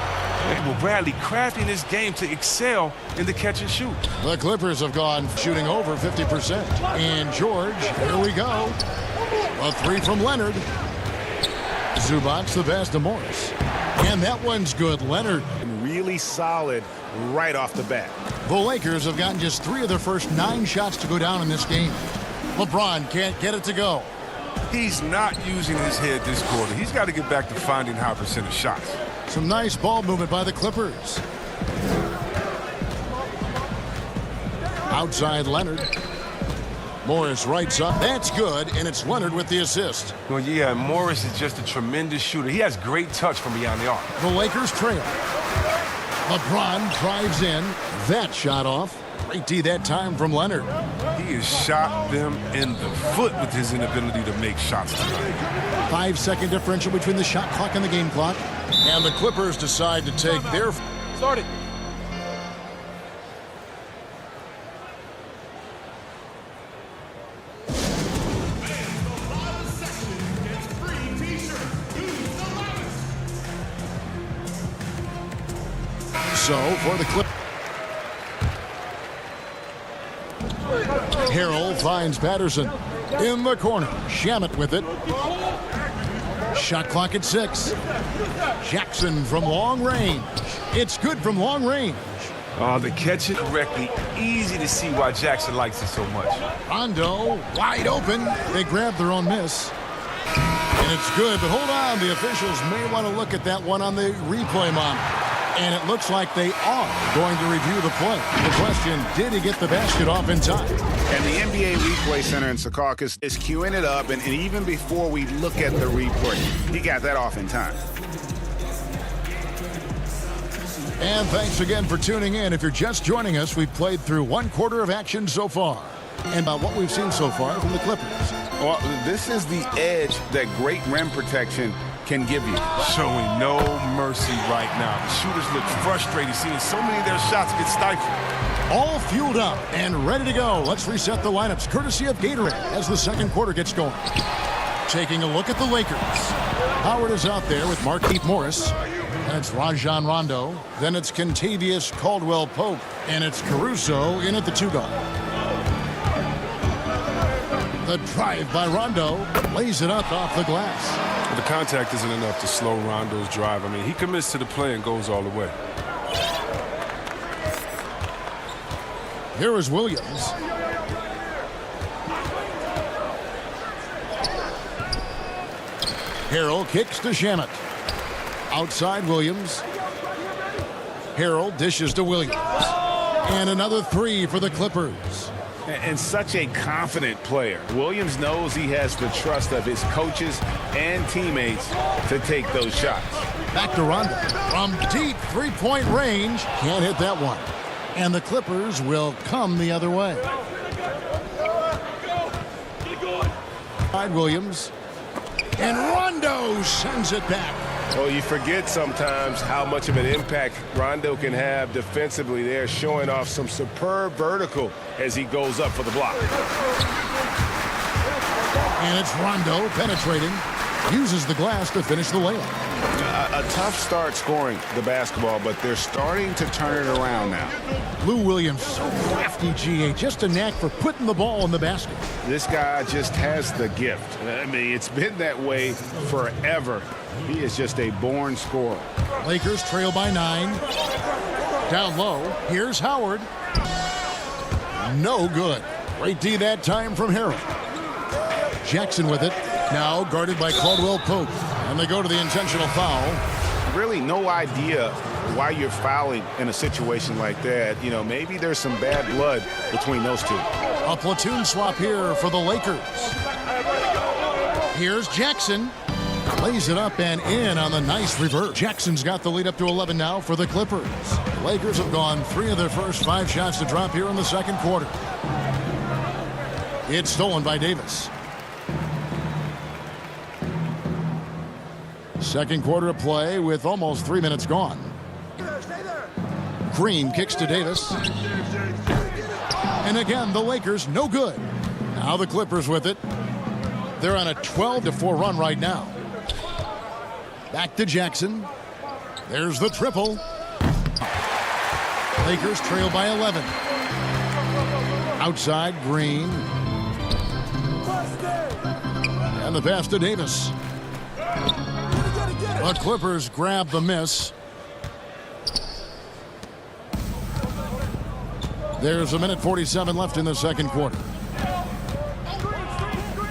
Well, Bradley crafting this game to excel in the catch and shoot. The Clippers have gone shooting over 50%. And George, here we go. A 3 from Leonard. Zubac's the pass to Morris. And that one's good. Leonard. Really solid right off the bat. The Lakers have gotten just 3 of their first 9 shots to go down in this game. LeBron can't get it to go. He's not using his head this quarter. He's got to get back to finding high percentage shots. Some nice ball movement by the Clippers. Outside Leonard. Morris right side. That's good, and it's Leonard with the assist. Well, yeah, Morris is just a tremendous shooter. He has great touch from beyond the arc. The Lakers trail. LeBron drives in. That shot off. Great D that time from Leonard. He has shot them in the foot with his inability to make shots tonight. 5-second differential between the shot clock and the game clock. And the Clippers decide to take their... Started. So for the Clip. Harrell finds Patterson in the corner. Shamet with it. Shot clock at 6. Jackson from long range. It's good from long range. Oh, they catch it correctly. Easy to see why Jackson likes it so much. Rondo wide open. They grab their own miss. And it's good, but hold on. The officials may want to look at that one on the replay monitor. And it looks like they are going to review the play. The question, did he get the basket off in time? And the NBA Replay Center in Secaucus is queuing it up, and even before we look at the replay, he got that off in time. And thanks again for tuning in. If you're just joining us, we've played through 1 quarter of action so far. And what we've seen so far from the Clippers. Well, this is the edge that great rim protection can give you. Showing no mercy right now. The shooters look frustrated, seeing so many of their shots get stifled. All fueled up and ready to go. Let's reset the lineups, courtesy of Gatorade, as the second quarter gets going. Taking a look at the Lakers. Howard is out there with Markieff Morris. And it's Rajon Rondo. Then it's Kentavious Caldwell-Pope. And it's Caruso in at the 2 guard. The drive by Rondo lays it up off the glass. The contact isn't enough to slow Rondo's drive. I mean, he commits to the play and goes all the way. Here is Williams. Harrell kicks to Shamet. Outside Williams. Harrell dishes to Williams. And another 3 for the Clippers. And such a confident player. Williams knows he has the trust of his coaches and teammates to take those shots. Back to Rondo. From deep 3-point range. Can't hit that one. And the Clippers will come the other way. Williams. And Rondo sends it back. Well, you forget sometimes how much of an impact Rondo can have defensively there, showing off some superb vertical as he goes up for the block. And it's Rondo penetrating. Uses the glass to finish the layup. A tough start scoring the basketball, but they're starting to turn it around now. Lou Williams, so crafty, GA. Just a knack for putting the ball in the basket. This guy just has the gift. I mean, it's been that way forever. He is just a born scorer. Lakers trail by 9. Down low, here's Howard. No good. Great D that time from Harold. Jackson with it. Now guarded by Caldwell Pope. And they go to the intentional foul. Really no idea why you're fouling in a situation like that. You know, maybe there's some bad blood between those two. A platoon swap here for the Lakers. Here's Jackson. Lays it up and in on the nice reverse. Jackson's got the lead up to 11 now for the Clippers. The Lakers have gone 3 of their first 5 shots to drop here in the second quarter. It's stolen by Davis. Second quarter of play with almost 3 minutes gone. Green kicks to Davis. And again, the Lakers no good. Now the Clippers with it. They're on a 12-4 run right now. Back to Jackson. There's the triple. Lakers trail by 11. Outside, Green. And the pass to Davis. The Clippers grab the miss. There's a minute 47 left in the second quarter.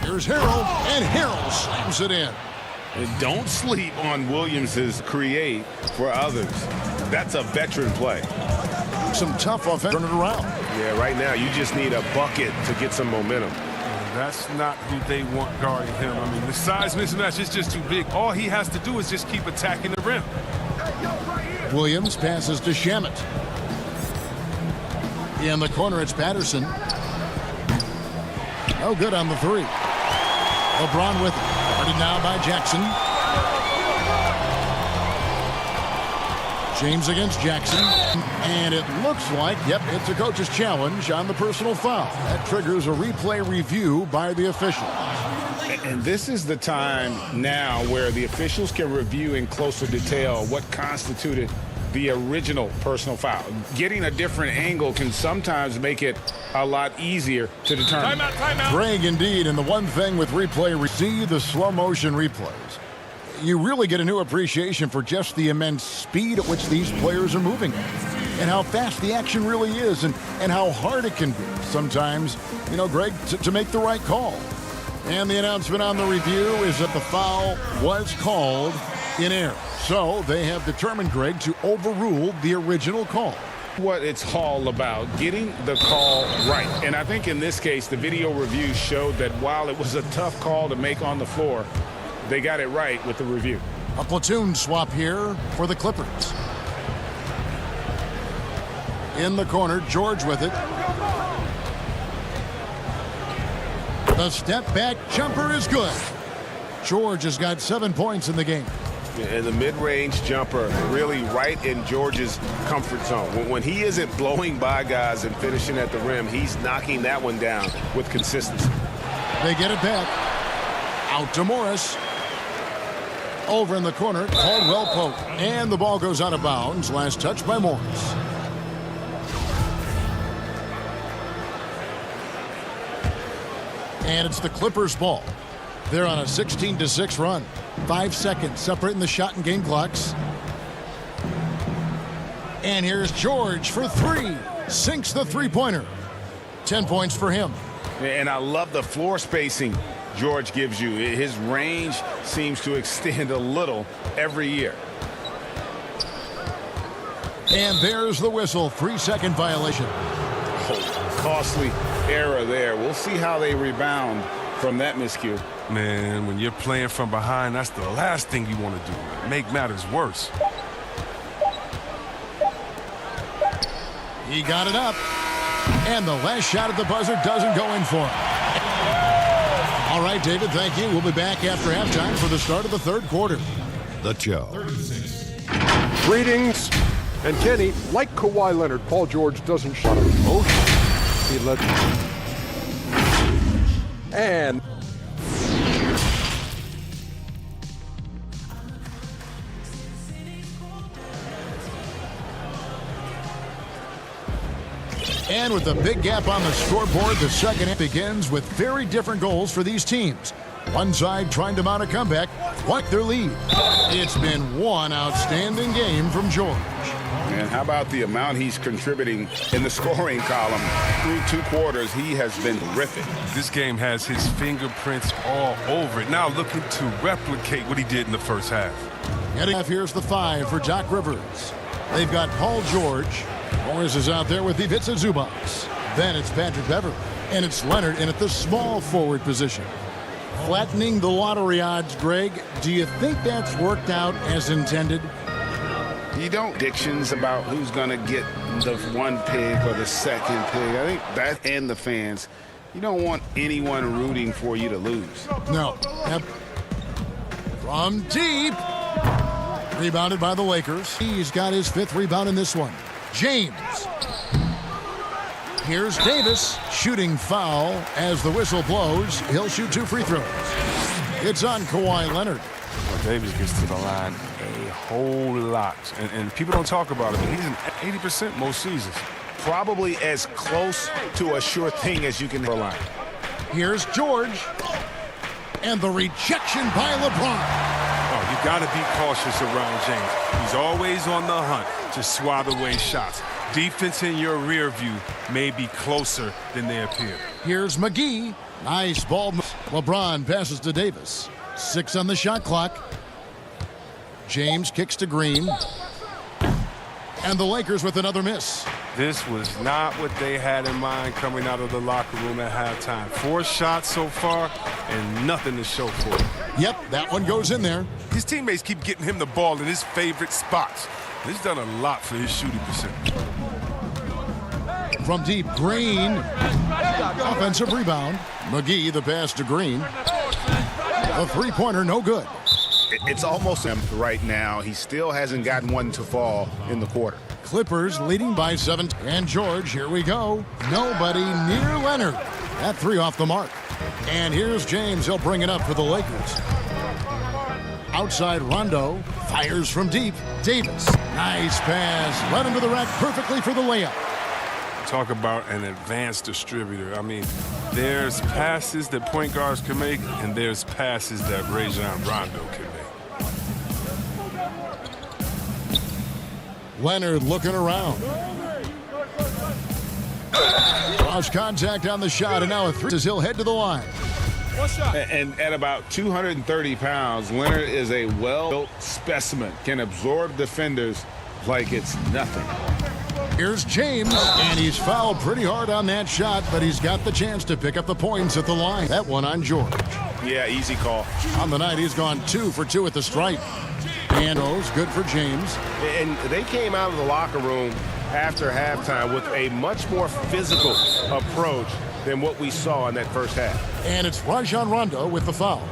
Here's Harold, and Harold slams it in. And don't sleep on Williams's create for others. That's a veteran play. Some tough offense. Turn it around. Yeah, right now you just need a bucket to get some momentum. That's not who they want guarding him. I mean, the size mismatch is just too big. All he has to do is just keep attacking the rim. Williams passes to Shamet. In the corner, it's Patterson. No good on the 3. LeBron with it. Guarded now by Jackson. James against Jackson. And it looks like, yep, it's a coach's challenge on the personal foul. That triggers a replay review by the official. And this is the time now where the officials can review in closer detail what constituted the original personal foul. Getting a different angle can sometimes make it a lot easier to determine. Timeout. Greg, indeed, and the one thing with replay, see the slow motion replays. You really get a new appreciation for just the immense speed at which these players are moving at, and how fast the action really is, and how hard it can be sometimes, you know, Greg, to make the right call. And the announcement on the review is that the foul was called in error. So they have determined, Greg, to overrule the original call. What it's all about, getting the call right. And I think in this case, the video review showed that while it was a tough call to make on the floor, they got it right with the review. A platoon swap here for the Clippers. In the corner, George with it. The step back jumper is good. George has got 7 points in the game. And the mid-range jumper really right in George's comfort zone. When he isn't blowing by guys and finishing at the rim, he's knocking that one down with consistency. They get it back. Out to Morris. Over in the corner, Caldwell Pope. And the ball goes out of bounds. Last touch by Morris. And it's the Clippers' ball. They're on a 16-6 run. 5 seconds separating the shot and game clocks. And here's George for 3. Sinks the three-pointer. 10 points for him. And I love the floor spacing George gives you. His range seems to extend a little every year. And there's the whistle. 3-second violation. Oh, costly error there. We'll see how they rebound from that miscue. Man, when you're playing from behind, that's the last thing you want to do. Make matters worse. He got it up. And the last shot at the buzzer doesn't go in for him. All right, David, thank you. We'll be back after halftime for the start of the third quarter. the show. Greetings. And Kenny, like Kawhi Leonard, Paul George doesn't shut him. Oh, he let. And. And with a big gap on the scoreboard, the second half begins with very different goals for these teams. One side trying to mount a comeback, wipe their lead. It's been one outstanding game from George. And how about the amount he's contributing in the scoring column? Through 2 quarters, he has been terrific. This game has his fingerprints all over it. Now looking to replicate what he did in the first half. Here's the 5 for Doc Rivers. They've got Paul George. Morris is out there with Ivica Zubac. Then it's Patrick Beverley. And it's Leonard in at the small forward position. Flattening the lottery odds, Greg. Do you think that's worked out as intended? You don't predictions about who's going to get the 1 pick or the 2nd pick. I think that and the fans, you don't want anyone rooting for you to lose. No. Yep. From deep. Rebounded by the Lakers. He's got his 5th rebound in this one. James. Here's Davis shooting foul as the whistle blows. He'll shoot 2 free throws. It's on Kawhi Leonard. Well, Davis gets to the line a whole lot. And people don't talk about it, but he's in 80% most seasons. Probably as close to a sure thing as you can for a line. Here's George. And the rejection by LeBron. Oh, you got to be cautious around James. He's always on the hunt to swat away shots. Defense in your rear view may be closer than they appear. Here's McGee. Nice ball. LeBron passes to Davis. 6 on the shot clock. James kicks to Green. And the Lakers with another miss. This was not what they had in mind coming out of the locker room at halftime. 4 shots so far and nothing to show for it. Yep, that one goes in there. His teammates keep getting him the ball in his favorite spots. He's done a lot for his shooting percentage. From deep, Green. Offensive rebound. McGee, the pass to Green. A 3-pointer, no good. It's almost him right now. He still hasn't gotten one to fall in the quarter. Clippers leading by 7. And George, here we go. Nobody near Leonard. That 3 off the mark. And here's James. He'll bring it up for the Lakers. Outside Rondo. Fires from deep. Davis. Nice pass. Led him to the rack perfectly for the layup. Talk about an advanced distributor. I mean, there's passes that point guards can make, and there's passes that Rajon Rondo can make. Leonard looking around. Lost contact on the shot, and now a 3 as he'll head to the line. And at about 230 pounds, Leonard is a well-built specimen, can absorb defenders like it's nothing. Here's James, and he's fouled pretty hard on that shot, but he's got the chance to pick up the points at the line. That one on George. Yeah, easy call. On the night, he's gone 2 for 2 at the stripe. And O's good for James. And they came out of the locker room after halftime with a much more physical approach than what we saw in that first half. And it's Rajon Rondo with the foul.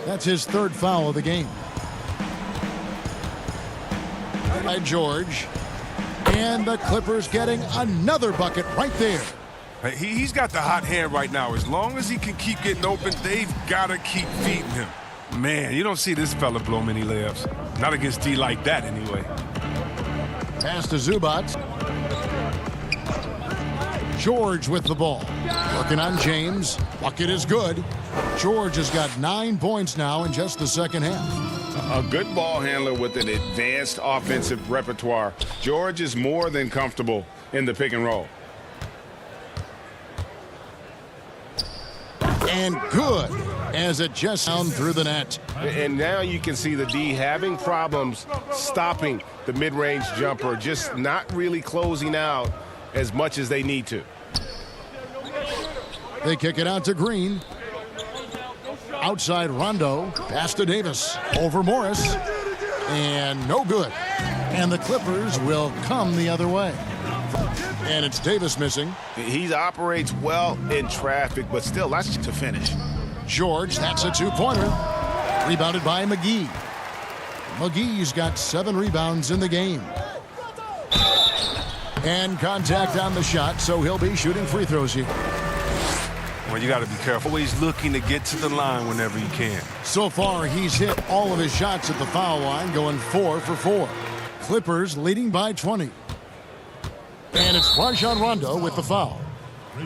That's his 3rd foul of the game. By George. And the Clippers getting another bucket right there. He's got the hot hand right now. As long as he can keep getting open, they've got to keep feeding him. Man, you don't see this fella blow many layups. Not against D like that, anyway. Pass to Zubac. George with the ball. Working on James. Bucket is good. George has got 9 points now in just the second half. A good ball handler with an advanced offensive repertoire. George is more than comfortable in the pick and roll. And good as it just down through the net. And now you can see the D having problems stopping the mid-range jumper, just not really closing out as much as they need to. They kick it out to Green. Outside Rondo. Pass to Davis. Over Morris. And no good. And the Clippers will come the other way. And it's Davis missing. He operates well in traffic, but still, that's to finish. George, that's a 2-pointer. Rebounded by McGee. McGee's got 7 rebounds in the game. And contact on the shot, so he'll be shooting free throws here. Well, you got to be careful. Always looking to get to the line whenever you can. So far, he's hit all of his shots at the foul line, going 4 for 4. Clippers leading by 20. And it's Rajon Rondo with the foul.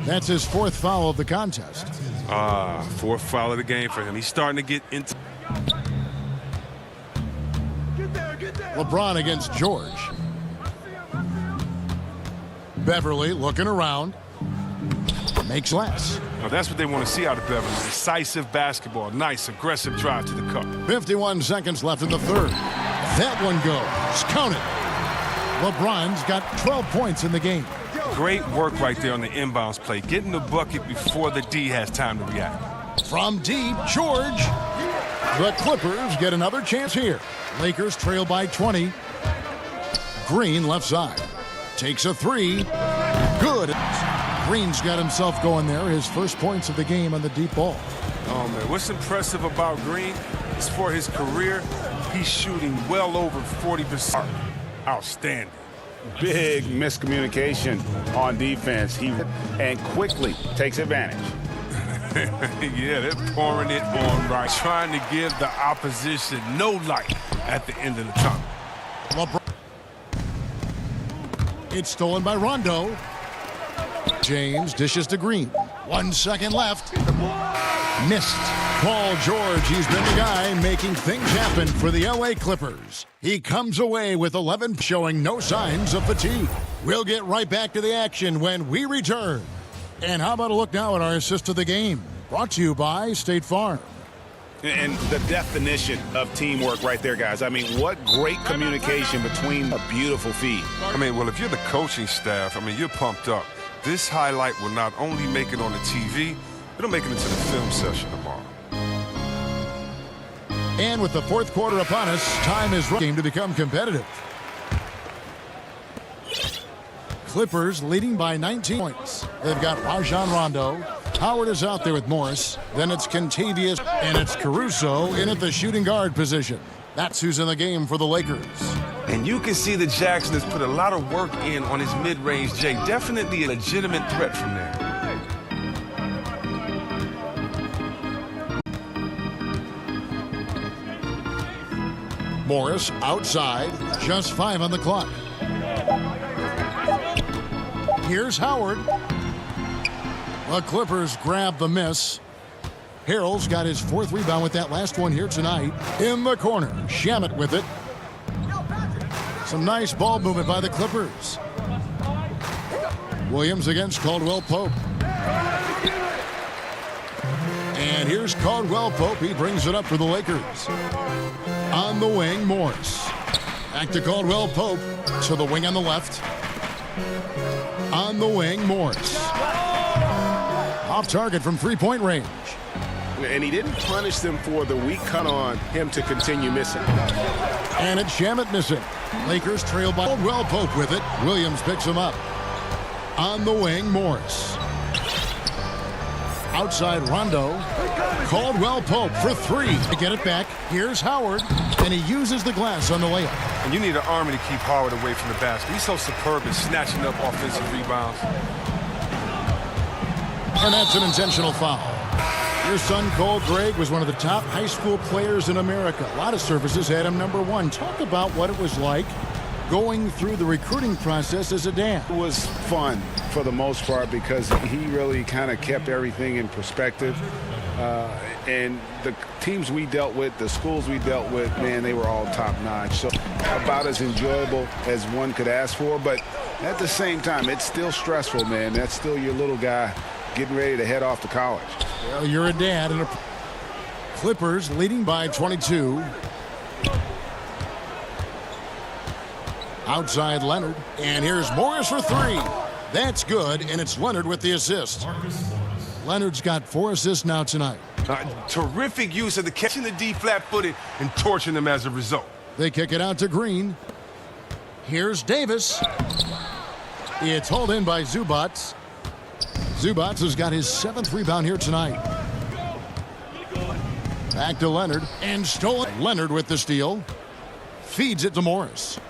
That's his 4th foul of the contest. 4th foul of the game for him. He's starting to get into... LeBron against George. Beverly looking around. Makes less. Now that's what they want to see out of Beverly. Decisive basketball. Nice, aggressive drive to the cup. 51 seconds left in the third. That one goes. Count it. LeBron's got 12 points in the game. Great work right there on the inbounds play. Getting the bucket before the D has time to react. From deep, George. The Clippers get another chance here. Lakers trail by 20. Green left side. Takes a 3. Good. Green's got himself going there. His first points of the game on the deep ball. Oh, man. What's impressive about Green is for his career, he's shooting well over 40%. Outstanding. Big miscommunication on defense. And quickly takes advantage. Yeah, they're pouring it on right. Trying to give the opposition no light at the end of the tunnel. LeBron. It's stolen by Rondo. James dishes to Green. 1 second left. Missed. Paul George, he's been the guy making things happen for the LA Clippers. He comes away with 11, showing no signs of fatigue. We'll get right back to the action when we return. And how about a look now at our assist of the game? Brought to you by State Farm. And the definition of teamwork right there, guys. I mean, what great communication between a beautiful feed. I mean, well, if you're the coaching staff, I mean, you're pumped up. This highlight will not only make it on the TV, it'll make it into the film session tomorrow. And with the 4th quarter upon us, time is right to become competitive. Clippers leading by 19 points. They've got Rajon Rondo. Howard is out there with Morris. Then it's Contavious, and it's Caruso in at the shooting guard position. That's who's in the game for the Lakers. And you can see that Jackson has put a lot of work in on his mid-range J. Definitely a legitimate threat from there. Morris outside, just 5 on the clock. Here's Howard. The Clippers grab the miss. Harrell's got his 4th rebound with that last one here tonight. In the corner, Shamet with it. Some nice ball movement by the Clippers. Williams against Caldwell Pope. And here's Caldwell Pope. He brings it up for the Lakers. On the wing, Morris. Back to Caldwell Pope. To the wing on the left. On the wing, Morris. Off target from 3-point range. And he didn't punish them for the weak cut on him to continue missing. And it's Shamet missing. Lakers trail by Caldwell Pope with it. Williams picks him up. On the wing, Morris. Outside Rondo. Caldwell Pope for 3 to get it back. Here's Howard, and he uses the glass on the layup. And you need an army to keep Howard away from the basket. He's so superb in snatching up offensive rebounds. And that's an intentional foul. Your son, Cole Gregg, was one of the top high school players in America. A lot of services had him number 1. Talk about what it was like going through the recruiting process as a dad. It was fun for the most part because he really kind of kept everything in perspective. And the teams we dealt with, the schools we dealt with, man, they were all top-notch. So about as enjoyable as one could ask for. But at the same time, it's still stressful, man. That's still your little guy getting ready to head off to college. Well, you're a dad. And Clippers leading by 22. Outside Leonard. And here's Morris for 3. That's good, and it's Leonard with the assist. Leonard's got 4 assists now tonight. Terrific use of the catching the D flat-footed and torching them as a result. They kick it out to Green. Here's Davis. It's hauled in by Zubats. Zubats has got his 7th rebound here tonight. Back to Leonard and stolen. Leonard with the steal. feeds it to Morris.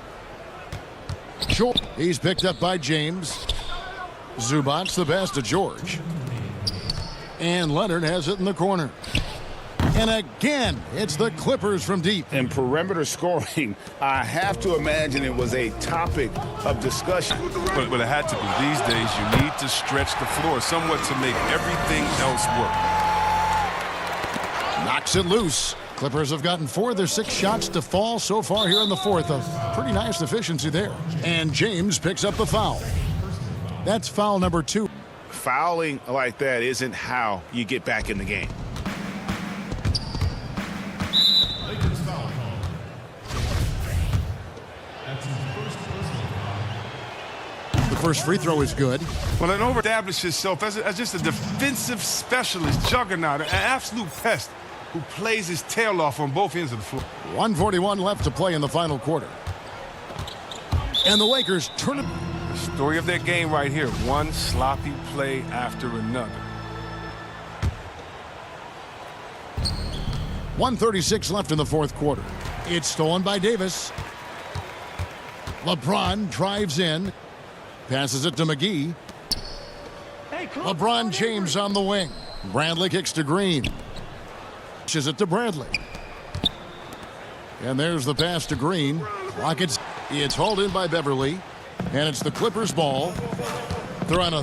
He's picked up by James. Zubac's the pass to George. And Leonard has it in the corner. And again, it's the Clippers from deep. In perimeter scoring, I have to imagine it was a topic of discussion. But it had to be. These days, you need to stretch the floor somewhat to make everything else work. Knocks it loose. Clippers have gotten 4 of their 6 shots to fall so far here in the fourth. A pretty nice efficiency there. And James picks up the foul. That's foul number 2. Fouling like that isn't how you get back in the game. The first free throw is good. Well, it overestablished himself as just a defensive specialist, juggernaut, an absolute pest who plays his tail off on both ends of the floor. 1:41 left to play in the final quarter. And the Lakers turn it. The story of their game right here, one sloppy play after another. 1:36 left in the fourth quarter. It's stolen by Davis. LeBron drives in. Passes it to McGee. LeBron James on the wing. Bradley kicks to Green. Pushes it to Bradley. And there's the pass to Green. Rockets. It's hauled in by Beverly. And it's the Clippers ball. They're on a...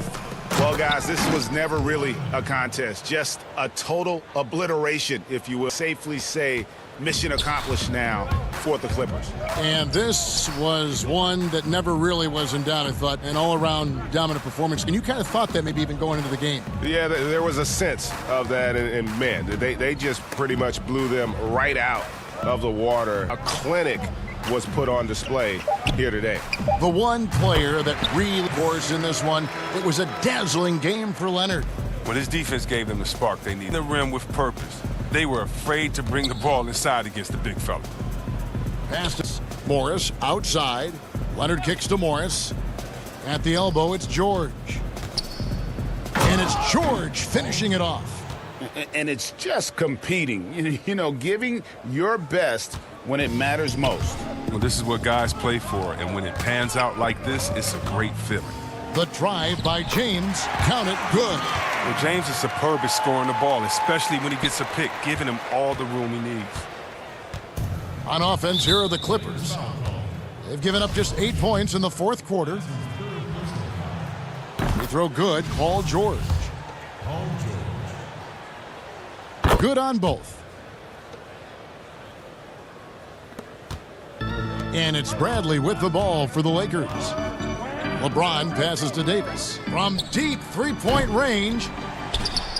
Well, guys, this was never really a contest. Just a total obliteration, if you will. Safely say mission accomplished now for the Clippers. And this was one that never really was in doubt, I thought. An all-around dominant performance. And you kind of thought that maybe even going into the game. Yeah, there was a sense of that. And man, they just pretty much blew them right out of the water. A clinic was put on display here today. The one player that really scores in this one, it was a dazzling game for Leonard. Well, his defense gave them the spark they needed. The rim with purpose. They were afraid to bring the ball inside against the big fella. Pass to Morris outside. Leonard kicks to Morris. At the elbow, it's George. And it's George finishing it off. And it's just competing, you know, giving your best when it matters most. Well, this is what guys play for, and when it pans out like this, it's a great feeling. The drive by James, count it, good. Well, James is superb at scoring the ball, especially when he gets a pick, giving him all the room he needs. On offense, here are the Clippers. They've given up just 8 points in the fourth quarter. Free throw good, Paul George. Good on both. And it's Bradley with the ball for the Lakers. LeBron passes to Davis. From deep three-point range,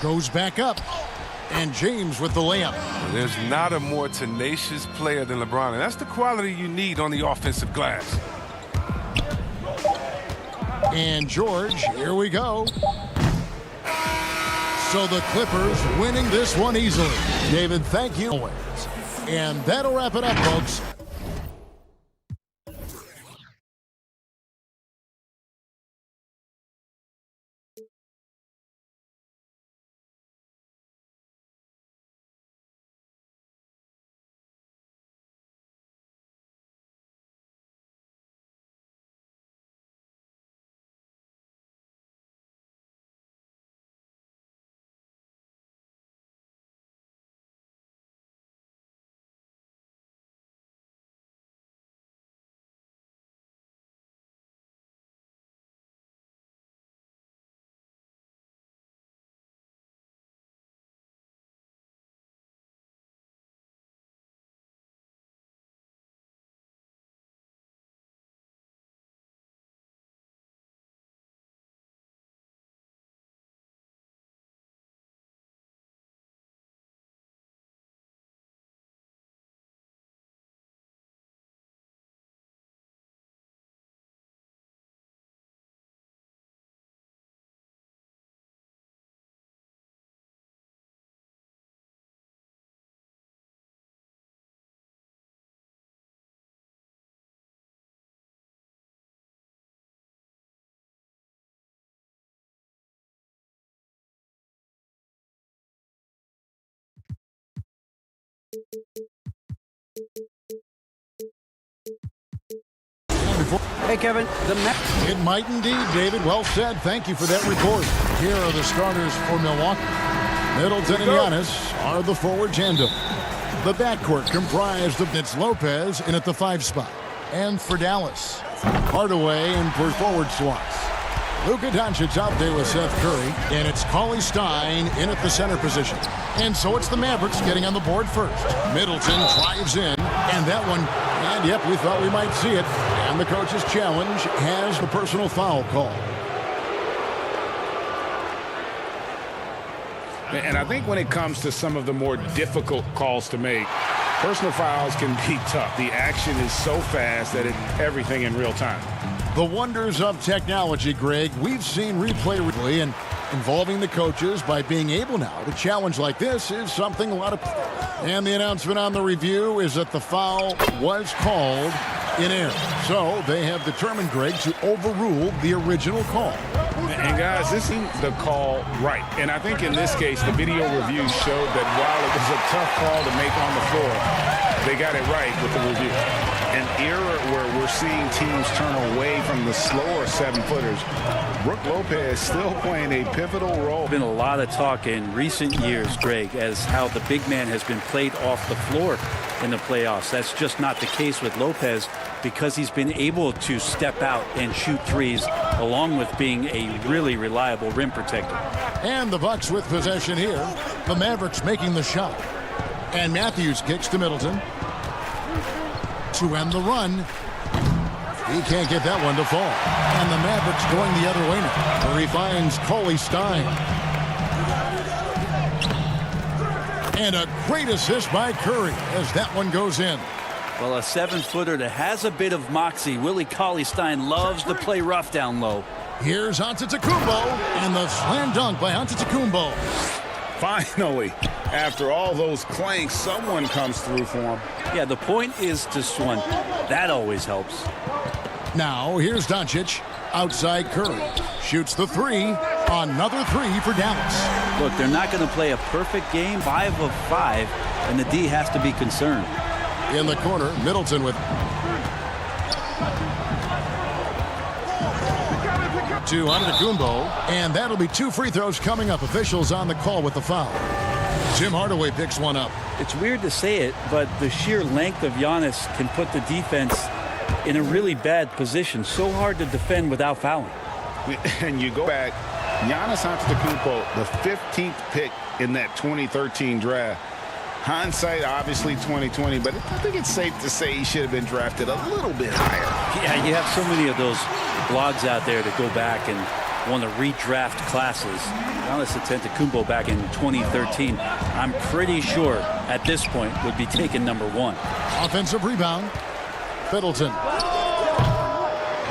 goes back up. And James with the layup. There's not a more tenacious player than LeBron, and that's the quality you need on the offensive glass. And George, here we go. So the Clippers winning this one easily. David, thank you. And that'll wrap it up, folks. Hey, Kevin. It might indeed, David. Well said. Thank you for that report. Here are the starters for Milwaukee. Middleton and Giannis are the forward tandem. The backcourt comprised of Nitz Lopez in at the 5 spot. And for Dallas, Hardaway in for forward slots. Luka Doncic out there with Seth Curry, and it's Cauley Stein in at the center position. And so it's the Mavericks getting on the board first. Middleton drives in, and that one, and yep, we thought we might see it. And the coach's challenge has the personal foul call. And I think when it comes to some of the more difficult calls to make, personal fouls can be tough. The action is so fast that it's everything in real time. The wonders of technology, Greg. We've seen replay and involving the coaches by being able now to challenge like this is something a lot of... And the announcement on the review is that the foul was called in error. So they have determined, Greg, to overrule the original call. And guys, this is the call right. And I think in this case, the video review showed that while it was a tough call to make on the floor, they got it right with the review. An era where we're seeing teams turn away from the slower 7-footers. Brook Lopez still playing a pivotal role. There's been a lot of talk in recent years, Greg, as how the big man has been played off the floor in the playoffs. That's just not the case with Lopez because he's been able to step out and shoot threes along with being a really reliable rim protector. And the Bucks with possession here. The Mavericks making the shot. And Matthews kicks to Middleton to end the run. He can't get that one to fall. And the Mavericks going the other way now, where he finds Cauley Stein. And a great assist by Curry as that one goes in. Well, a 7-footer that has a bit of moxie. Willie Cauley-Stein loves to play rough down low. Here's Antetokounmpo, and the slam dunk by Antetokounmpo. Finally, after all those clanks, someone comes through for him. Yeah, the point is to swing. That always helps. Now, here's Doncic. Outside Curry. Shoots the 3. Another 3 for Dallas. Look, they're not going to play a perfect game, 5 of 5, and the D has to be concerned. In the corner, Middleton with to Antetokounmpo, and that'll be 2 free throws coming up. Officials on the call with the foul. Tim Hardaway picks one up. It's weird to say it, but the sheer length of Giannis can put the defense in a really bad position. So hard to defend without fouling. And you go back, Giannis Antetokounmpo, the 15th pick in that 2013 draft. Hindsight, obviously 2020, but I think it's safe to say he should have been drafted a little bit higher. Yeah, you have so many of those blogs out there that go back and want to redraft classes. Giannis Antetokounmpo back in 2013, I'm pretty sure at this point would be taken number 1. Offensive rebound. Middleton.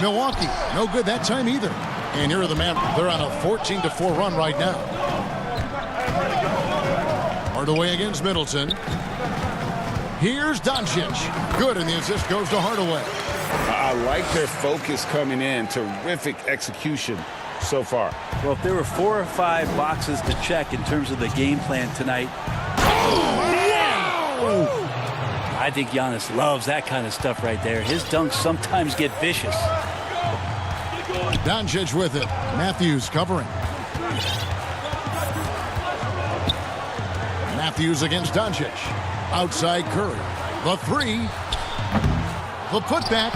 Milwaukee, no good that time either. And here are the Mavericks. They're on a 14-4 run right now. Hardaway against Middleton. Here's Doncic. Good, and the assist goes to Hardaway. I like their focus coming in. Terrific execution so far. Well, if there were 4 or 5 boxes to check in terms of the game plan tonight, I think Giannis loves that kind of stuff right there. His dunks sometimes get vicious. Doncic with it. Matthews covering. Matthews against Doncic. Outside Curry. The 3. The putback.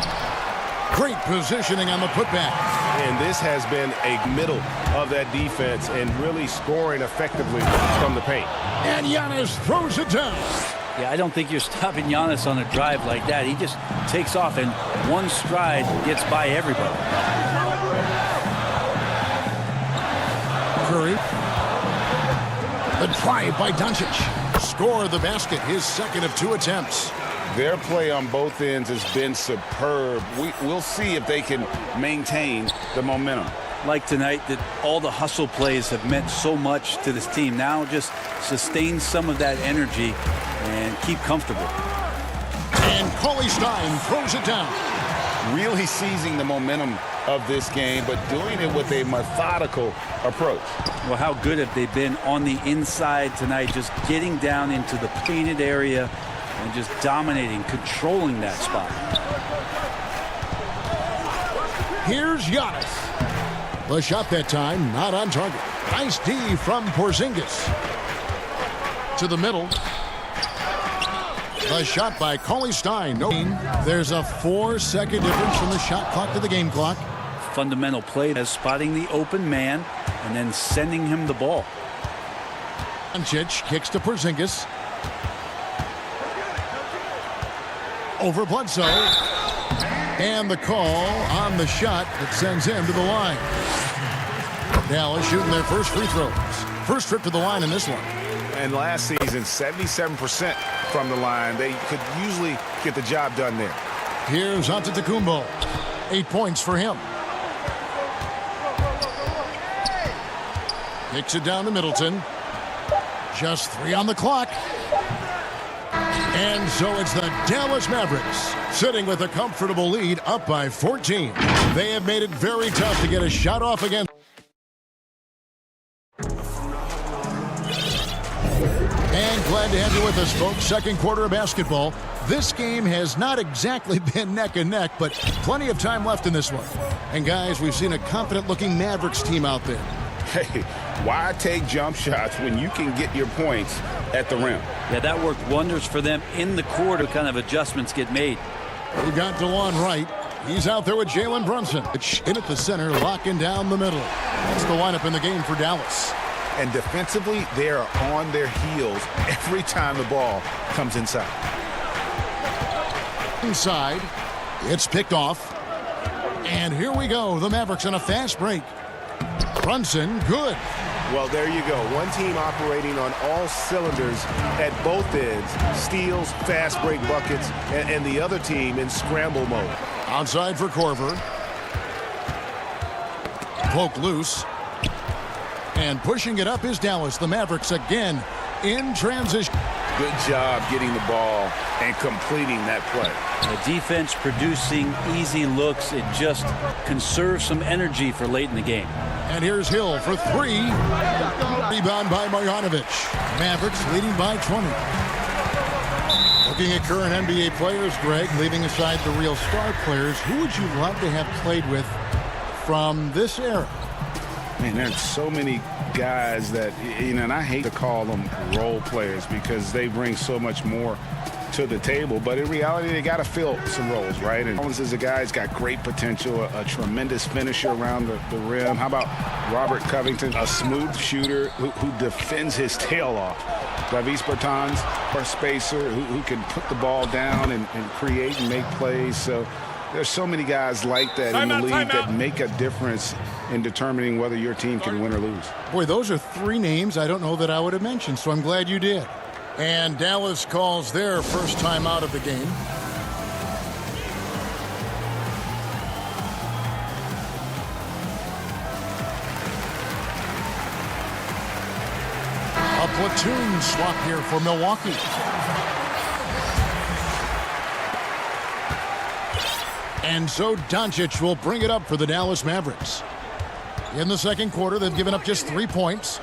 Great positioning on the putback. And this has been a middle of that defense and really scoring effectively from the paint. And Giannis throws it down. Yeah, I don't think you're stopping Giannis on a drive like that. He just takes off and one stride gets by everybody. Curry. The drive by Doncic. Score the basket, his second of 2 attempts. Their play on both ends has been superb. We'll see if they can maintain the momentum. Like tonight, that all the hustle plays have meant so much to this team. Now just sustain some of that energy and keep comfortable. And Cauley Stein throws it down. Really seizing the momentum of this game, but doing it with a methodical approach. Well, how good have they been on the inside tonight, just getting down into the painted area and just dominating, controlling that spot. Here's Giannis. The shot that time, not on target. Nice D from Porzingis. To the middle. The shot by Cauley Stein. No, there's a 4-second difference from the shot clock to the game clock. Fundamental play as spotting the open man and then sending him the ball. Doncic kicks to Porzingis. Over Bledsoe. And the call on the shot that sends him to the line. Dallas shooting their first free throws. First trip to the line in this one. And last season, 77% from the line. They could usually get the job done there. Here's Antetokounmpo. 8 points for him. Kicks it down to Middleton. Just 3 on the clock. And so it's the Dallas Mavericks sitting with a comfortable lead up by 14. They have made it very tough to get a shot off again. And glad to have you with us, folks. Second quarter of basketball. This game has not exactly been neck and neck, but plenty of time left in this one. And guys, we've seen a confident-looking Mavericks team out there. Hey, why take jump shots when you can get your points at the rim? Yeah, that worked wonders for them in the quarter. Kind of adjustments get made. We've got DeLon Wright. He's out there with Jalen Brunson. In at the center, locking down the middle. That's the lineup in the game for Dallas. And defensively, they are on their heels every time the ball comes inside. Inside, it's picked off. And here we go. The Mavericks on a fast break. Brunson, good. Well, there you go. One team operating on all cylinders at both ends. Steals, fast break buckets, and the other team in scramble mode. Outside for Korver. Poke loose. And pushing it up is Dallas. The Mavericks again in transition. Good job getting the ball and completing that play. The defense producing easy looks. It just conserves some energy for late in the game. And here's Hill for 3. Rebound by Marjanovic. Mavericks leading by 20. Looking at current NBA players, Greg, leaving aside the real star players, who would you love to have played with from this era? Man, there's so many guys that, you know, and I hate to call them role players because they bring so much more to the table. But in reality, they got to fill some roles, right? And Collins is a guy who's got great potential, a tremendous finisher around the rim. How about Robert Covington, a smooth shooter who defends his tail off? Davis Bertans, our spacer, who can put the ball down and create and make plays. So there's so many guys like that in the league that make a difference in determining whether your team can win or lose. Boy, those are 3 names I don't know that I would have mentioned, so I'm glad you did. And Dallas calls their first time out of the game. A platoon swap here for Milwaukee. And so Doncic will bring it up for the Dallas Mavericks. In the second quarter, they've given up just 3 points.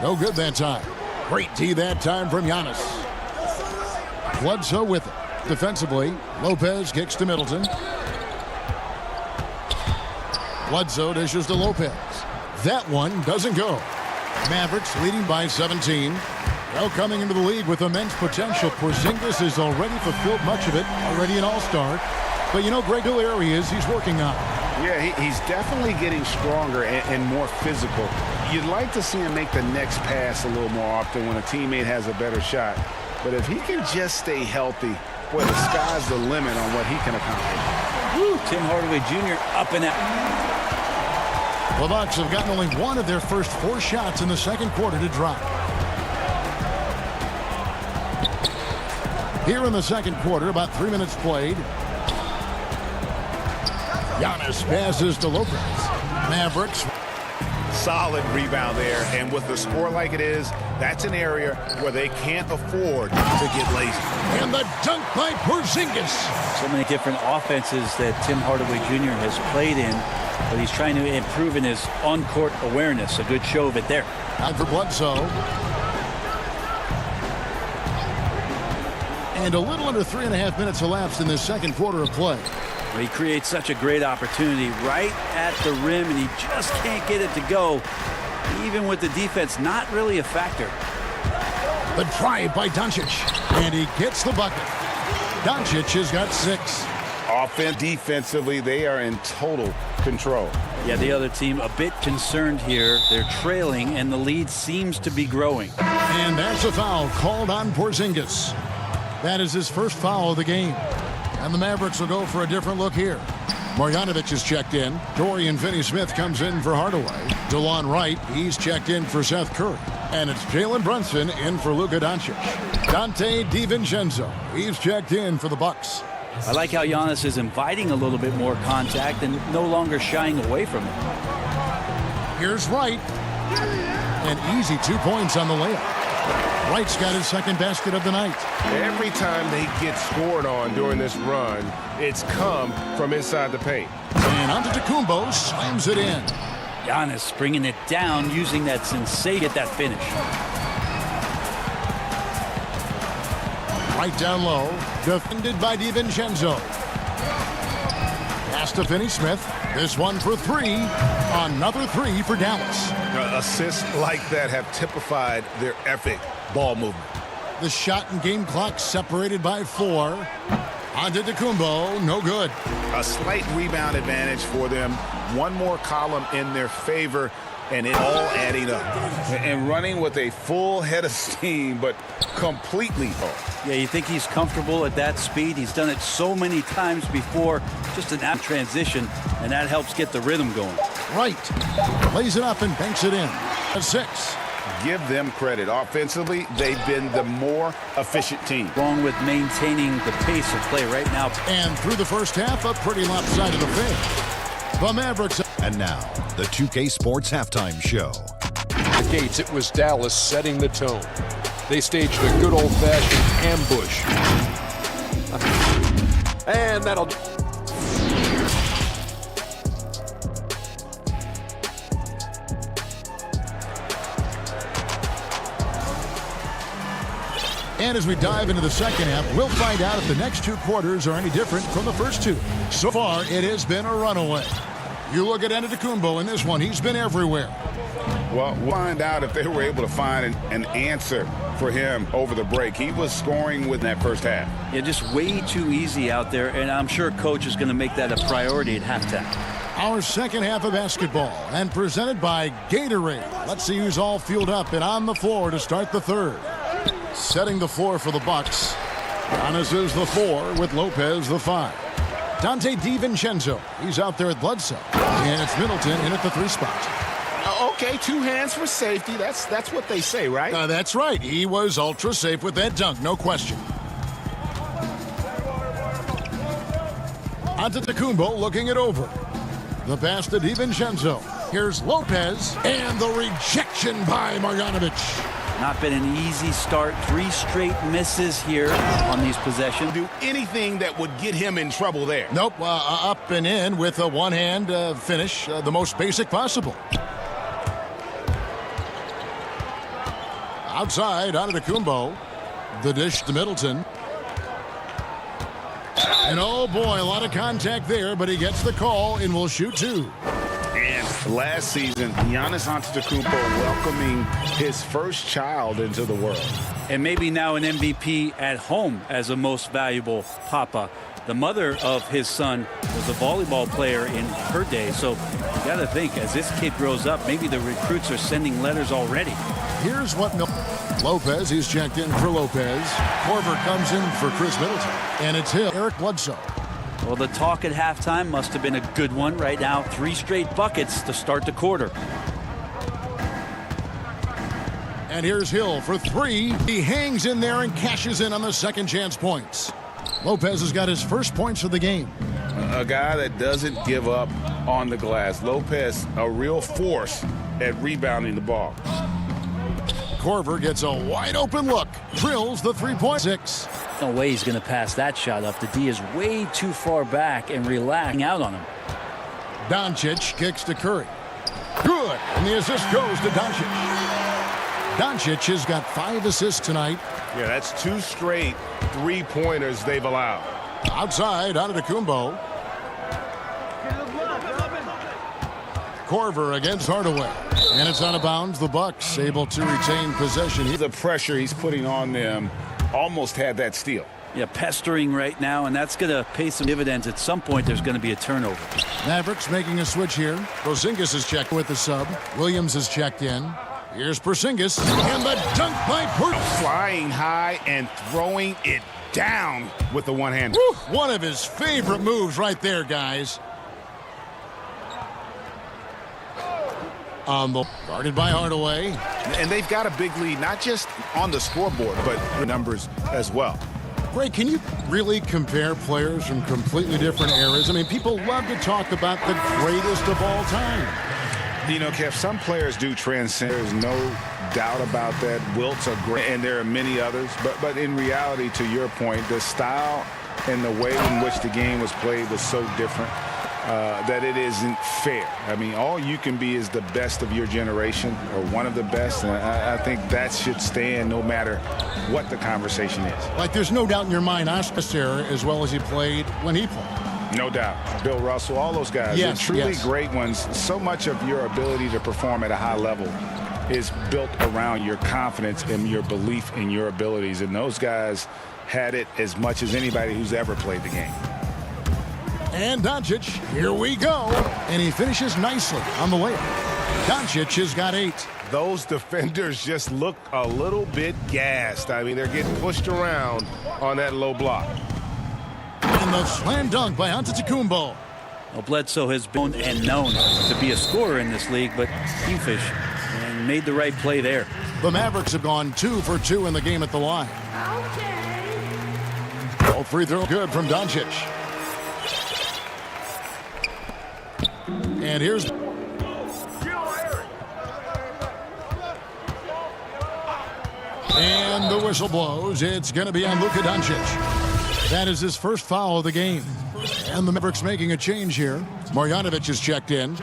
No good that time. Great D that time from Giannis. Bledsoe with it. Defensively, Lopez kicks to Middleton. Bledsoe dishes to Lopez. That one doesn't go. Mavericks leading by 17. Well, coming into the league with immense potential, Porzingis has already fulfilled much of it, already an all-star. But you know, Greg, who area is he's working on? Yeah, he's definitely getting stronger and more physical. You'd like to see him make the next pass a little more often when a teammate has a better shot. But if he can just stay healthy, boy, the sky's the limit on what he can accomplish. Woo, Tim Hardaway Jr. up and out. The Bucks have gotten only 1 of their first 4 shots in the second quarter to drop. Here in the second quarter, about 3 minutes played. Giannis passes to Lopez. Mavericks. Solid rebound there, and with the score like it is, that's an area where they can't afford to get lazy. And the dunk by Porzingis. So many different offenses that Tim Hardaway Jr. has played in, but he's trying to improve in his on-court awareness. A good show of it there. Out for Bledsoe. And a little under 3.5 minutes elapsed in this second quarter of play. He creates such a great opportunity right at the rim, and he just can't get it to go, even with the defense not really a factor. The drive by Doncic, and he gets the bucket. Doncic has got 6. Defensively, they are in total control. Yeah, the other team a bit concerned here. They're trailing, and the lead seems to be growing. And that's a foul called on Porzingis. That is his first foul of the game. And the Mavericks will go for a different look here. Marjanovic is checked in. Dorian Finney-Smith comes in for Hardaway. DeLon Wright, he's checked in for Seth Curry. And it's Jalen Brunson in for Luka Doncic. Dante DiVincenzo, he's checked in for the Bucks. I like how Giannis is inviting a little bit more contact and no longer shying away from it. Here's Wright. An easy 2 points on the layup. Wright's got his second basket of the night. Every time they get scored on during this run, it's come from inside the paint. And Antetokounmpo slams it in. Giannis bringing it down, using that sensation to get that finish. Right down low, defended by DiVincenzo. Pass to Finney-Smith. This one for 3. Another 3 for Dallas. Assists like that have typified their epic ball movement. The shot and game clock separated by 4. Antetokounmpo, no good. A slight rebound advantage for them. One more column in their favor, and it all adding up. And running with a full head of steam, but completely off. Yeah, you think he's comfortable at that speed? He's done it so many times before, just an apt transition, and that helps get the rhythm going. Right. Plays it up and banks it in. A 6. Give them credit. Offensively, they've been the more efficient team. Along with maintaining the pace of play right now. And through the first half, a pretty lopsided affair. The Mavericks. And now, the 2K Sports Halftime Show. At the gates, it was Dallas setting the tone. They staged a good old-fashioned ambush. And that'll... And as we dive into the second half, we'll find out if the next 2 quarters are any different from the first 2. So far, it has been a runaway. You look at Antetokounmpo in this one, he's been everywhere. Well, we'll find out if they were able to find an answer for him over the break. He was scoring with that first half. Yeah, just way too easy out there, and I'm sure coach is going to make that a priority at halftime. Our second half of basketball, and presented by Gatorade. Let's see who's all fueled up and on the floor to start the third. Setting the floor for the Bucks. Giannis is the 4 with Lopez the 5. Dante DiVincenzo, he's out there at Bledsoe. And it's Middleton in at the 3 spot. Okay, 2 hands for safety. That's what they say, right? That's right. He was ultra safe with that dunk, no question. Antetokounmpo looking it over. The pass to DiVincenzo. Here's Lopez, and the rejection by Marjanovic. Not been an easy start. 3 straight misses here on these possessions. Do anything that would get him in trouble there. Nope, up and in with a one-hand finish, the most basic possible. Outside, Antetokounmpo. The dish to Middleton. And oh boy, a lot of contact there, but he gets the call and will shoot 2. And last season, Giannis Antetokounmpo welcoming his first child into the world. And maybe now an MVP at home as a most valuable papa. The mother of his son was a volleyball player in her day. So you got to think, as this kid grows up, maybe the recruits are sending letters already. Here's what Lopez, he's checked in for Lopez. Korver comes in for Chris Middleton. And it's Hill, Eric Bledsoe. Well, the talk at halftime must have been a good one. Right now, 3 straight buckets to start the quarter. And here's Hill for 3. He hangs in there and cashes in on the second chance points. Lopez has got his first points of the game. A guy that doesn't give up on the glass. Lopez, a real force at rebounding the ball. Korver gets a wide open look. Drills the 3-point 6. No way he's going to pass that shot up. The D is way too far back and relaxing out on him. Doncic kicks to Curry. Good. And the assist goes to Doncic. Doncic has got 5 assists tonight. Yeah, that's 2 straight three-pointers they've allowed. Outside, Antetokounmpo. Korver against Hardaway. And it's out of bounds. The Bucks able to retain possession. The pressure he's putting on them almost had that steal. Yeah, pestering right now, and that's going to pay some dividends. At some point, there's going to be a turnover. Mavericks making a switch here. Porzingis is checked with the sub. Williams is checked in. Here's Porzingis. And the dunk by Porzingis. Flying high and throwing it down with the one-hander. One of his favorite moves right there, guys. Guarded by Hardaway. And they've got a big lead, not just on the scoreboard, but the numbers as well. Ray, can you really compare players from completely different eras? I mean, people love to talk about the greatest of all time. You know, Kev, some players do transcend. There's no doubt about that. Wilt's are great, and there are many others. But in reality, to your point, the style and the way in which the game was played was so different that it isn't fair. I mean, all you can be is the best of your generation or one of the best. And I think that should stand no matter what the conversation is. Like, there's no doubt in your mind Oscar as well as he played when he played. No doubt. Bill Russell, all those guys. Yes, They're truly yes. great ones. So much of your ability to perform at a high level is built around your confidence and your belief in your abilities. And those guys had it as much as anybody who's ever played the game. And Doncic, here we go. And he finishes nicely on the layup. Doncic has got 8. Those defenders just look a little bit gassed. I mean, they're getting pushed around on that low block. And the slam dunk by Antetokounmpo. Well, Bledsoe has been and known to be a scorer in this league, but kingfish and made the right play there. The Mavericks have gone 2 for 2 in the game at the line. Both free throw good from Doncic. And here's... And the whistle blows. It's going to be on Luka Doncic. That is his first foul of the game. And the Mavericks making a change here. Marjanovic is checked in.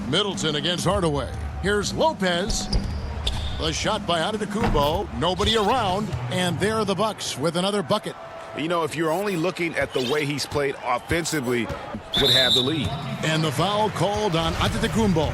Middleton against Hardaway. Here's Lopez. The shot by Antetokounmpo. Nobody around. And there are the Bucks with another bucket. You know, if you're only looking at the way he's played offensively, would have the lead. And the foul called on Antetokounmpo.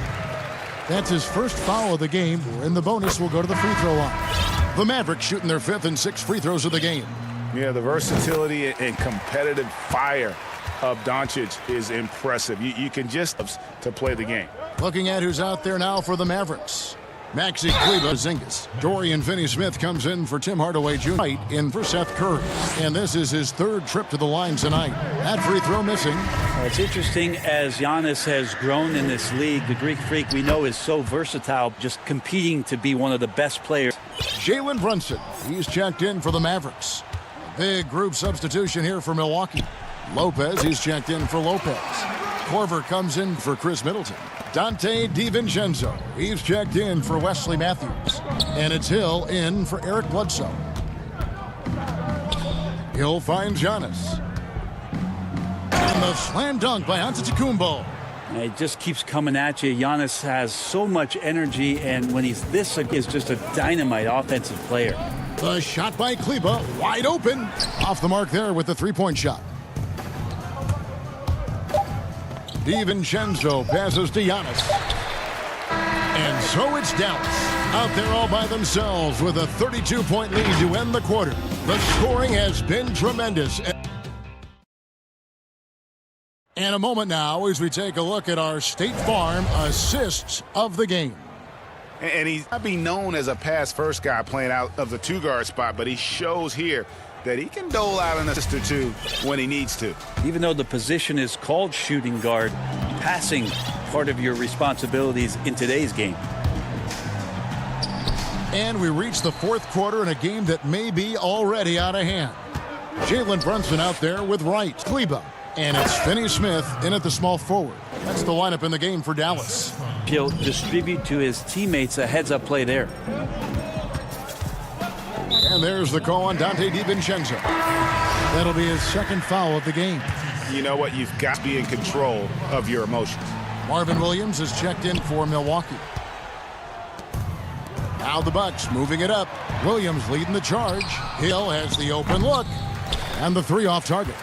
That's his first foul of the game, and the bonus will go to the free throw line. The Mavericks shooting their 5th and 6th free throws of the game. Yeah, the versatility and competitive fire of Doncic is impressive. You can just to play the game. Looking at who's out there now for the Mavericks. Maxi Kleber, Porzingis. Dorian Finney-Smith comes in for Tim Hardaway Jr. in for Seth Curry. And this is his 3rd trip to the line tonight. That free throw missing. It's interesting as Giannis has grown in this league. The Greek Freak we know is so versatile, just competing to be one of the best players. Jalen Brunson, he's checked in for the Mavericks. Big group substitution here for Milwaukee. Lopez, he's checked in for Lopez. Korver comes in for Chris Middleton. Dante DiVincenzo, he's checked in for Wesley Matthews. And it's Hill in for Eric Bledsoe. Hill finds Giannis. And the slam dunk by Antetokounmpo. It just keeps coming at you. Giannis has so much energy, and when he's this, is just a dynamite offensive player. The shot by Kleber, wide open. Off the mark there with the three-point shot. DiVincenzo passes to Giannis. And so it's Dallas out there all by themselves with a 32-point lead to end the quarter. The scoring has been tremendous. And a moment now as we take a look at our State Farm assists of the game. And he's not be known as a pass-first guy playing out of the 2-guard spot, but he shows here that he can dole out an assist or 2 when he needs to. Even though the position is called shooting guard, passing part of your responsibilities in today's game. And we reach the 4th quarter in a game that may be already out of hand. Jalen Brunson out there with Wright, Kleber, and it's Finney-Smith in at the small forward. That's the lineup in the game for Dallas. He'll distribute to his teammates a heads-up play there. And there's the call on Dante DiVincenzo. That'll be his 2nd foul of the game. you know what? You've got to be in control of your emotions. Marvin Williams is checked in for Milwaukee. Now the Bucks moving it up. Williams leading the charge. Hill has the open look. And the three off target.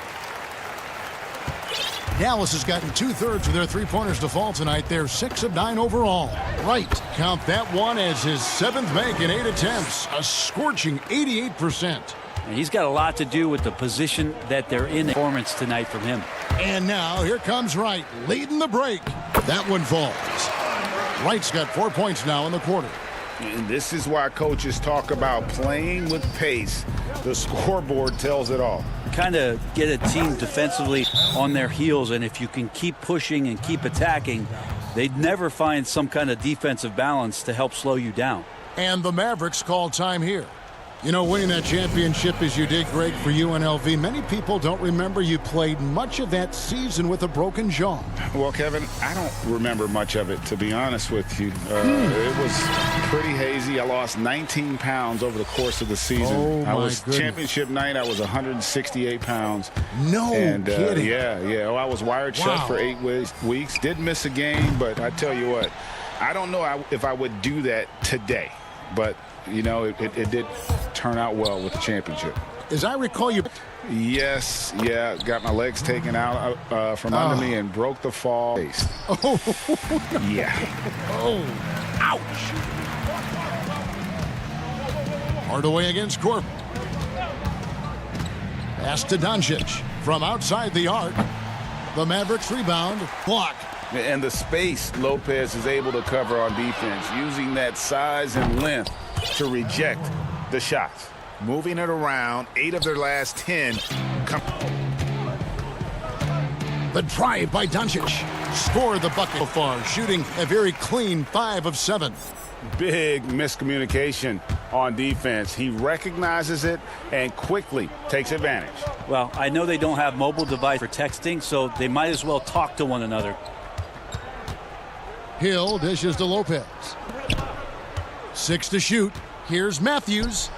Dallas has gotten 2/3 of their three-pointers to fall tonight. They're 6 of 9 overall. Wright, count that one as his 7th make in 8 attempts. A scorching 88%. And he's got a lot to do with the position that they're in. Performance tonight from him. And now here comes Wright leading the break. That one falls. Wright's got 4 points now in the quarter. And this is why coaches talk about playing with pace. The scoreboard tells it all. Kind of get a team defensively on their heels, and if you can keep pushing and keep attacking, they'd never find some kind of defensive balance to help slow you down. And the Mavericks call time here. You know, winning that championship as you did, Greg, for UNLV, many people don't remember you played much of that season with a broken jaw. Well, Kevin, I don't remember much of it, to be honest with you. It was pretty hazy. I lost 19 pounds over the course of the season. Oh, championship night, I was 168 pounds. No kidding. Yeah. Well, I was wired shut for 8 weeks. Did miss a game, but I tell you what, I don't know if I would do that today. But, you know, it did turn out well with the championship. As I recall, you... Yes, got my legs taken out from under me and broke the fall. Oh, yeah. Oh, ouch. Hardaway against Corp. Pass to Doncic from outside the arc. The Mavericks rebound. Block. And the space Lopez is able to cover on defense, using that size and length to reject the shots. Moving it around, 8 of their last 10. The drive by Doncic. Score the bucket so far, shooting a very clean 5 of 7. Big miscommunication on defense. He recognizes it and quickly takes advantage. Well, I know they don't have mobile device for texting, so they might as well talk to one another. Hill dishes to Lopez. 6 to shoot. Here's Matthews.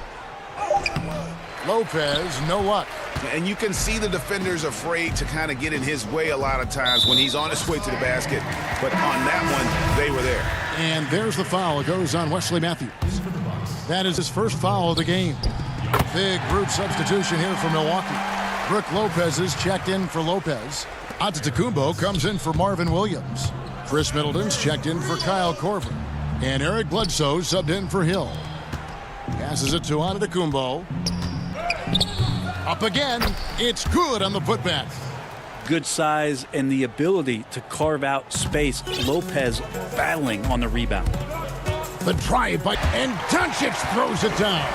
Lopez, no luck. And you can see the defenders afraid to kind of get in his way a lot of times when he's on his way to the basket. But on that one, they were there. And there's the foul. It goes on Wesley Matthews. That is his first foul of the game. Big group substitution here for Milwaukee. Brook Lopez is checked in for Lopez. Antetokounmpo comes in for Marvin Williams. Chris Middleton's checked in for Kyle Korver. And Eric Bledsoe subbed in for Hill. Passes it to Antetokounmpo. Up again. It's good on the putback. Good size and the ability to carve out space. Lopez battling on the rebound. The drive by... And Doncic throws it down.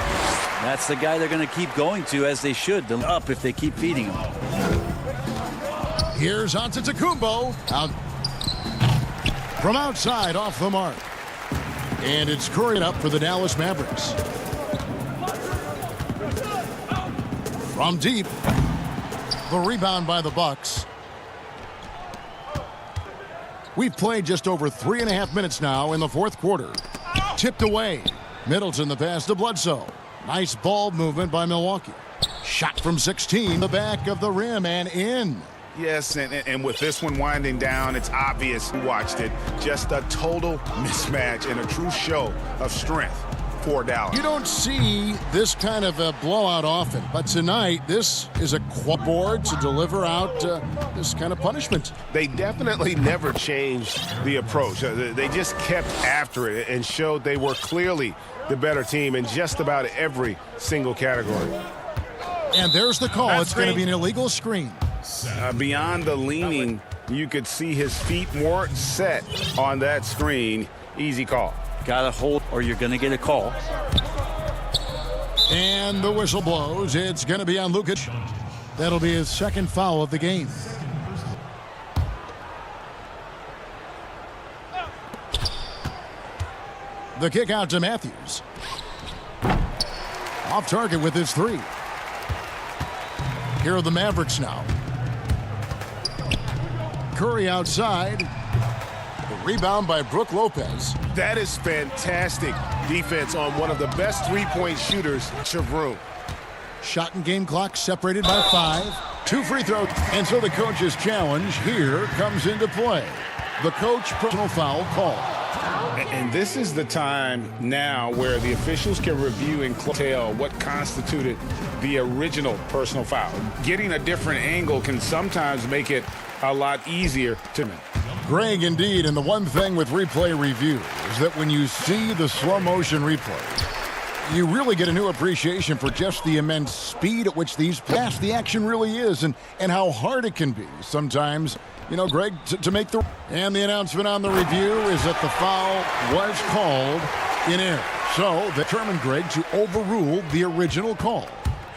That's the guy they're going to keep going to, as they should. They'll up if they keep feeding him. Here's Antetokounmpo. Out. From outside, off the mark. And it's Curry up for the Dallas Mavericks. From deep. The rebound by the Bucks. We've played just over 3.5 minutes now in the fourth quarter. Tipped away. Middleton the pass to Bledsoe. Nice ball movement by Milwaukee. Shot from 16. The back of the rim and in. Yes, and with this one winding down, it's obvious who watched it. Just a total mismatch and a true show of strength for Dallas. You don't see this kind of a blowout often, but tonight this is a board to deliver out this kind of punishment. They definitely never changed the approach. They just kept after it and showed they were clearly the better team in just about every single category. And there's the call. It's going to be an illegal screen. Beyond the leaning, you could see his feet more set on that screen. Easy call. Got to hold or you're going to get a call. And the whistle blows. It's going to be on Lukic. That'll be his second foul of the game. The kick out to Matthews. Off target with his 3. Here are the Mavericks now. Curry outside. The rebound by Brook Lopez. That is fantastic defense on one of the best three-point shooters in the room. Shot and game clock separated by 5. 2 free throws. And so the coach's challenge here comes into play. The coach personal foul call. And this is the time now where the officials can review in detail what constituted the original personal foul. Getting a different angle can sometimes make it a lot easier to. Greg, indeed, and the one thing with replay review is that when you see the slow motion replay, you really get a new appreciation for just the immense speed at which these fast the action really is and how hard it can be sometimes, you know, Greg, to make the... And the announcement on the review is that the foul was called in error. So they determined, Greg, to overrule the original call.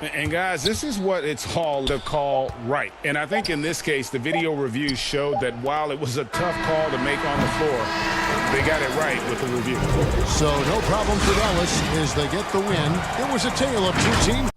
And guys, this is what it's called to call right. And I think in this case, the video review showed that while it was a tough call to make on the floor, they got it right with the review. So no problem for Dallas as they get the win. It was a tale of two teams.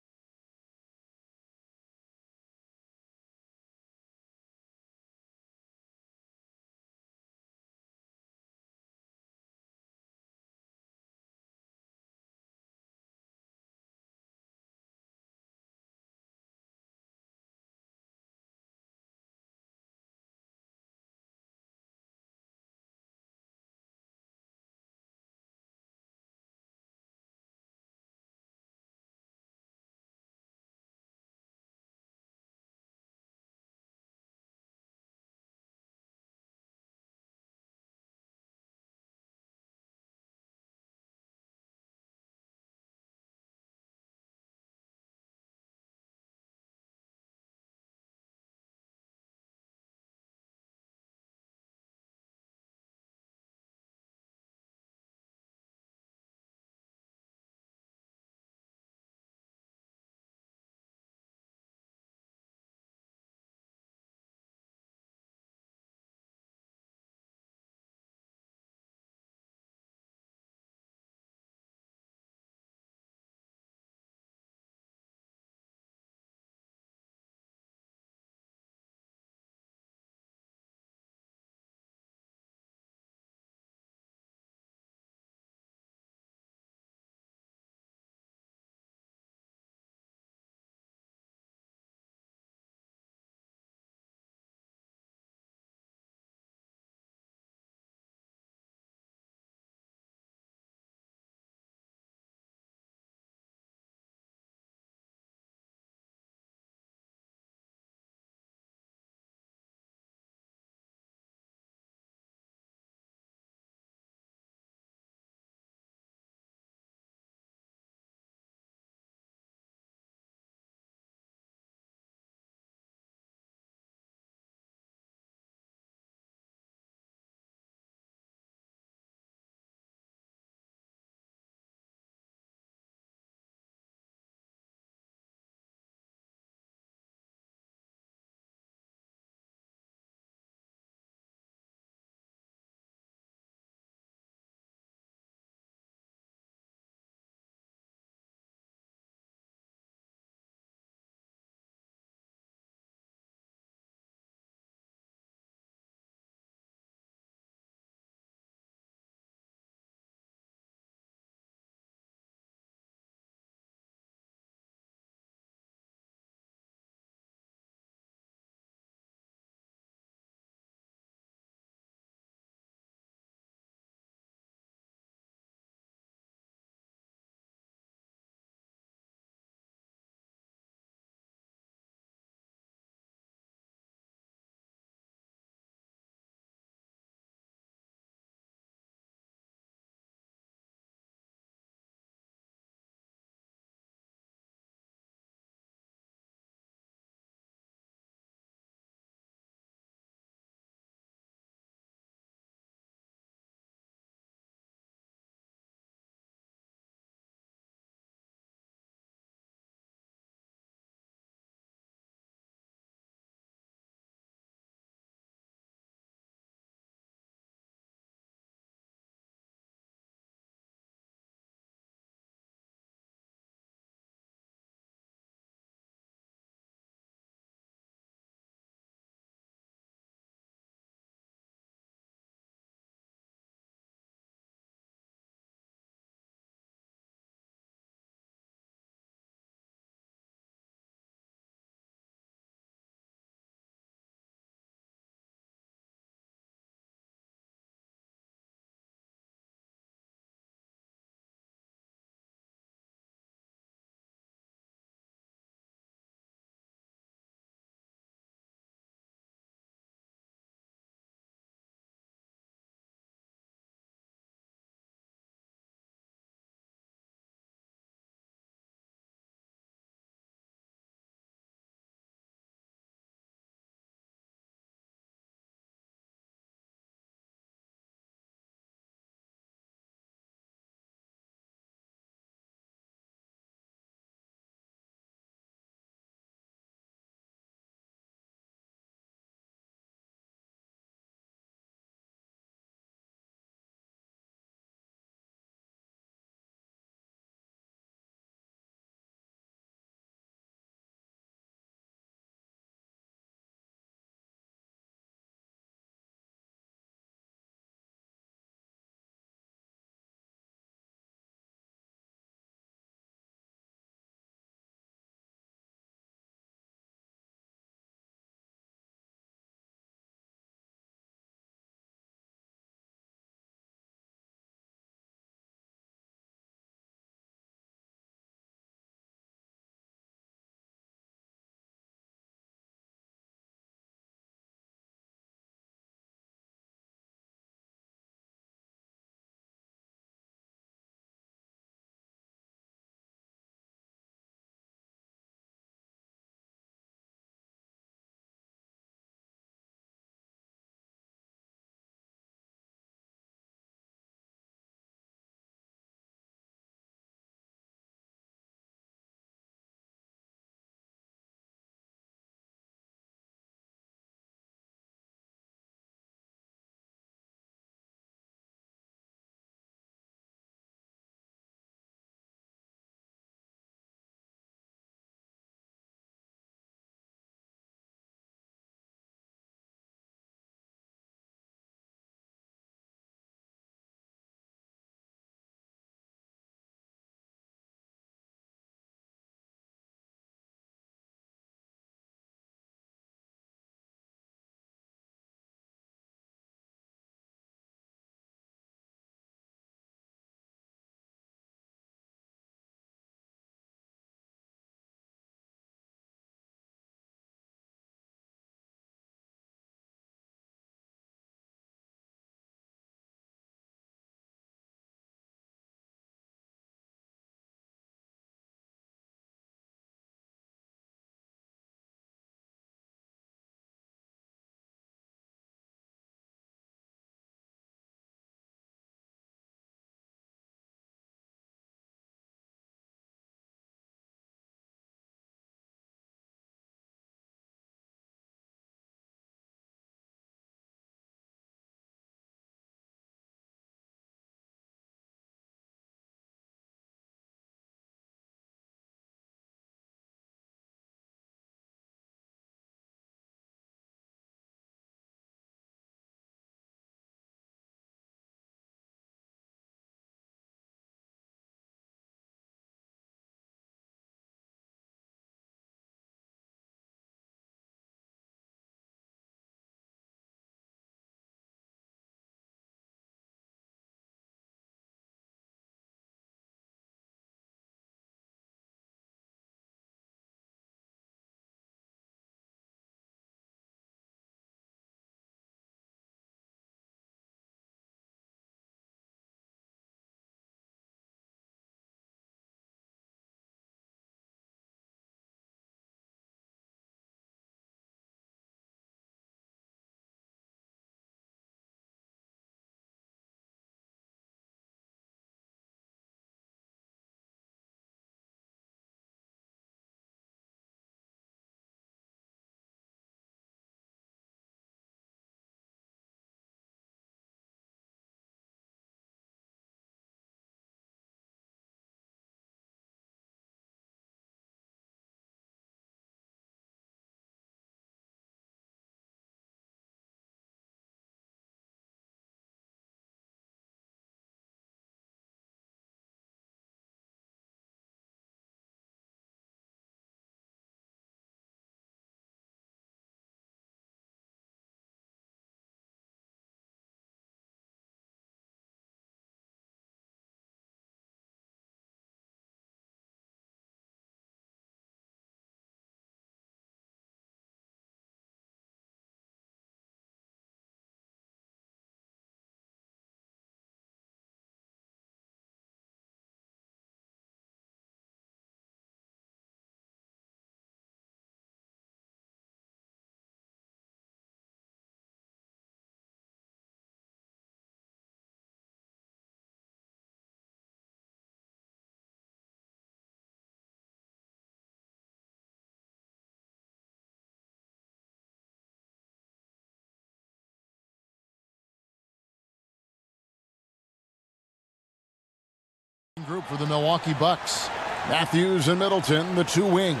Group for the Milwaukee Bucks. Matthews and Middleton, the two wings.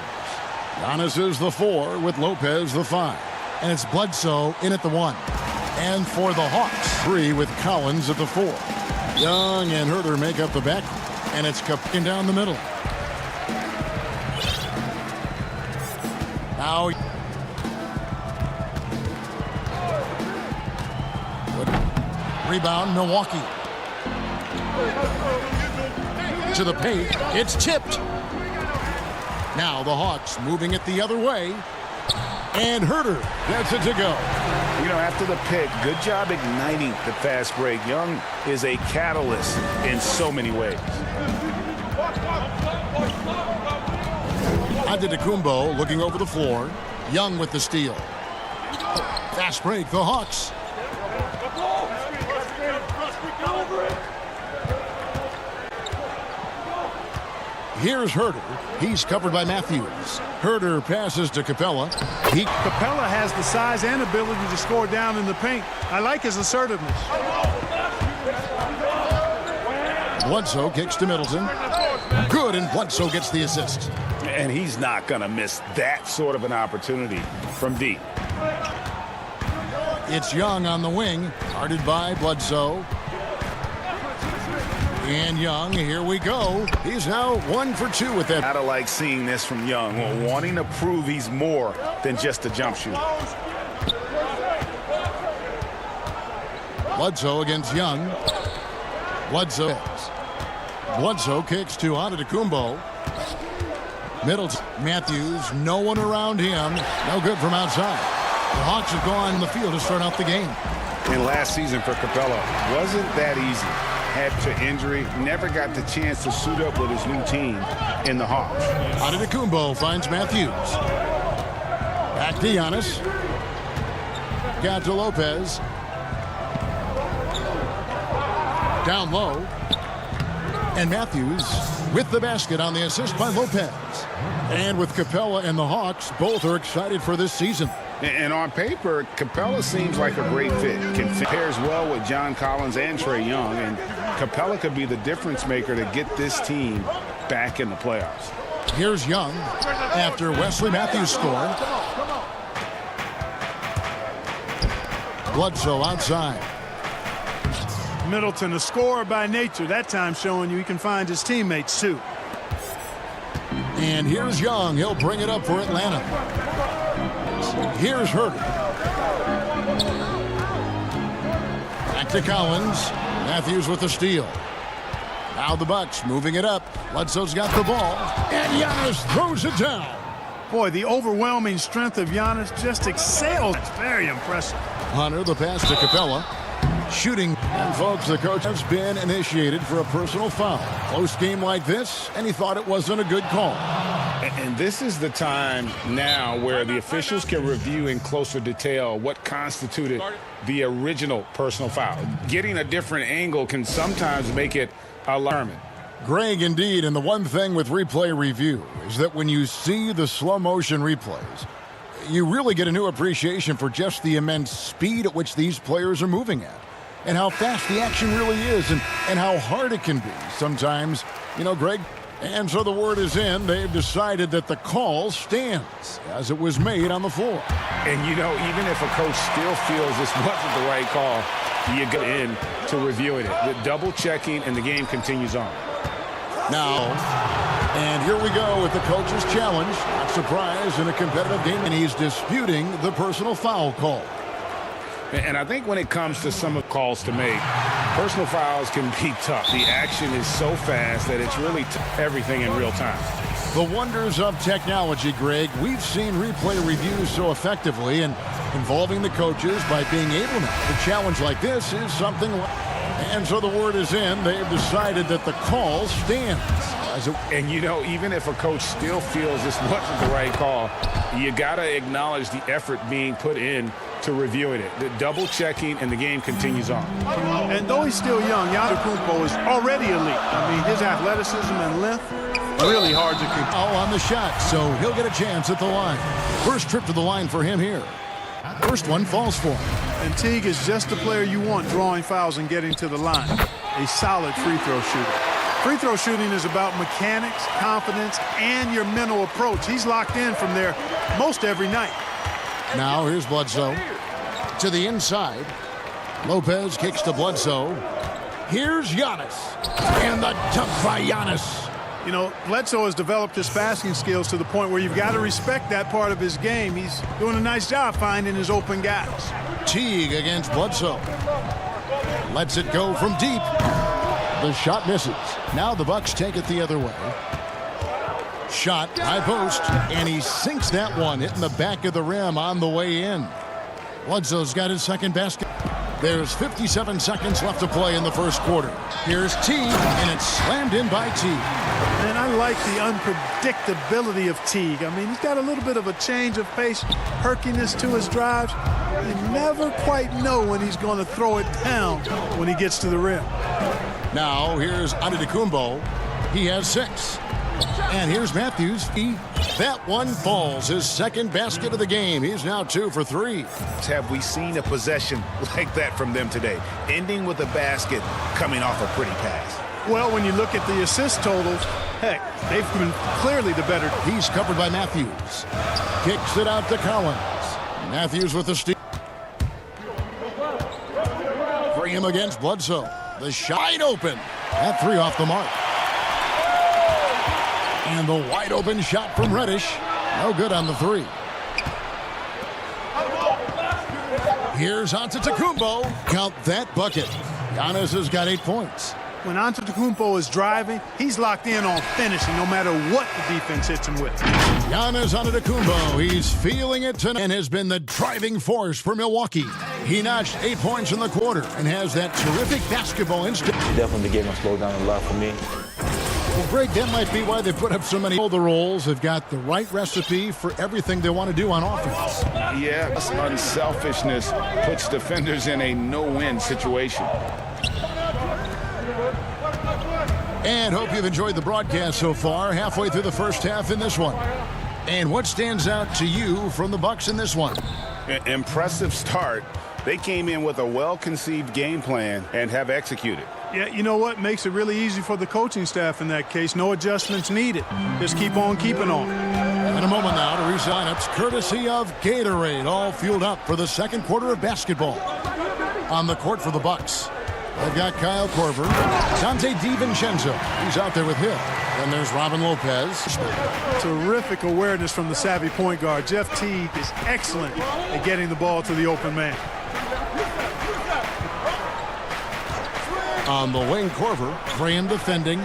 Giannis is the 4 with Lopez the 5. And it's Bledsoe in at the 1. And for the Hawks, 3 with Collins at the 4. Young and Herter make up the back. And it's Kapkin down the middle. Now, rebound, Milwaukee. To the paint, it's tipped. Now the Hawks moving it the other way. And Herter gets it to go. You know, after the pick, good job igniting the fast break. Young is a catalyst in so many ways. Antetokounmpo looking over the floor. Young with the steal. Fast break, the Hawks. Here's Herter. He's covered by Matthews. Herter passes to Capella. Capella has the size and ability to score down in the paint. I like his assertiveness. Bledsoe kicks to Middleton. Good, and Bledsoe gets the assist. And he's not going to miss that sort of an opportunity from deep. It's Young on the wing, guarded by Bledsoe. And Young, here we go. He's now 1 for 2 with that. Gotta like seeing this from Young, wanting to prove he's more than just a jump shooter. Bledsoe against Young. Bledsoe kicks to Antetokounmpo. Middleton, Matthews, no one around him. No good from outside. The Hawks have gone in the field to start out the game. And last season for Capella wasn't that easy. Had to injury, never got the chance to suit up with his new team in the Hawks. Antetokounmpo finds Matthews. Back to Giannis. Got to Lopez. Down low. And Matthews with the basket on the assist by Lopez. And with Capella and the Hawks, both are excited for this season. And on paper, Capella seems like a great fit. Pairs well with John Collins and Trae Young. And Capella could be the difference maker to get this team back in the playoffs. Here's Young after Wesley Matthews scored. Bledsoe outside. Middleton, a scorer by nature, that time showing you he can find his teammates too. And here's Young. He'll bring it up for Atlanta. Here's Herter. Back to Collins. Matthews with the steal. Now the Bucks moving it up. Bledsoe's got the ball. And Giannis throws it down. Boy, the overwhelming strength of Giannis just excels. It's very impressive. Hunter, the pass to Capella. Shooting. And folks, the coach has been initiated for a personal foul. Close game like this, and he thought it wasn't a good call. And this is the time now where the officials can review in closer detail what constituted the original personal foul. Getting a different angle can sometimes make it alarming. Greg, indeed, and the one thing with replay review is that when you see the slow motion replays, you really get a new appreciation for just the immense speed at which these players are moving at. And how fast the action really is, and how hard it can be sometimes, you know, Greg. And so the word is in. They've decided that the call stands as it was made on the floor. And, you know, even if a coach still feels this wasn't the right call, you get in to reviewing it. The double checking, and the game continues on. Now, and here we go with the coach's challenge. Not surprised in a competitive game, and he's disputing the personal foul call. And I think when it comes to some of the calls to make, personal fouls can be tough. The action is so fast that it's really everything in real time. The wonders of technology, Greg. We've seen replay reviews so effectively, and involving the coaches by being able to challenge like this is something. And so the word is in. They've decided that the call stands. And, you know, even if a coach still feels this wasn't the right call, you got to acknowledge the effort being put in to reviewing it. The double checking, and the game continues on. And though he's still young, Antetokounmpo is already elite. I mean, his athleticism and length, really hard to control. On the shot, so he'll get a chance at the line. First trip to the line for him here. First one falls for him. And Teague is just the player you want drawing fouls and getting to the line. A solid free throw shooter. Free throw shooting is about mechanics, confidence, and your mental approach. He's locked in from there most every night. Now here's Bledsoe to the inside. Lopez kicks to Bledsoe. Here's Giannis. And the dunk by Giannis. You know, Bledsoe has developed his passing skills to the point where you've got to respect that part of his game. He's doing a nice job finding his open guys. Teague against Bledsoe. Lets it go from deep. The shot misses. Now the Bucks take it the other way. Shot, high post, and he sinks that one, hitting the back of the rim on the way in. Bledsoe's got his second basket. There's 57 seconds left to play in the first quarter. Here's Teague, and it's slammed in by Teague. And I like the unpredictability of Teague. I mean, he's got a little bit of a change of pace, perkiness to his drives. You never quite know when he's going to throw it down when he gets to the rim. Now, here's Antetokounmpo. He has 6. And here's Matthews. That one falls. His second basket of the game. He's now 2 for 3. Have we seen a possession like that from them today? Ending with a basket, coming off a pretty pass. Well, when you look at the assist totals, heck, they've been clearly the better. He's covered by Matthews. Kicks it out to Collins. Matthews with the steal. Graham against Bledsoe. The shot wide open. That 3 off the mark. And the wide open shot from Reddish. No good on the 3. Here's Antetokounmpo. Count that bucket. Giannis has got 8 points. When Antetokounmpo is driving, he's locked in on finishing no matter what the defense hits him with. Giannis Antetokounmpo, he's feeling it tonight and has been the driving force for Milwaukee. He notched 8 points in the quarter and has that terrific basketball instinct. Definitely the game has slowed down a lot for me. Well, Greg, that might be why they put up so many. All the roles have got the right recipe for everything they want to do on offense. Yeah, unselfishness puts defenders in a no-win situation. And hope you've enjoyed the broadcast so far, halfway through the first half in this one. And what stands out to you from the Bucks in this one? Impressive start. They came in with a well-conceived game plan and have executed. Yeah, you know what? Makes it really easy for the coaching staff in that case. No adjustments needed. Just keep on keeping on. In a moment now to resign ups courtesy of Gatorade, all fueled up for the second quarter of basketball. On the court for the Bucks, they've got Kyle Korver, Dante DiVincenzo. He's out there with Hill. Then there's Robin Lopez. Terrific awareness from the savvy point guard. Jeff Teague is excellent at getting the ball to the open man. On the wing, Korver. Graham defending.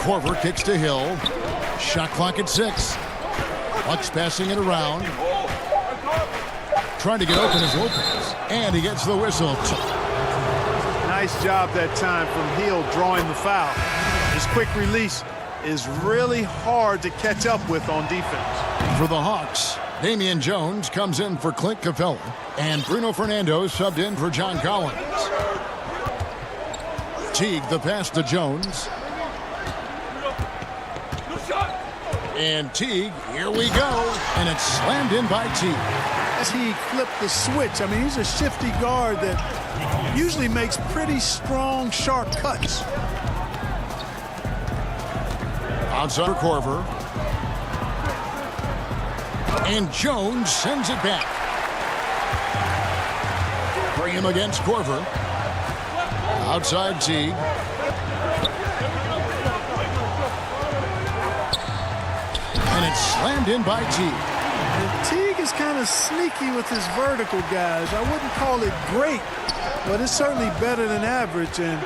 Korver kicks to Hill. Shot clock at 6. Bucks passing it around. Trying to get open is Lopez. And he gets the whistle. Nice job that time from Hill drawing the foul. His quick release is really hard to catch up with on defense. For the Hawks, Damian Jones comes in for Clint Capella. And Bruno Fernando subbed in for John Collins. Teague the pass to Jones. And Teague, here we go. And it's slammed in by Teague. As he flipped the switch, I mean, he's a shifty guard that usually makes pretty strong, sharp cuts. Outside for Korver. And Jones sends it back. Graham against Korver. Outside Teague. And it's slammed in by Teague. And Teague is kind of sneaky with his vertical guys. I wouldn't call it great, but it's certainly better than average. And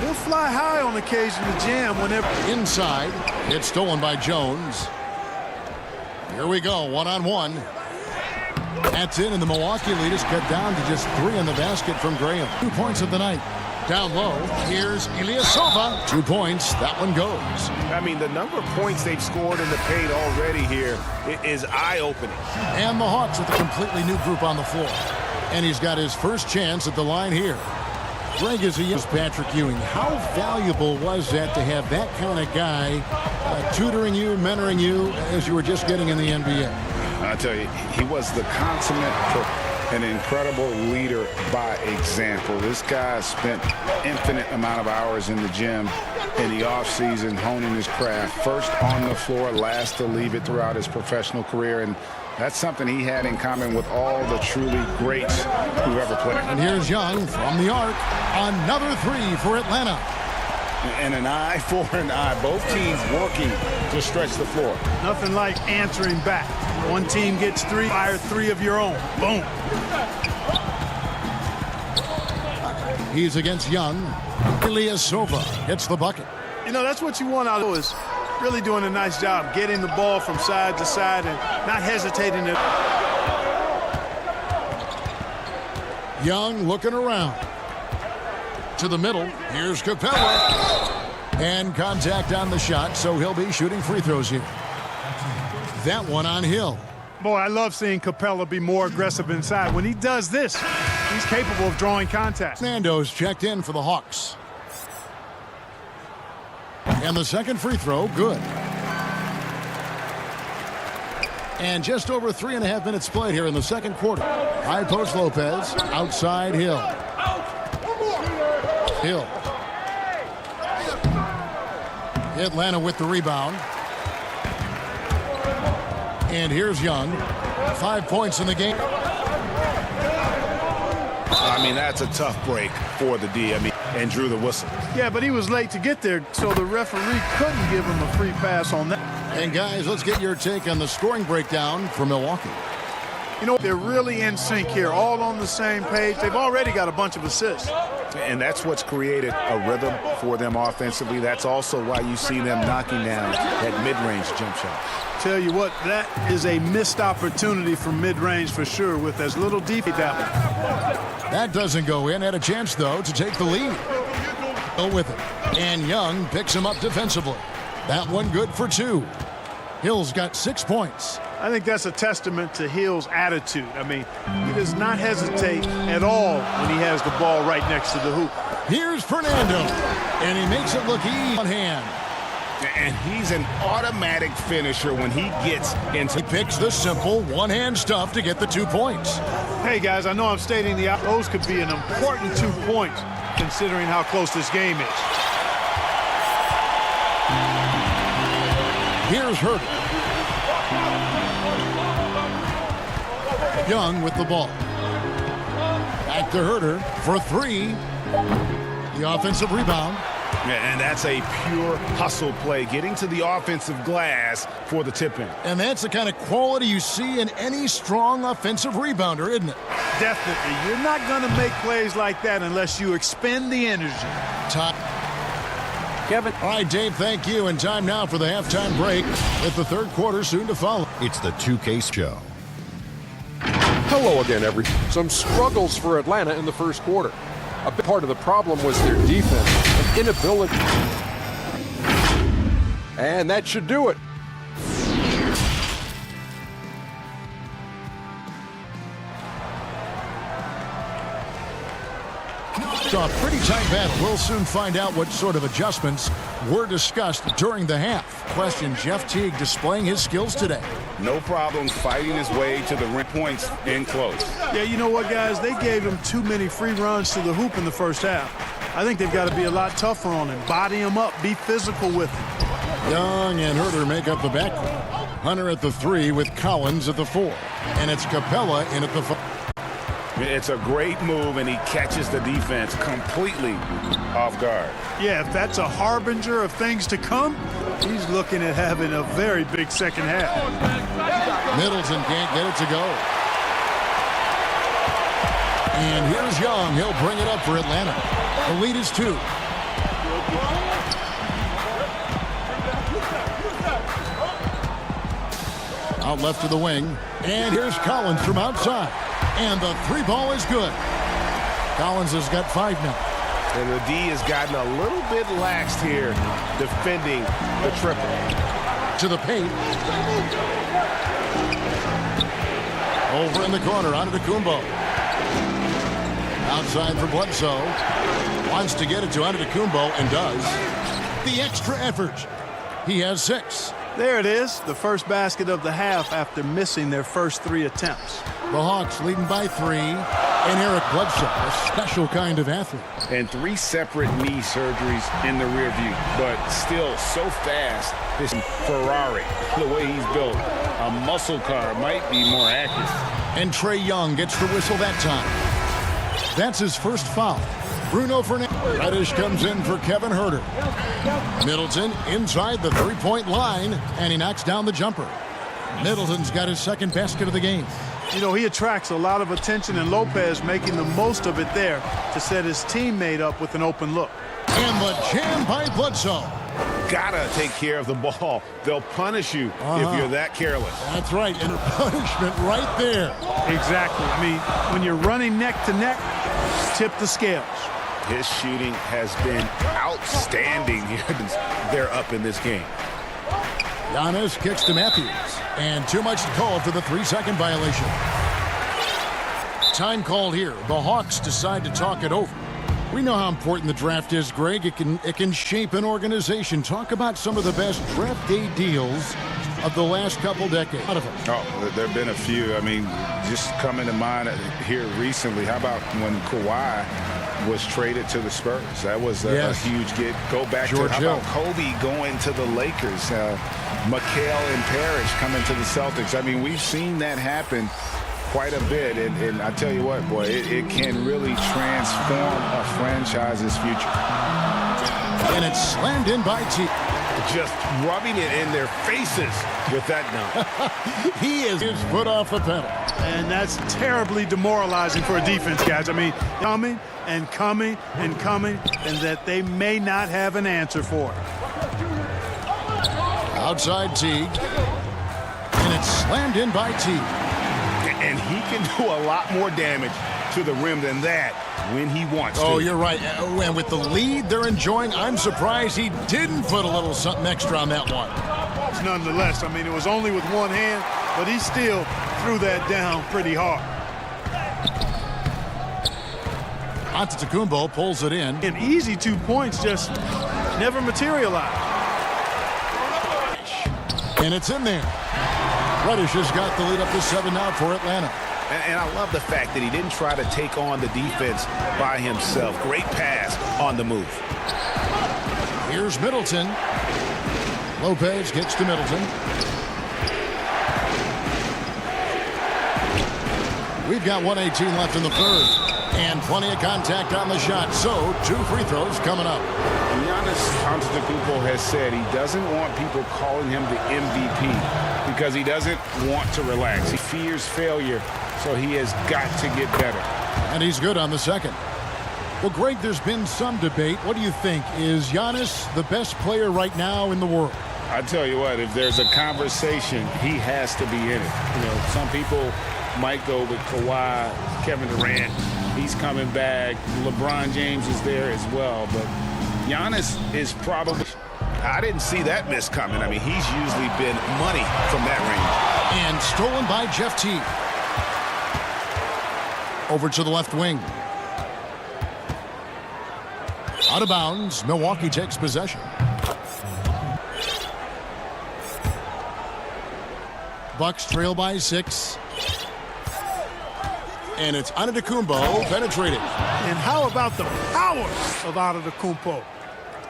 he'll fly high on occasion to jam whenever. Inside, it's stolen by Jones. Here we go, one-on-one. That's in, and the Milwaukee lead is cut down to just 3 in the basket from Graham. 2 points of the night. Down low, here's Ilyasova. 2 points, that one goes. I mean, the number of points they've scored in the paint already here is eye-opening. And the Hawks with a completely new group on the floor. And he's got his first chance at the line here. Greg is Patrick Ewing. How valuable was that to have that kind of guy tutoring you, mentoring you as you were just getting in the NBA? I tell you, he was the consummate an incredible leader by example. This guy spent infinite amount of hours in the gym in the offseason honing his craft. First on the floor, last to leave it throughout his professional career. And that's something he had in common with all the truly greats who've ever played. And here's Young from the arc. Another three for Atlanta. And an eye for an eye. Both teams working to stretch the floor. Nothing like answering back. One team gets three, fire three of your own. Boom. He's against Young. Ilyasova gets the bucket. You know, that's what you want out of it, is really doing a nice job getting the ball from side to side and not hesitating to. Young looking around. To the middle. Here's Capella. And contact on the shot, so he'll be shooting free throws here. That one on Hill. Boy, I love seeing Capella be more aggressive inside. When he does this, he's capable of drawing contact. Nando's checked in for the Hawks. And the second free throw, good. And just over 3.5 minutes played here in the second quarter. High post Lopez, outside Hill. Hill. Atlanta with the rebound. And here's Young. 5 points in the game. I mean, that's a tough break for the D. And drew the whistle. Yeah, but he was late to get there, so the referee couldn't give him a free pass on that. And guys, let's get your take on the scoring breakdown for Milwaukee. You know, they're really in sync here, all on the same page. They've already got a bunch of assists. And that's what's created a rhythm for them offensively. That's also why you see them knocking down that mid-range jump shot. Tell you what, that is a missed opportunity from mid-range for sure, with as little defense. That doesn't go in. Had a chance, though, to take the lead. Go with it. And Young picks him up defensively. That one good for 2. Hill's got 6 points. I think that's a testament to Hill's attitude. I mean, he does not hesitate at all when he has the ball right next to the hoop. Here's Fernando, and he makes it look easy on hand. And he's an automatic finisher when he gets into. He picks the simple one-hand stuff to get the 2 points. Hey, guys, I know I'm stating those could be an important 2 points, considering how close this game is. Here's Herter. Young with the ball. Back to Herter for 3. The offensive rebound. And that's a pure hustle play, getting to the offensive glass for the tip-in. And that's the kind of quality you see in any strong offensive rebounder, isn't it? Definitely. You're not going to make plays like that unless you expend the energy. Top. Kevin. All right, Dave, thank you. And time now for the halftime break, with the third quarter soon to follow. It's the 2K Show. Hello again, everyone. Some struggles for Atlanta in the first quarter. A big part of the problem was their defense and inability. And that should do it. So a pretty tight battle. We'll soon find out what sort of adjustments were discussed during the half. Question, Jeff Teague displaying his skills today. No problem fighting his way to the rim points in close. Yeah, you know what, guys? They gave him too many free runs to the hoop in the first half. I think they've got to be a lot tougher on him. Body him up. Be physical with him. Young and Herter make up the backcourt. Hunter at the 3 with Collins at the 4. And it's Capella in at the 5. It's a great move, and he catches the defense completely off guard. Yeah, if that's a harbinger of things to come, he's looking at having a very big second half. Middleton can't get it to go. And here's Young. He'll bring it up for Atlanta. The lead is 2. Out left to the wing. And here's Collins from outside. And the 3 ball is good. Collins has got 5 now. And the D has gotten a little bit laxed here defending the triple. To the paint. Over in the corner, Antetokounmpo. Outside for Bledsoe. Wants to get it to Antetokounmpo and does. The extra effort. He has 6. There it is, the first basket of the half after missing their first 3 attempts. The Hawks leading by 3, and Eric Bledsoe, a special kind of athlete. And 3 separate knee surgeries in the rear view, but still so fast. This Ferrari, the way he's built, a muscle car might be more accurate. And Trae Young gets the whistle that time. That's his first foul. Bruno Fernandez. Reddish comes in for Kevin Huerter. Middleton inside the three-point line, and he knocks down the jumper. Middleton's got his second basket of the game. You know, he attracts a lot of attention, and Lopez making the most of it there to set his teammate up with an open look. And the jam by Bledsoe. Gotta take care of the ball. They'll punish you if you're that careless. That's right, and a punishment right there. Exactly. I mean, when you're running neck to neck, tip the scales. His shooting has been outstanding. They're up in this game. Giannis kicks to Matthews, and too much called for the 3-second violation. Time called here. The Hawks decide to talk it over. We know how important the draft is, Greg. It can shape an organization. Talk about some of the best draft day deals of the last couple decades. Oh, there have been a few. I mean, just coming to mind here recently. How about when Kawhi was traded to the Spurs? That was a huge get. Go back George to how Hill. about Kobe going to the Lakers? McHale and Parrish coming to the Celtics. I mean, we've seen that happen quite a bit, and I tell you what, boy, it can really transform a franchise's future. And it's slammed in by T. Just rubbing it in their faces with that dunk. He is his foot off the pedal. And that's terribly demoralizing for a defense, guys. I mean, coming and coming and coming, and that they may not have an answer for it. Outside Teague. And it's slammed in by Teague. And he can do a lot more damage to the rim than that when he wants to. Oh, you're right. And with the lead they're enjoying, I'm surprised he didn't put a little something extra on that one. Nonetheless, I mean, it was only with one hand, but he still threw that down pretty hard. Antetokounmpo pulls it in. And easy 2 points just never materialized. And it's in there. Reddish has got the lead up to 7 now for Atlanta. And I love the fact that he didn't try to take on the defense by himself. Great pass on the move. Here's Middleton. Lopez gets to Middleton. We've got 1:18 left in the third. And plenty of contact on the shot. So, 2 free throws coming up. Giannis Antetokounmpo has said he doesn't want people calling him the MVP because he doesn't want to relax. He fears failure, so he has got to get better. And he's good on the second. Well, Greg, there's been some debate. What do you think? Is Giannis the best player right now in the world? I tell you what, if there's a conversation, he has to be in it. You know, some people might go with Kawhi, Kevin Durant. He's coming back. LeBron James is there as well. But Giannis is probably... I didn't see that miss coming. I mean, he's usually been money from that range. And stolen by Jeff Teague. Over to the left wing. Out of bounds. Milwaukee takes possession. Bucks trail by 6. And it's Antetokounmpo penetrated. And how about the power of Antetokounmpo?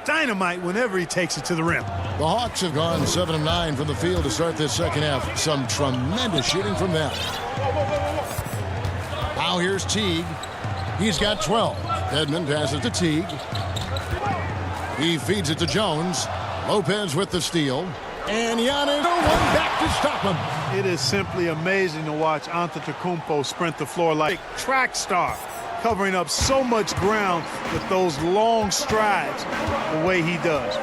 Dynamite whenever he takes it to the rim. The Hawks have gone 7 of 9 from the field to start this second half. Some tremendous shooting from them. Now here's Teague. He's got 12. Edmond passes to Teague. He feeds it to Jones. Lopez with the steal. And Giannis, no one back to stop him. It is simply amazing to watch Antetokounmpo sprint the floor like a track star, covering up so much ground with those long strides the way he does.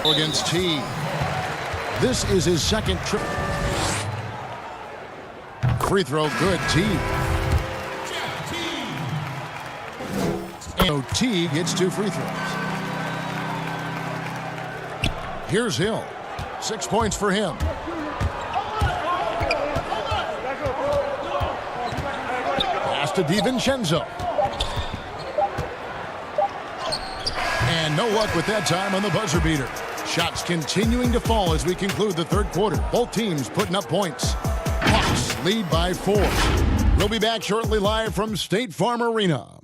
Against Teague. This is his second trip. Free throw good, Teague. And Teague gets 2 free throws. Here's Hill. 6 points for him. Pass to DiVincenzo. And And no luck with that time on the buzzer beater. Shots continuing to fall as we conclude the third quarter. Both teams putting up points. Hawks lead by 4. We'll be back shortly live from State Farm Arena.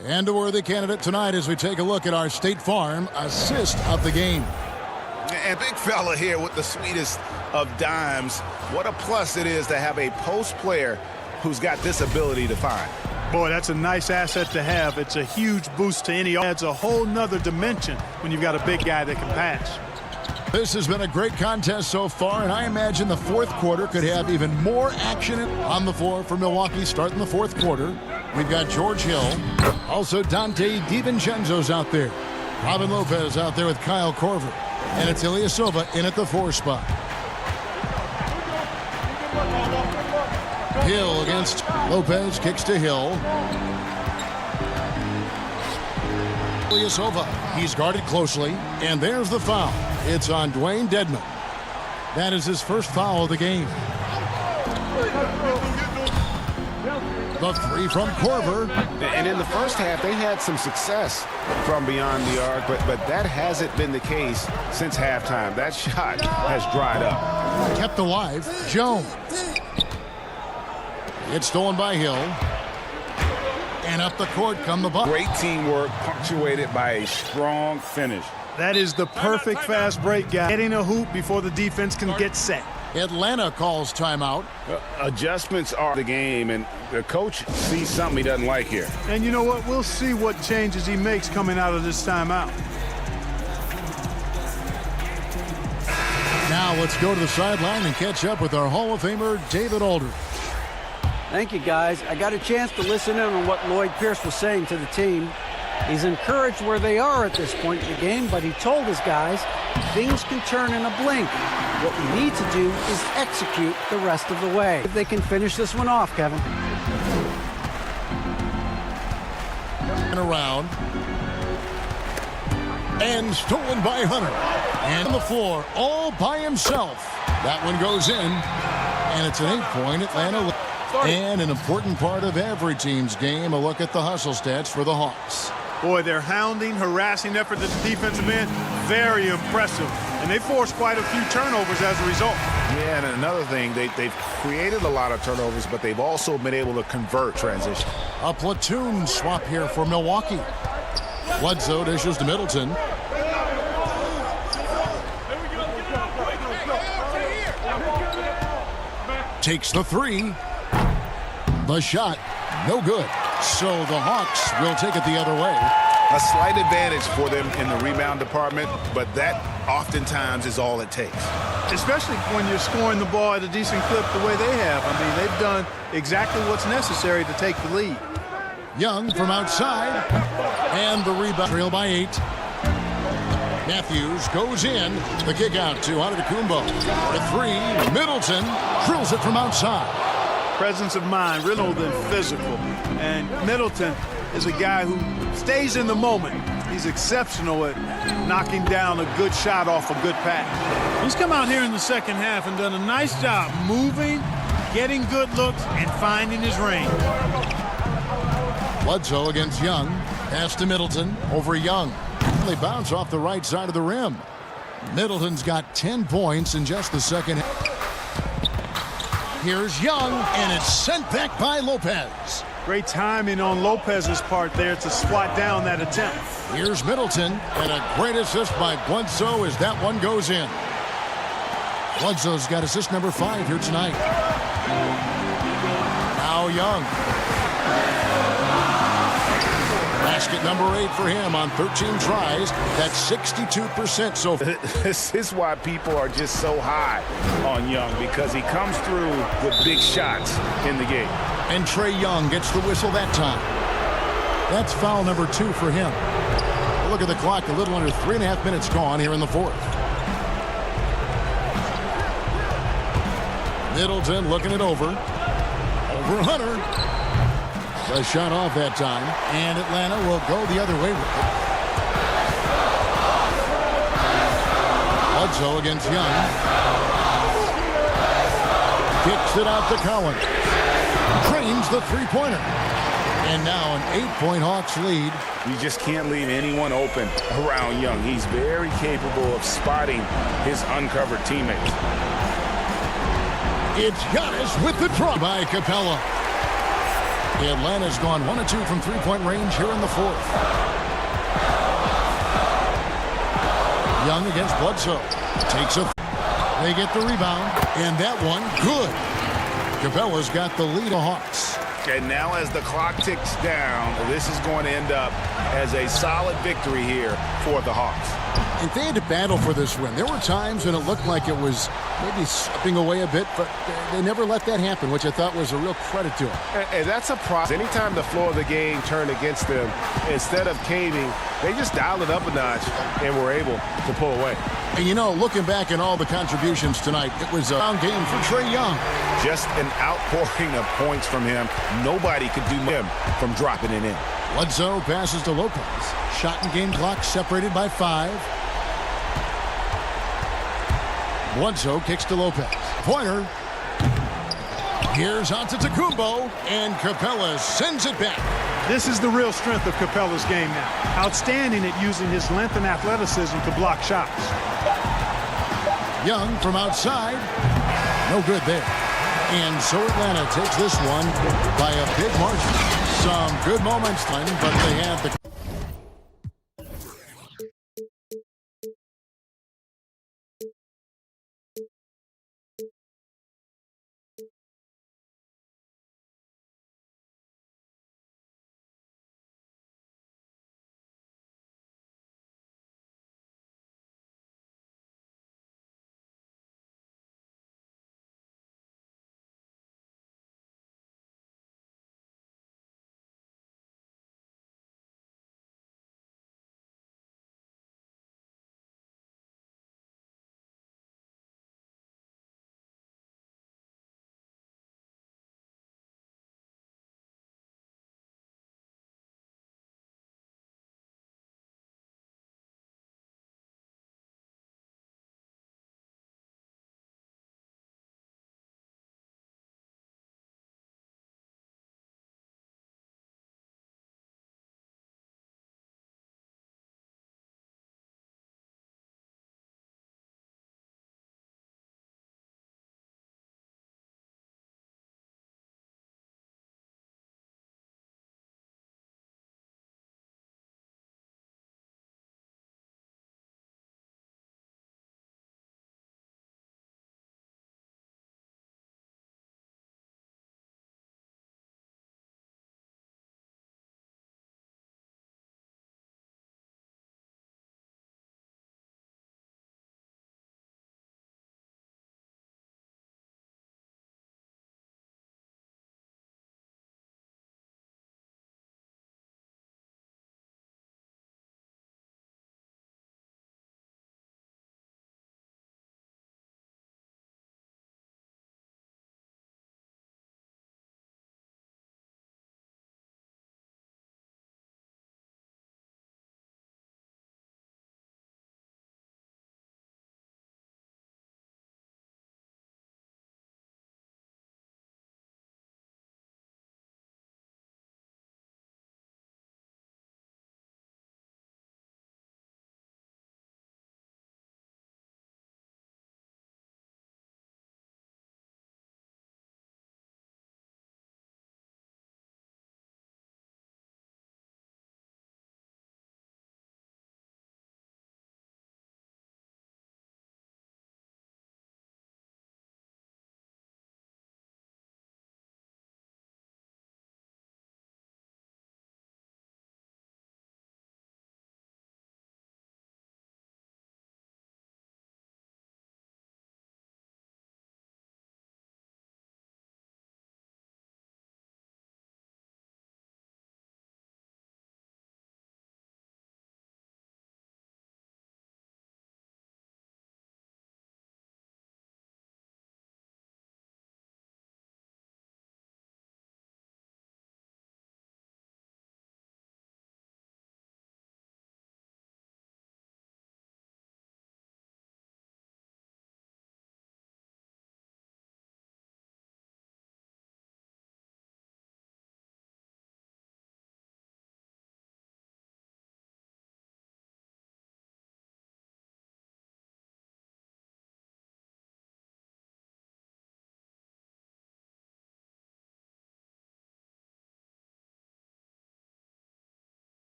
And a worthy candidate tonight as we take a look at our State Farm assist of the game. And big fella here with the sweetest of dimes. What a plus it is to have a post player who's got this ability to find. Boy, that's a nice asset to have. It's a huge boost to any. Adds a whole nother dimension when you've got a big guy that can pass. This has been a great contest so far, and I imagine the fourth quarter could have even more action on the floor for Milwaukee starting the fourth quarter. We've got George Hill, also Dante DiVincenzo's out there. Robin Lopez out there with Kyle Korver. And it's Ilyasova in at the 4 spot. Hill against Lopez, kicks to Hill. Ilyasova, he's guarded closely, and there's the foul. It's on Dwayne Dedmon. That is his first foul of the game. The 3 from Korver. And in the first half, they had some success from beyond the arc, but that hasn't been the case since halftime. That shot has dried up. Kept alive, Jones. It's stolen by Hill. And up the court come the Bucks. Great teamwork punctuated by a strong finish. That is the perfect fast break guy. Getting a hoop before the defense can get set. Atlanta calls timeout. Adjustments are the game, and the coach sees something he doesn't like here. And you know what? We'll see what changes he makes coming out of this timeout. Now let's go to the sideline and catch up with our Hall of Famer, David Aldridge. Thank you, guys. I got a chance to listen in on what Lloyd Pierce was saying to the team. He's encouraged where they are at this point in the game, but he told his guys things can turn in a blink. What we need to do is execute the rest of the way. If they can finish this one off, Kevin. And around. And stolen by Hunter. And on the floor, all by himself. That one goes in. And it's an 8-point Atlanta lead. And an important part of every team's game, a look at the hustle stats for the Hawks. Boy, their hounding, harassing effort at the defensive end, very impressive. And they forced quite a few turnovers as a result. Yeah, and another thing, they've created a lot of turnovers, but they've also been able to convert transition. A platoon swap here for Milwaukee. Bledsoe dishes to Middleton. Takes the 3. The shot, no good. So the Hawks will take it the other way. A slight advantage for them in the rebound department, but that oftentimes is all it takes. Especially when you're scoring the ball at a decent clip the way they have. I mean, they've done exactly what's necessary to take the lead. Young from outside, and the rebound trail by 8. Matthews goes in, the kick out to Antetokounmpo. For 3, Middleton drills it from outside. Presence of mind, real than physical. And Middleton is a guy who stays in the moment. He's exceptional at knocking down a good shot off a good pass. He's come out here in the second half and done a nice job moving, getting good looks, and finding his range. Bledsoe against Young. Pass to Middleton over Young. They bounce off the right side of the rim. Middleton's got 10 points in just the second half. Here's Young, and it's sent back by Lopez. Great timing on Lopez's part there to swat down that attempt. Here's Middleton, and a great assist by Bledsoe as that one goes in. Bledsoe's got assist number 5 here tonight. Now Young. Basket number 8 for him on 13 tries. That's 62% so far. This is why people are just so high on Young, because he comes through with big shots in the game. And Trae Young gets the whistle that time. That's foul number 2 for him. Look at the clock, a little under 3.5 minutes gone here in the fourth. Middleton looking it over. Over Hunter. The shot off that time, and Atlanta will go the other way with it. Bledsoe against Young. Kicks it out to Collins. Drains the three-pointer. And now an 8-point Hawks lead. You just can't leave anyone open around Young. He's very capable of spotting his uncovered teammates. It's Giannis with the draw by Capella. Atlanta's gone 1 of 2 from three-point range here in the fourth. Young against Bledsoe. Takes a... They get the rebound, and that one, good. Capella's got the lead of Hawks. And now as the clock ticks down, this is going to end up as a solid victory here for the Hawks. And they had to battle for this win. There were times when it looked like it was maybe slipping away a bit, but they never let that happen, which I thought was a real credit to them. And that's a problem. Anytime the floor of the game turned against them, instead of caving, they just dialed it up a notch and were able to pull away. And you know, looking back at all the contributions tonight, it was a round game for Trae Young. Just an outpouring of points from him. Nobody could do him from dropping it in. Bledsoe passes to Lopez. Shot and game clock separated by 5. Bledsoe kicks to Lopez. Pointer. Here's Antetokounmpo, and Capella sends it back. This is the real strength of Capella's game now. Outstanding at using his length and athleticism to block shots. Young from outside. No good there. And so Atlanta takes this one by a big margin. Some good moments, but they have the...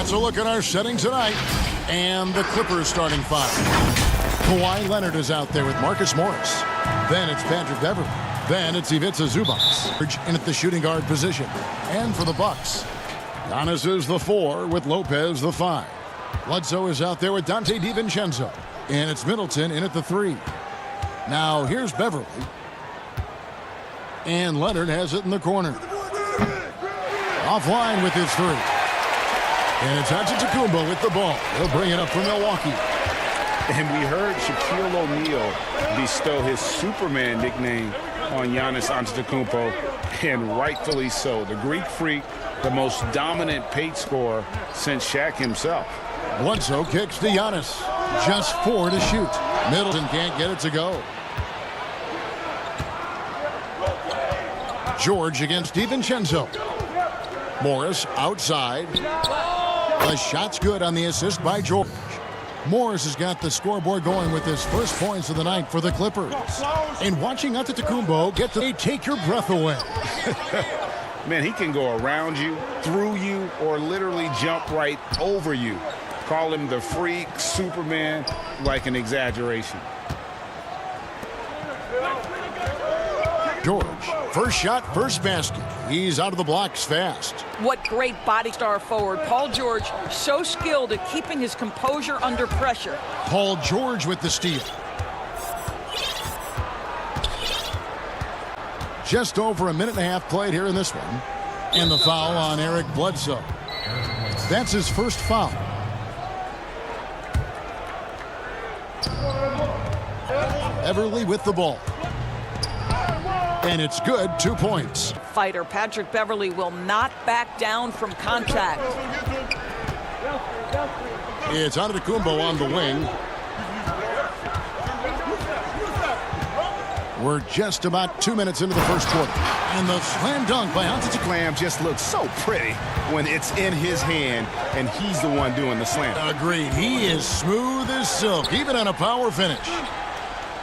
That's a look at our setting tonight. And the Clippers starting five. Kawhi Leonard is out there with Marcus Morris. Then it's Patrick Beverley. Then it's Ivica Zubac in at the shooting guard position. And for the Bucks, Giannis is the 4 with Lopez the 5. Bledsoe is out there with Dante DiVincenzo. And it's Middleton in at the 3. Now here's Beverley. And Leonard has it in the corner. Offline with his 3. And it's Antetokounmpo with the ball. He'll bring it up for Milwaukee. And we heard Shaquille O'Neal bestow his Superman nickname on Giannis Antetokounmpo, and rightfully so. The Greek Freak, the most dominant paint scorer since Shaq himself. Bledsoe kicks to Giannis. Just 4 to shoot. Middleton can't get it to go. George against DiVincenzo. Morris outside. The shot's good on the assist by George. Morris has got the scoreboard going with his first points of the night for the Clippers. And watching Antetokounmpo get to take your breath away. Man, he can go around you, through you, or literally jump right over you. Call him the freak, Superman, like an exaggeration. George, first shot, first basket. He's out of the blocks fast. What great body star forward. Paul George, so skilled at keeping his composure under pressure. Paul George with the steal. Just over a minute and a half played here in this one. And the foul on Eric Bledsoe. That's his first foul. Beverley with the ball. And it's good, 2 points. Fighter Patrick Beverley will not back down from contact. It's Antetokounmpo on the wing. We're just about 2 minutes into the first quarter. And the slam dunk by Antetokounmpo. Slam just looks so pretty when it's in his hand and he's the one doing the slam. Agreed. He is smooth as silk, even on a power finish.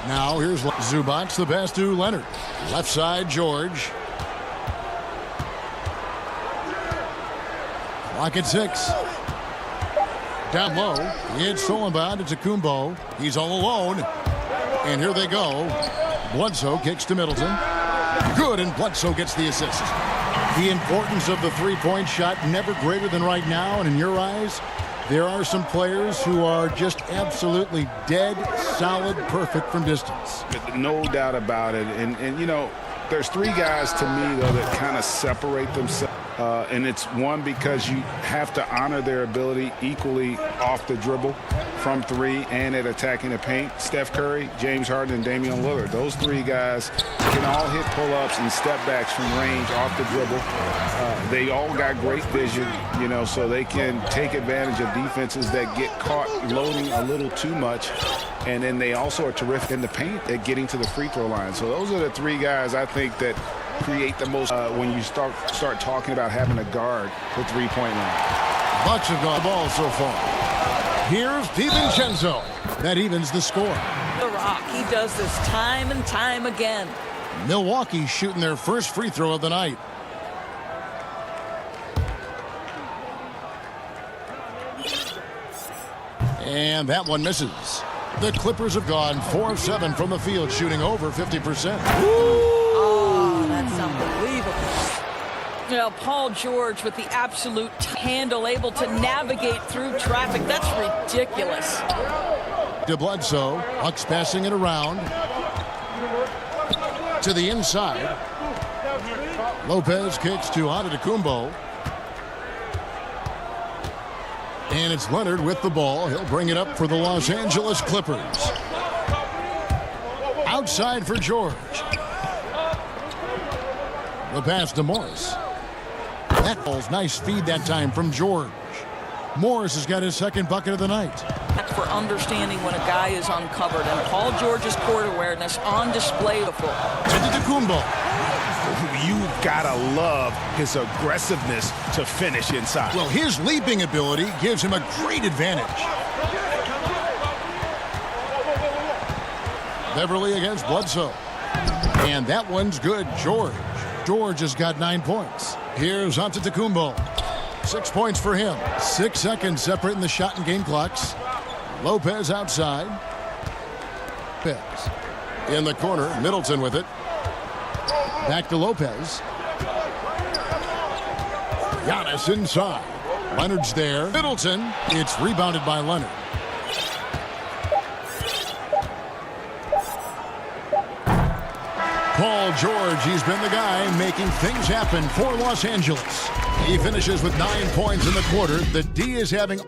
Now here's Zubac, the pass to Leonard. Left side, George. Clock at 6. Down low. It's stolen by Antetokounmpo. He's all alone. And here they go. Bledsoe kicks to Middleton. Good, and Bledsoe gets the assist. The importance of the three-point shot never greater than right now, and in your eyes, there are some players who are just absolutely dead, solid, perfect from distance. No doubt about it. And you know, there's 3 guys to me, though, that kind of separate themselves. And it's one, because you have to honor their ability equally off the dribble, from 3, and at attacking the paint. Steph Curry, James Harden, and Damian Lillard. Those 3 guys can all hit pull-ups and step-backs from range off the dribble. They all got great vision, you know, so they can take advantage of defenses that get caught loading a little too much. And then they also are terrific in the paint at getting to the free throw line. So those are the 3 guys I think that create the most when you start talking about having a guard the three-point line. Bucks have got the ball so far. Here's DiVincenzo. That evens the score. The Rock, he does this time and time again. Milwaukee shooting their first free throw of the night. And that one misses. The Clippers have gone 4 of 7 from the field, shooting over 50%. Oh, that's unbelievable. You know, Paul George with the absolute handle, able to navigate through traffic. That's ridiculous. To Bledsoe, Bucks passing it around. To the inside. Lopez kicks to Antetokounmpo. And it's Leonard with the ball. He'll bring it up for the Los Angeles Clippers. Outside for George. The pass to Morris. That ball's nice feed that time from George. Morris has got his second bucket of the night. For understanding when a guy is uncovered, and Paul George's court awareness on display before. Antetokounmpo. You've got to love his aggressiveness to finish inside. Well, his leaping ability gives him a great advantage. Beverley against Bledsoe. And that one's good. George has got 9 points. Here's Antetokounmpo. 6 points for him. 6 seconds separating the shot and game clocks. Lopez outside. Lopez in the corner. Middleton with it. Back to Lopez. Giannis inside. Leonard's there. Middleton. It's rebounded by Leonard. Paul George, he's been the guy making things happen for Los Angeles. He finishes with 9 points in the quarter. The D is having...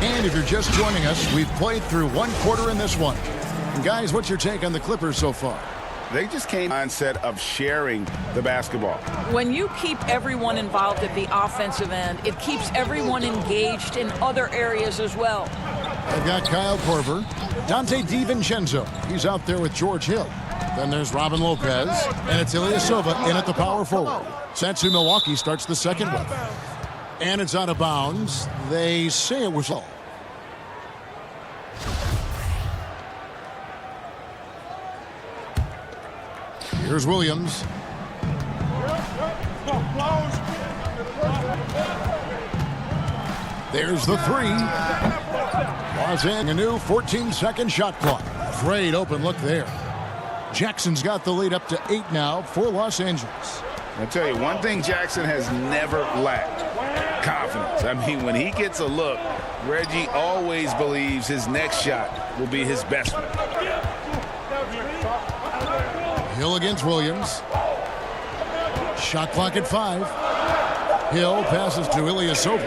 And if you're just joining us, we've played through 1 quarter in this one. And guys, what's your take on the Clippers so far? They just came mindset of sharing the basketball. When you keep everyone involved at the offensive end, it keeps everyone engaged in other areas as well. They've got Kyle Korver, Dante DiVincenzo. He's out there with George Hill. Then there's Robin Lopez, and it's Ilyasova in at the power forward. Satsu Milwaukee starts the second one. And it's out of bounds. They say it was all. Here's Williams. There's the three. Lozang, a new 14-second shot clock. Great open look there. Jackson's got the lead up to 8 now for Los Angeles. I'll tell you, one thing Jackson has never lacked: confidence. I mean, when he gets a look, Reggie always believes his next shot will be his best one. Hill against Williams. Shot clock at 5. Hill passes to Ilyasova.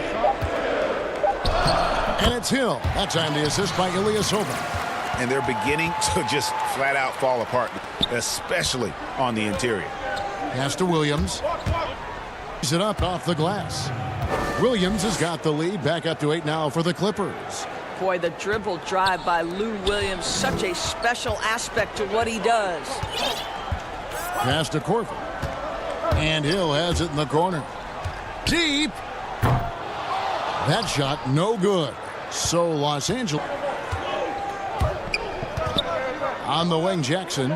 And it's Hill. That time the assist by Ilyasova. And they're beginning to just flat out fall apart, especially on the interior. Pass to Williams. He's it up off the glass. Williams has got the lead. Back up to 8 now for the Clippers. Boy, the dribble drive by Lou Williams, such a special aspect to what he does. Pass to Korver. And Hill has it in the corner. Deep. That shot no good. So Los Angeles. On the wing, Jackson.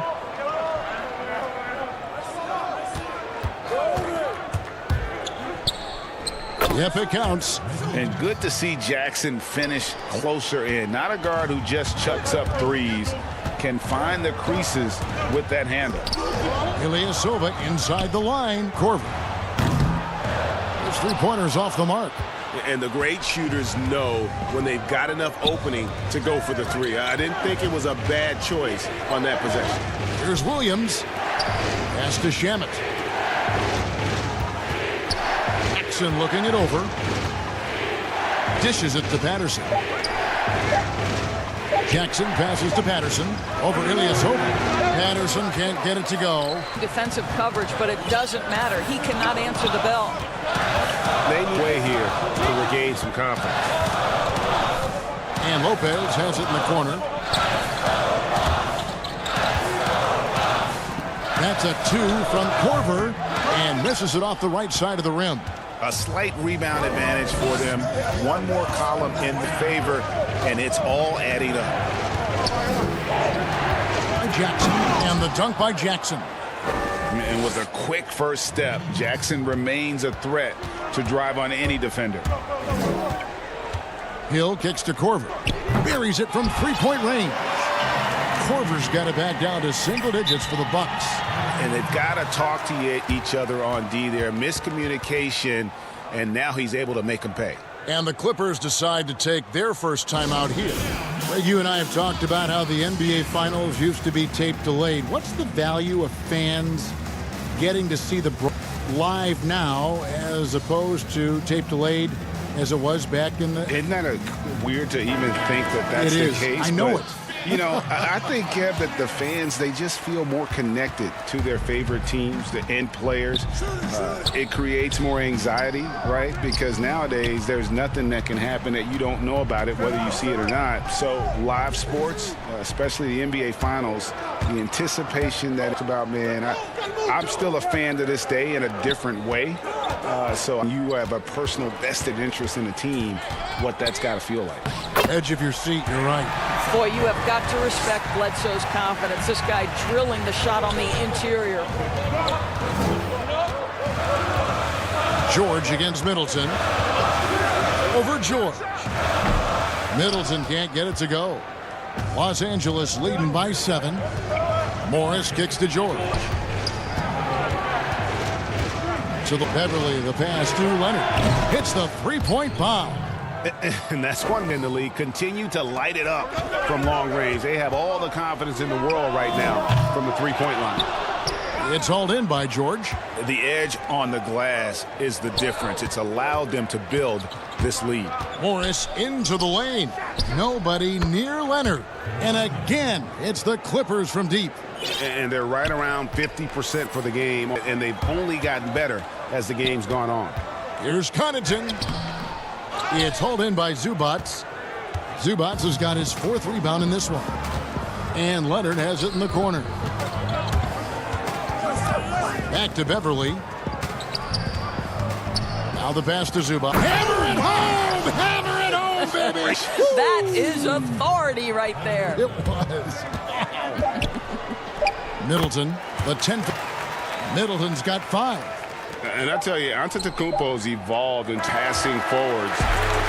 Yep, it counts. And good to see Jackson finish closer in. Not a guard who just chucks up threes. Can find the creases with that handle. Ilyasova inside the line. Korver. His three-pointers off the mark. And the great shooters know when they've got enough opening to go for the three. I didn't think it was a bad choice on that possession. Here's Williams. Pass to Shamet. Jackson looking it over. Dishes it to Patterson. Jackson passes to Patterson. Over Ilyasova. Patterson can't get it to go. Defensive coverage, but it doesn't matter. He cannot answer the bell. They need a way here to regain some confidence. And Lopez has it in the corner. That's a 2 from Korver, and misses it off the right side of the rim. A slight rebound advantage for them. One more column in the favor, and it's all adding up. Jackson, and the dunk by Jackson. And with a quick first step, Jackson remains a threat to drive on any defender. Hill kicks to Korver. Buries it from three-point range. Korver's got it back down to single digits for the Bucks. And they've got to talk to each other on D there. Miscommunication, and now he's able to make them pay. And the Clippers decide to take their first time out here. Greg, you and I have talked about how the NBA Finals used to be tape delayed. What's the value of fans getting to see the live now as opposed to tape delayed as it was back in the... Isn't that weird to even think that that's the case? I know it. You know, I think, Kev, that the fans, they just feel more connected to their favorite teams, the end players. It creates more anxiety, right? Because nowadays, there's nothing that can happen that you don't know about it, whether you see it or not. So live sports, especially the NBA Finals, the anticipation that it's about, man, I'm still a fan to this day in a different way. So you have a personal vested interest in the team, what that's got to feel like. Edge of your seat, you're right. Boy, you have got to respect Bledsoe's confidence. This guy drilling the shot on the interior. George against Middleton. Over George. Middleton can't get it to go. Los Angeles leading by 7. Morris kicks to George. To the Beverly, the pass to Leonard. Hits the three-point bomb. And that's one in the league. Continue to light it up from long range. They have all the confidence in the world right now from the three-point line. It's hauled in by George. The edge on the glass is the difference. It's allowed them to build this lead. Morris into the lane. Nobody near Leonard. And again, it's the Clippers from deep. And they're right around 50% for the game, and they've only gotten better as the game's gone on. Here's Connaughton. It's hauled in by Zubats. Zubats has got his 4th rebound in this one. And Leonard has it in the corner. Back to Beverly. Now the pass to Zubats. Hammer it home! Hammer it home, baby! That is authority right there. It was. Middleton, the 10th. Middleton's got 5. And I tell you, Antetokounmpo's evolved in passing forwards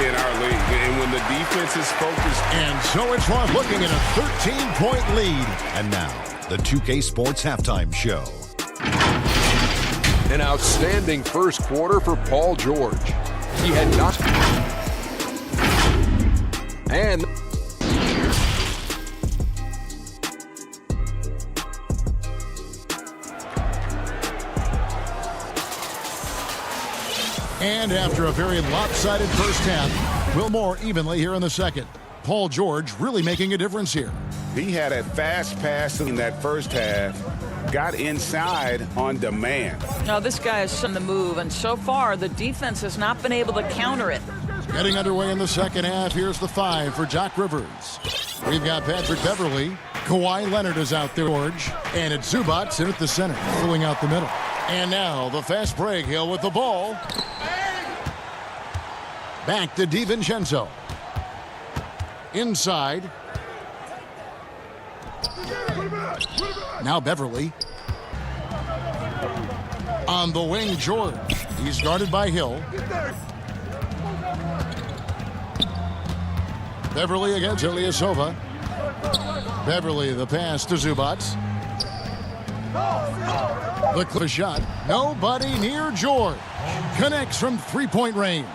in our league. And when the defense is focused. And so it's one looking at a 13-point lead. And now, the 2K Sports Halftime Show. An outstanding first quarter for Paul George. He had not. And after a very lopsided first half, we'll more evenly here in the second. Paul George really making a difference here. He had a fast pass in that first half, got inside on demand. Now this guy is on the move, and so far the defense has not been able to counter it. Getting underway in the second half, here's the 5 for Doc Rivers. We've got Patrick Beverly. Kawhi Leonard is out there, George. And it's Zubats in at the center, filling out the middle. And now the fast break, Hill with the ball. Back to DiVincenzo. Inside. Now Beverly. On the wing, George. He's guarded by Hill. Beverly against Ilyasova. Beverly, the pass to Zubats. The clip shot. Nobody near George. Connects from three-point range.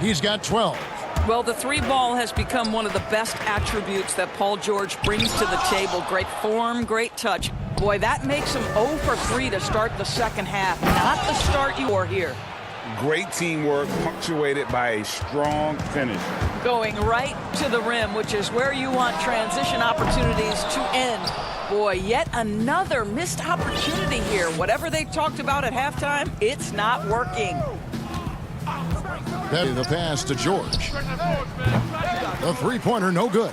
He's got 12. Well, the 3-ball has become one of the best attributes that Paul George brings to the table. Great form, great touch. Boy, that makes him 0 for 3 to start the second half. Not the start you were here. Great teamwork punctuated by a strong finish. Going right to the rim, which is where you want transition opportunities to end. Boy, yet another missed opportunity here. Whatever they talked about at halftime, it's not working. The pass to George. The three-pointer, no good.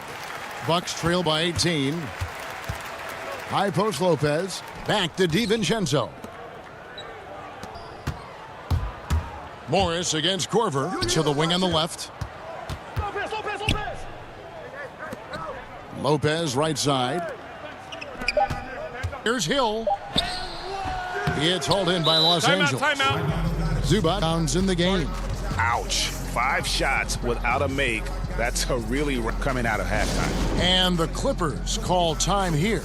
Bucks trail by 18. High post Lopez. Back to DiVincenzo. Morris against Corver. To the wing on the left. Lopez right side. Here's Hill. It's hauled in by Los Angeles. Zubac bounds in the game. Ouch. 5 shots without a make. That's a really coming out of halftime. And the Clippers call time here.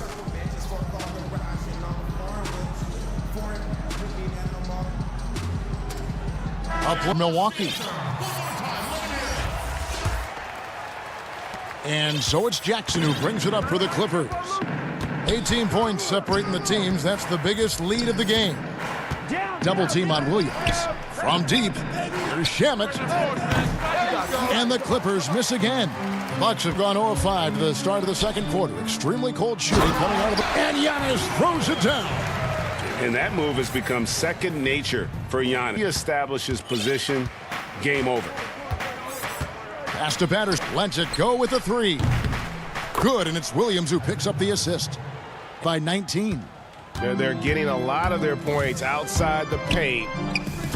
Up for Milwaukee. And so it's Jackson who brings it up for the Clippers. 18 points separating the teams. That's the biggest lead of the game. Double team on Williams. From deep, here's Shamet. And the Clippers miss again. The Bucks have gone 0-5 to the start of the second quarter. Extremely cold shooting coming out of the... And Giannis throws it down. And that move has become second nature for Giannis. He establishes position, game over. Pass to Patterson, lets it go with a 3. Good, and it's Williams who picks up the assist by 19. They're getting a lot of their points outside the paint.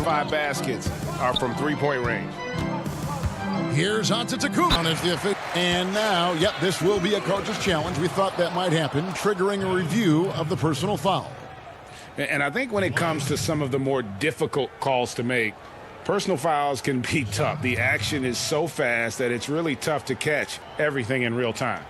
5 baskets are from three-point range. Here's Antetokounmpo as the official. And now, yep, this will be a coach's challenge. We thought that might happen, triggering a review of the personal foul. And I think when it comes to some of the more difficult calls to make, personal fouls can be tough. The action is so fast that it's really tough to catch everything in real time.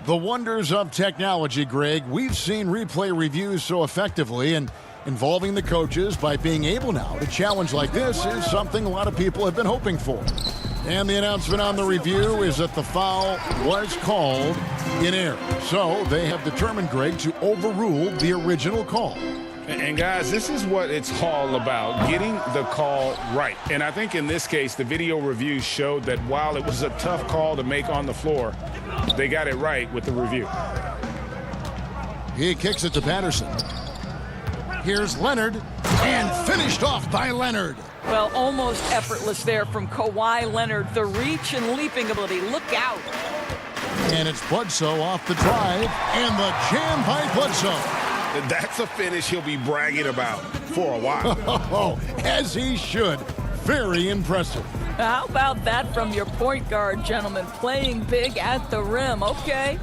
The wonders of technology, Greg. We've seen replay reviews so effectively, and involving the coaches by being able now to challenge like this is something a lot of people have been hoping for. And the announcement on the review is that the foul was called in error. So they have determined, Greg, to overrule the original call. And guys, this is what it's all about, getting the call right. And I think in this case, the video review showed that while it was a tough call to make on the floor, they got it right with the review. He kicks it to Patterson. Here's Leonard, and finished off by Leonard. Well, almost effortless there from Kawhi Leonard. The reach and leaping ability. Look out. And it's Bledsoe off the drive, and the jam by Bledsoe. That's a finish he'll be bragging about for a while. As he should. Very impressive. How about that from your point guard, gentlemen? Playing big at the rim. Okay.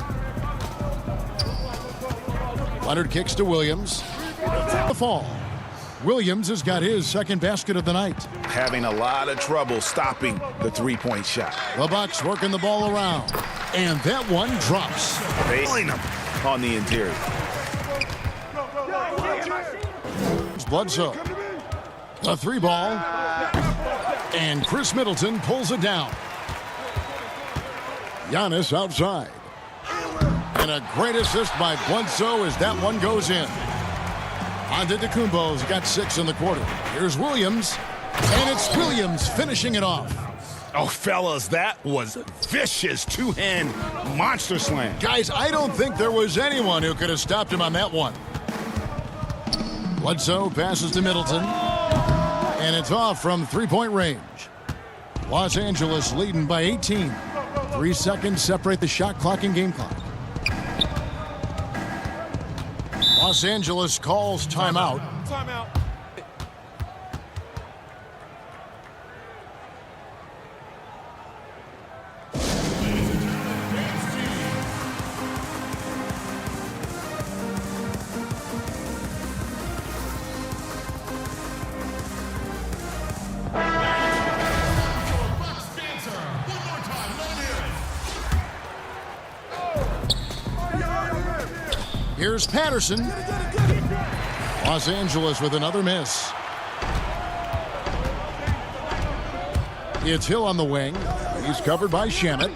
Leonard kicks to Williams. The fall. Williams has got his second basket of the night. Having a lot of trouble stopping the three-point shot. The Bucks working the ball around. And that one drops. Failing him on the interior. Bledsoe. The three ball. And Chris Middleton pulls it down. Giannis outside. And a great assist by Bledsoe as that one goes in. Antetokounmpo's got 6 in the quarter. Here's Williams. And it's Williams finishing it off. Oh, fellas, that was vicious two-hand monster slam. Guys, I don't think there was anyone who could have stopped him on that one. Bledsoe passes to Middleton. And it's off from three-point range. Los Angeles leading by 18. 3 seconds separate the shot clock and game clock. Los Angeles calls timeout. Timeout. Here's Patterson. Los Angeles with another miss. It's Hill on the wing. He's covered by Shamet.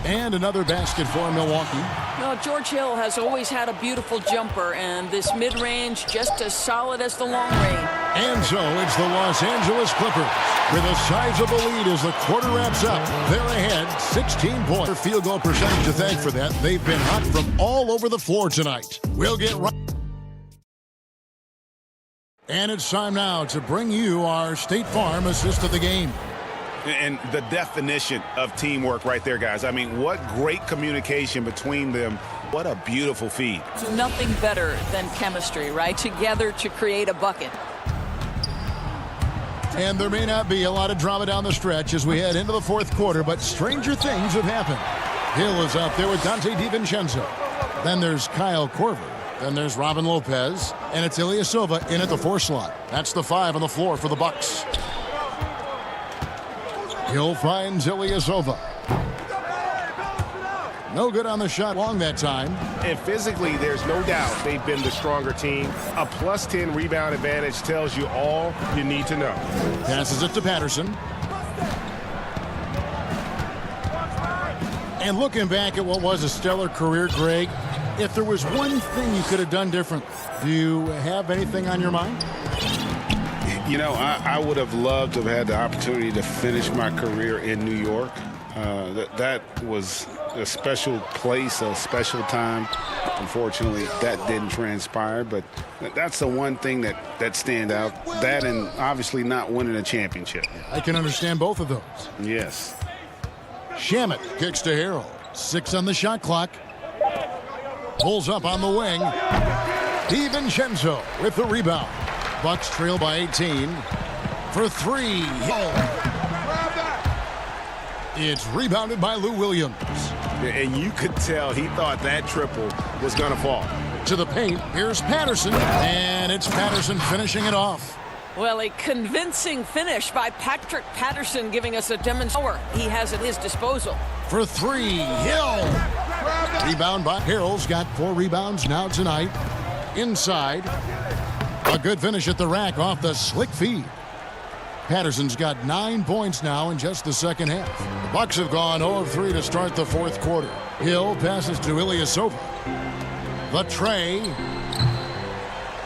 And another basket for Milwaukee. Well, George Hill has always had a beautiful jumper, and this mid-range just as solid as the long range. And so it's the Los Angeles Clippers with a sizable lead as the quarter wraps up. They're ahead, 16-point field goal percentage to thank for that. They've been hot from all over the floor tonight. We'll get right. And it's time now to bring you our State Farm assist of the game. And the definition of teamwork right there, guys. I mean, what great communication between them. What a beautiful feed. Nothing better than chemistry, right? Together to create a bucket. And there may not be a lot of drama down the stretch as we head into the fourth quarter, but stranger things have happened. Hill is out there with Dante DiVincenzo. Then there's Kyle Korver. Then there's Robin Lopez. And it's Ilyasova in at the 4 slot. That's the 5 on the floor for the Bucks. Hill finds Ilyasova. No good on the shot long that time. And physically, there's no doubt they've been the stronger team. A +10 rebound advantage tells you all you need to know. Passes it to Patterson. And looking back at what was a stellar career, Greg, if there was one thing you could have done different, do you have anything on your mind? You know, I would have loved to have had the opportunity to finish my career in New York. That was a special place, a special time. Unfortunately, that didn't transpire, but that's the one thing that stand out. That and obviously not winning a championship. I can understand both of those. Yes. Shamet kicks to Harrell. 6 on the shot clock. Pulls up on the wing. DiVincenzo with the rebound. Bucks trail by 18. For 3. It's rebounded by Lou Williams. And you could tell he thought that triple was going to fall. To the paint, here's Patterson, and it's Patterson finishing it off. Well, a convincing finish by Patrick Patterson, giving us a demonstration he has at his disposal. For three, Hill. Rebound by Harrell's got 4 rebounds now tonight. Inside. A good finish at the rack off the slick feed. Patterson's got 9 points now in just the second half. The Bucks have gone 0 of 3 to start the fourth quarter. Hill passes to Ilyasova. The tray.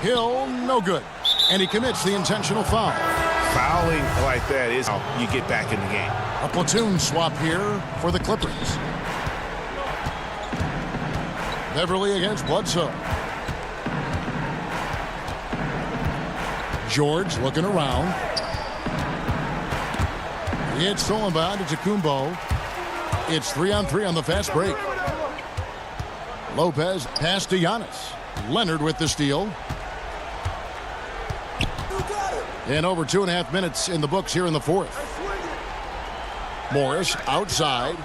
Hill, no good. And he commits the intentional foul. Fouling like that is how you get back in the game. A platoon swap here for the Clippers. Beverly against Bledsoe. George looking around. It's stolen by Antetokounmpo. It's 3-on-3 on the fast break. Lopez pass to Giannis. Leonard with the steal. And over 2.5 minutes in the books here in the fourth. Morris outside.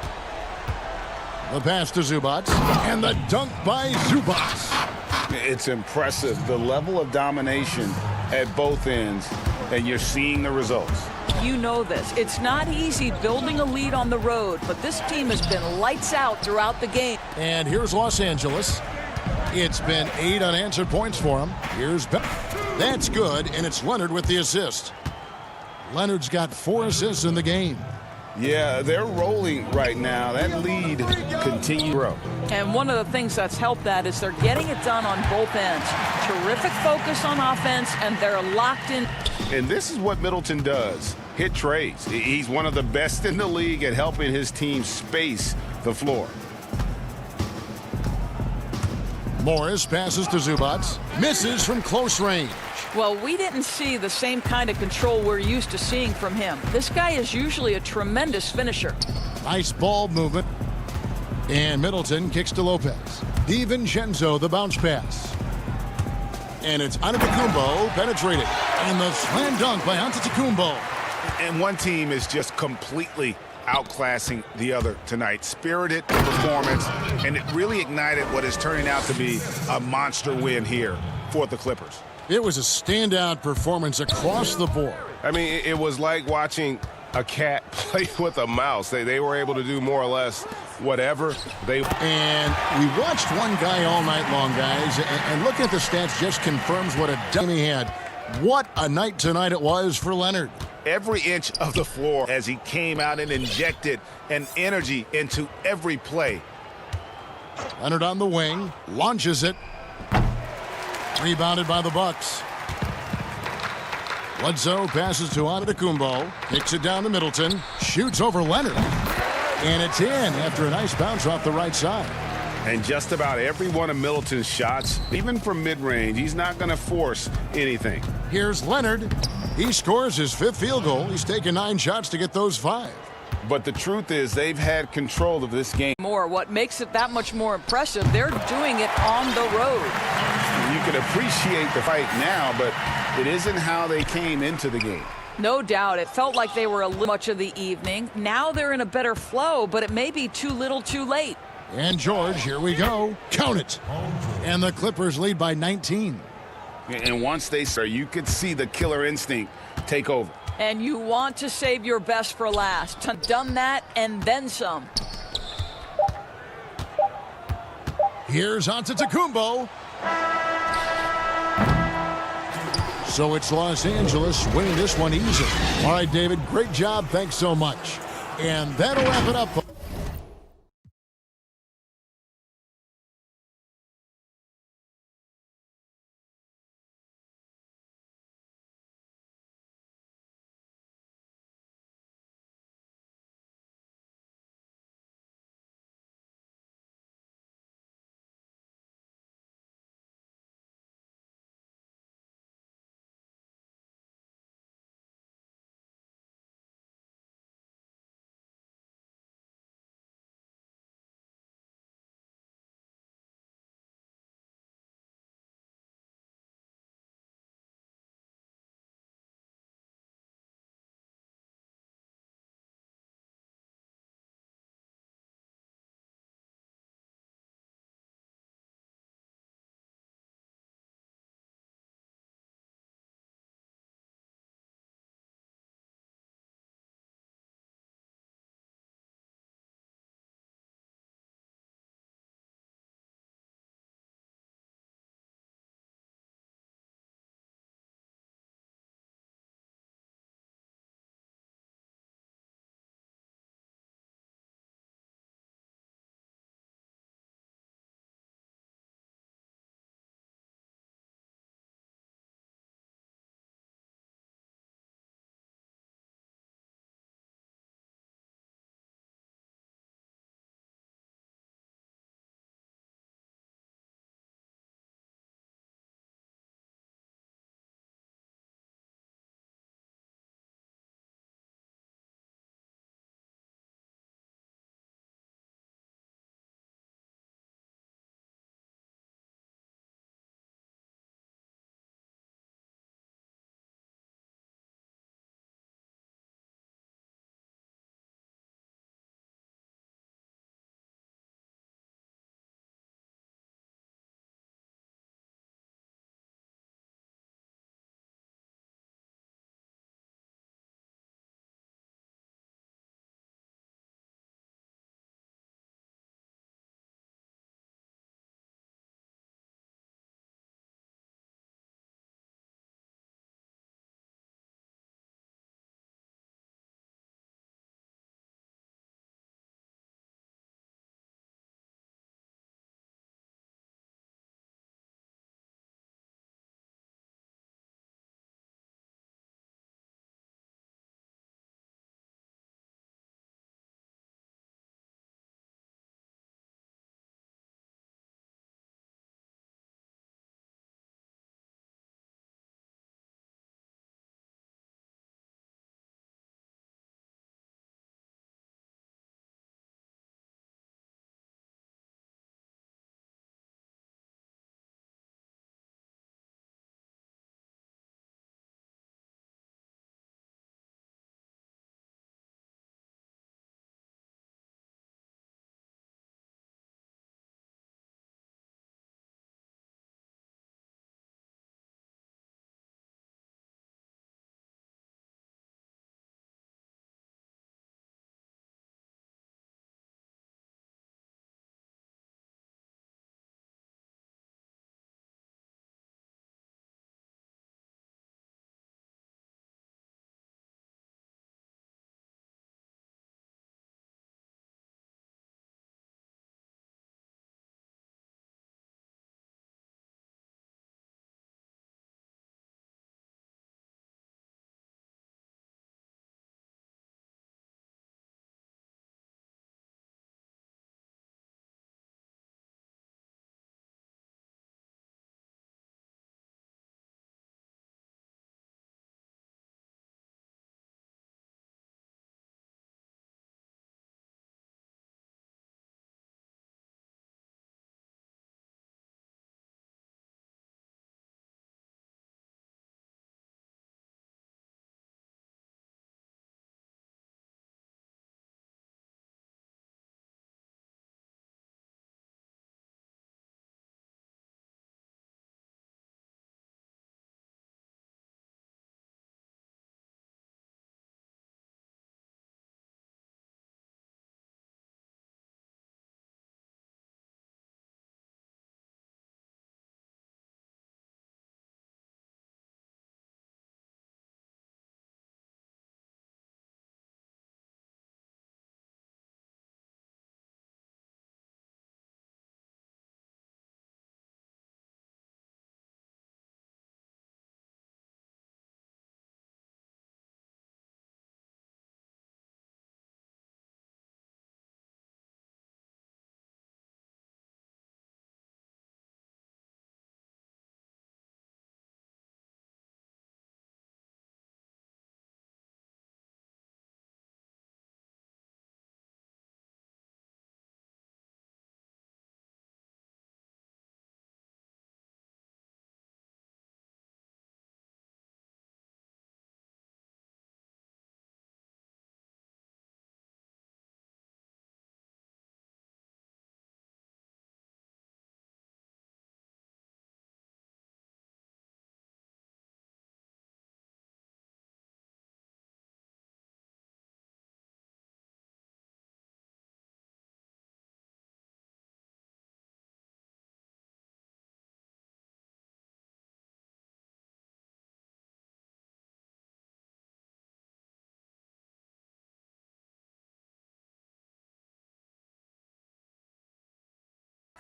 The pass to Zubac. And the dunk by Zubac. It's impressive, the level of domination at both ends, and you're seeing the results. You know this. It's not easy building a lead on the road, but this team has been lights out throughout the game. And here's Los Angeles. It's been 8 unanswered points for him. Here's that's good, and it's Leonard with the assist. Leonard's got 4 assists in the game. Yeah, they're rolling right now. That lead continues to grow. And one of the things that's helped that is they're getting it done on both ends. Terrific focus on offense, and they're locked in. And this is what Middleton does. Hit trades. He's one of the best in the league at helping his team space the floor. Morris passes to Zubac. Misses from close range. Well, we didn't see the same kind of control we're used to seeing from him. This guy is usually a tremendous finisher. Nice ball movement. And Middleton kicks to Lopez. DiVincenzo, the bounce pass. And it's Antetokounmpo penetrated. And the slam dunk by Antetokounmpo. And one team is just completely outclassing the other tonight. Spirited performance, and it really ignited what is turning out to be a monster win here for the Clippers. It was a standout performance across the board. I mean, it was like watching a cat play with a mouse. They were able to do more or less whatever they... And we watched one guy all night long, guys, and looking at the stats just confirms what a dummy he had. What a night tonight it was for Leonard. Every inch of the floor as he came out and injected an energy into every play. Leonard on the wing, launches it. Rebounded by the Bucks. Bledsoe passes to Antetokounmpo, kicks it down to Middleton, shoots over Leonard. And it's in after a nice bounce off the right side. And just about every one of Middleton's shots, even from mid-range, he's not going to force anything. Here's Leonard. He scores his 5th field goal. He's taken 9 shots to get those 5. But the truth is they've had control of this game. What makes it that much more impressive, they're doing it on the road. You can appreciate the fight now, but it isn't how they came into the game. No doubt. It felt like they were a little much of the evening. Now they're in a better flow, but it may be too little too late. And George, here we go. Count it. And the Clippers lead by 19. And once they start, you could see the killer instinct take over. And you want to save your best for last. Done that and then some. Here's Antetokounmpo. So it's Los Angeles winning this one easy. All right, David, great job. Thanks so much. And that'll wrap it up.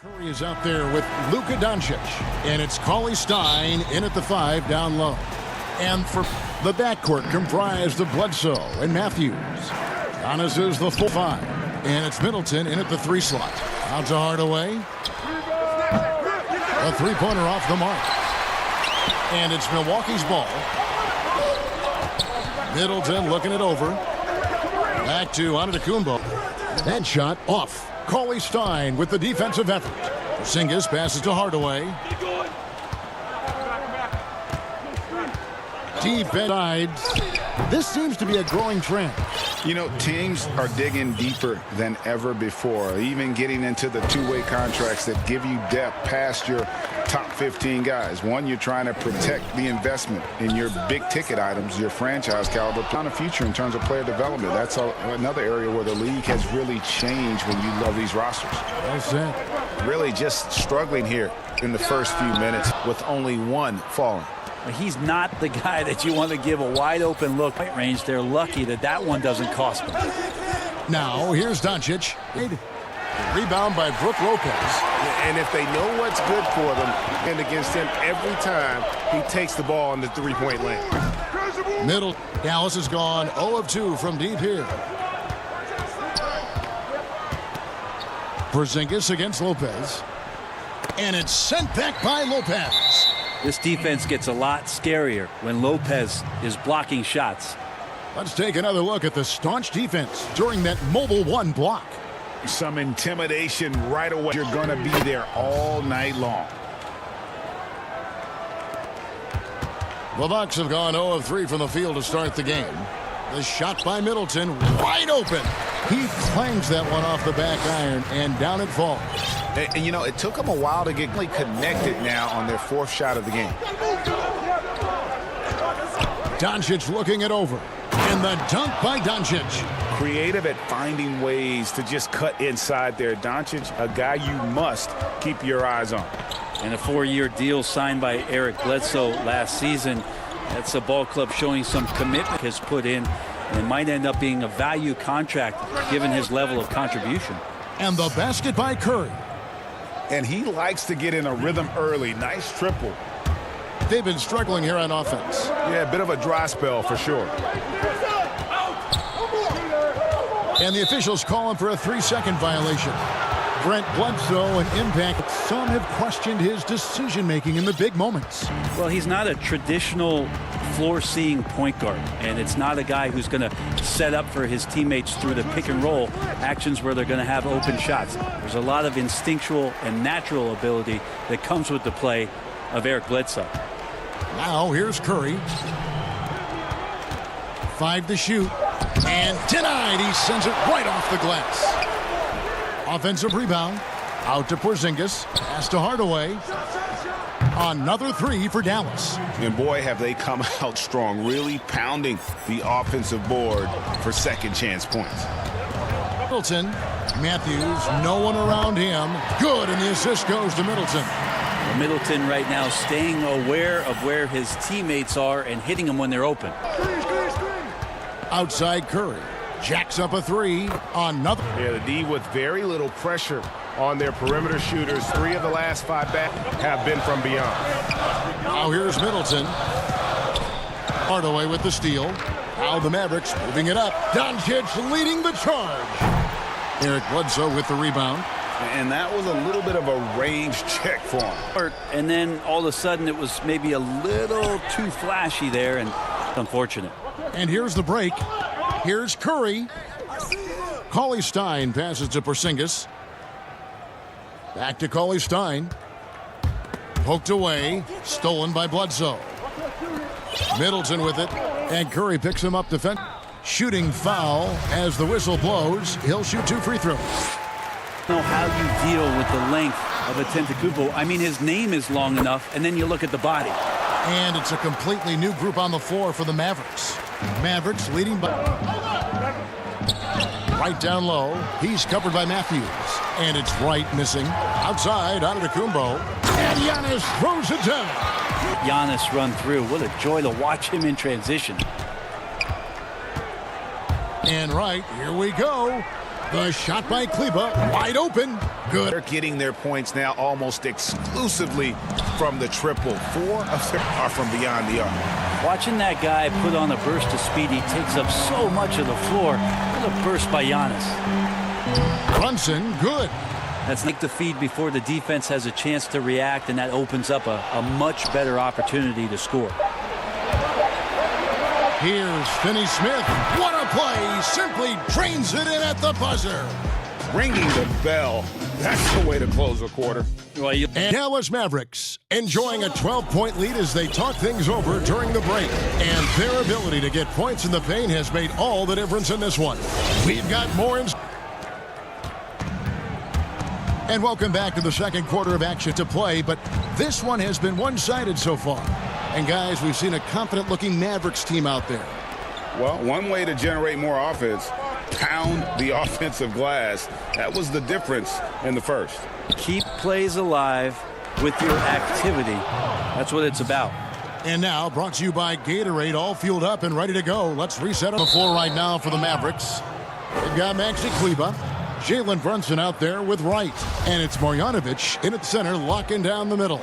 Curry is out there with Luka Doncic, and it's Cauley Stein in at the 5 down low. And for the backcourt comprised of Bledsoe and Matthews. Giannis is the full 5, and it's Middleton in at the 3 slot. Out to Hardaway. A three-pointer off the mark. And it's Milwaukee's ball. Middleton looking it over. Back to Antetokounmpo. That shot off. Cauley Stein with the defensive effort. Porzingis passes to Hardaway. Defense sides. This seems to be a growing trend. You know, teams are digging deeper than ever before, even getting into the two-way contracts that give you depth past your top 15 guys. One, you're trying to protect the investment in your big-ticket items, your franchise caliber, on the future in terms of player development. That's another area where the league has really changed when you love these rosters. Well said. Really just struggling here in the first few minutes with only one falling. He's not the guy that you want to give a wide-open look at range. They're lucky that that one doesn't cost them. Now, here's Doncic. Rebound by Brook Lopez. And if they know what's good for them and against him, every time he takes the ball in the three-point lane. Middle. Dallas has gone 0 of 2 from deep here. Porzingis against Lopez. And it's sent back by Lopez. This defense gets a lot scarier when Lopez is blocking shots. Let's take another look at the staunch defense during that mobile 1 block. Some intimidation right away. You're going to be there all night long. The Bucks have gone 0 of 3 from the field to start the game. The shot by Middleton, wide open. He clangs that one off the back iron, and down it falls. And you know, it took them a while to get connected now on their 4th shot of the game. Doncic looking it over. And the dunk by Doncic. Creative at finding ways to just cut inside there. Doncic, a guy you must keep your eyes on. And a 4-year deal signed by Eric Bledsoe last season. That's a ball club showing some commitment has put in. And it might end up being a value contract given his level of contribution. And the basket by Curry. And he likes to get in a rhythm early. Nice triple. They've been struggling here on offense. Yeah, a bit of a dry spell for sure. And the officials calling for a 3-second violation. Brent Bledsoe, an impact. Some have questioned his decision-making in the big moments. Well, he's not a traditional floor-seeing point guard, and it's not a guy who's going to set up for his teammates through the pick-and-roll actions where they're going to have open shots. There's a lot of instinctual and natural ability that comes with the play of Eric Bledsoe. Now, here's Curry. 5 to shoot. And denied. He sends it right off the glass. Offensive rebound. Out to Porzingis. Pass to Hardaway. Another 3 for Dallas. And boy, have they come out strong. Really pounding the offensive board for second chance points. Middleton. Matthews. No one around him. Good. And the assist goes to Middleton. Well, Middleton right now staying aware of where his teammates are and hitting them when they're open. Outside Curry. Jacks up a 3. Another. Yeah, the D with very little pressure on their perimeter shooters. 3 of the last 5 back have been from beyond. Now here's Middleton. Hardaway with the steal. Now the Mavericks moving it up. Doncic leading the charge. Eric Bledsoe with the rebound. And that was a little bit of a range check for him. And then all of a sudden it was maybe a little too flashy there, and unfortunate. And here's the break. Here's Curry. Cauley Stein passes to Porzingis. Back to Cauley Stein. Poked away. Stolen by Bledsoe. Middleton with it. And Curry picks him up defense. Shooting foul as the whistle blows. He'll shoot 2 free throws. Know how you deal with the length of Antetokounmpo. I mean, his name is long enough, and then you look at the body. And it's a completely new group on the floor for the Mavericks. Mavericks leading by... Right down low. He's covered by Matthews. And it's right missing. Outside, Antetokounmpo. And Giannis throws it down. Giannis run through. What a joy to watch him in transition. And right, here we go. The shot by Kleba, wide open. Good. They're getting their points now almost exclusively from the triple. 4 of them are from beyond the arc. Watching that guy put on a burst of speed, he takes up so much of the floor. What a burst by Giannis. Brunson, good. That's like the feed before the defense has a chance to react, and that opens up a much better opportunity to score. Here's Finney Smith. What a play! Simply drains it in at the buzzer. Ringing the bell. That's the way to close a quarter. And Dallas Mavericks enjoying a 12-point lead as they talk things over during the break. And their ability to get points in the paint has made all the difference in this one. We've got more in... And welcome back to the second quarter of action to play, but this one has been one-sided so far. And guys, we've seen a confident-looking Mavericks team out there. Well, one way to generate more offense, pound the offensive glass. That was the difference in the first. Keep plays alive with your activity. That's what it's about. And now, brought to you by Gatorade, all fueled up and ready to go. Let's reset on the floor right now for the Mavericks. They've got Maxi Kleber, Jalen Brunson out there with Wright. And it's Marjanovic in at center, locking down the middle.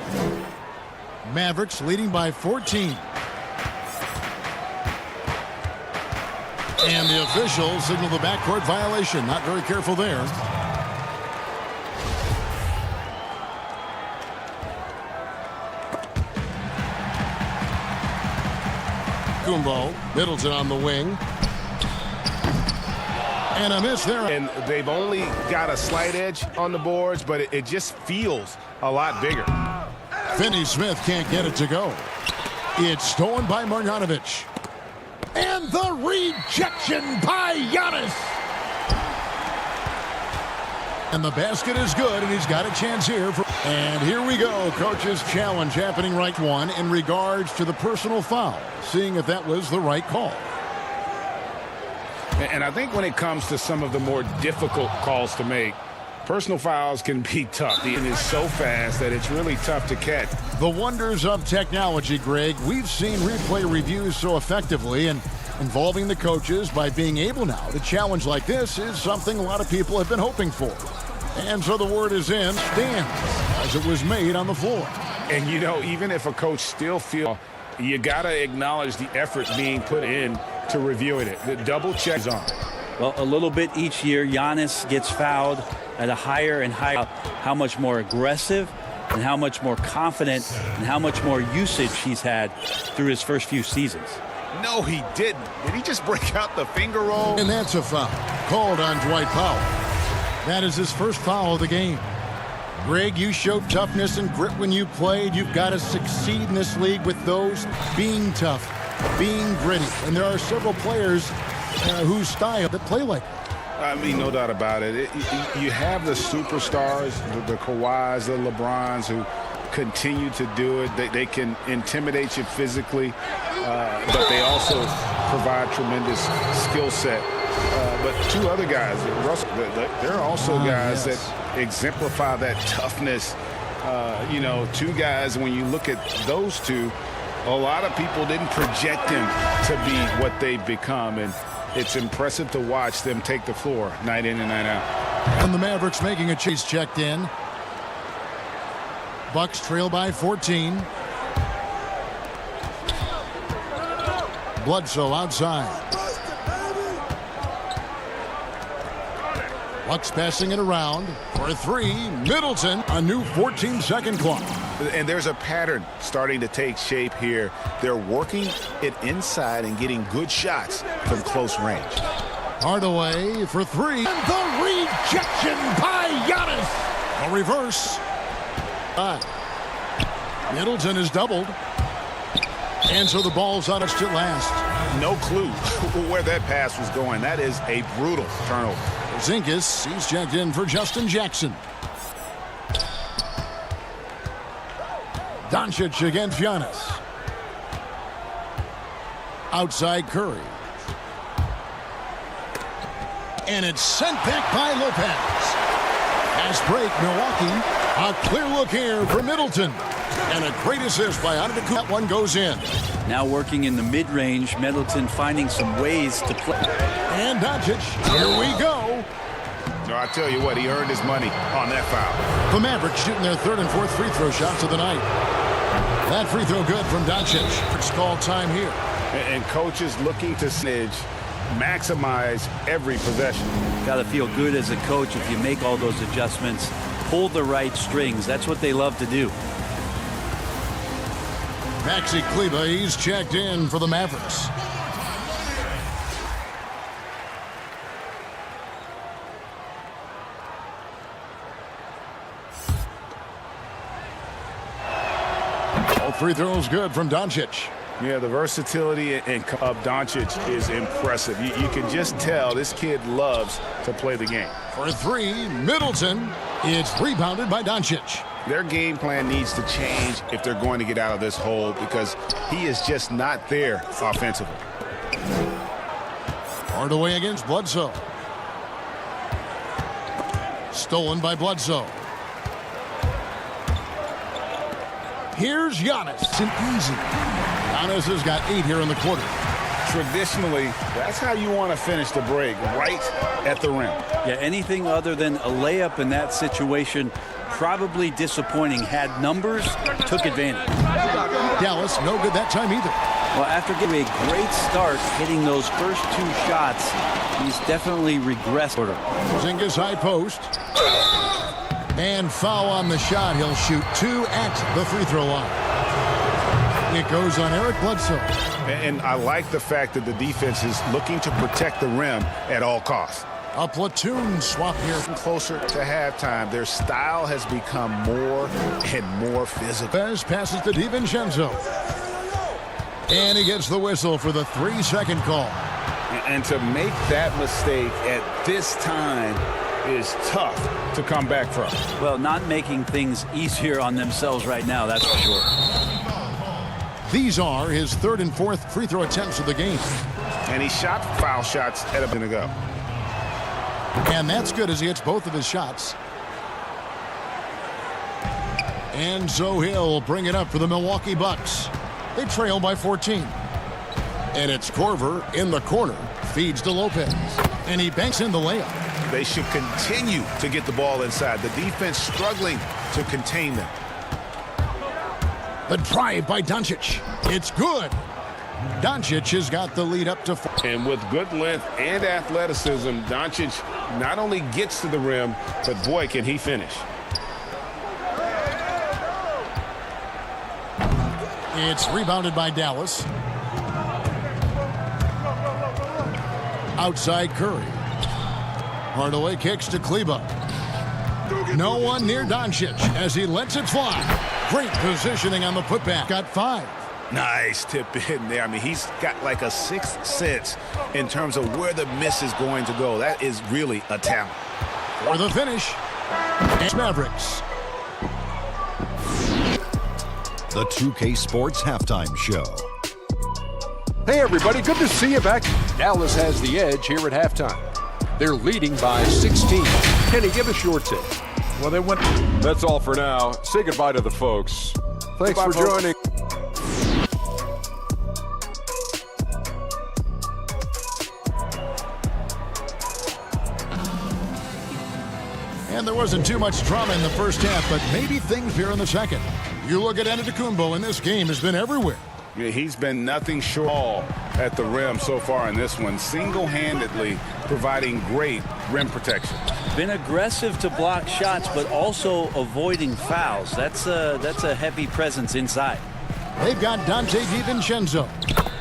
Mavericks leading by 14. And the officials signal the backcourt violation. Not very careful there. Kumbo, Middleton on the wing. And a miss there. And they've only got a slight edge on the boards, but it just feels a lot bigger. Finney Smith can't get it to go. It's stolen by Marjanovic. And the rejection by Giannis. And the basket is good, and he's got a chance here. And here we go. Coach's challenge happening right one in regards to the personal foul. Seeing if that was the right call. And I think when it comes to some of the more difficult calls to make, personal fouls can be tough. It is so fast that it's really tough to catch. The wonders of technology, Greg. We've seen replay reviews so effectively, and involving the coaches by being able now to challenge like this is something a lot of people have been hoping for. And so the word is in, stands, as it was made on the floor. And, you know, even if a coach still feels, you got to acknowledge the effort being put in to reviewing it. The double check is on. Well, a little bit each year, Giannis gets fouled at a higher and higher. How much more aggressive and how much more confident and how much more usage he's had through his first few seasons. No, he didn't. Did he just break out the finger roll? And that's a foul called on Dwight Powell. That is his first foul of the game. Greg, you showed toughness and grit when you played. You've got to succeed in this league with those being tough, being gritty. And there are several players whose style that play like that. I mean, no doubt about it. You have the superstars, the Kawhis, the LeBrons, who continue to do it. They can intimidate you physically, but they also provide tremendous skill set. But two other guys, Russell, there are also guys that exemplify that toughness. You know, two guys, when you look at those two, a lot of people didn't project them to be what they've become. And it's impressive to watch them take the floor night in and night out. And the Mavericks making a chase checked in. Bucks trail by 14. Bledsoe outside. Bucks passing it around for a three. Middleton, a new 14-second clock. And there's a pattern starting to take shape here. They're working it inside and getting good shots from close range. Hardaway for three. And the rejection by Giannis. A reverse. Middleton is doubled. And so the ball's untouched at last. No clue where that pass was going. That is a brutal turnover. Zinkis, he's checked in for Justin Jackson. Doncic against Giannis. Outside Curry. And it's sent back by Lopez. Fast break, Milwaukee. A clear look here for Middleton. And a great assist by Antetokounmpo. That one goes in. Now working in the mid-range, Middleton finding some ways to play. And Doncic, here we go. I tell you what, he earned his money on that foul. The Mavericks shooting their third and fourth free throw shots of the night. That free throw good from Doncic. It's called time here. And coaches looking to maximize every possession. Got to feel good as a coach if you make all those adjustments, pull the right strings. That's what they love to do. Maxi Kleber, he's checked in for the Mavericks. All free throws good from Doncic. Yeah, the versatility of Doncic is impressive. You can just tell this kid loves to play the game. For three, Middleton. It's rebounded by Doncic. Their game plan needs to change if they're going to get out of this hole because he is just not there offensively. Hardaway against Bledsoe. Stolen by Bledsoe. Here's Giannis. It's an easy. Giannis has got 8 here in the quarter. Traditionally, that's how you want to finish the break, right at the rim. Yeah, anything other than a layup in that situation, probably disappointing. Had numbers, took advantage. Dallas, no good that time either. Well, after getting a great start, hitting those first 2 shots, he's definitely regressed. Zingas high post. And foul on the shot. He'll shoot 2 at the free throw line. It goes on Eric Bledsoe. And I like the fact that the defense is looking to protect the rim at all costs. A platoon swap here. Closer to halftime, their style has become more and more physical. Bez passes to DiVincenzo. And he gets the whistle for the 3-second call. And to make that mistake at this time is tough to come back from. Well, not making things easier on themselves right now, that's for sure. These are his 3rd and 4th free throw attempts of the game. And he shot foul shots at a minute ago. And that's good as he hits both of his shots. And so he'll bring it up for the Milwaukee Bucks. They trail by 14. And it's Korver in the corner. Feeds to Lopez. And he banks in the layup. They should continue to get the ball inside. The defense struggling to contain them. The drive by Doncic. It's good. Doncic has got the lead up to 4. And with good length and athleticism, Doncic not only gets to the rim, but boy, can he finish. It's rebounded by Dallas. Outside Curry. Hardaway kicks to Kleber. No one near Doncic as he lets it fly. Great positioning on the putback. Got 5. Nice tip in there. I mean, he's got like a 6th sense in terms of where the miss is going to go. That is really a talent. For the finish, it's Mavericks. The 2K Sports Halftime Show. Hey, everybody. Good to see you back. Dallas has the edge here at halftime. They're leading by 16. Kenny, give us your take. Well, they went. That's all for now. Say goodbye to the folks. Thanks for joining. And there wasn't too much drama in the first half, but maybe things here in the second. You look at Antetokounmpo, and this game has been everywhere. Yeah, he's been nothing short at the rim so far in this one, single-handedly providing great rim protection. Been aggressive to block shots, but also avoiding fouls. That's a heavy presence inside. They've got Dante DiVincenzo.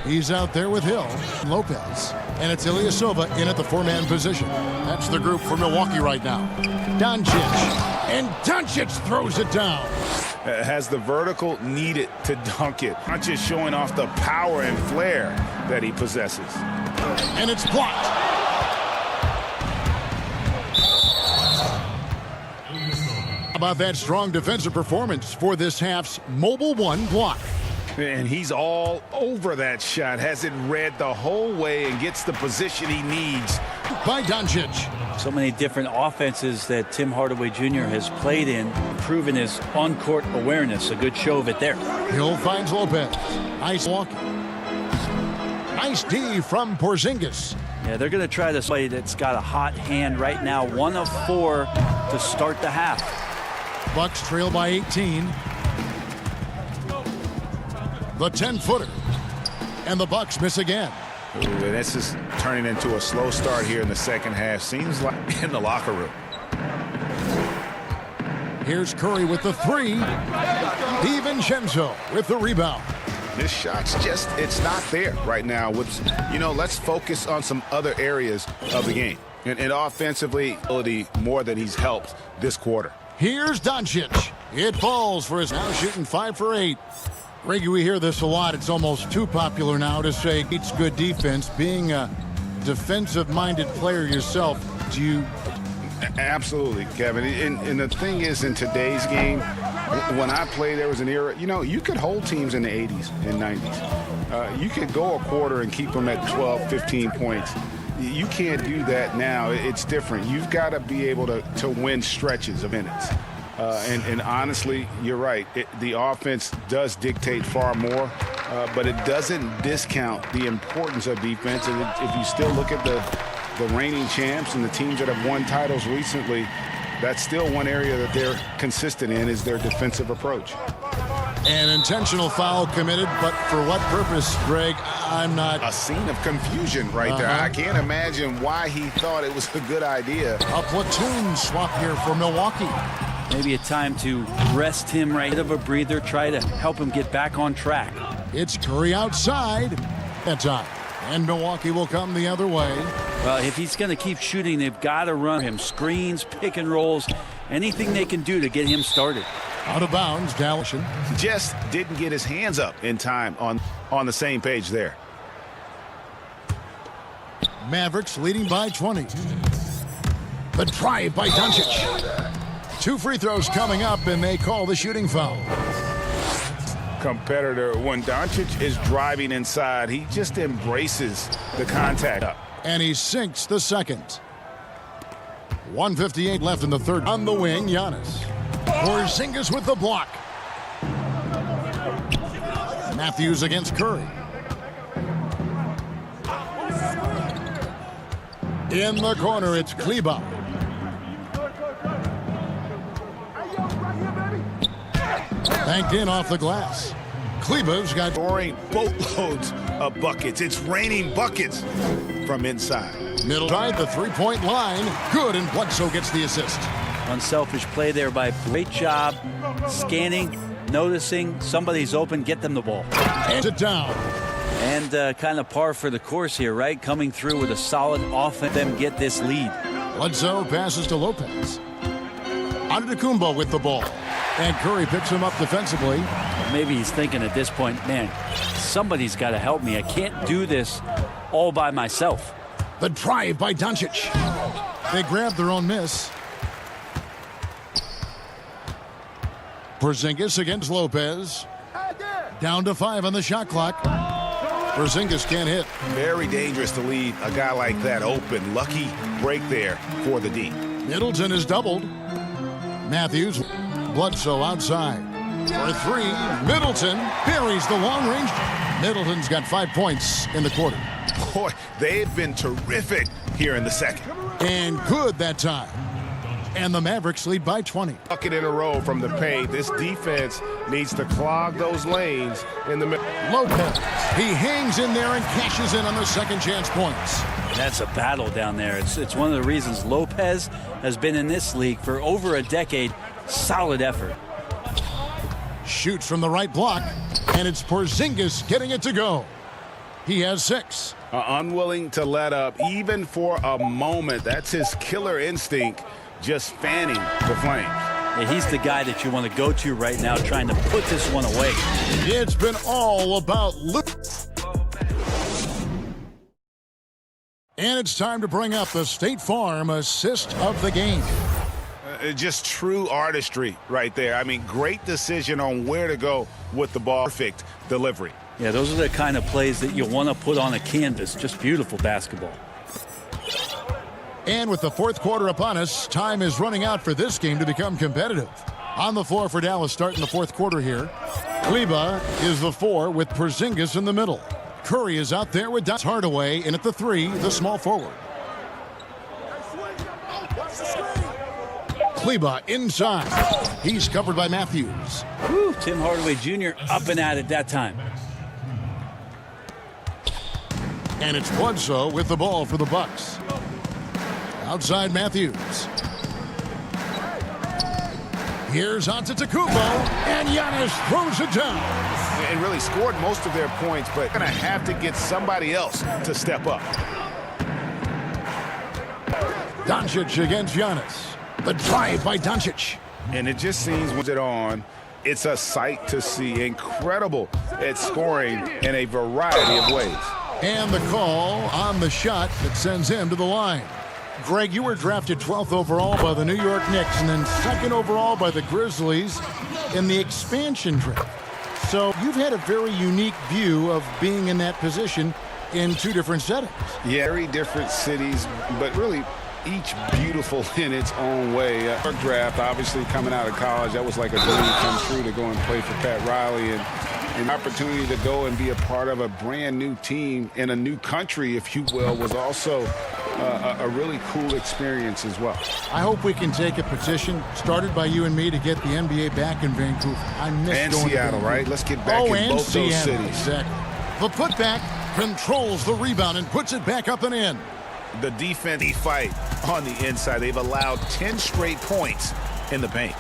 He's out there with Hill, Lopez, and it's Ilyasova in at the 4-man position. That's the group for Milwaukee right now. Doncic, and Doncic throws it down. Has the vertical needed to dunk it. Doncic showing off the power and flair that he possesses. And it's blocked. How about that strong defensive performance for this half's Mobile 1 block? And he's all over that shot. Has it read the whole way and gets the position he needs. By Doncic. So many different offenses that Tim Hardaway Jr. has played in, proven his on-court awareness. A good show of it there. Hill finds Lopez. Nice walking. Nice D from Porzingis. Yeah, they're going to try this play that's got a hot hand right now. 1 of 4 to start the half. Bucks trail by 18. The 10-footer. And the Bucks miss again. Ooh, and this is turning into a slow start here in the second half. Seems like in the locker room. Here's Curry with the 3. DiVincenzo with the rebound. This shot's just, it's not there right now. Let's focus on some other areas of the game. And offensively, more than he's helped this quarter. Here's Doncic. It falls for his now shooting 5 for 8. Reggie, we hear this a lot. It's almost too popular now to say it's good defense. Being a defensive-minded player yourself, do you... Absolutely, Kevin. And the thing is, in today's game, when I played, there was an era, you could hold teams in the 80s and 90s. You could go a quarter and keep them at 12, 15 points. You can't do that now. It's different. You've got to be able to win stretches of minutes. And honestly, you're right. The offense does dictate far more, but it doesn't discount the importance of defense. And if you still look at the reigning champs and the teams that have won titles recently, that's still one area that they're consistent in, is their defensive approach. An intentional foul committed, but for what purpose, Greg? I'm not... A scene of confusion right there. I can't imagine why he thought it was a good idea. A platoon swap here for Milwaukee. Maybe a time to rest him, right? Bit of a breather, try to help him get back on track. It's Curry outside. That's time. And Milwaukee will come the other way. Well, if he's going to keep shooting, they've got to run him. Screens, pick and rolls, anything they can do to get him started. Out of bounds, Dallas. Just didn't get his hands up in time on the same page there. Mavericks leading by 20. The drive by Doncic. 2 free throws coming up, and they call the shooting foul. Competitor, when Doncic is driving inside, he just embraces the contact. And he sinks the second. 1:58 left in the third. On the wing, Giannis. Porzingis with the block. Matthews against Curry. In the corner, it's Kleber. Banked in off the glass. Kleber's got scoring boatloads of buckets. It's raining buckets from inside. Middle side, the three-point line. Good, and Bledsoe gets the assist. Unselfish play there by great job scanning, noticing somebody's open, get them the ball. And it down. And kind of par for the course here, right? Coming through with a solid offense, them get this lead. Bledsoe passes to Lopez. Antetokounmpo with the ball. And Curry picks him up defensively. Maybe he's thinking at this point, man, somebody's got to help me. I can't do this all by myself. The drive by Doncic. They grab their own miss. Porzingis against Lopez. Down to 5 on the shot clock. Porzingis can't hit. Very dangerous to leave a guy like that open. Lucky break there for the D. Middleton is doubled. Matthews. Bledsoe outside. For 3, Middleton buries the long range. Middleton's got 5 points in the quarter. Boy, they've been terrific here in the second. And good that time. And the Mavericks lead by 20. Bucket in a row from the paint. This defense needs to clog those lanes in the middle. Lopez, he hangs in there and cashes in on the second chance points. That's a battle down there. It's one of the reasons Lopez has been in this league for over a decade. Solid effort. Shoots from the right block, and it's Porzingis getting it to go. He has 6. Unwilling to let up, even for a moment. That's his killer instinct, just fanning the flames. Yeah, he's the guy that you want to go to right now, trying to put this one away. It's been all about Luke. And it's time to bring up the State Farm assist of the game. Just true artistry right there. I mean, great decision on where to go with the ball. Perfect delivery. Yeah, those are the kind of plays that you want to put on a canvas. Just beautiful basketball. And with the fourth quarter upon us, time is running out for this game to become competitive. On the floor for Dallas starting the fourth quarter here. Kleber is the 4 with Porzingis in the middle. Curry is out there with Hardaway in at the 3, the small forward. Kleba inside. He's covered by Matthews. Whew, Tim Hardaway Jr. up and at it that time. And it's Bledsoe with the ball for the Bucks. Outside Matthews. Here's Antetokounmpo, and Giannis throws it down. And really scored most of their points, but going to have to get somebody else to step up. Doncic against Giannis. The drive by Doncic. And it just seems when it's on, it's a sight to see. Incredible at scoring in a variety of ways. And the call on the shot that sends him to the line. Greg, you were drafted 12th overall by the New York Knicks and then 2nd overall by the Grizzlies in the expansion draft. So you've had a very unique view of being in that position in 2 different settings. Yeah, very different cities, but really each beautiful in its own way. Our draft, obviously coming out of college, that was like a dream come true to go and play for Pat Riley, and an opportunity to go and be a part of a brand new team in a new country, if you will, was also a really cool experience as well. I hope we can take a petition started by you and me to get the NBA back in Vancouver. I miss and going Seattle, to right? Let's get back in both Seattle, those cities. Exactly. The putback controls the rebound and puts it back up and in. The defensive fight on the inside. They've allowed 10 straight points in the paint.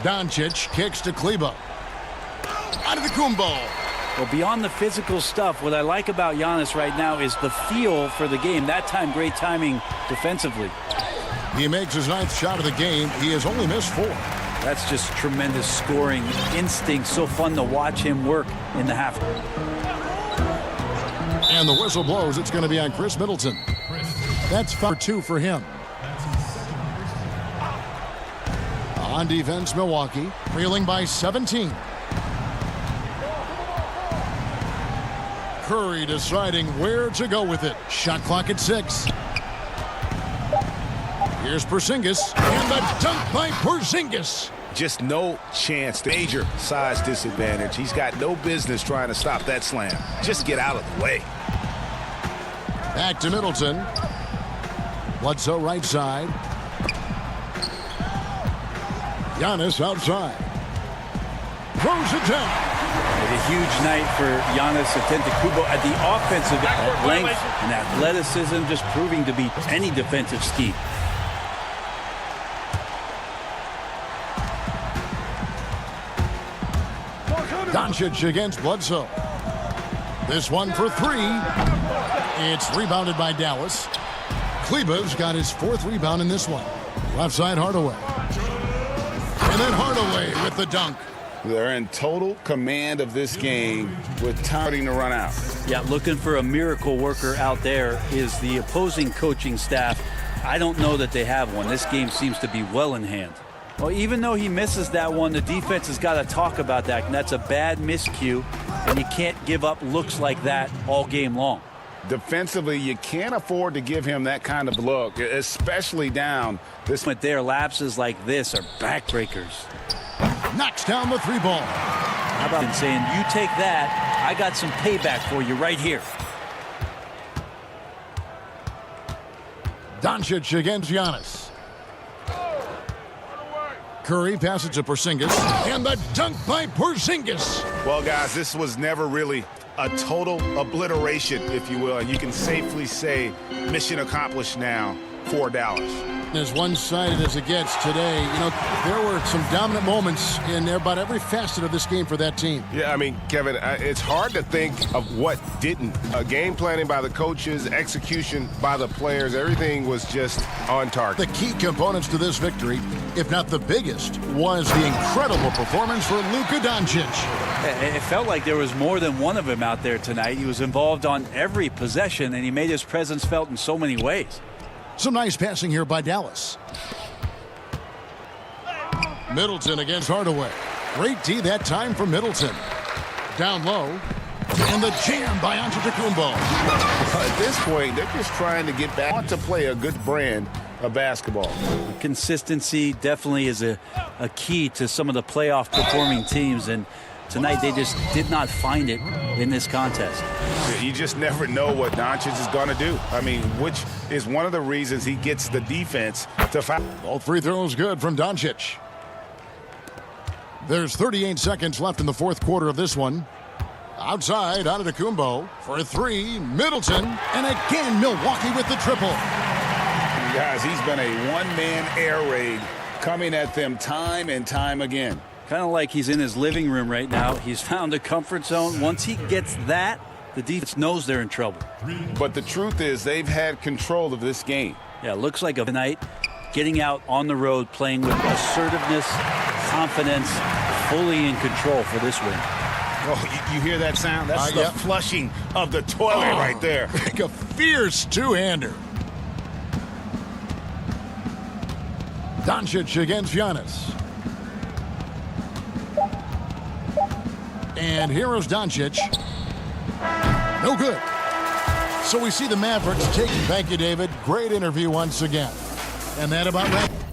Doncic kicks to Kleba. Antetokounmpo. Well, beyond the physical stuff, what I like about Giannis right now is the feel for the game. That time, great timing defensively. He makes his 9th shot of the game. He has only missed 4. That's just tremendous scoring instinct. So fun to watch him work in the half. And the whistle blows. It's going to be on Chris Middleton. That's 4-2 for him. On defense, Milwaukee, trailing by 17. Curry deciding where to go with it. Shot clock at 6. Here's Porzingis, and the dunk by Porzingis. Just no chance. Major size disadvantage. He's got no business trying to stop that slam. Just get out of the way. Back to Middleton. Bledsoe right side. Giannis outside. Throws it down. A huge night for Giannis Antetokounmpo at the offensive length and athleticism, just proving to be any defensive scheme. Doncic against Bledsoe. This one for 3. It's rebounded by Dallas. Kleba's got his 4th rebound in this one. Left side Hardaway. And then Hardaway with the dunk. They're in total command of this game with time to run out. Yeah, looking for a miracle worker out there is the opposing coaching staff. I don't know that they have one. This game seems to be well in hand. Well, even though he misses that one, the defense has got to talk about that. And that's a bad miscue, and you can't give up looks like that all game long. Defensively, you can't afford to give him that kind of look, especially down. But their lapses like this are backbreakers. Knocks down the 3 ball. How about saying, you take that, I got some payback for you right here. Doncic against Giannis. Curry passes to Porzingis, and the dunk by Porzingis. Well, guys, this was never really a total obliteration, if you will, and you can safely say mission accomplished now for Dallas. As one-sided as it gets today, you know, there were some dominant moments in about every facet of this game for that team. Yeah, I mean, Kevin, it's hard to think of what didn't. Game planning by the coaches, execution by the players, everything was just on target. The key components to this victory, if not the biggest, was the incredible performance for Luka Doncic. It felt like there was more than one of him out there tonight. He was involved on every possession, and he made his presence felt in so many ways. Some nice passing here by Dallas. Middleton against Hardaway. Great D that time for Middleton. Down low. And the jam by Antetokounmpo. At this point, they're just trying to get back to play a good brand of basketball. Consistency definitely is a key to some of the playoff performing teams, and Tonight, they just did not find it in this contest. You just never know what Doncic is going to do. I mean, which is one of the reasons he gets the defense to foul. All free throws good from Doncic. There's 38 seconds left in the fourth quarter of this one. Outside, Antetokounmpo for three. Middleton, and again, Milwaukee with the triple. Guys, he's been a one-man air raid coming at them time and time again. Kind of like he's in his living room right now. He's found a comfort zone. Once he gets that, the defense knows they're in trouble. But the truth is they've had control of this game. Yeah, it looks like a night getting out on the road, playing with assertiveness, confidence, fully in control for this win. Oh, you hear that sound? That's the flushing of the toilet right there. Like a fierce two-hander. Doncic against Giannis. And here's Doncic. No good. So we see the Mavericks taking. Thank you, David. Great interview once again. And that about wraps.